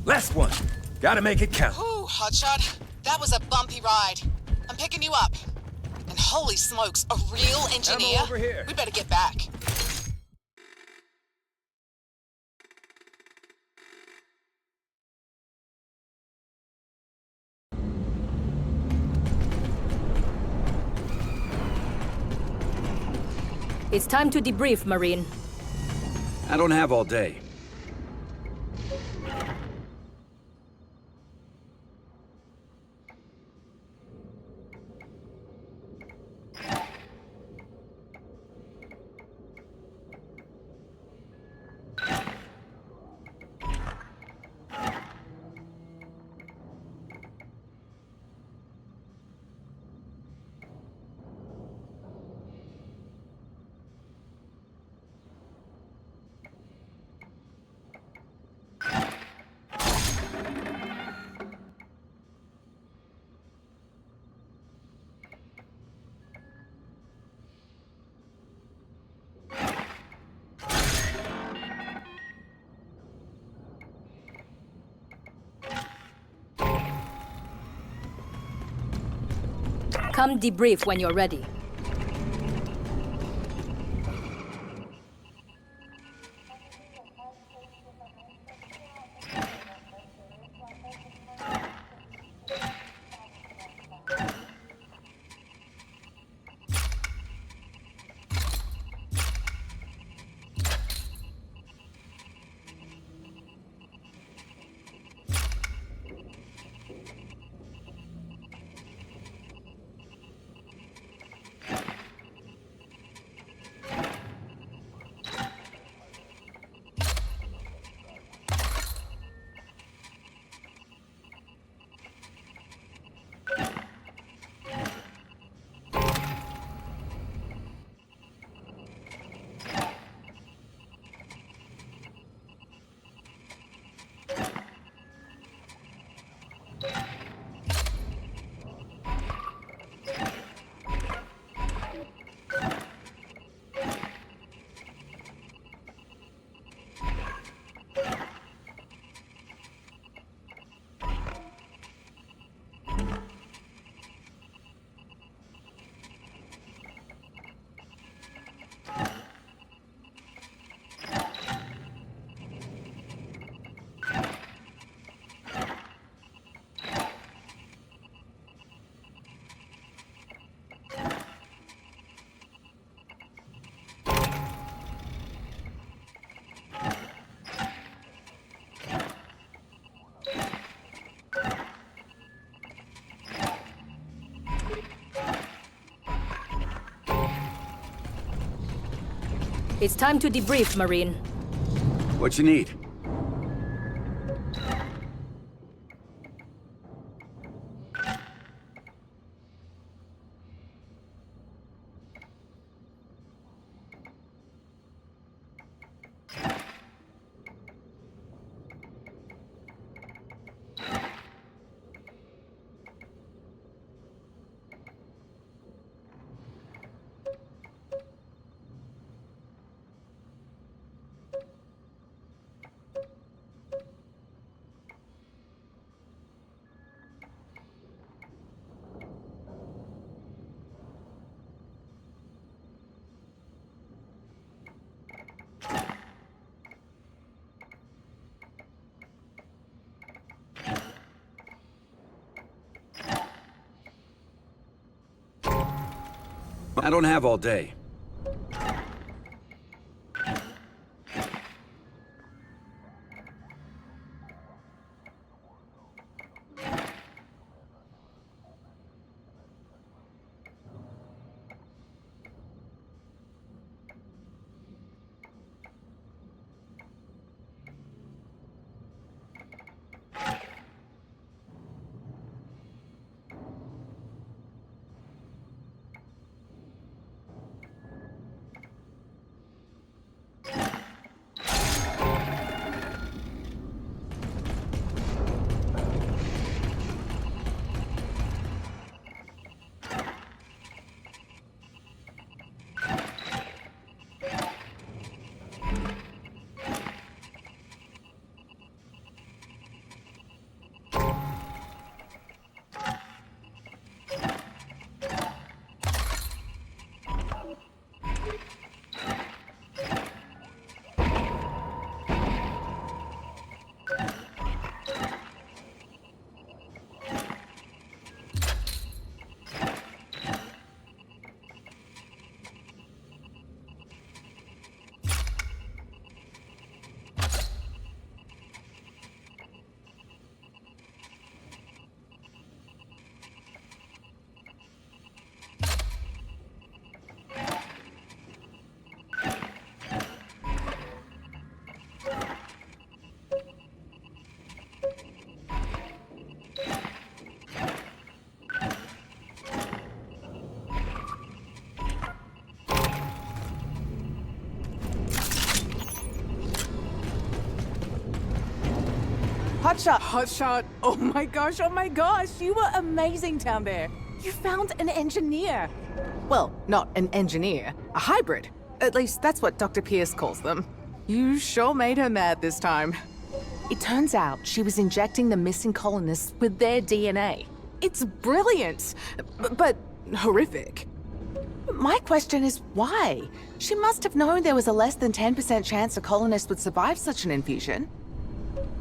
Last one. Gotta make it count. Ooh, Hotshot. That was a bumpy ride. I'm picking you up. And holy smokes, a real engineer? Ammo over here. We better get back. It's time to debrief, Marine. I don't have all day. Come debrief when you're ready. It's time to debrief, Marine. What you need? I don't have all day. Hotshot! Oh my gosh, you were amazing down there. You found an engineer. Well, not an engineer, a hybrid. At least that's what Dr. Pierce calls them. You sure made her mad this time. It turns out she was injecting the missing colonists with their DNA. It's brilliant, but horrific. My question is why? She must have known there was a less than 10% chance a colonist would survive such an infusion.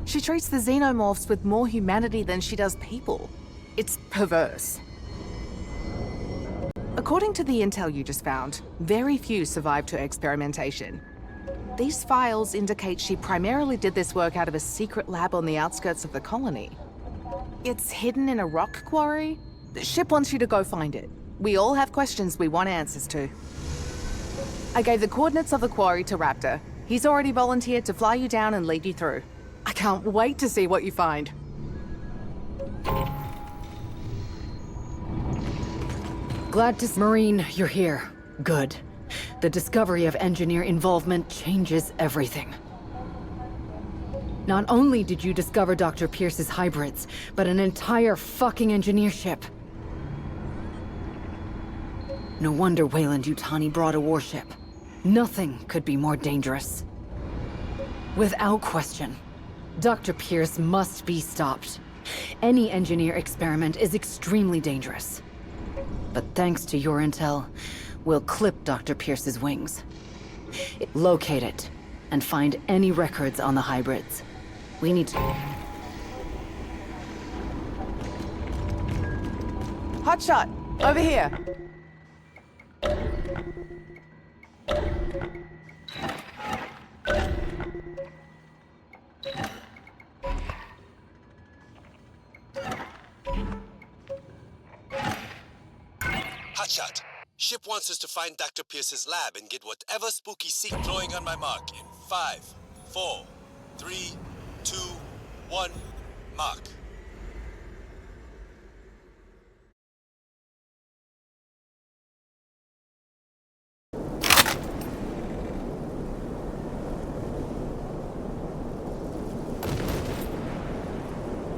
She treats the xenomorphs with more humanity than she does people. It's perverse. According to the intel you just found, very few survived to experimentation. These files indicate she primarily did this work out of a secret lab on the outskirts of the colony. It's hidden in a rock quarry. The ship wants you to go find it. We all have questions we want answers to. I gave the coordinates of the quarry to Raptor. He's already volunteered to fly you down and lead you through. I can't wait to see what you find. Glad to Marine, you're here. Good. The discovery of engineer involvement changes everything. Not only did you discover Dr. Pierce's hybrids, but an entire fucking engineer ship. No wonder Weyland-Yutani brought a warship. Nothing could be more dangerous. Without question, Dr. Pierce must be stopped. Any engineer experiment is extremely dangerous. But thanks to your intel, we'll clip Dr. Pierce's wings. Locate it, and find any records on the hybrids. We need to... Hotshot, over here. Hotshot, ship wants us to find Dr. Pierce's lab and get whatever spooky seek drawing on my mark in 5, 4, 3, 2, 1, mark.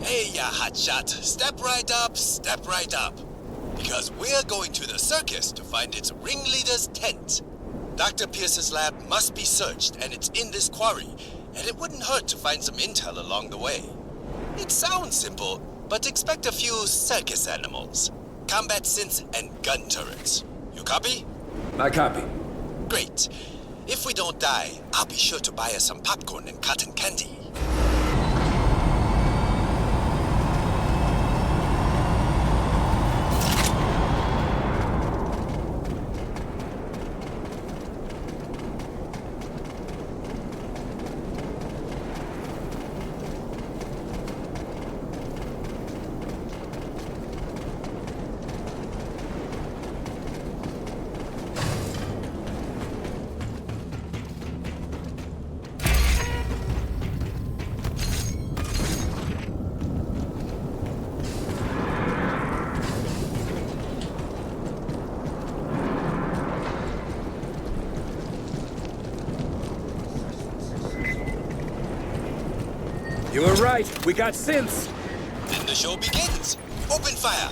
Hey, ya hotshot, step right up, step right up. Because we're going to the circus to find its ringleader's tent. Dr. Pierce's lab must be searched, and it's in this quarry, and it wouldn't hurt to find some intel along the way. It sounds simple, but expect a few circus animals, combat synths, and gun turrets. You copy? I copy. Great. If we don't die, I'll be sure to buy us some popcorn and cotton candy. You were right. We got synths. Then the show begins. Open fire.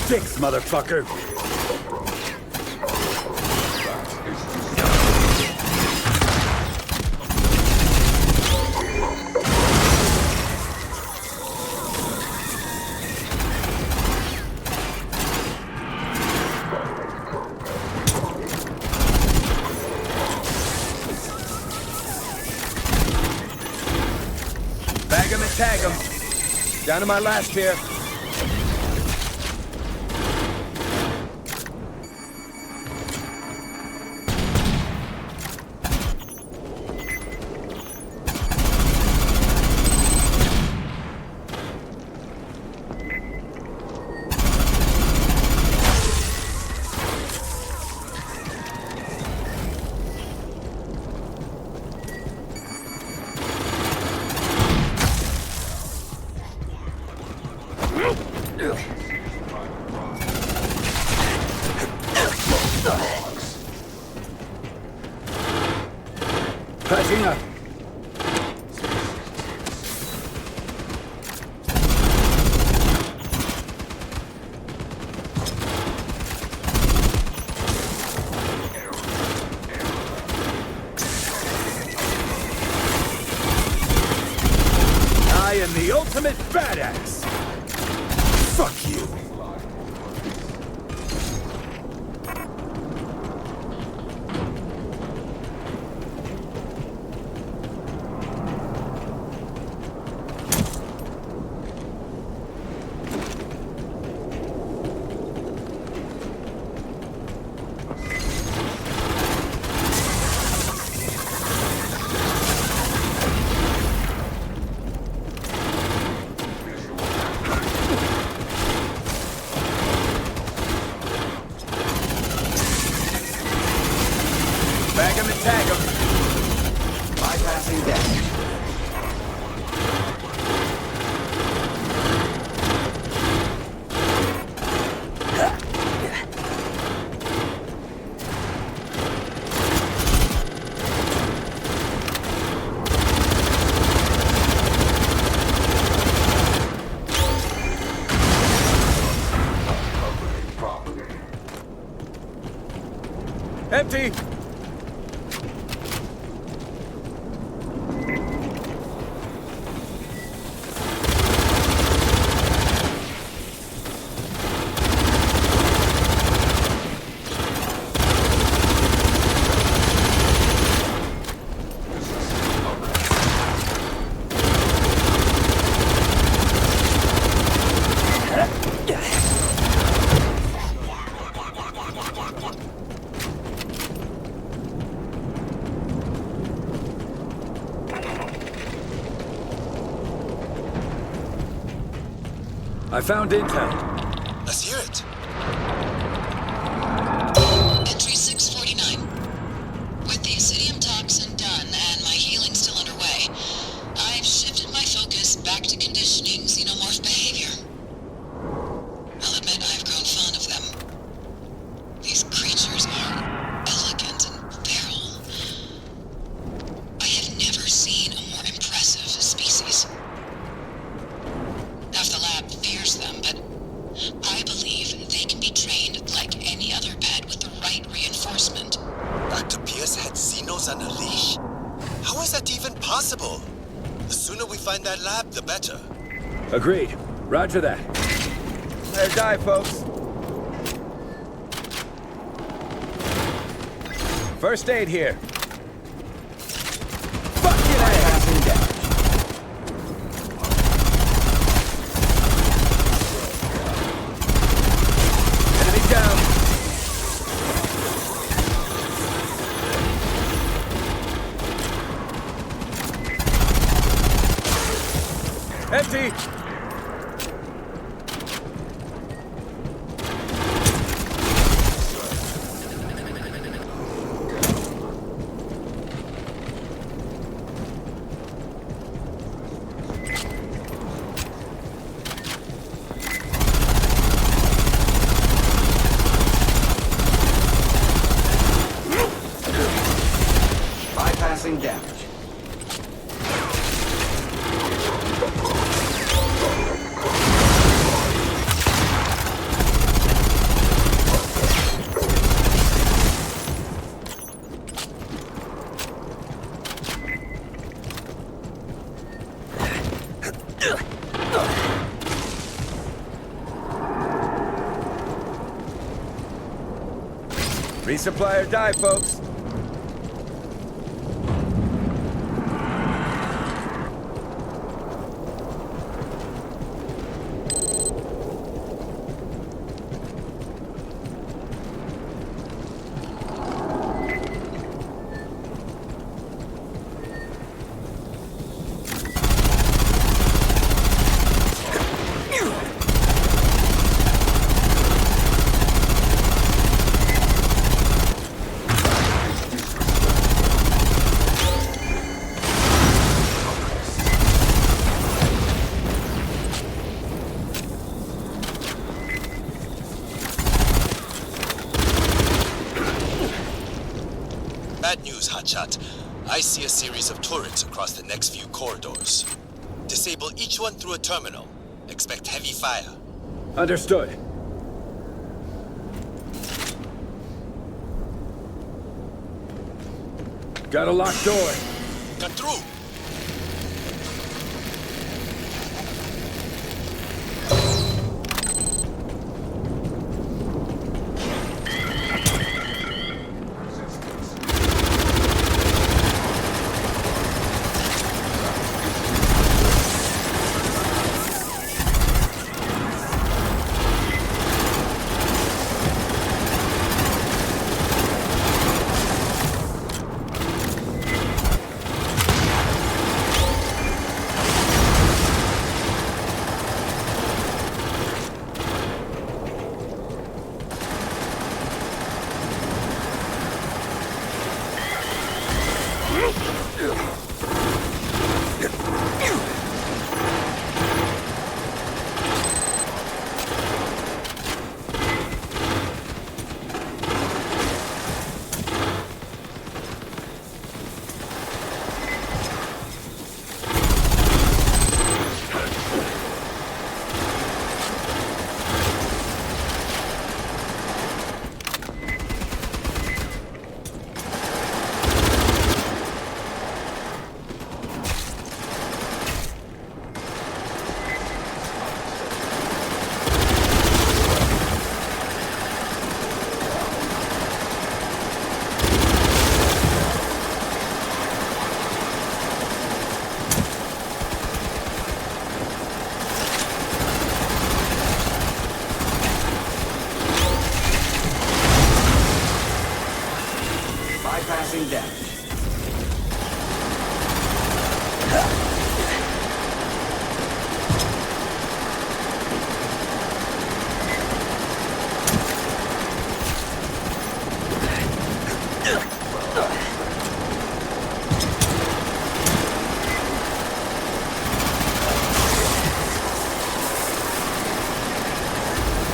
Sticks, motherfucker! Bag 'em and tag 'em. Down to my last here. Patching up. I am the ultimate badass. Fuck you. Bag 'em and tag 'em. Bypassing death. Empty! I found intel. Let's hear it. Entry 649. With the Acidium toxin done and my healing still underway, I've shifted my focus back to conditioning xenomorph behavior. I'll admit I've grown fond of them. These creatures are elegant and feral. I have never seen a more even possible? The sooner we find that lab, the better. Agreed. Roger that. There, die, folks. First aid here. Fucking passing down. Enemy down. Empty. Bypassing damage. Resupply or die, folks. Bad news, Hotshot. I see a series of turrets across the next few corridors. Disable each one through a terminal. Expect heavy fire. Understood. Got a locked door. Cut through! Bypassing damage.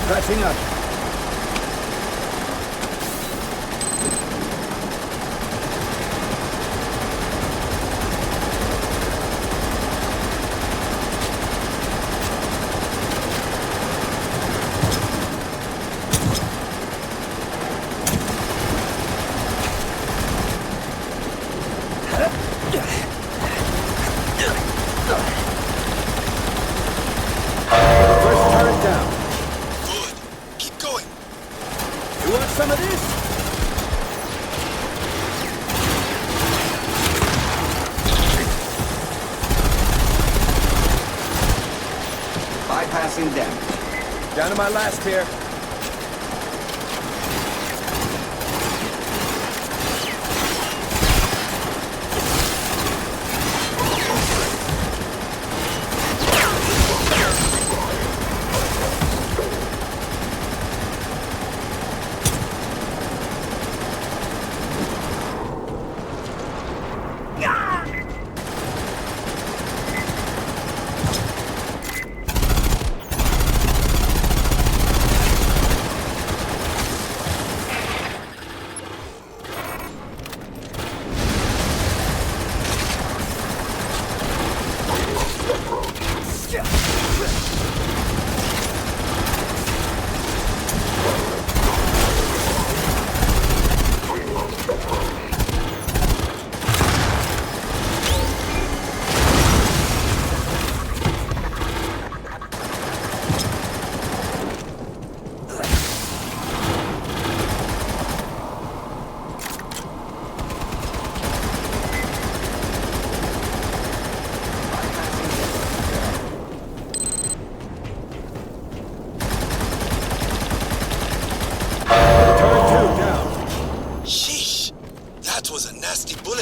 Patching up. Bypassing damage. Down to my last here.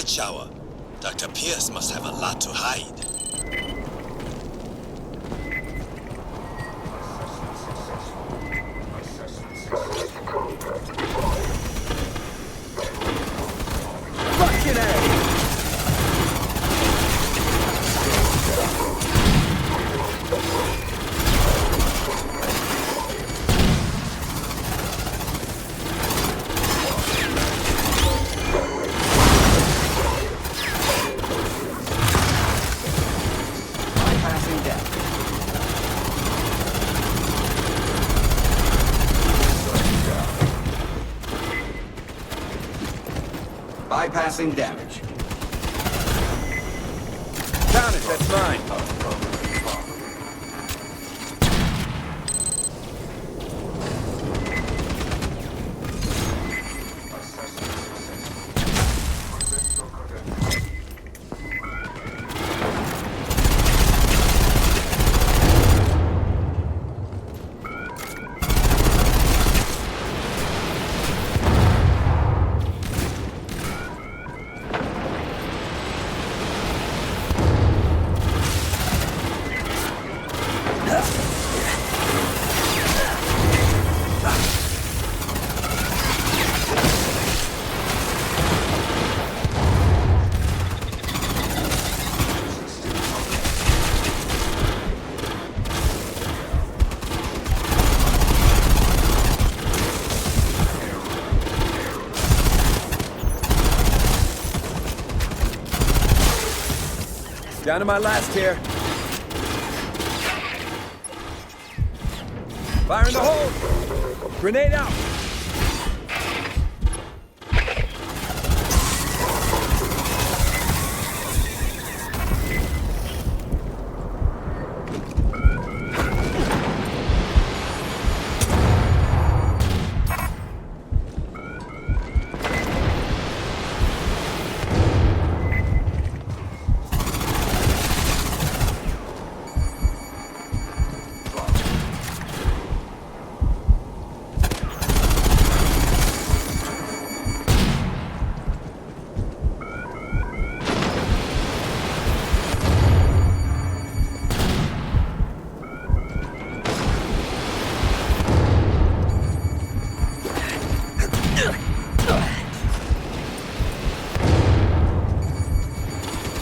Shower. Dr. Pierce must have a lot to hide. Fucking A! Bypassing damage. Count it, that's mine. Down to my last here. Fire in the hole! Grenade out!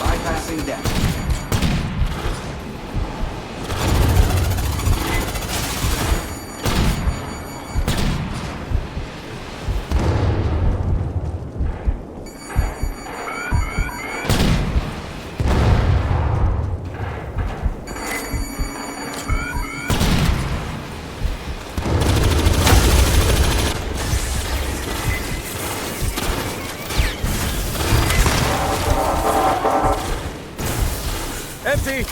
Bypassing damage. Empty!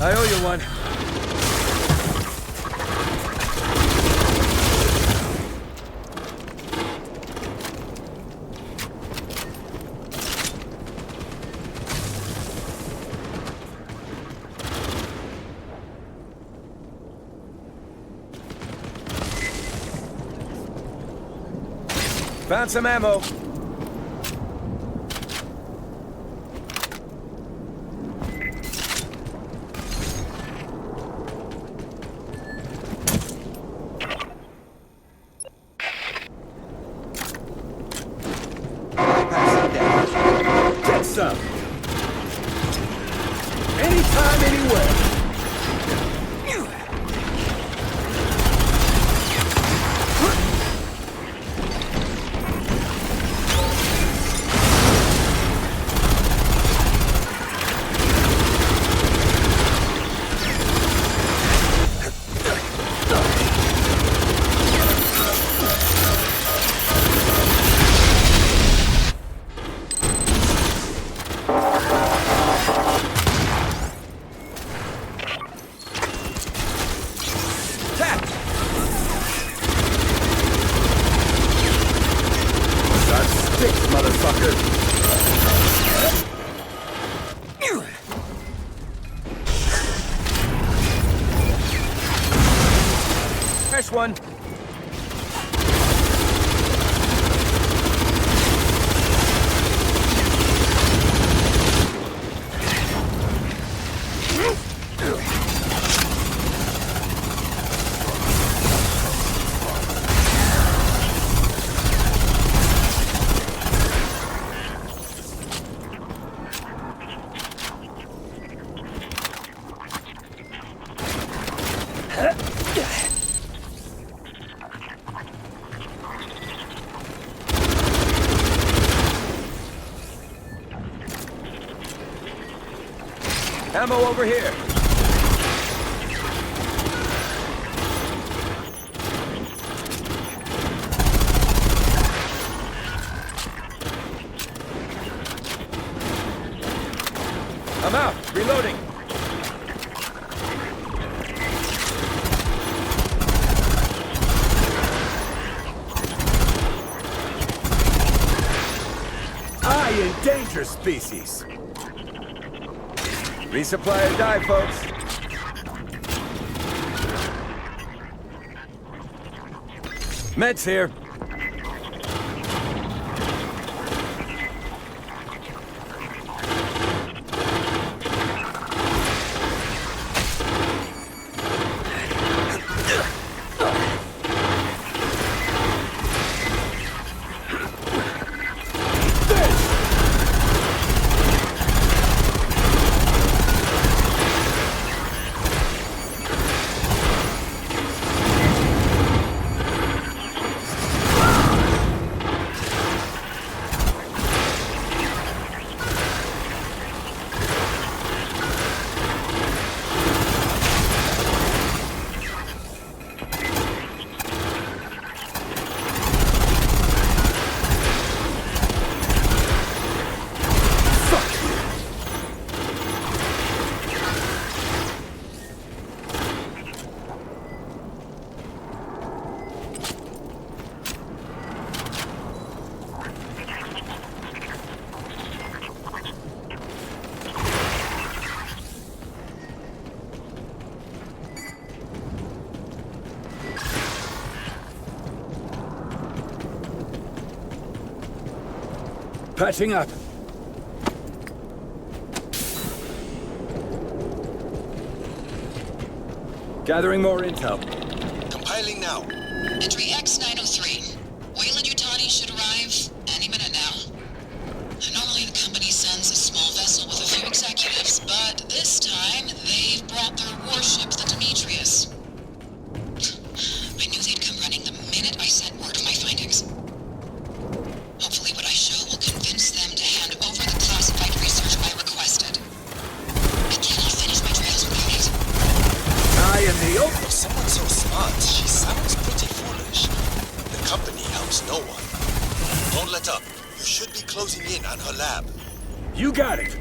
I owe you one. Found some ammo. Get some. Anytime, anywhere. Fresh one. Ammo over here. I'm out. Reloading. I endanger species. Resupply or die, folks. Meds here. Patching up. Gathering more intel. Compiling now. Entry X903. Wayland Yutani should arrive any minute now. Normally the company sends a small vessel with a few executives, but this time they've brought their warship, the Demetrius. I knew they'd come running the minute I sent word of my findings. Hopefully what I show will convince them to hand over the classified research I requested. I cannot finish my trails without it. I am the open. For someone so smart, she sounds pretty foolish. The company helps no one. Don't let up. You should be closing in on her lab. You got it.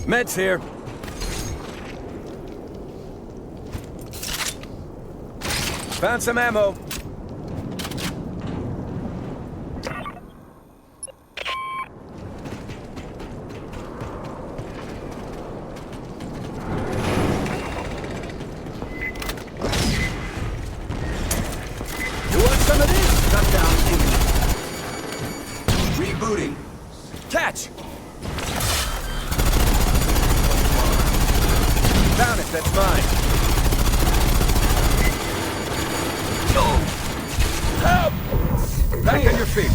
Meds here. Found some ammo. You want some of this? Shutdown imminent. Rebooting. Catch! Found it, that's mine. Help! Back on your feet.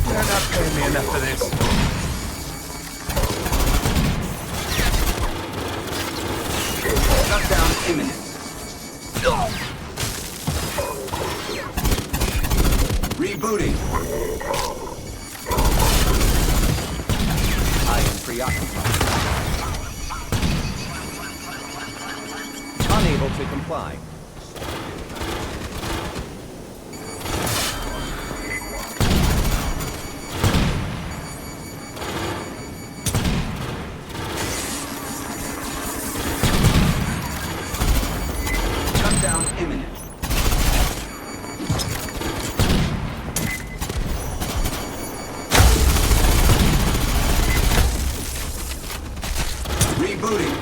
They're not paying me enough for this. Shutdown imminent. Rebooting. I am preoccupied. Unable to comply. Shutdown imminent. Rebooting.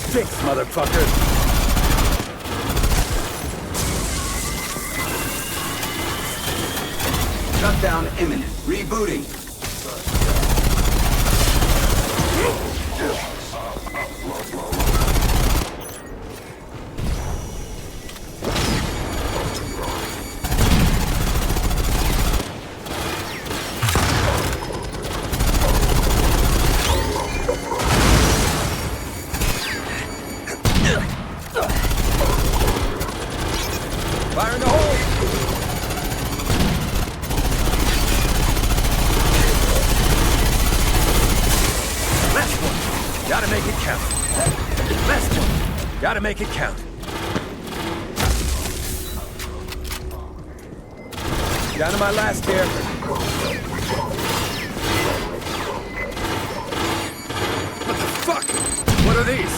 Sticks, motherfucker! Shutdown imminent. Rebooting. Fire in the hole! Last one. Gotta make it count. Last one. Gotta make it count. Down to my last here. What the fuck? What are these?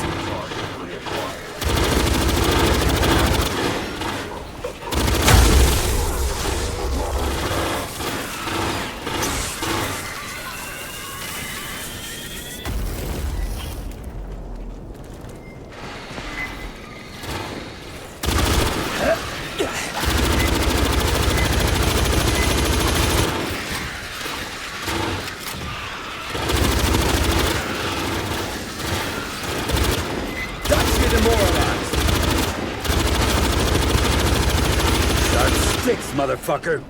Sticks, motherfucker!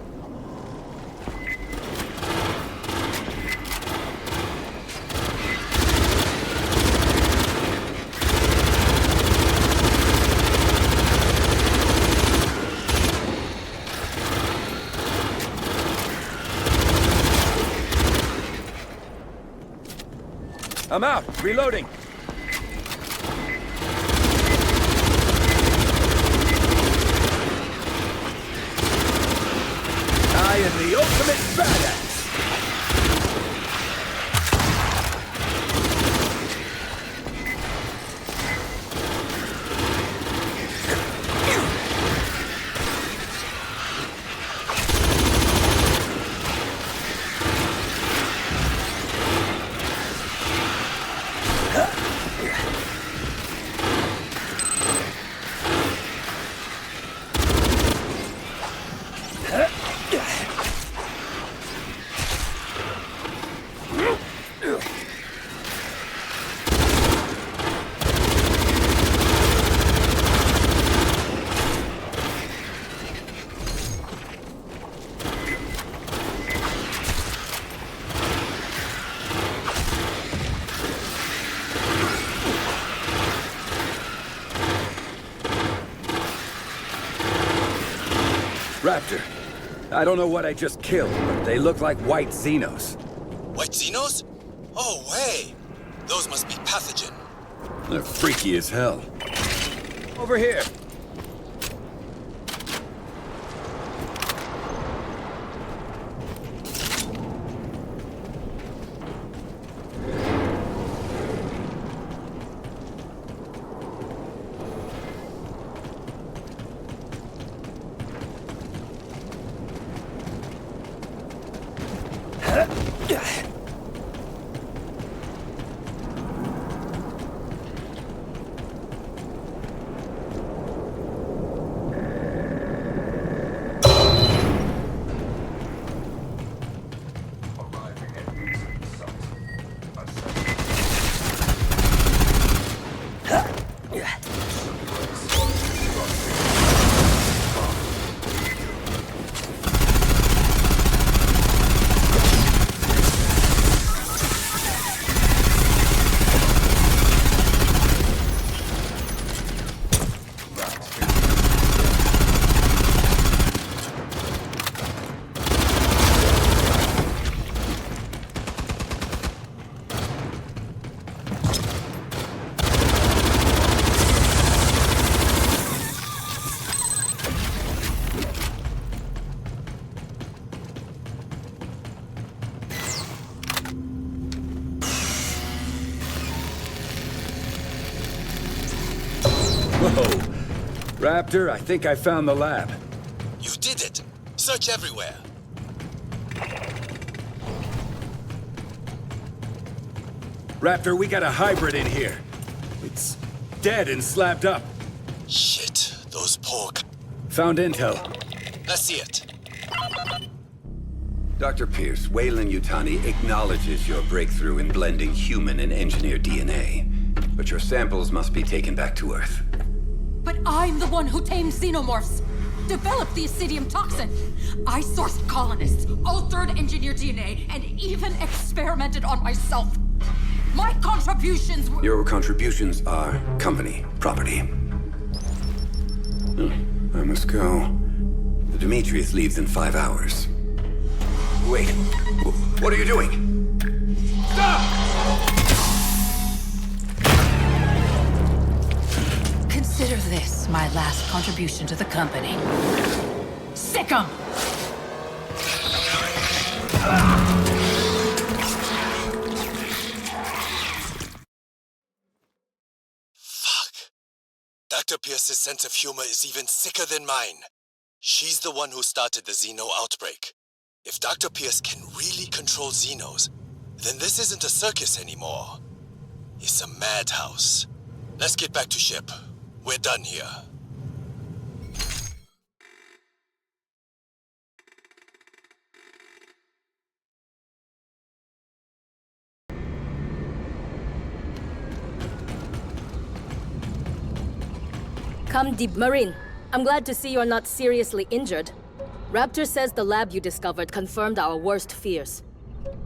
I'm out! Reloading! I am the ultimate badass! Huh? Raptor, I don't know what I just killed, but they look like white Xenos. White Xenos? Oh, way! Those must be pathogen. They're freaky as hell. Over here! Whoa. Raptor, I think I found the lab. You did it! Search everywhere. Raptor, we got a hybrid in here. It's dead and slabbed up. Shit, those pork. Found intel. Let's see it. Dr. Pierce, Weyland-Yutani acknowledges your breakthrough in blending human and engineered DNA. But your samples must be taken back to Earth. But I'm the one who tamed xenomorphs, developed the Acidium toxin. I sourced colonists, altered engineered DNA, and even experimented on myself. My contributions were— Your contributions are company property. I must go. The Demetrius leaves in 5 hours. Wait, what are you doing? Stop! Consider this my last contribution to the company. Sick 'em! Fuck. Dr. Pierce's sense of humor is even sicker than mine. She's the one who started the Xeno outbreak. If Dr. Pierce can really control Xenos, then this isn't a circus anymore. It's a madhouse. Let's get back to ship. We're done here. Come, Deep Marine. I'm glad to see you're not seriously injured. Raptor says the lab you discovered confirmed our worst fears.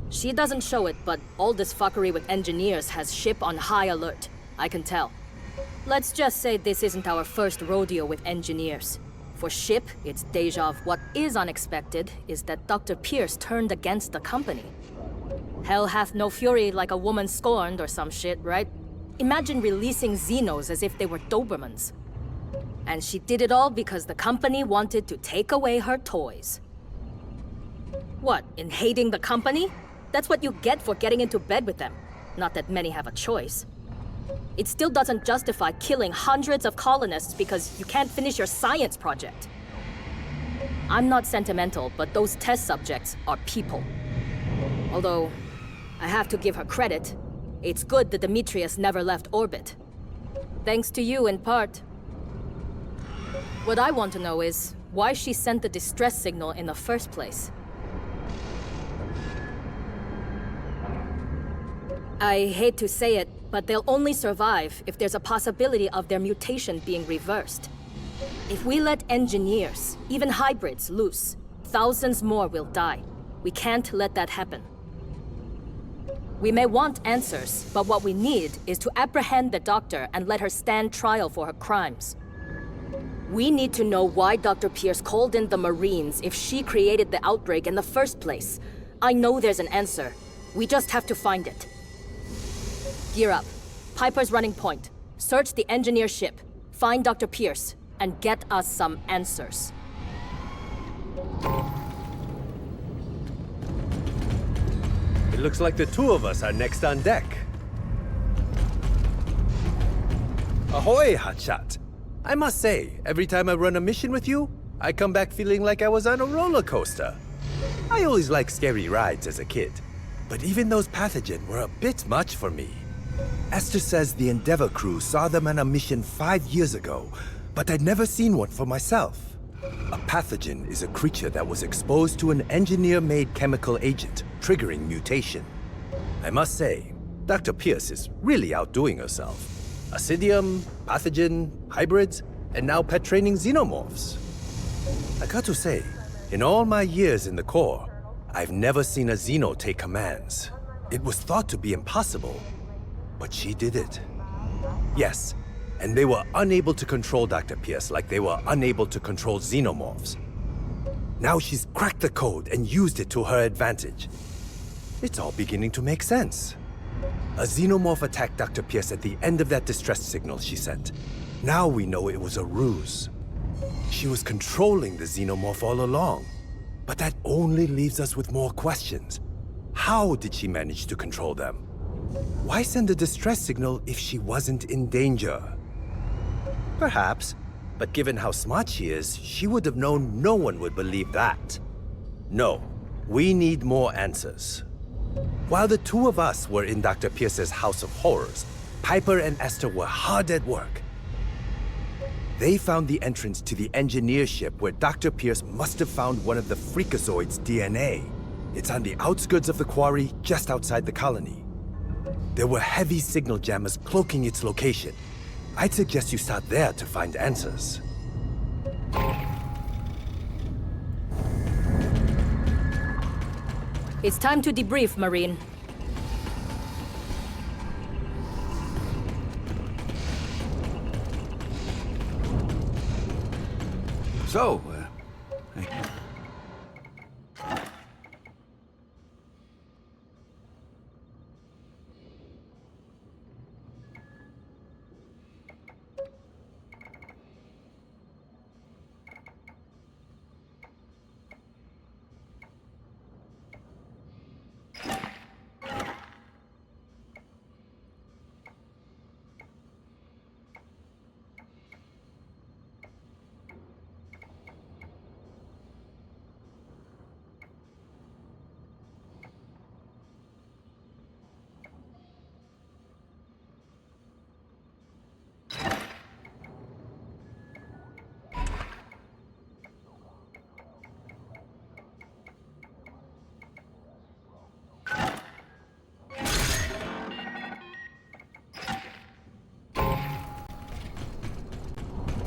She doesn't show it, but all this fuckery with engineers has ship on high alert. I can tell. Let's just say this isn't our first rodeo with engineers. For ship, it's deja vu. What is unexpected is that Dr. Pierce turned against the company. Hell hath no fury like a woman scorned or some shit, right? Imagine releasing Xenos as if they were Dobermans. And she did it all because the company wanted to take away her toys. What, in hating the company? That's what you get for getting into bed with them. Not that many have a choice. It still doesn't justify killing hundreds of colonists because you can't finish your science project. I'm not sentimental, but those test subjects are people. Although, I have to give her credit. It's good that Demetrius never left orbit. Thanks to you, in part. What I want to know is why she sent the distress signal in the first place. I hate to say it, but they'll only survive if there's a possibility of their mutation being reversed. If we let engineers, even hybrids, loose, thousands more will die. We can't let that happen. We may want answers, but what we need is to apprehend the doctor and let her stand trial for her crimes. We need to know why Dr. Pierce called in the Marines if she created the outbreak in the first place. I know there's an answer. We just have to find it. Gear up. Piper's running point. Search the engineer ship. Find Dr. Pierce. And get us some answers. It looks like the two of us are next on deck. Ahoy, hotshot. I must say, every time I run a mission with you, I come back feeling like I was on a roller coaster. I always liked scary rides as a kid, but even those pathogens were a bit much for me. Esther says the Endeavor crew saw them on a mission 5 years ago, but I'd never seen one for myself. A pathogen is a creature that was exposed to an engineer-made chemical agent, triggering mutation. I must say, Dr. Pierce is really outdoing herself. Acidium, pathogen, hybrids, and now pet training xenomorphs. I got to say, in all my years in the Corps, I've never seen a Xeno take commands. It was thought to be impossible, but she did it. Yes, and they were unable to control Dr. Pierce like they were unable to control xenomorphs. Now she's cracked the code and used it to her advantage. It's all beginning to make sense. A xenomorph attacked Dr. Pierce at the end of that distress signal she sent. Now we know it was a ruse. She was controlling the xenomorph all along. But that only leaves us with more questions. How did she manage to control them? Why send a distress signal if she wasn't in danger? Perhaps, but given how smart she is, she would have known no one would believe that. No, we need more answers. While the two of us were in Dr. Pierce's House of Horrors, Piper and Esther were hard at work. They found the entrance to the engineer ship where Dr. Pierce must have found one of the freakazoid's DNA. It's on the outskirts of the quarry, just outside the colony. There were heavy signal jammers cloaking its location. I'd suggest you start there to find answers. It's time to debrief, Marine. So,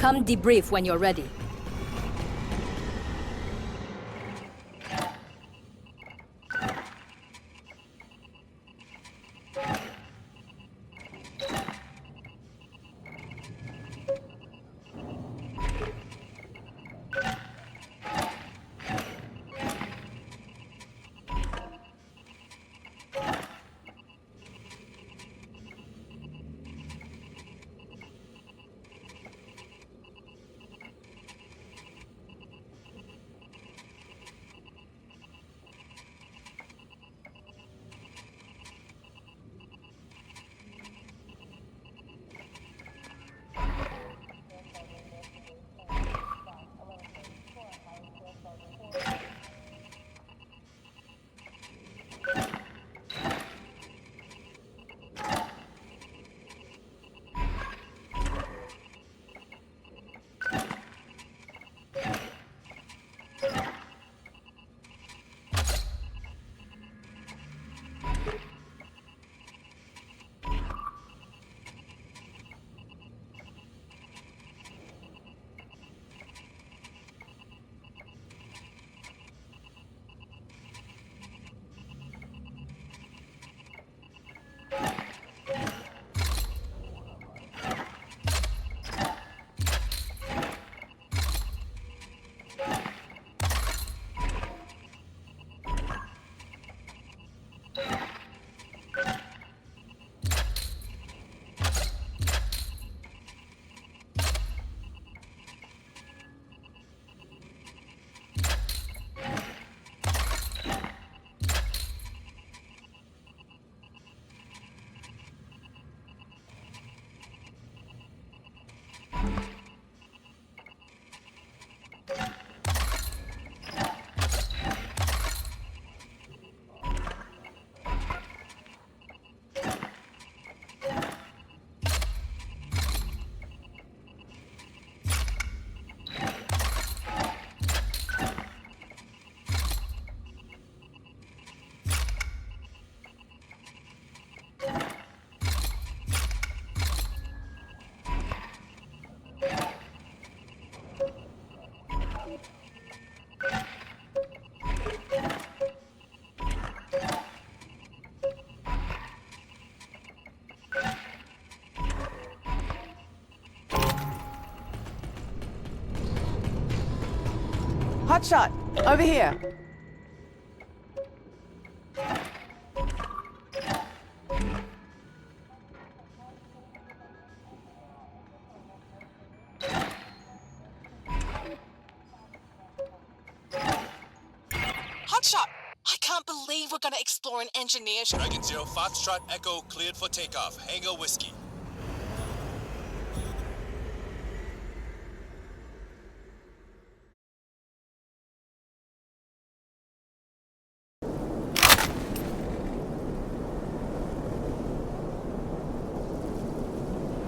Come debrief when you're ready. Hotshot, over here. Hotshot! I can't believe we're gonna explore an engineer ship. Dragon Zero Foxtrot Echo cleared for takeoff. Hangar Whiskey.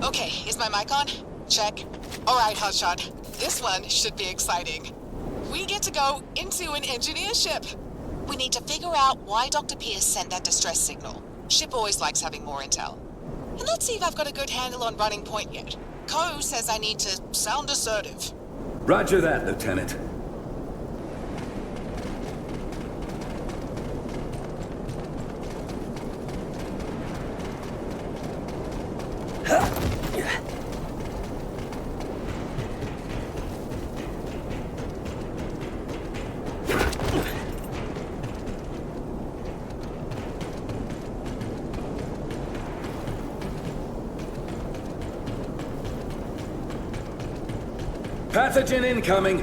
Okay, is my mic on? Check. Alright, Hotshot. This one should be exciting. We get to go into an engineer ship. We need to figure out why Dr. Pierce sent that distress signal. Ship always likes having more intel. And let's see if I've got a good handle on running point yet. Ko says I need to sound assertive. Roger that, Lieutenant. Pathogen incoming!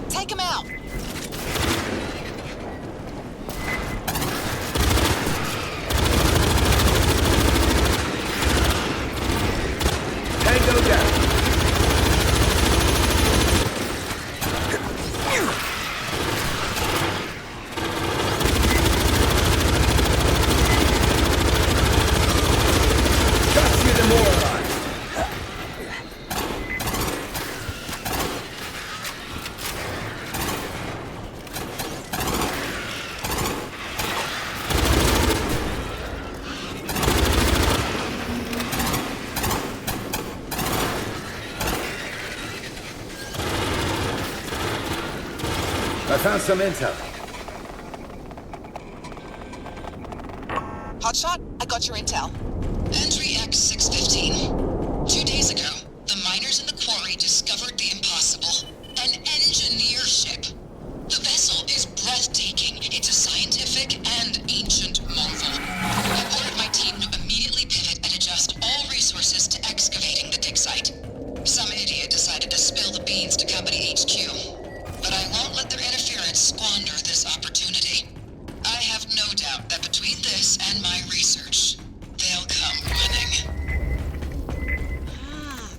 Take him out! Tango down! Got you demoralized! I found some intel. Hotshot, I got your intel. Entry X615. 2 days ago, the miners in the quarry discovered the impossible. An engineer ship. The vessel is breathtaking. It's a scientific and ancient marvel. I ordered my team to immediately pivot and adjust all resources to excavating the dig site. Some idiot decided to spill the beans to Company HQ. But I won't let their interference squander this opportunity. I have no doubt that between this and my research, they'll come running.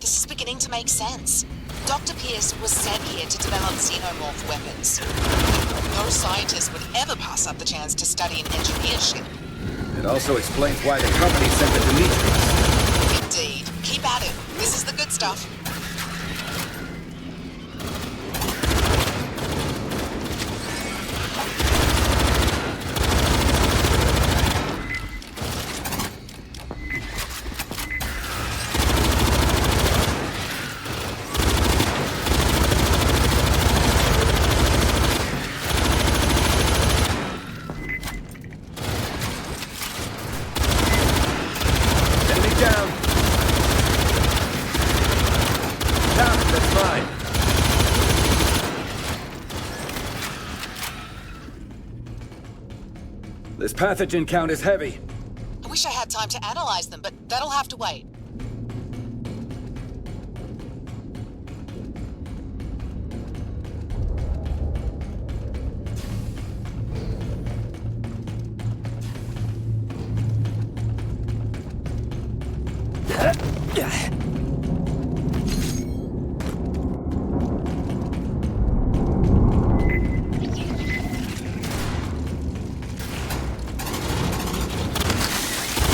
This is beginning to make sense. Dr. Pierce was sent here to develop xenomorph weapons. No scientist would ever pass up the chance to study an engineer ship. It also explains why the company sent the Demetrius. Indeed. Keep at it. This is the good stuff. Enemy down! Down, that's mine! This pathogen count is heavy. I wish I had time to analyze them, but that'll have to wait.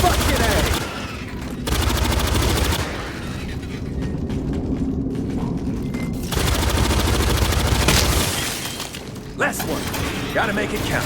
Fucking A! Last one. Gotta make it count.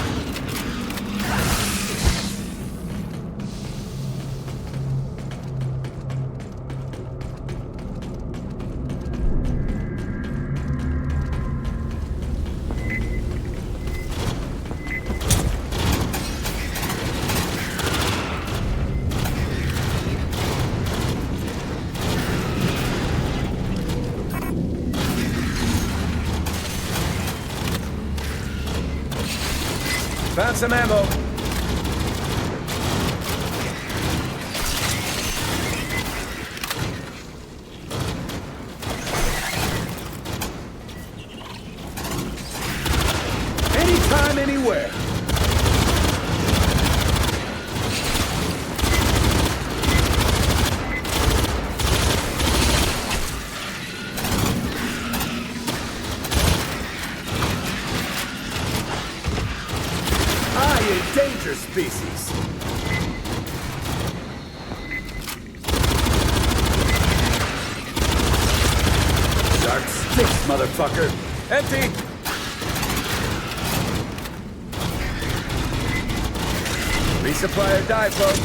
Found some ammo. Anytime, anywhere. Endangered species. Shark sticks, motherfucker. Empty. Resupply or die, folks.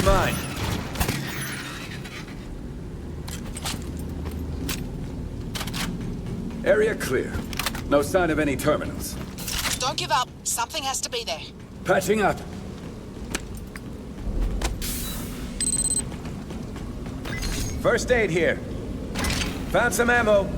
Mine. Area clear. No sign of any terminals. Don't give up. Something has to be there. Patching up. First aid here. Found some ammo.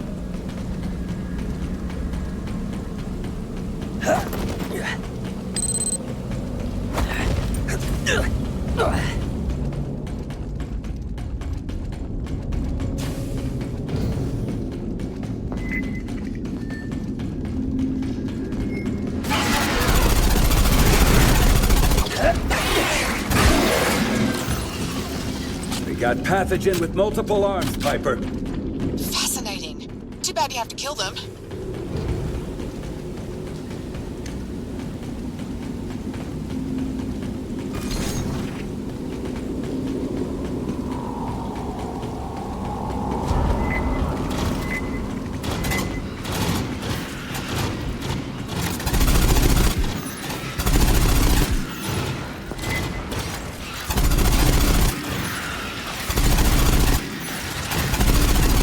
We got pathogen with multiple arms, Piper. Fascinating. Too bad you have to kill them.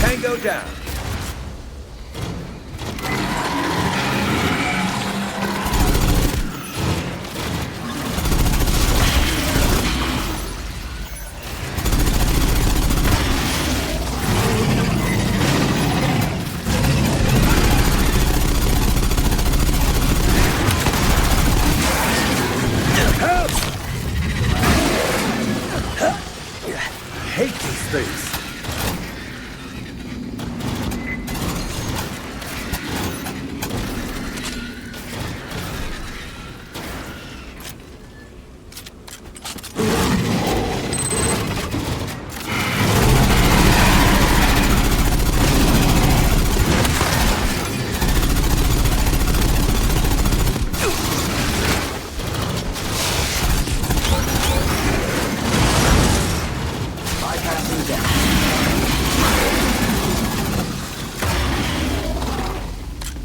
Tango down. Help! I hate these things.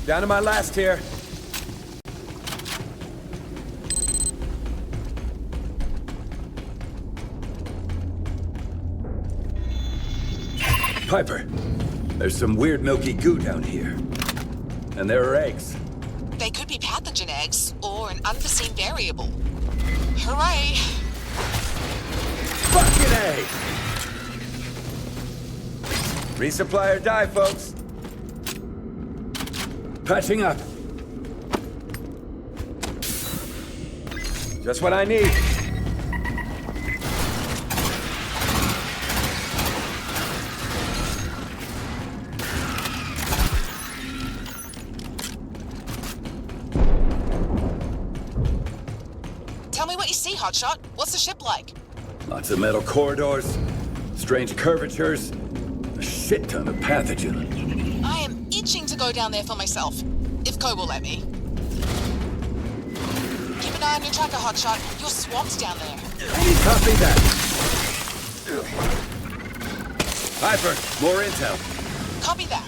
Down to my last here. Piper, there's some weird milky goo down here. And there are eggs. They could be pathogen eggs, or an unforeseen variable. Hooray! Fucking A! Resupply or die, folks. Patching up. Just what I need. Tell me what you see, Hotshot. What's the ship like? Lots of metal corridors, strange curvatures, a shit ton of pathogen. I am itching to go down there for myself, if Ko will let me. Keep an eye on your tracker, Hotshot. You're swamped down there. Copy that. Piper, more intel. Copy that.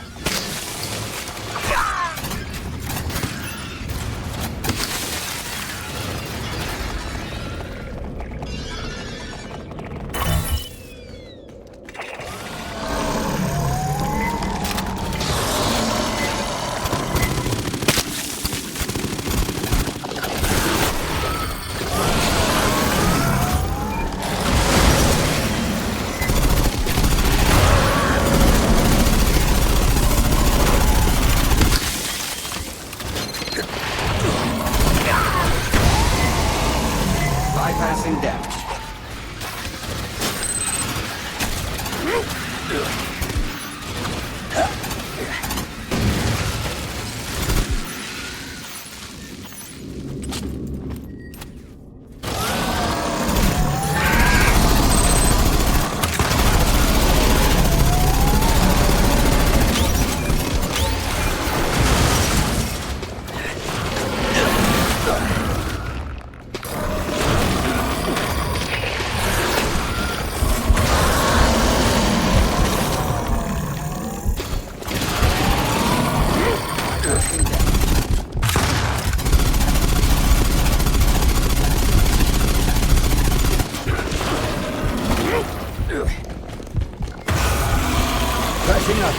Bypassing damage. Crashing up.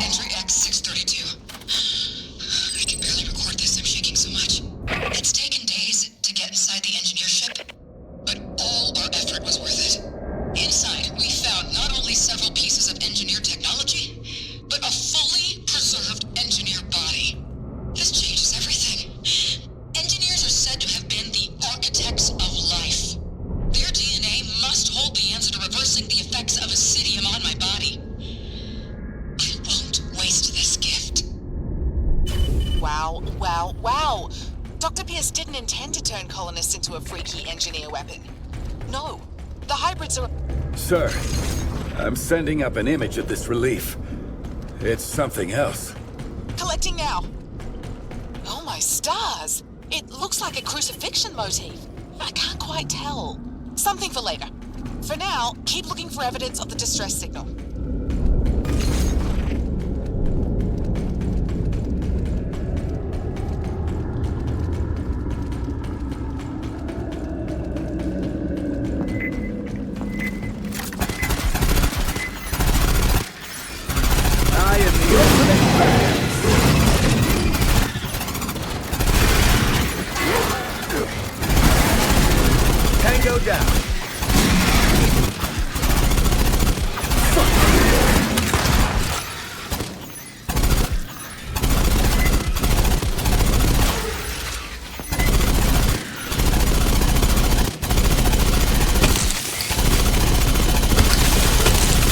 Entry X632. I can barely record this, I'm shaking so much. It's taken days to get inside the engineer ship, but all our effort was worth it. Inside, we found not only several pieces of engineer technology, but a fully preserved engineer body. This changes everything. Engineers are said to have been the architects of life. Their DNA must hold the answer to reversing the effects of acidium on my body. I won't waste this gift. Wow, wow, wow! Dr. Pierce didn't intend to turn colonists into a freaky engineer weapon. No, the hybrids are... Sir, I'm sending up an image of this relief. It's something else. Collecting now. Oh my stars! It looks like a crucifixion motif. I can't quite tell. Something for later. For now, keep looking for evidence of the distress signal. I am the ultimate badass. Tango down.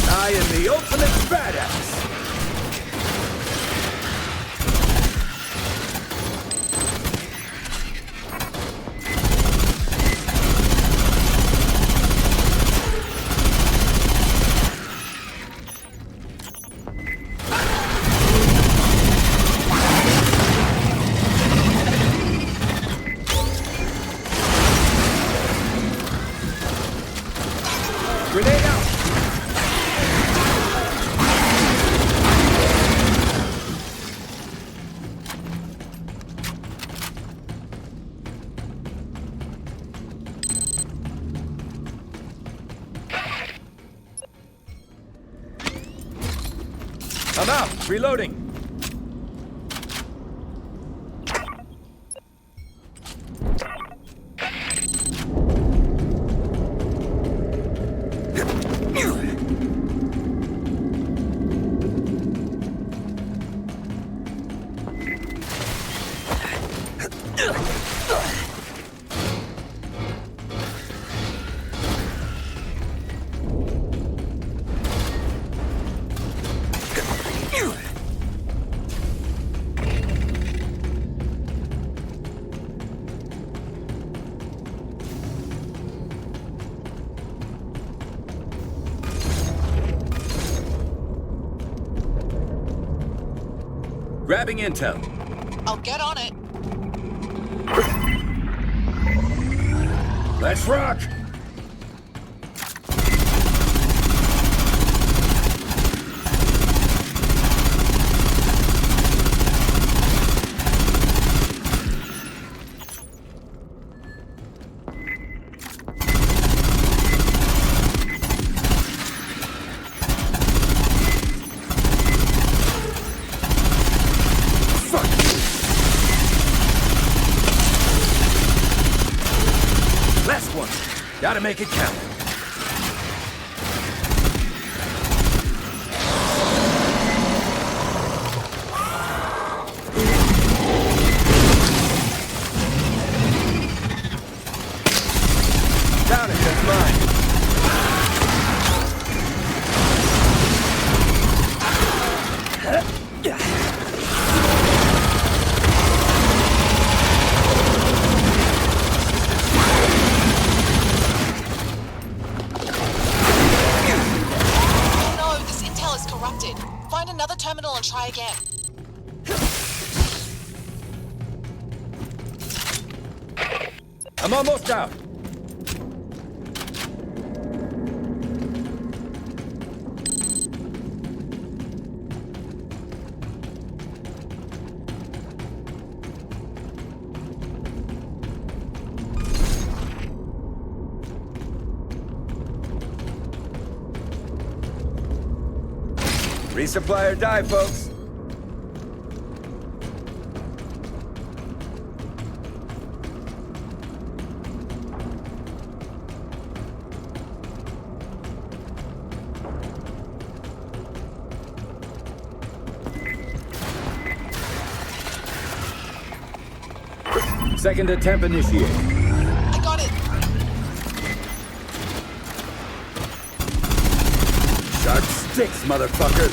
I am the ultimate badass. Grenade out! I'm out! Reloading! Grabbing intel. I'll get on it. Let's rock! Gotta make it count. Down it, that's mine. No, this intel is corrupted. Find another terminal and try again. I'm almost out. Resupply or die, folks. Second attempt initiated. I got it. Sharp sticks, motherfucker.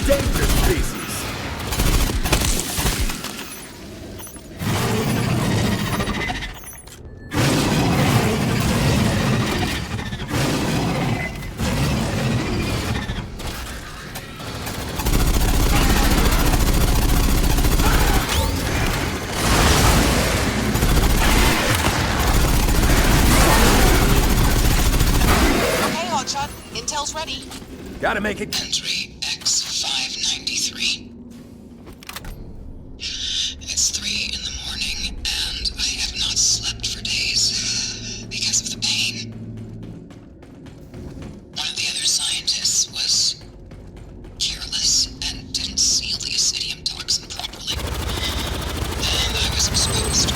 Dangerous species. Okay, Hotshot. Intel's ready. Gotta make it. Entry X593. It's 3 in the morning, and I have not slept for days because of the pain. One of the other scientists was careless and didn't seal the Estinto toxin properly. And I was exposed,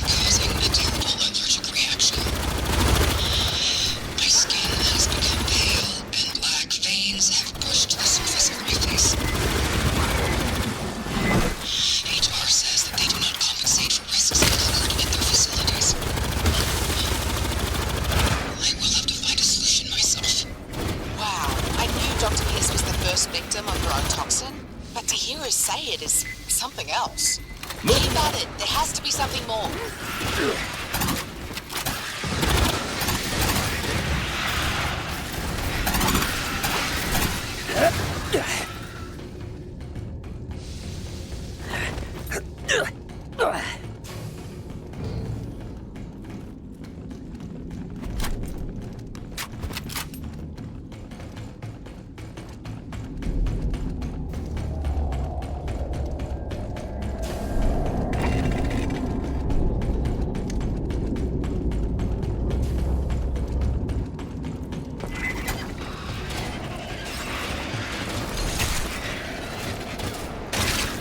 causing a terrible allergic reaction. My skin has become pale, and black veins have pushed to the surface of my face. HR says that they do not compensate for risks incurred at their facilities. I will have to find a solution myself. Wow, I knew Dr. Pierce was the first victim of her own toxin, but to hear her say it is something else. Keep at it. There has to be something more.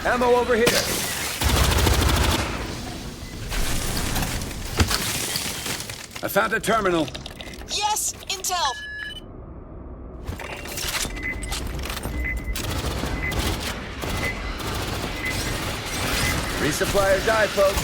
Ammo over here. I found a terminal. Yes, Intel. Resupply or die, folks.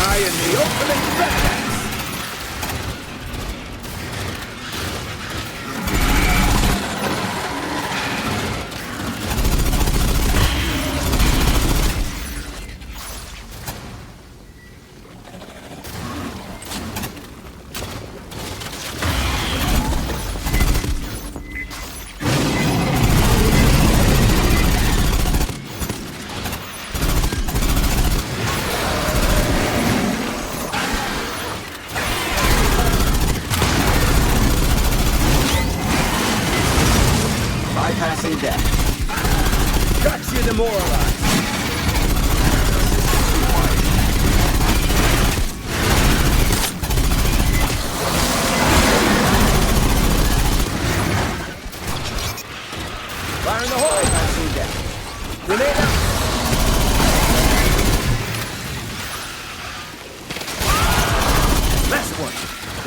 I am the opening badass.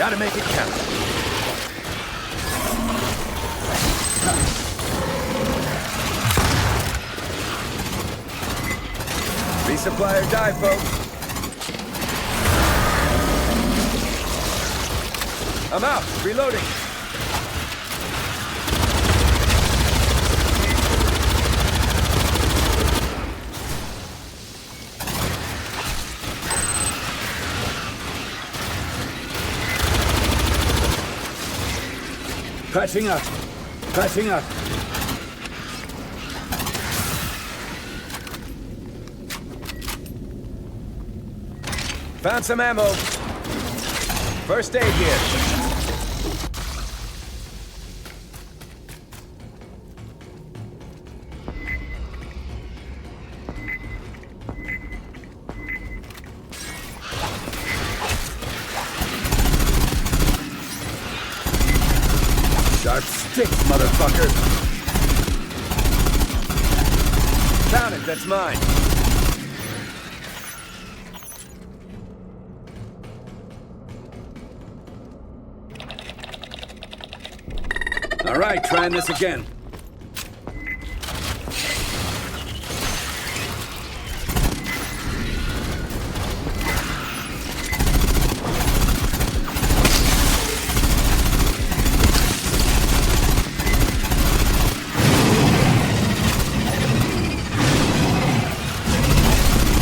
Gotta make it count. Resupply or die, folks. I'm out. Reloading. Patching up. Patching up. Found some ammo. First aid here. Sharp sticks, motherfucker. Found it, that's mine. All right, trying this again.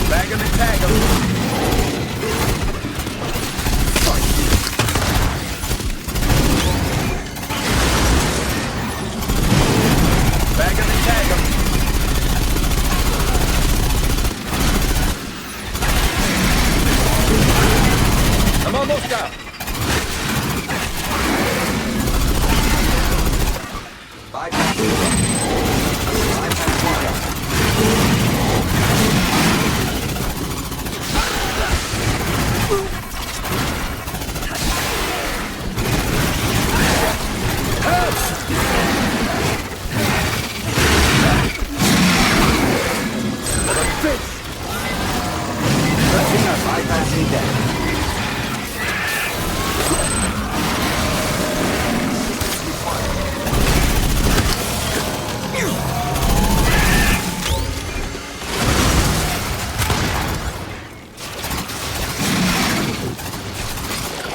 Bag 'em and tag 'em. Bag 'em and tag 'em. I'm almost out. Bypassing deck.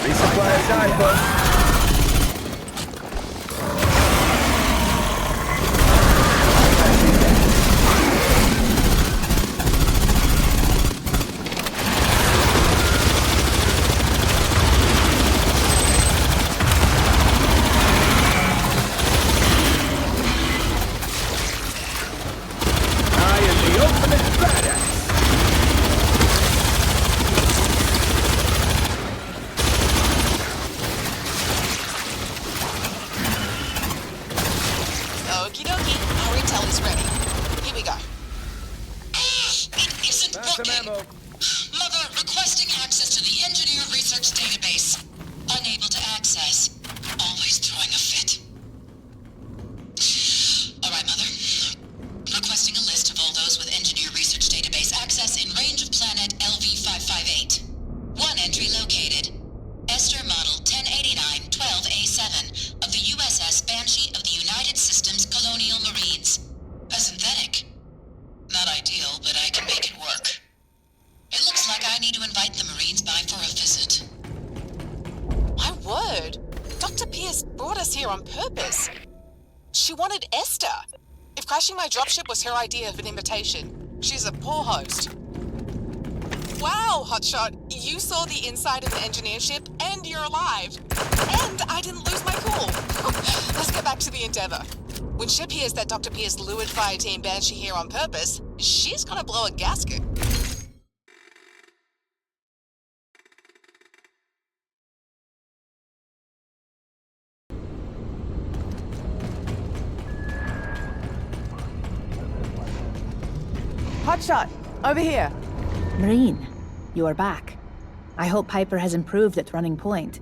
Resupply or die, folks. I am the ultimate badass. Okie dokie, our intel is ready. Here we go. It isn't Found some working. ammo. Mother, requesting access to the Engineer Research Database. Unable to access. Always throwing a fit. Alright, Mother. Requesting a list of all those with Engineer Research Database access in range of planet LV-558. One entry located. Esther Model 1089-12A7 of the USS Banshee of the United Systems Colonial Marines. A synthetic. Not ideal, but I can make it work. It looks like I need to invite the Marines by for a visit. My word. Dr. Pierce brought us here on purpose. She wanted Esther. If crashing my dropship was her idea of an invitation, she's a poor host. Wow, Hotshot. You saw the inside of the engineer ship, and you're alive. And I didn't lose my cool. Let's get back to the Endeavor. When ship hears that Dr. Pierce lured Fireteam Banshee here on purpose, she's gonna blow a gasket. Hotshot, over here. Marine, you are back. I hope Piper has improved at running point.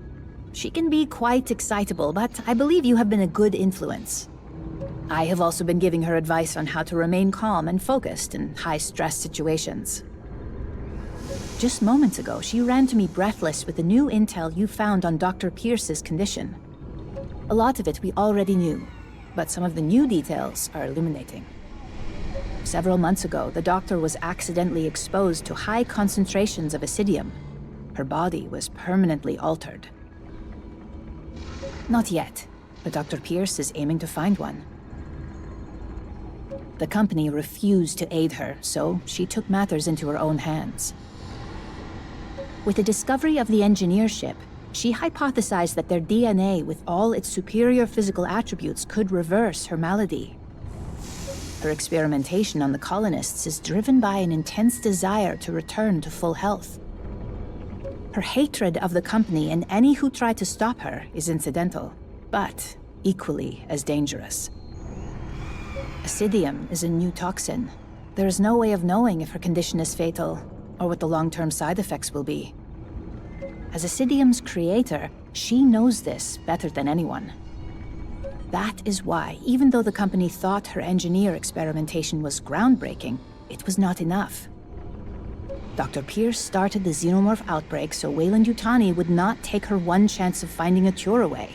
She can be quite excitable, but I believe you have been a good influence. I have also been giving her advice on how to remain calm and focused in high-stress situations. Just moments ago, she ran to me breathless with the new intel you found on Dr. Pierce's condition. A lot of it we already knew, but some of the new details are illuminating. Several months ago, the doctor was accidentally exposed to high concentrations of Estinto. Her body was permanently altered. Not yet, but Dr. Pierce is aiming to find one. The company refused to aid her, so she took matters into her own hands. With the discovery of the engineer ship, she hypothesized that their DNA, with all its superior physical attributes, could reverse her malady. Her experimentation on the colonists is driven by an intense desire to return to full health. Her hatred of the company and any who try to stop her is incidental, but equally as dangerous. Estinto is a new toxin. There is no way of knowing if her condition is fatal, or what the long-term side effects will be. As Estinto's creator, she knows this better than anyone. That is why, even though the company thought her engineer experimentation was groundbreaking, it was not enough. Dr. Pierce started the xenomorph outbreak so Weyland-Yutani would not take her one chance of finding a cure away.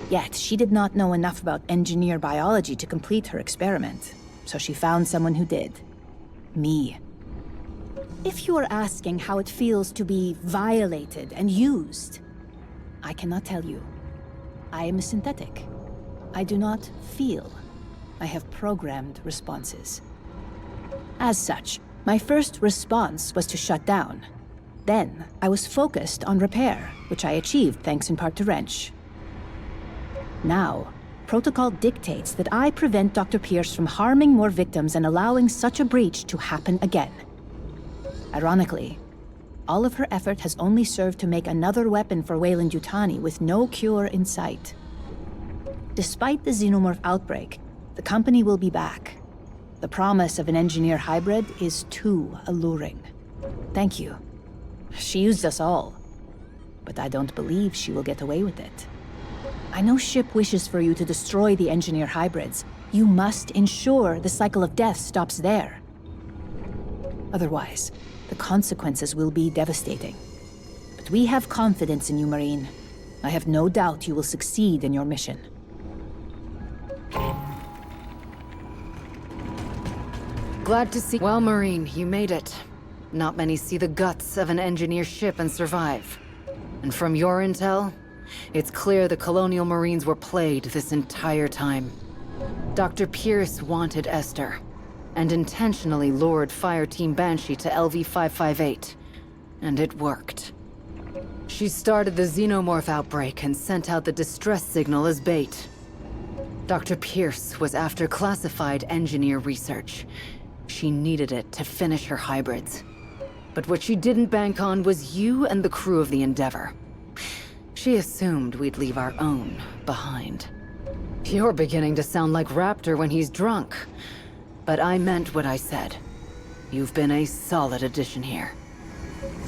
Yet, she did not know enough about engineer biology to complete her experiment, so she found someone who did. Me. If you are asking how it feels to be violated and used, I cannot tell you. I am a synthetic. I do not feel. I have programmed responses. As such, my first response was to shut down. Then, I was focused on repair, which I achieved thanks in part to Wrench. Now, protocol dictates that I prevent Dr. Pierce from harming more victims and allowing such a breach to happen again. Ironically, all of her effort has only served to make another weapon for Weyland-Yutani with no cure in sight. Despite the xenomorph outbreak, the company will be back. The promise of an engineer hybrid is too alluring. Thank you. She used us all, but I don't believe she will get away with it. I know SHIP wishes for you to destroy the engineer hybrids. You must ensure the cycle of death stops there. Otherwise, the consequences will be devastating. But we have confidence in you, Marine. I have no doubt you will succeed in your mission. Glad to see. Well, Marine, you made it. Not many see the guts of an engineer ship and survive. And from your intel, it's clear the Colonial Marines were played this entire time. Dr. Pierce wanted Esther, and intentionally lured Fireteam Banshee to LV-558. And it worked. She started the xenomorph outbreak and sent out the distress signal as bait. Dr. Pierce was after classified engineer research. She needed it to finish her hybrids. But what she didn't bank on was you and the crew of the Endeavor. She assumed we'd leave our own behind. You're beginning to sound like Raptor when he's drunk. But I meant what I said. You've been a solid addition here.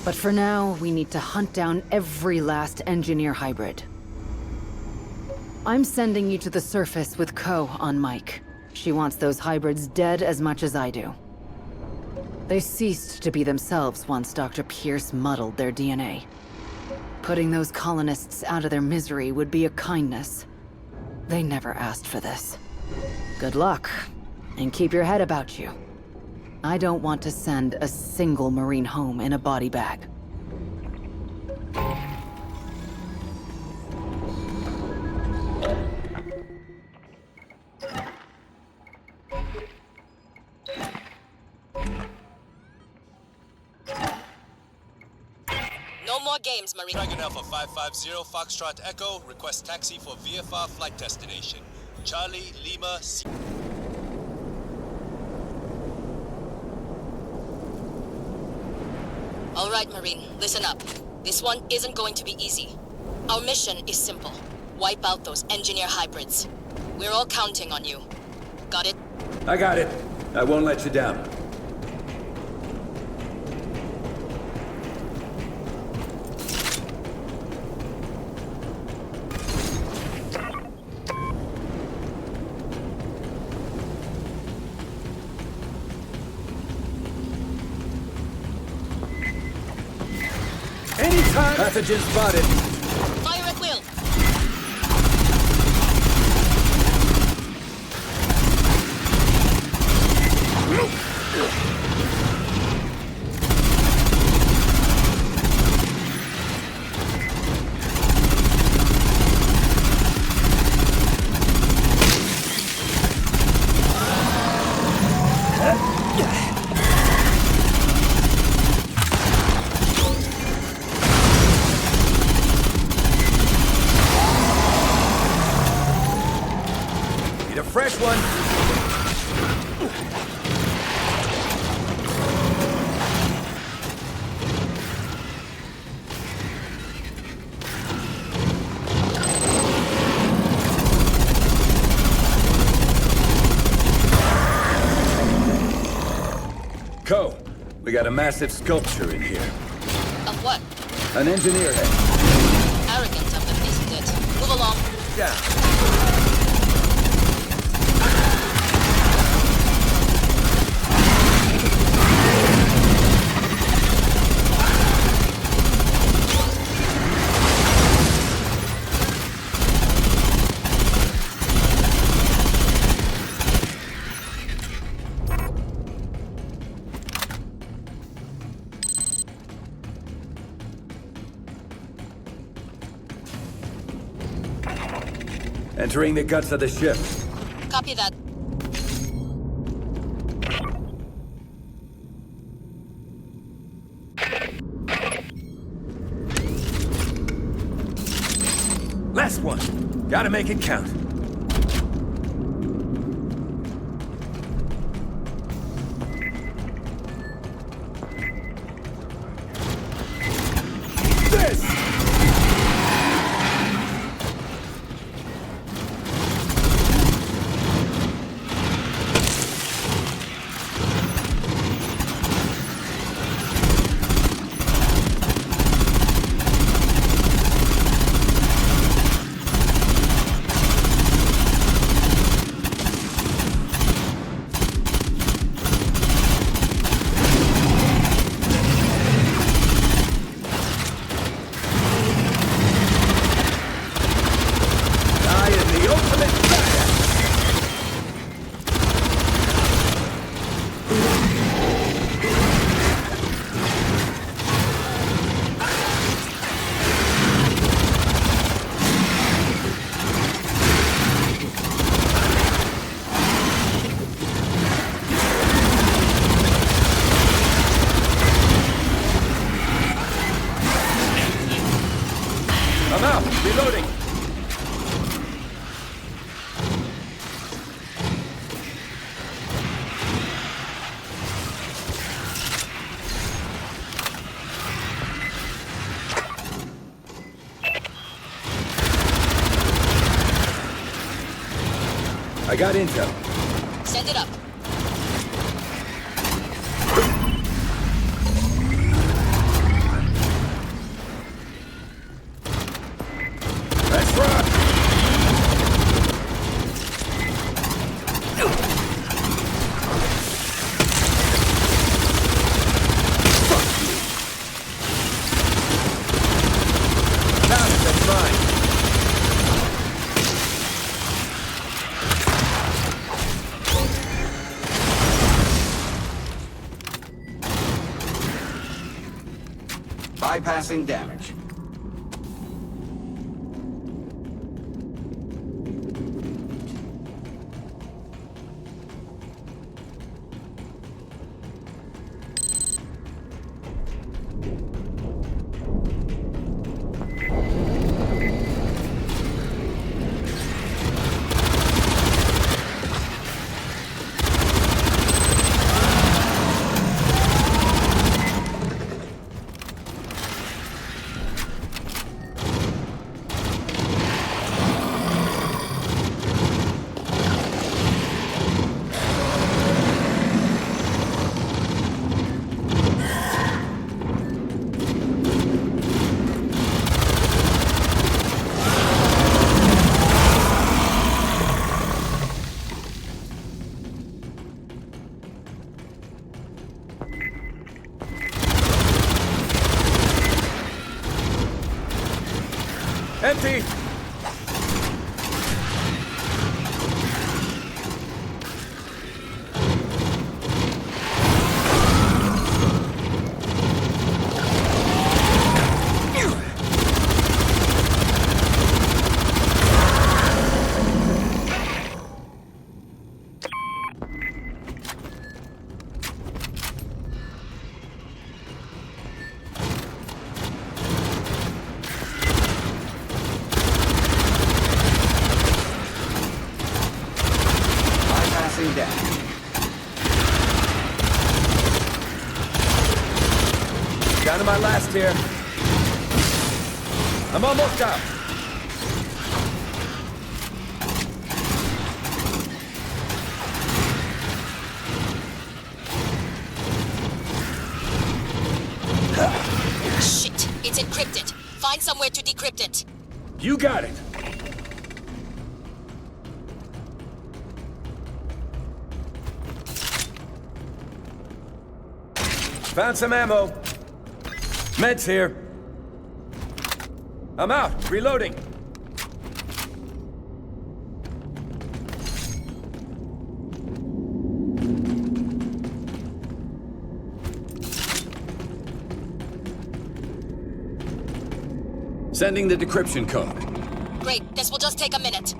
But for now, we need to hunt down every last engineer hybrid. I'm sending you to the surface with Ko on mic. She wants those hybrids dead as much as I do. They ceased to be themselves once Dr. Pierce muddled their DNA. Putting those colonists out of their misery would be a kindness. They never asked for this. Good luck, and keep your head about you. I don't want to send a single Marine home in a body bag. No more games, Marine. Dragon Alpha 550, Foxtrot Echo, request taxi for VFR flight destination. Charlie, Lima, C. All right, Marine, listen up. This one isn't going to be easy. Our mission is simple. Wipe out those engineer hybrids. We're all counting on you. Got it? I got it. I won't let you down. Anytime. Pathogen spotted. Fire at will. Need a fresh one. Co, we got a massive sculpture in here. Of what? An engineer head. Arrogant of them, isn't it? Move along. Yeah. Entering the guts of the ship. Copy that. Last one. Gotta make it count. This! I'm out. Reloading. I got intel. Send it up. Let's rock! Found it, that's mine. Bypassing damage. Empty! Down to my last here. I'm almost out. Shit, it's encrypted. Find somewhere to decrypt it. You got it. Found some ammo. Meds here. I'm out. Reloading. Sending the decryption code. Great, this will just take a minute.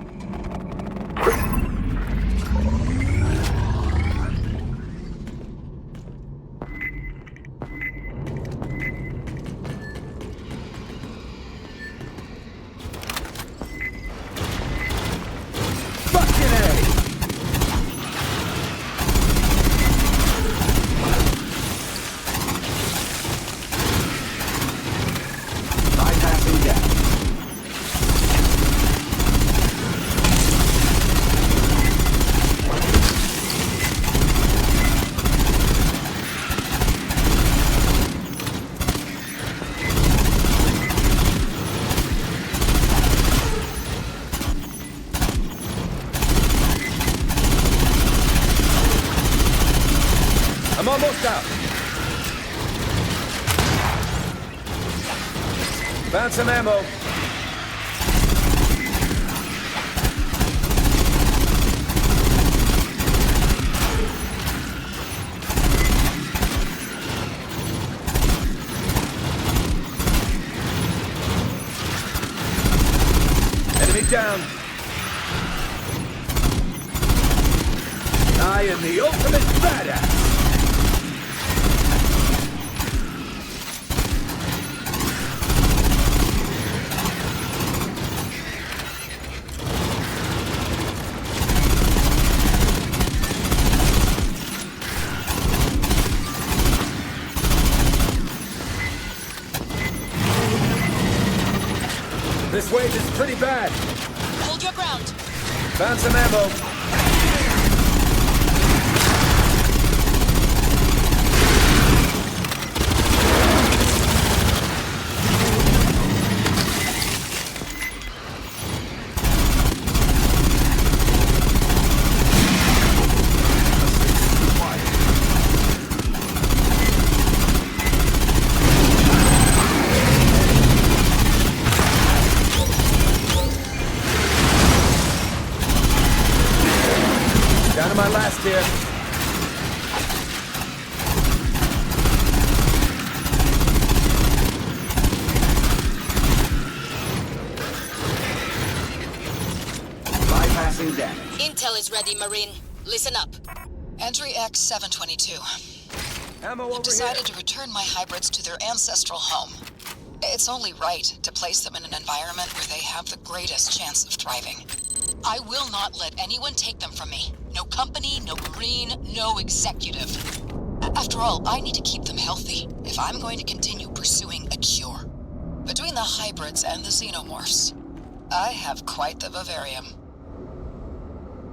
I'm almost out. Found some ammo. Enemy down. I am the ultimate badass. This wave is pretty bad. Hold your ground. Found some ammo. Down to my last here. Bypassing damage. Intel is ready, Marine. Listen up. Entry X-722. Ammo over I've decided to return my hybrids to their ancestral home. It's only right to place them in an environment where they have the greatest chance of thriving. I will not let anyone take them from me. No company, no Marine, no executive. After all, I need to keep them healthy if I'm going to continue pursuing a cure. Between the hybrids and the xenomorphs, I have quite the vivarium.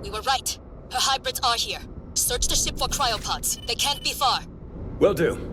We were right. Her hybrids are here. Search the ship for cryopods. They can't be far. Will do.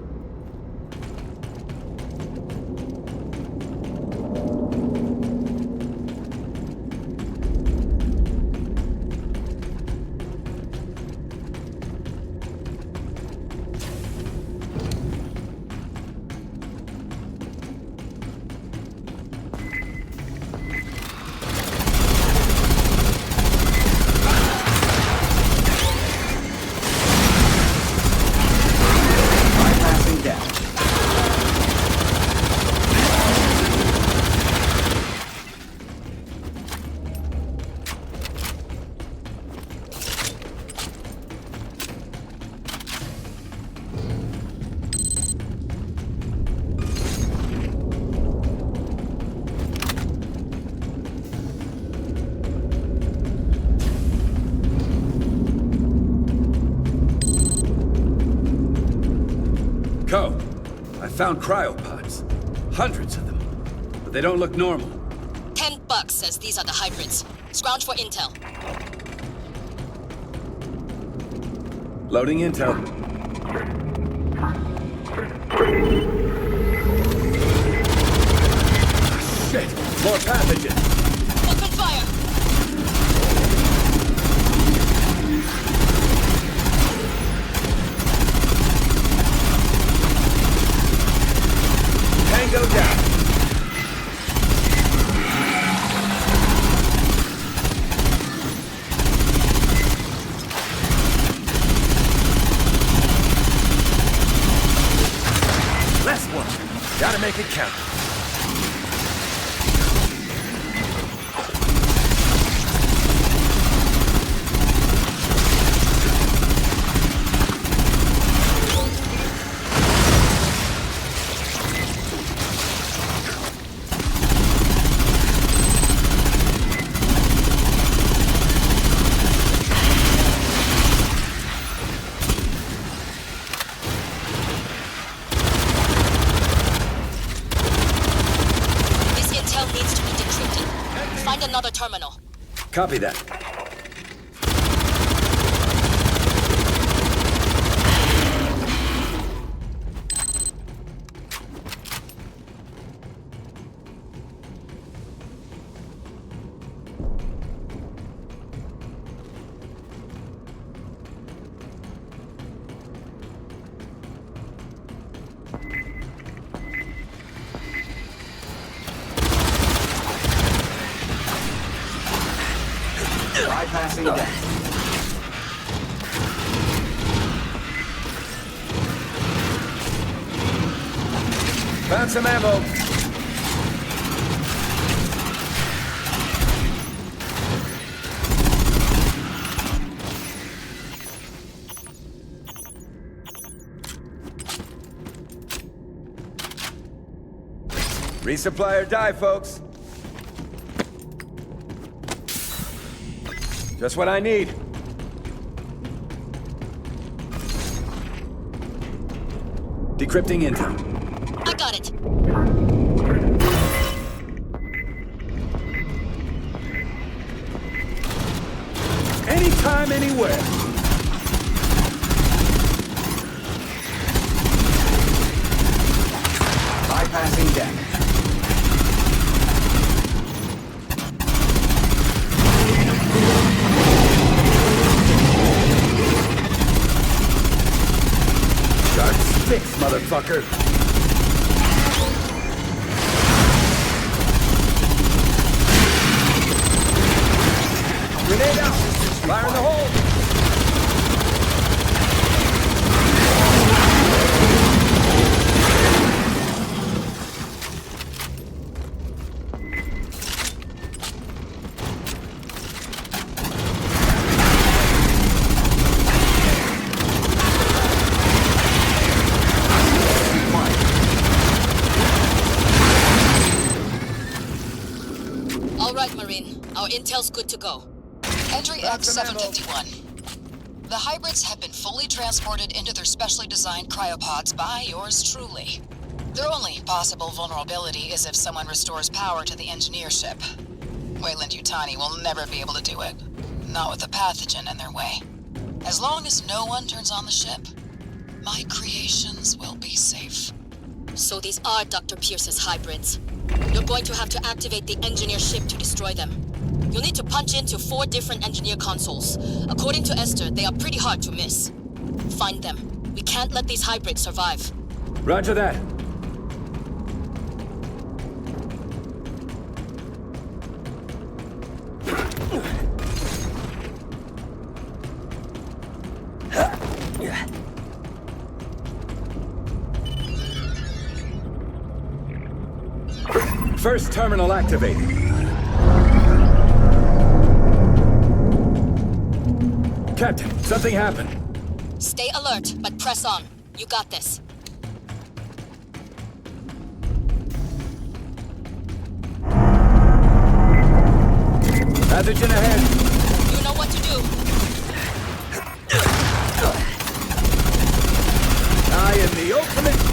Co, I found cryopods. Hundreds of them. But they don't look normal. $10 says these are the hybrids. Scrounge for intel. Loading intel. Shit! More pathogens! Open fire! Tango down! Last one. Gotta make it count. Another terminal. Copy that. Bypassing that. Found some ammo. Resupply or die, folks. Just what I need. Decrypting intel. I got it. Anytime, anywhere. Bypassing deck. Six, motherfucker. Grenade out. Fire in the hole. All right, Marine. Our intel's good to go. Entry X-751. The hybrids have been fully transported into their specially designed cryopods by yours truly. Their only possible vulnerability is if someone restores power to the engineer ship. Weyland-Yutani will never be able to do it. Not with a pathogen in their way. As long as no one turns on the ship, my creations will be safe. So these are Dr. Pierce's hybrids. You're going to have to activate the engineer ship to destroy them. You'll need to punch into 4 different engineer consoles. According to Esther, they are pretty hard to miss. Find them. We can't let these hybrids survive. Roger that. First terminal activated. Captain, something happened. Stay alert, but press on. You got this. Pathogen ahead. You know what to do. I am the ultimate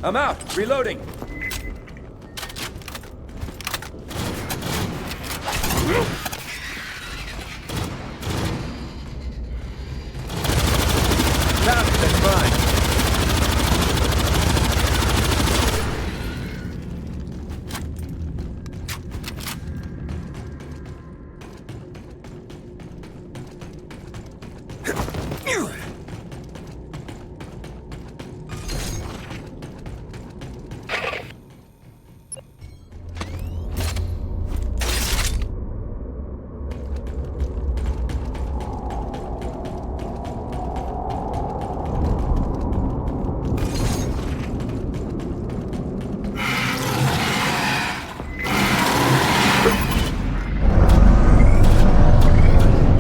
I'm out. Reloading. Found it. That's mine.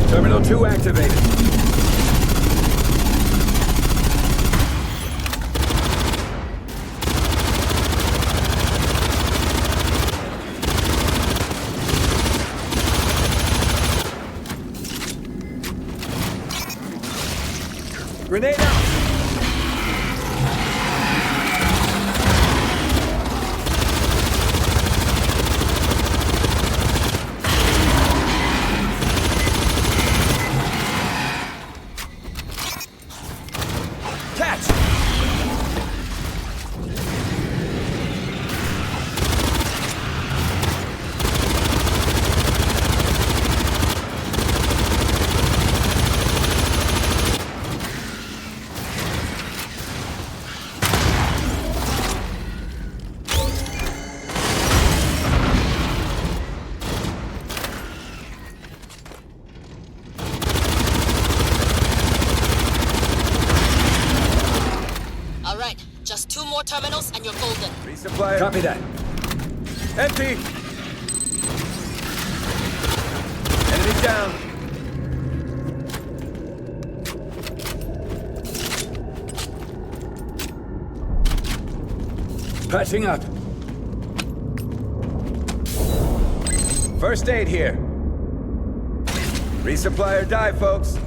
Terminal 2 activated. Grenade out! Catch! All right, just 2 more terminals and you're golden. Resupply. Copy that. Empty! Enemy down! Patching up. First aid here. Resupply or die, folks.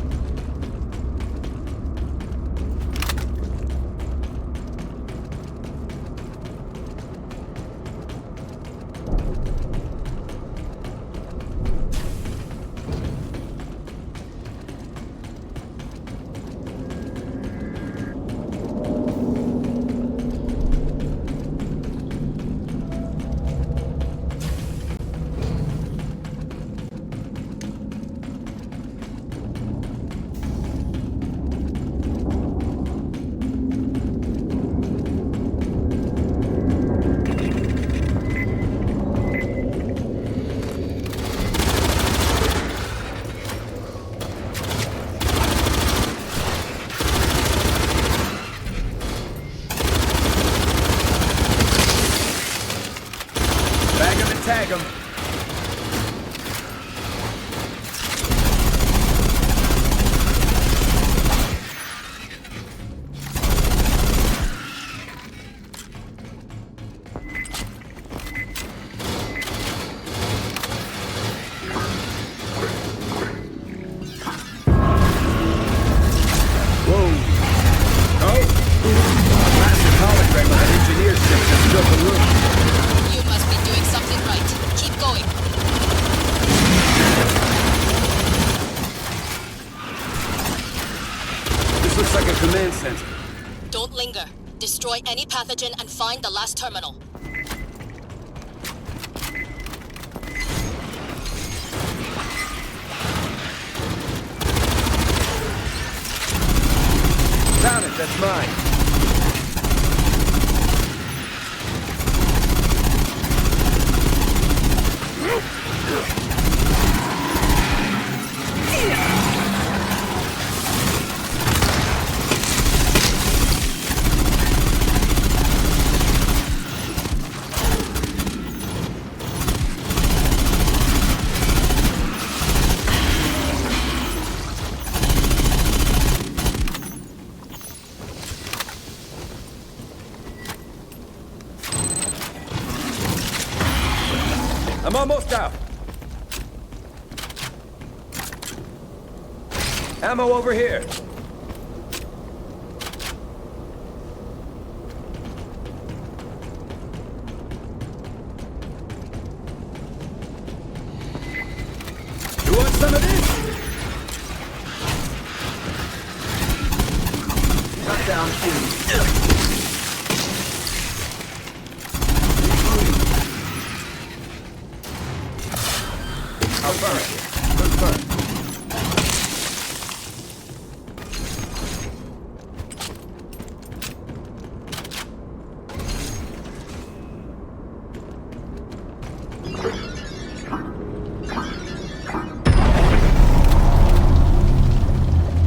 Tag him. Whoa. Oh. Massive hologram of an engineer ship just filled the room. You must be doing something right. Keep going. This looks like a command center. Don't linger. Destroy any pathogen and find the last terminal. Found it, that's mine. I'm almost out. Ammo over here. some of this? Shut down enemy. Affirmative. Confirmed.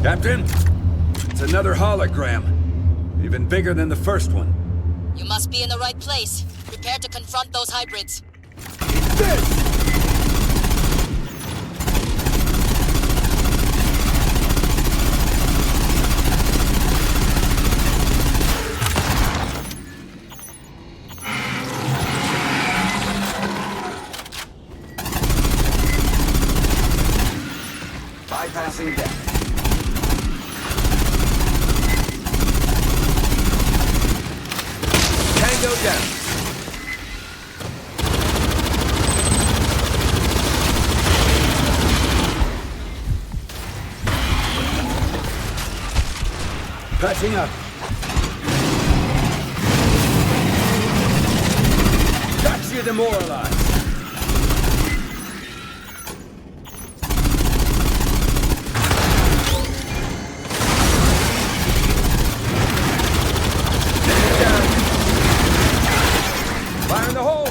Captain, it's another hologram. Even bigger than the first one. You must be in the right place. Prepare to confront those hybrids. This! Bypassing deck. Tango down. Patching up. Got you demoralized. Fire in the hole!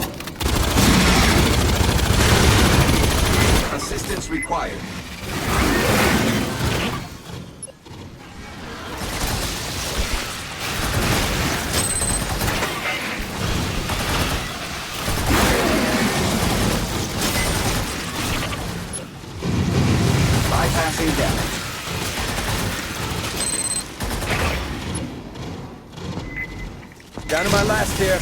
Assistance required. Bypassing damage. Down to my last here.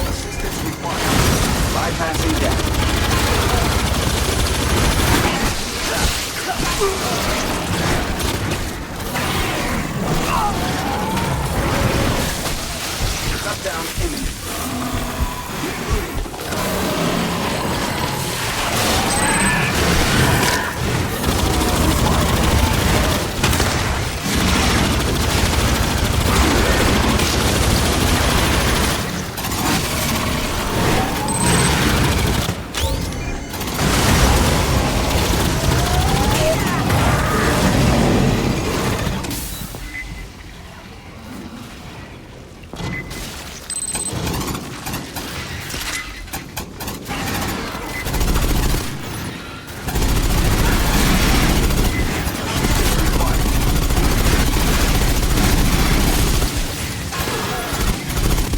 Assistance required. Bypassing deck. Shut down enemy.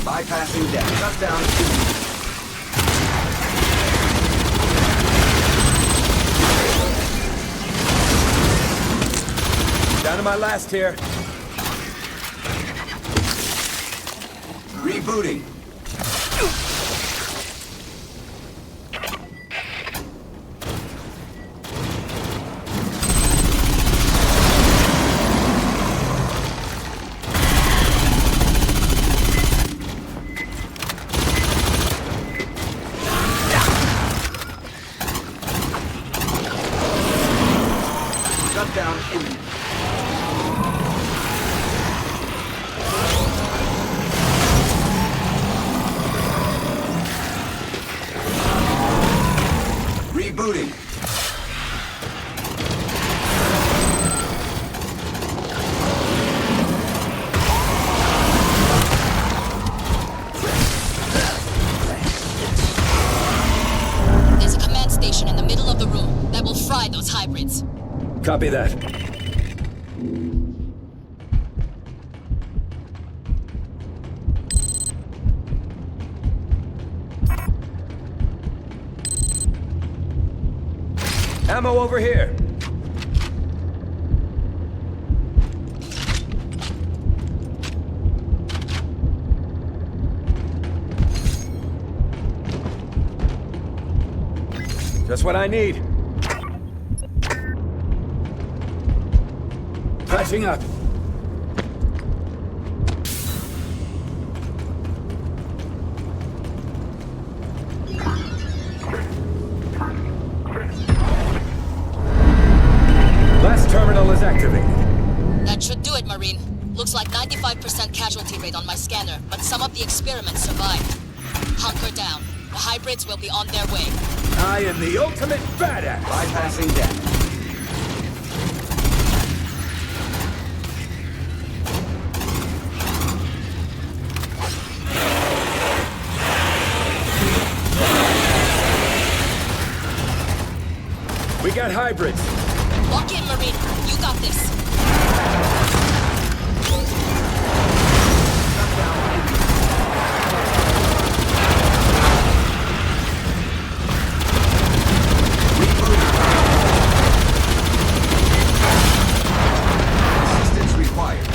Bypassing deck. Shut down enemy. Down to my last here. Rebooting. Shut down enemy. Copy that. Ammo over here. Just what I need. Patching up. Last terminal is activated. That should do it, Marine. Looks like 95% casualty rate on my scanner, but some of the experiments survived. Hunker down. The hybrids will be on their way. I am the ultimate badass! Bypassing damage. We got hybrids. Lock in, Marine. You got this. Assistance required.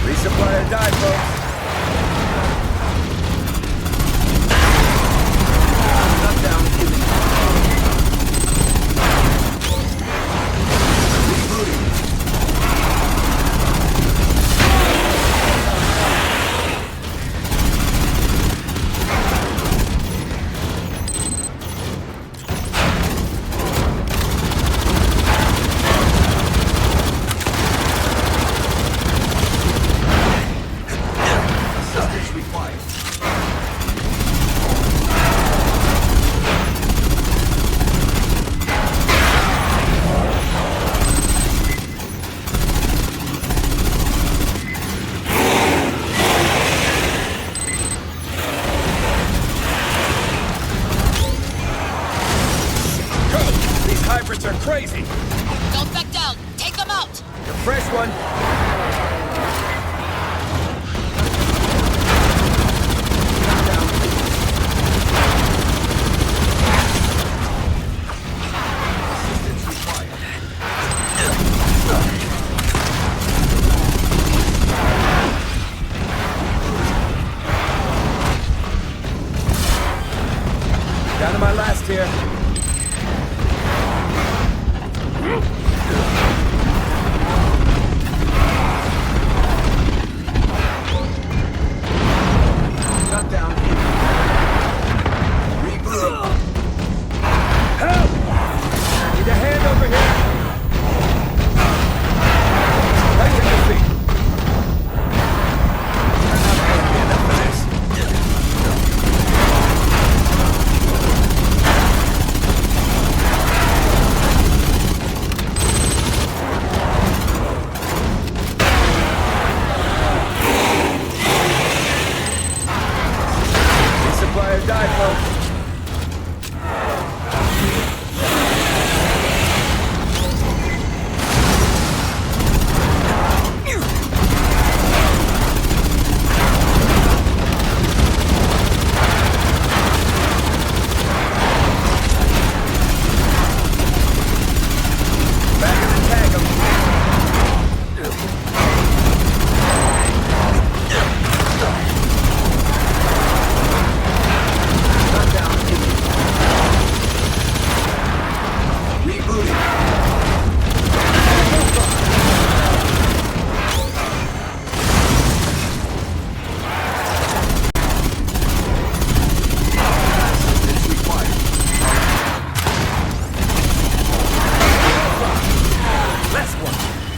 Resupply or die, folks. Shutdown imminent. Assistance required. These hybrids are crazy. Don't back down. Take them out. The fresh one. Assistance required. Down to my last here.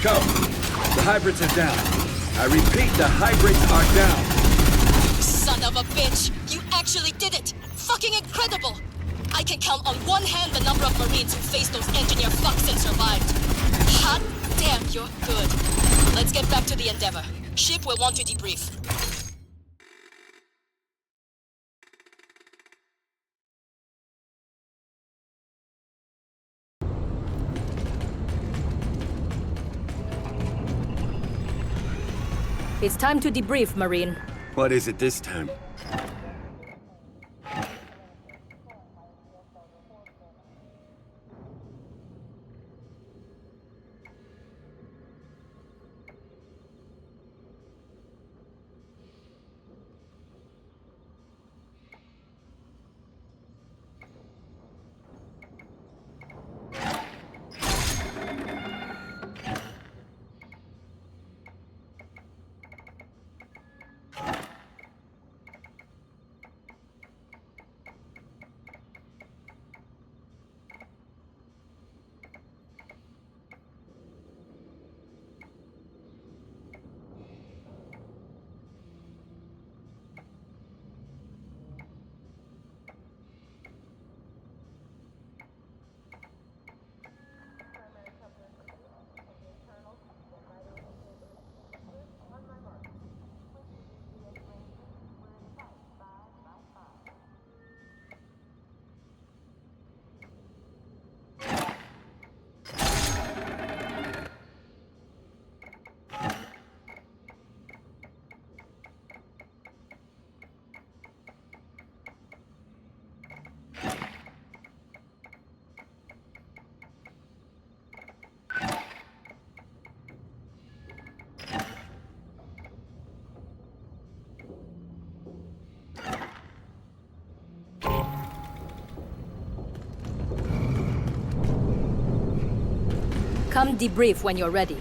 Go! The hybrids are down. I repeat, the hybrids are down. Son of a bitch! You actually did it! Fucking incredible! I can count on one hand the number of Marines who faced those engineer fucks and survived. Hot damn, you're good. Let's get back to the Endeavor. Ship will want to debrief. It's time to debrief, Marine. What is it this time? Come debrief when you're ready.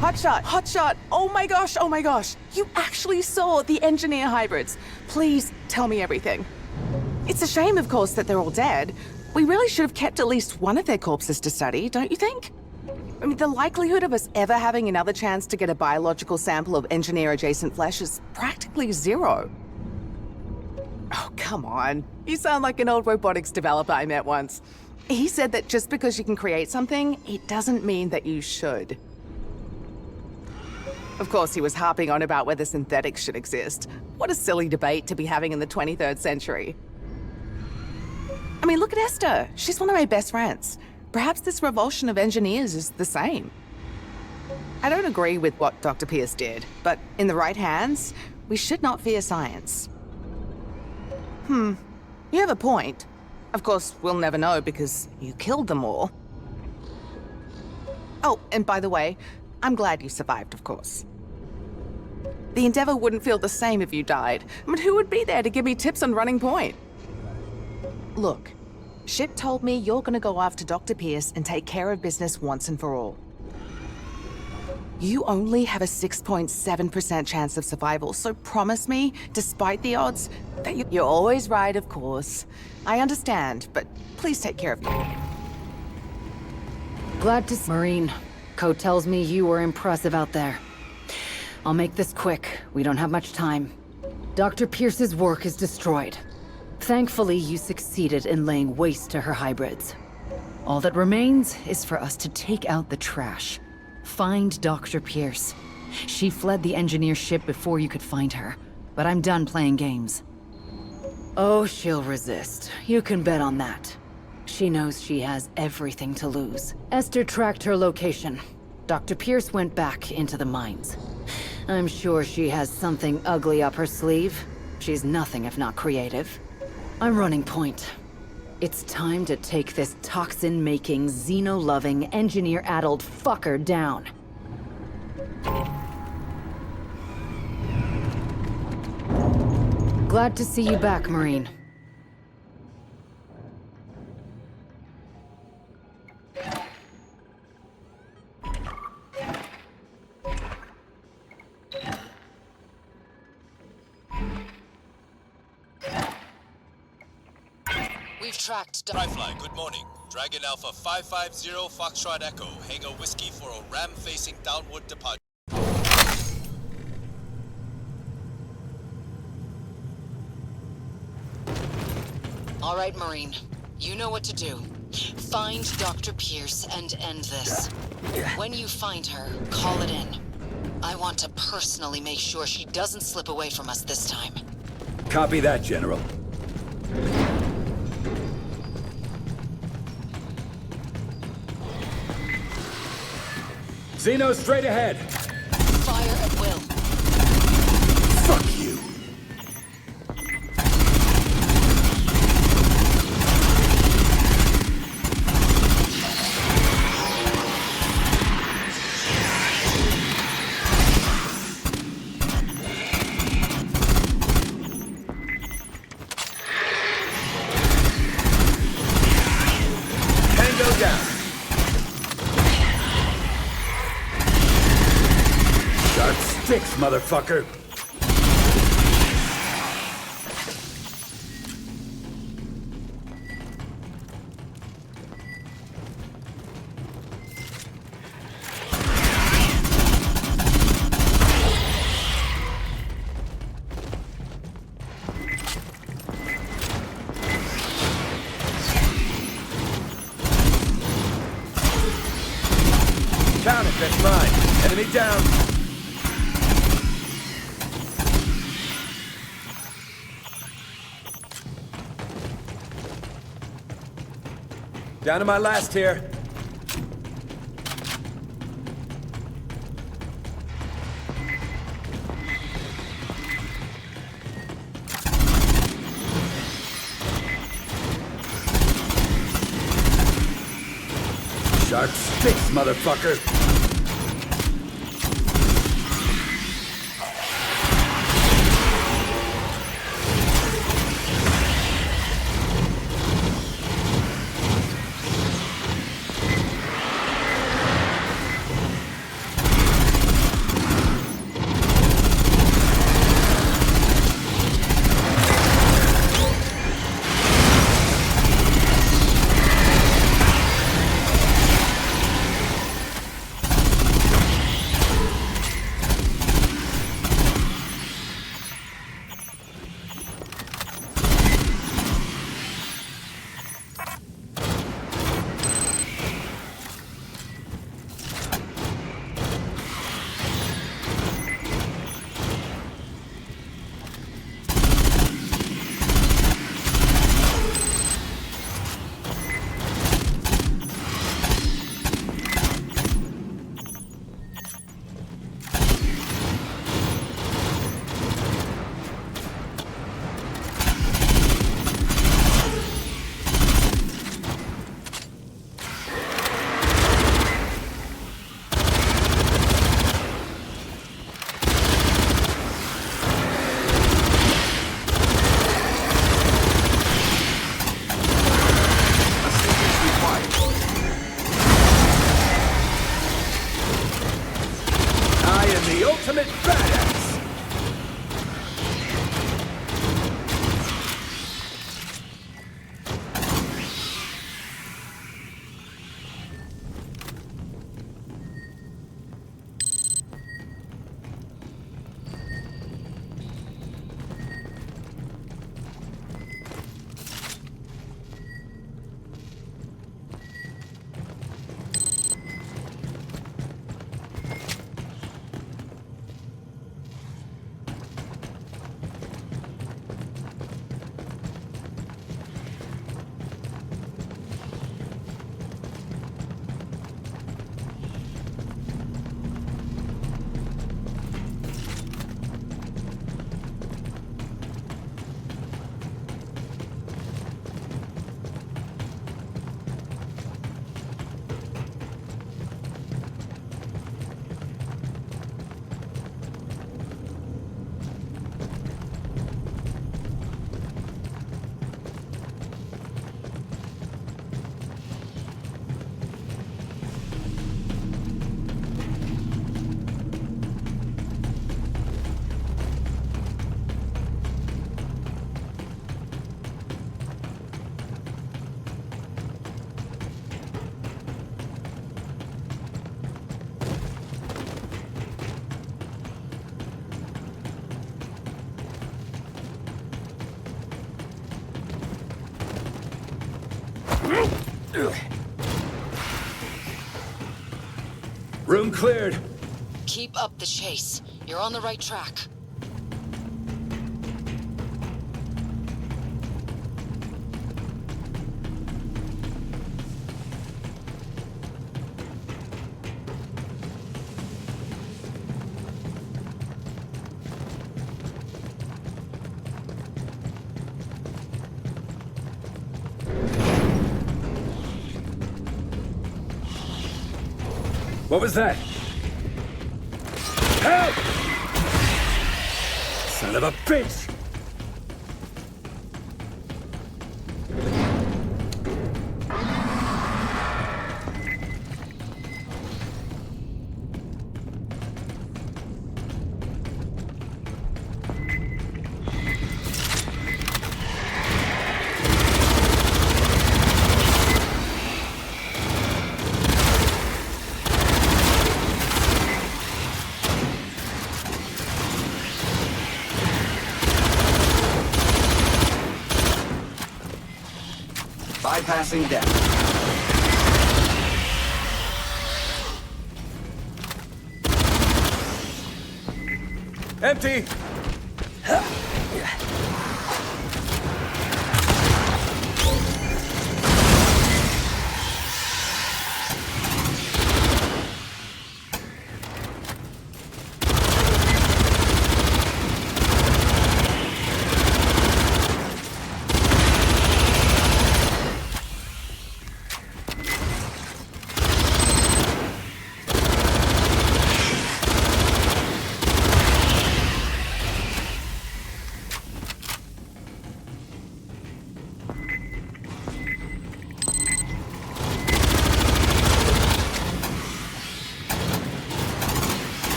Hotshot! Hotshot! Oh my gosh, oh my gosh! You actually saw the engineer hybrids. Please tell me everything. It's a shame, of course, that they're all dead. We really should have kept at least one of their corpses to study, don't you think? I mean, the likelihood of us ever having another chance to get a biological sample of engineer-adjacent flesh is practically zero. Oh, come on. You sound like an old robotics developer I met once. He said that just because you can create something, it doesn't mean that you should. Of course, he was harping on about whether synthetics should exist. What a silly debate to be having in the 23rd century. I mean, look at Esther. She's one of my best friends. Perhaps this revulsion of engineers is the same. I don't agree with what Dr. Pierce did, but in the right hands, we should not fear science. You have a point. Of course, we'll never know because you killed them all. Oh, and by the way, I'm glad you survived, of course. The Endeavor wouldn't feel the same if you died. I mean, who would be there to give me tips on running point? Look, Ship told me you're gonna go after Dr. Pierce and take care of business once and for all. You only have a 6.7% chance of survival, so promise me, despite the odds, that you're always right, of course. I understand, but please take care of you. Glad to see Marine. Code tells me you were impressive out there. I'll make this quick. We don't have much time. Dr. Pierce's work is destroyed. Thankfully, you succeeded in laying waste to her hybrids. All that remains is for us to take out the trash. Find Dr. Pierce. She fled the engineer ship before you could find her, but I'm done playing games. Oh, she'll resist. You can bet on that. She knows she has everything to lose. Esther tracked her location. Dr. Pierce went back into the mines. I'm sure she has something ugly up her sleeve. She's nothing if not creative. I'm running point. It's time to take this toxin-making, xeno-loving, engineer-addled fucker down. Glad to see you back, Marine. We've tracked... Firefly, good morning. Dragon Alpha 550 Foxtrot Echo, Hangar Whiskey for a ram-facing downward departure. All right, Marine. You know what to do. Find Dr. Pierce and end this. When you find her, call it in. I want to personally make sure she doesn't slip away from us this time. Copy that, General. Xeno straight ahead! Fire at will. Fuck you! Tango down! Sharp sticks, motherfucker! Down it, that's mine. Enemy down. Down to my last here. Sharp sticks, motherfucker. Room cleared. Keep up the chase. You're on the right track. What was that? Help! Son of a bitch! Bypassing deck. Empty!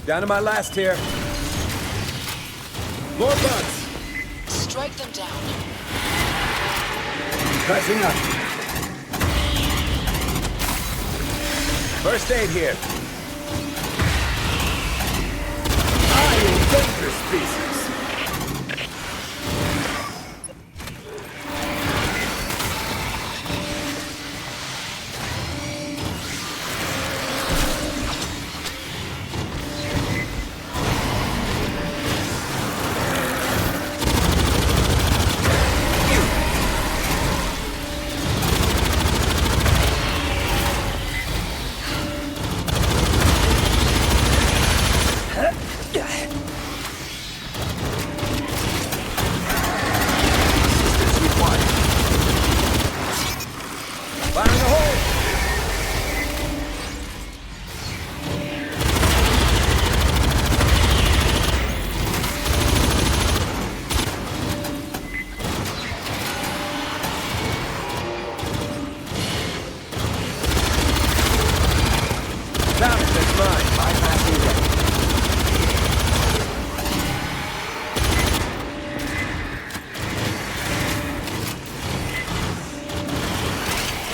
Down to my last here. More bugs. Strike them down. Catching up. First aid here. I am dangerous species.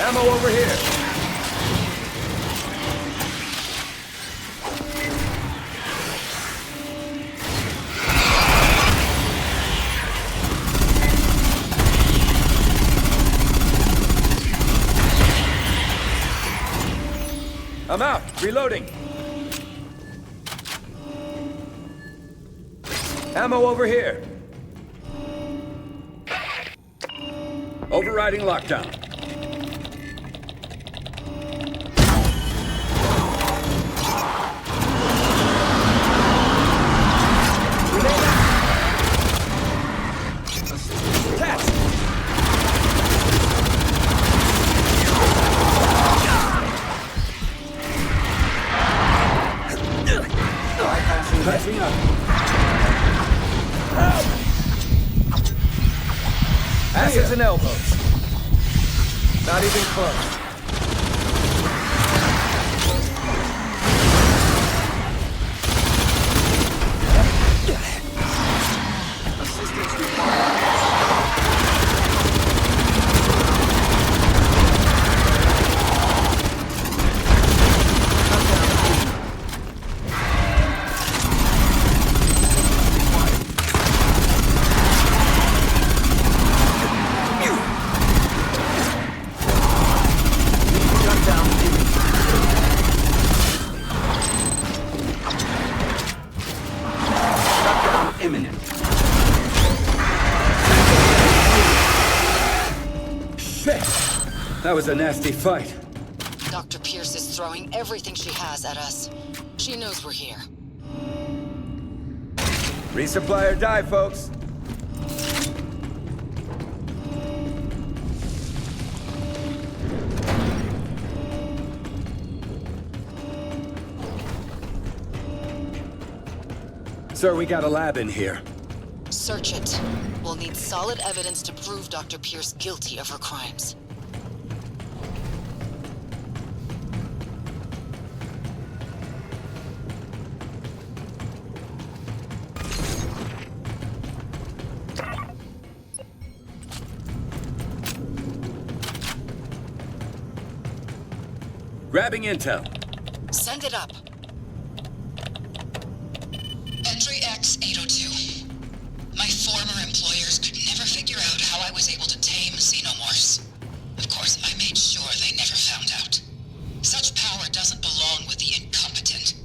Ammo over here. I'm out. Reloading. Ammo over here. Overriding lockdown. Cats! Asses and elbows. Not even close. Assistance required. Imminent. Shit! That was a nasty fight. Dr. Pierce is throwing everything she has at us. She knows we're here. Resupply or die, folks. Sir, we got a lab in here. Search it. We'll need solid evidence to prove Dr. Pierce guilty of her crimes. Grabbing intel. Send it up. Entry X-802. My former employers could never figure out how I was able to tame xenomorphs. Of course, I made sure they never found out. Such power doesn't belong with the incompetent.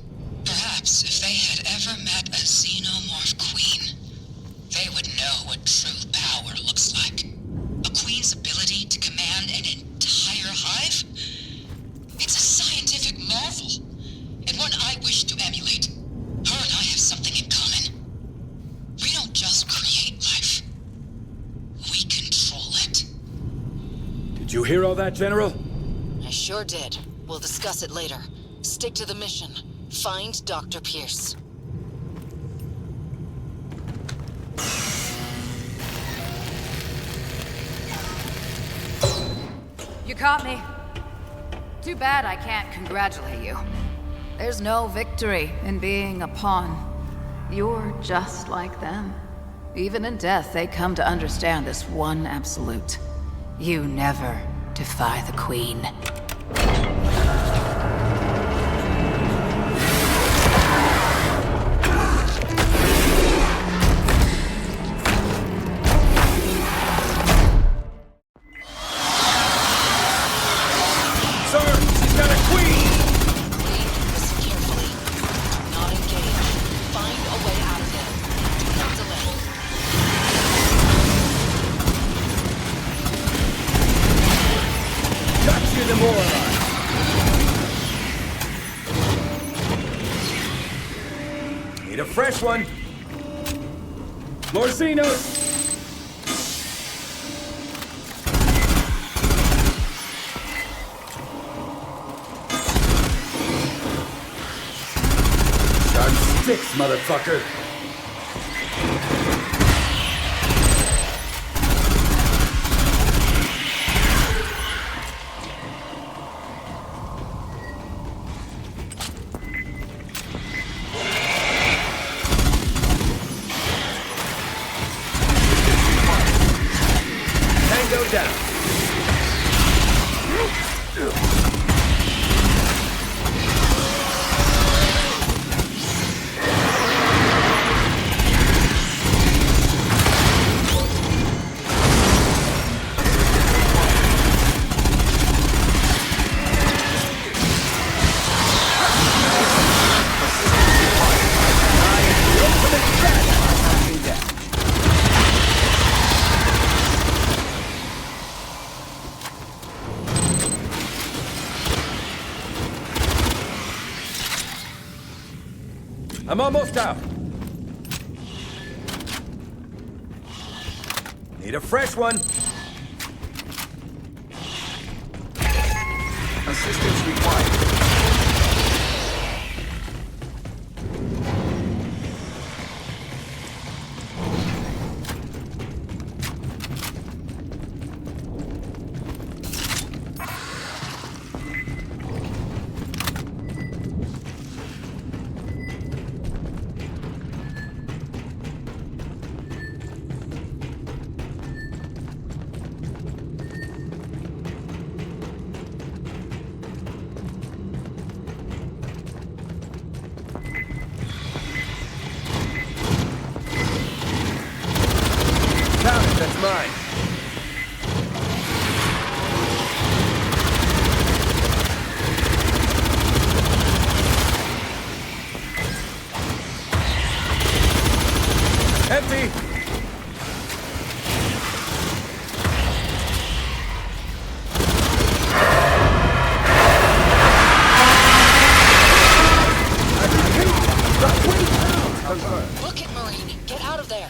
Perhaps if they had ever met a xenomorph queen, they would know what true power looks like. A queen's ability to command an entire hive? It's a scientific marvel, and one I wish to emulate. Her and I have something in common. We don't just create life. We control it. Did you hear all that, General? I sure did. We'll discuss it later. Stick to the mission. Find Dr. Pierce. You caught me. Too bad I can't congratulate you. There's no victory in being a pawn. You're just like them. Even in death, they come to understand this one absolute. You never defy the Queen. Need a fresh one. More Xenos! Sharp sticks, motherfucker! I'm almost out. Need a fresh one. Assistance required. That's mine. Empty! Book it, Marine. Get out of there.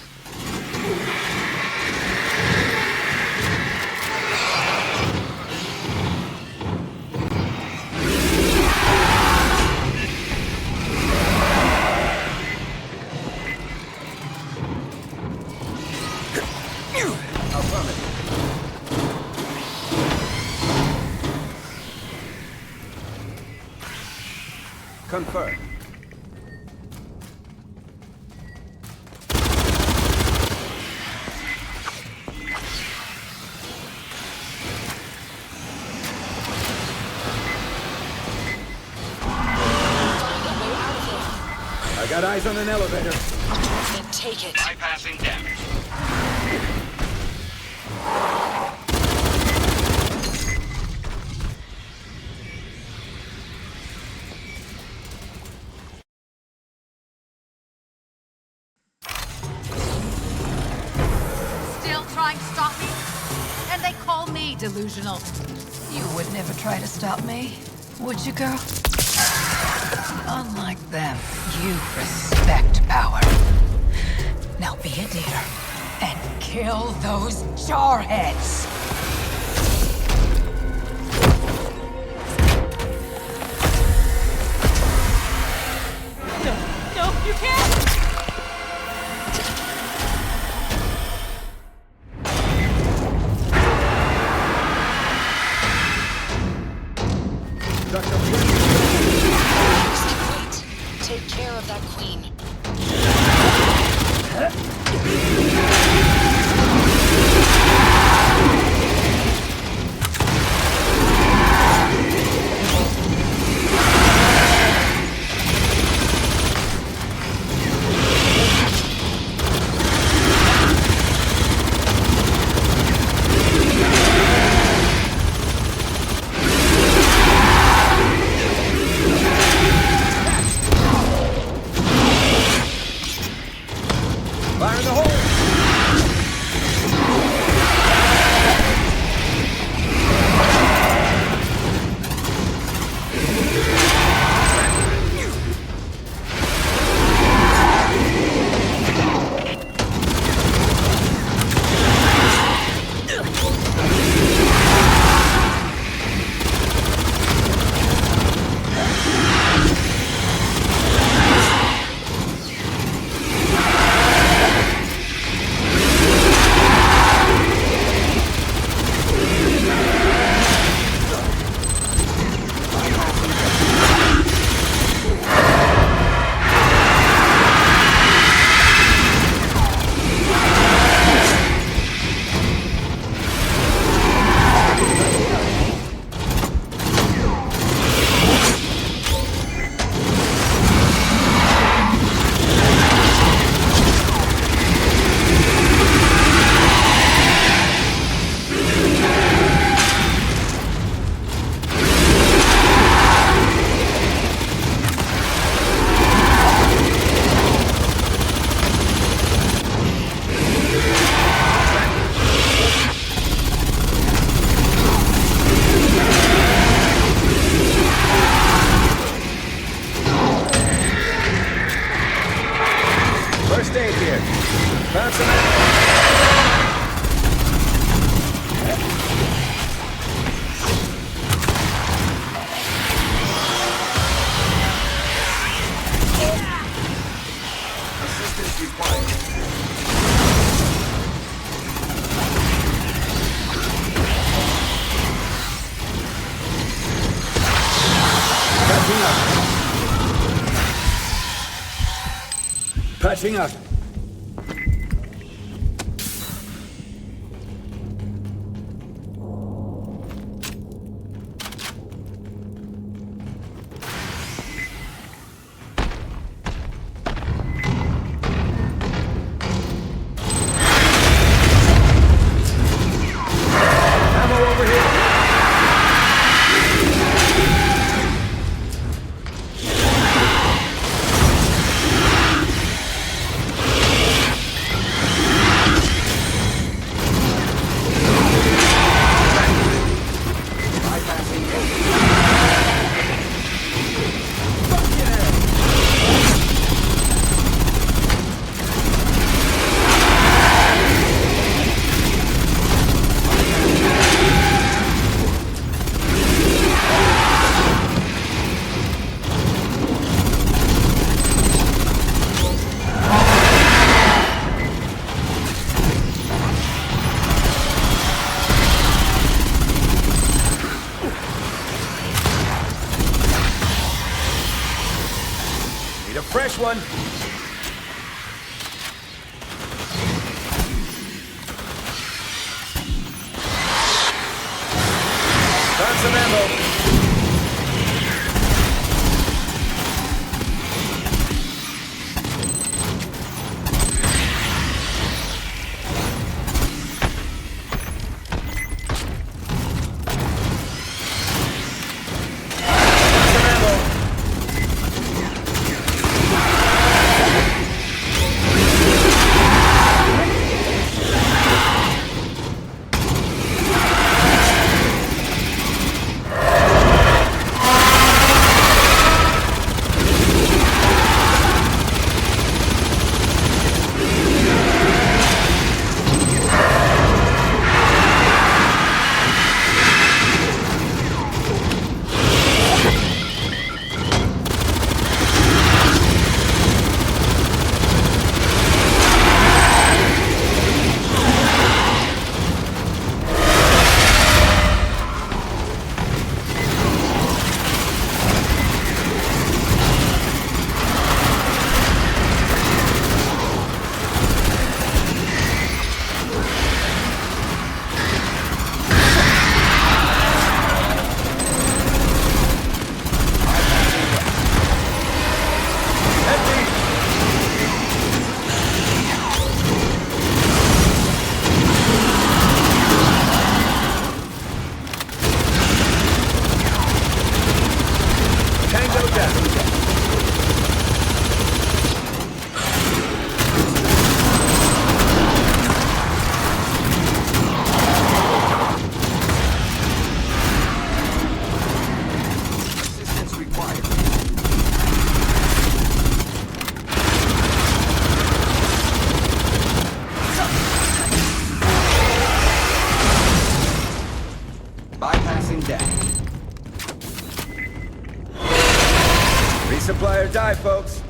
Confirm. I got eyes on an elevator. Then take it. Bypassing damage. Still trying to stop me? And they call me delusional. You would never try to stop me, would you, girl? Unlike them, you respect power. Now be a dear and kill those jarheads. No, you can't! Take care of that queen. Fire in the hole! First aid here. Found some Assistance required. patching up. this one. Found some ammo. Resupply or die, folks.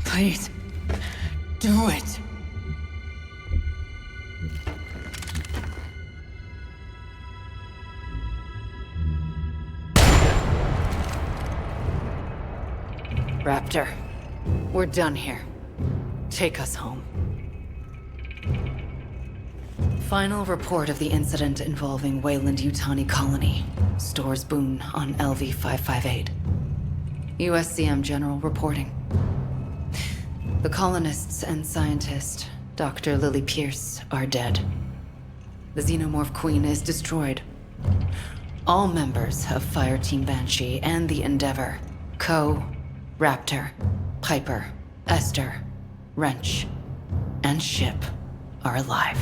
Please, do it. Raptor, we're done here. Take us home. Final report of the incident involving Weyland-Yutani Colony. Stores Boone on LV-558. USCM General reporting. The colonists and scientist, Dr. Lily Pierce, are dead. The Xenomorph Queen is destroyed. All members of Fireteam Banshee and the Endeavor, Co, Raptor, Piper, Esther, Wrench, and Ship are alive.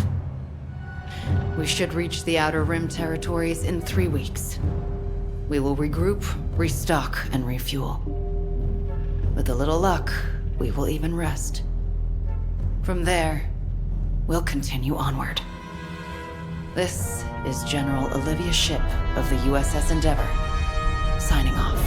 We should reach the Outer Rim territories in 3 weeks. We will regroup, restock, and refuel. With a little luck, we will even rest. From there, we'll continue onward. This is General Olivia Ship of the USS Endeavor, signing off.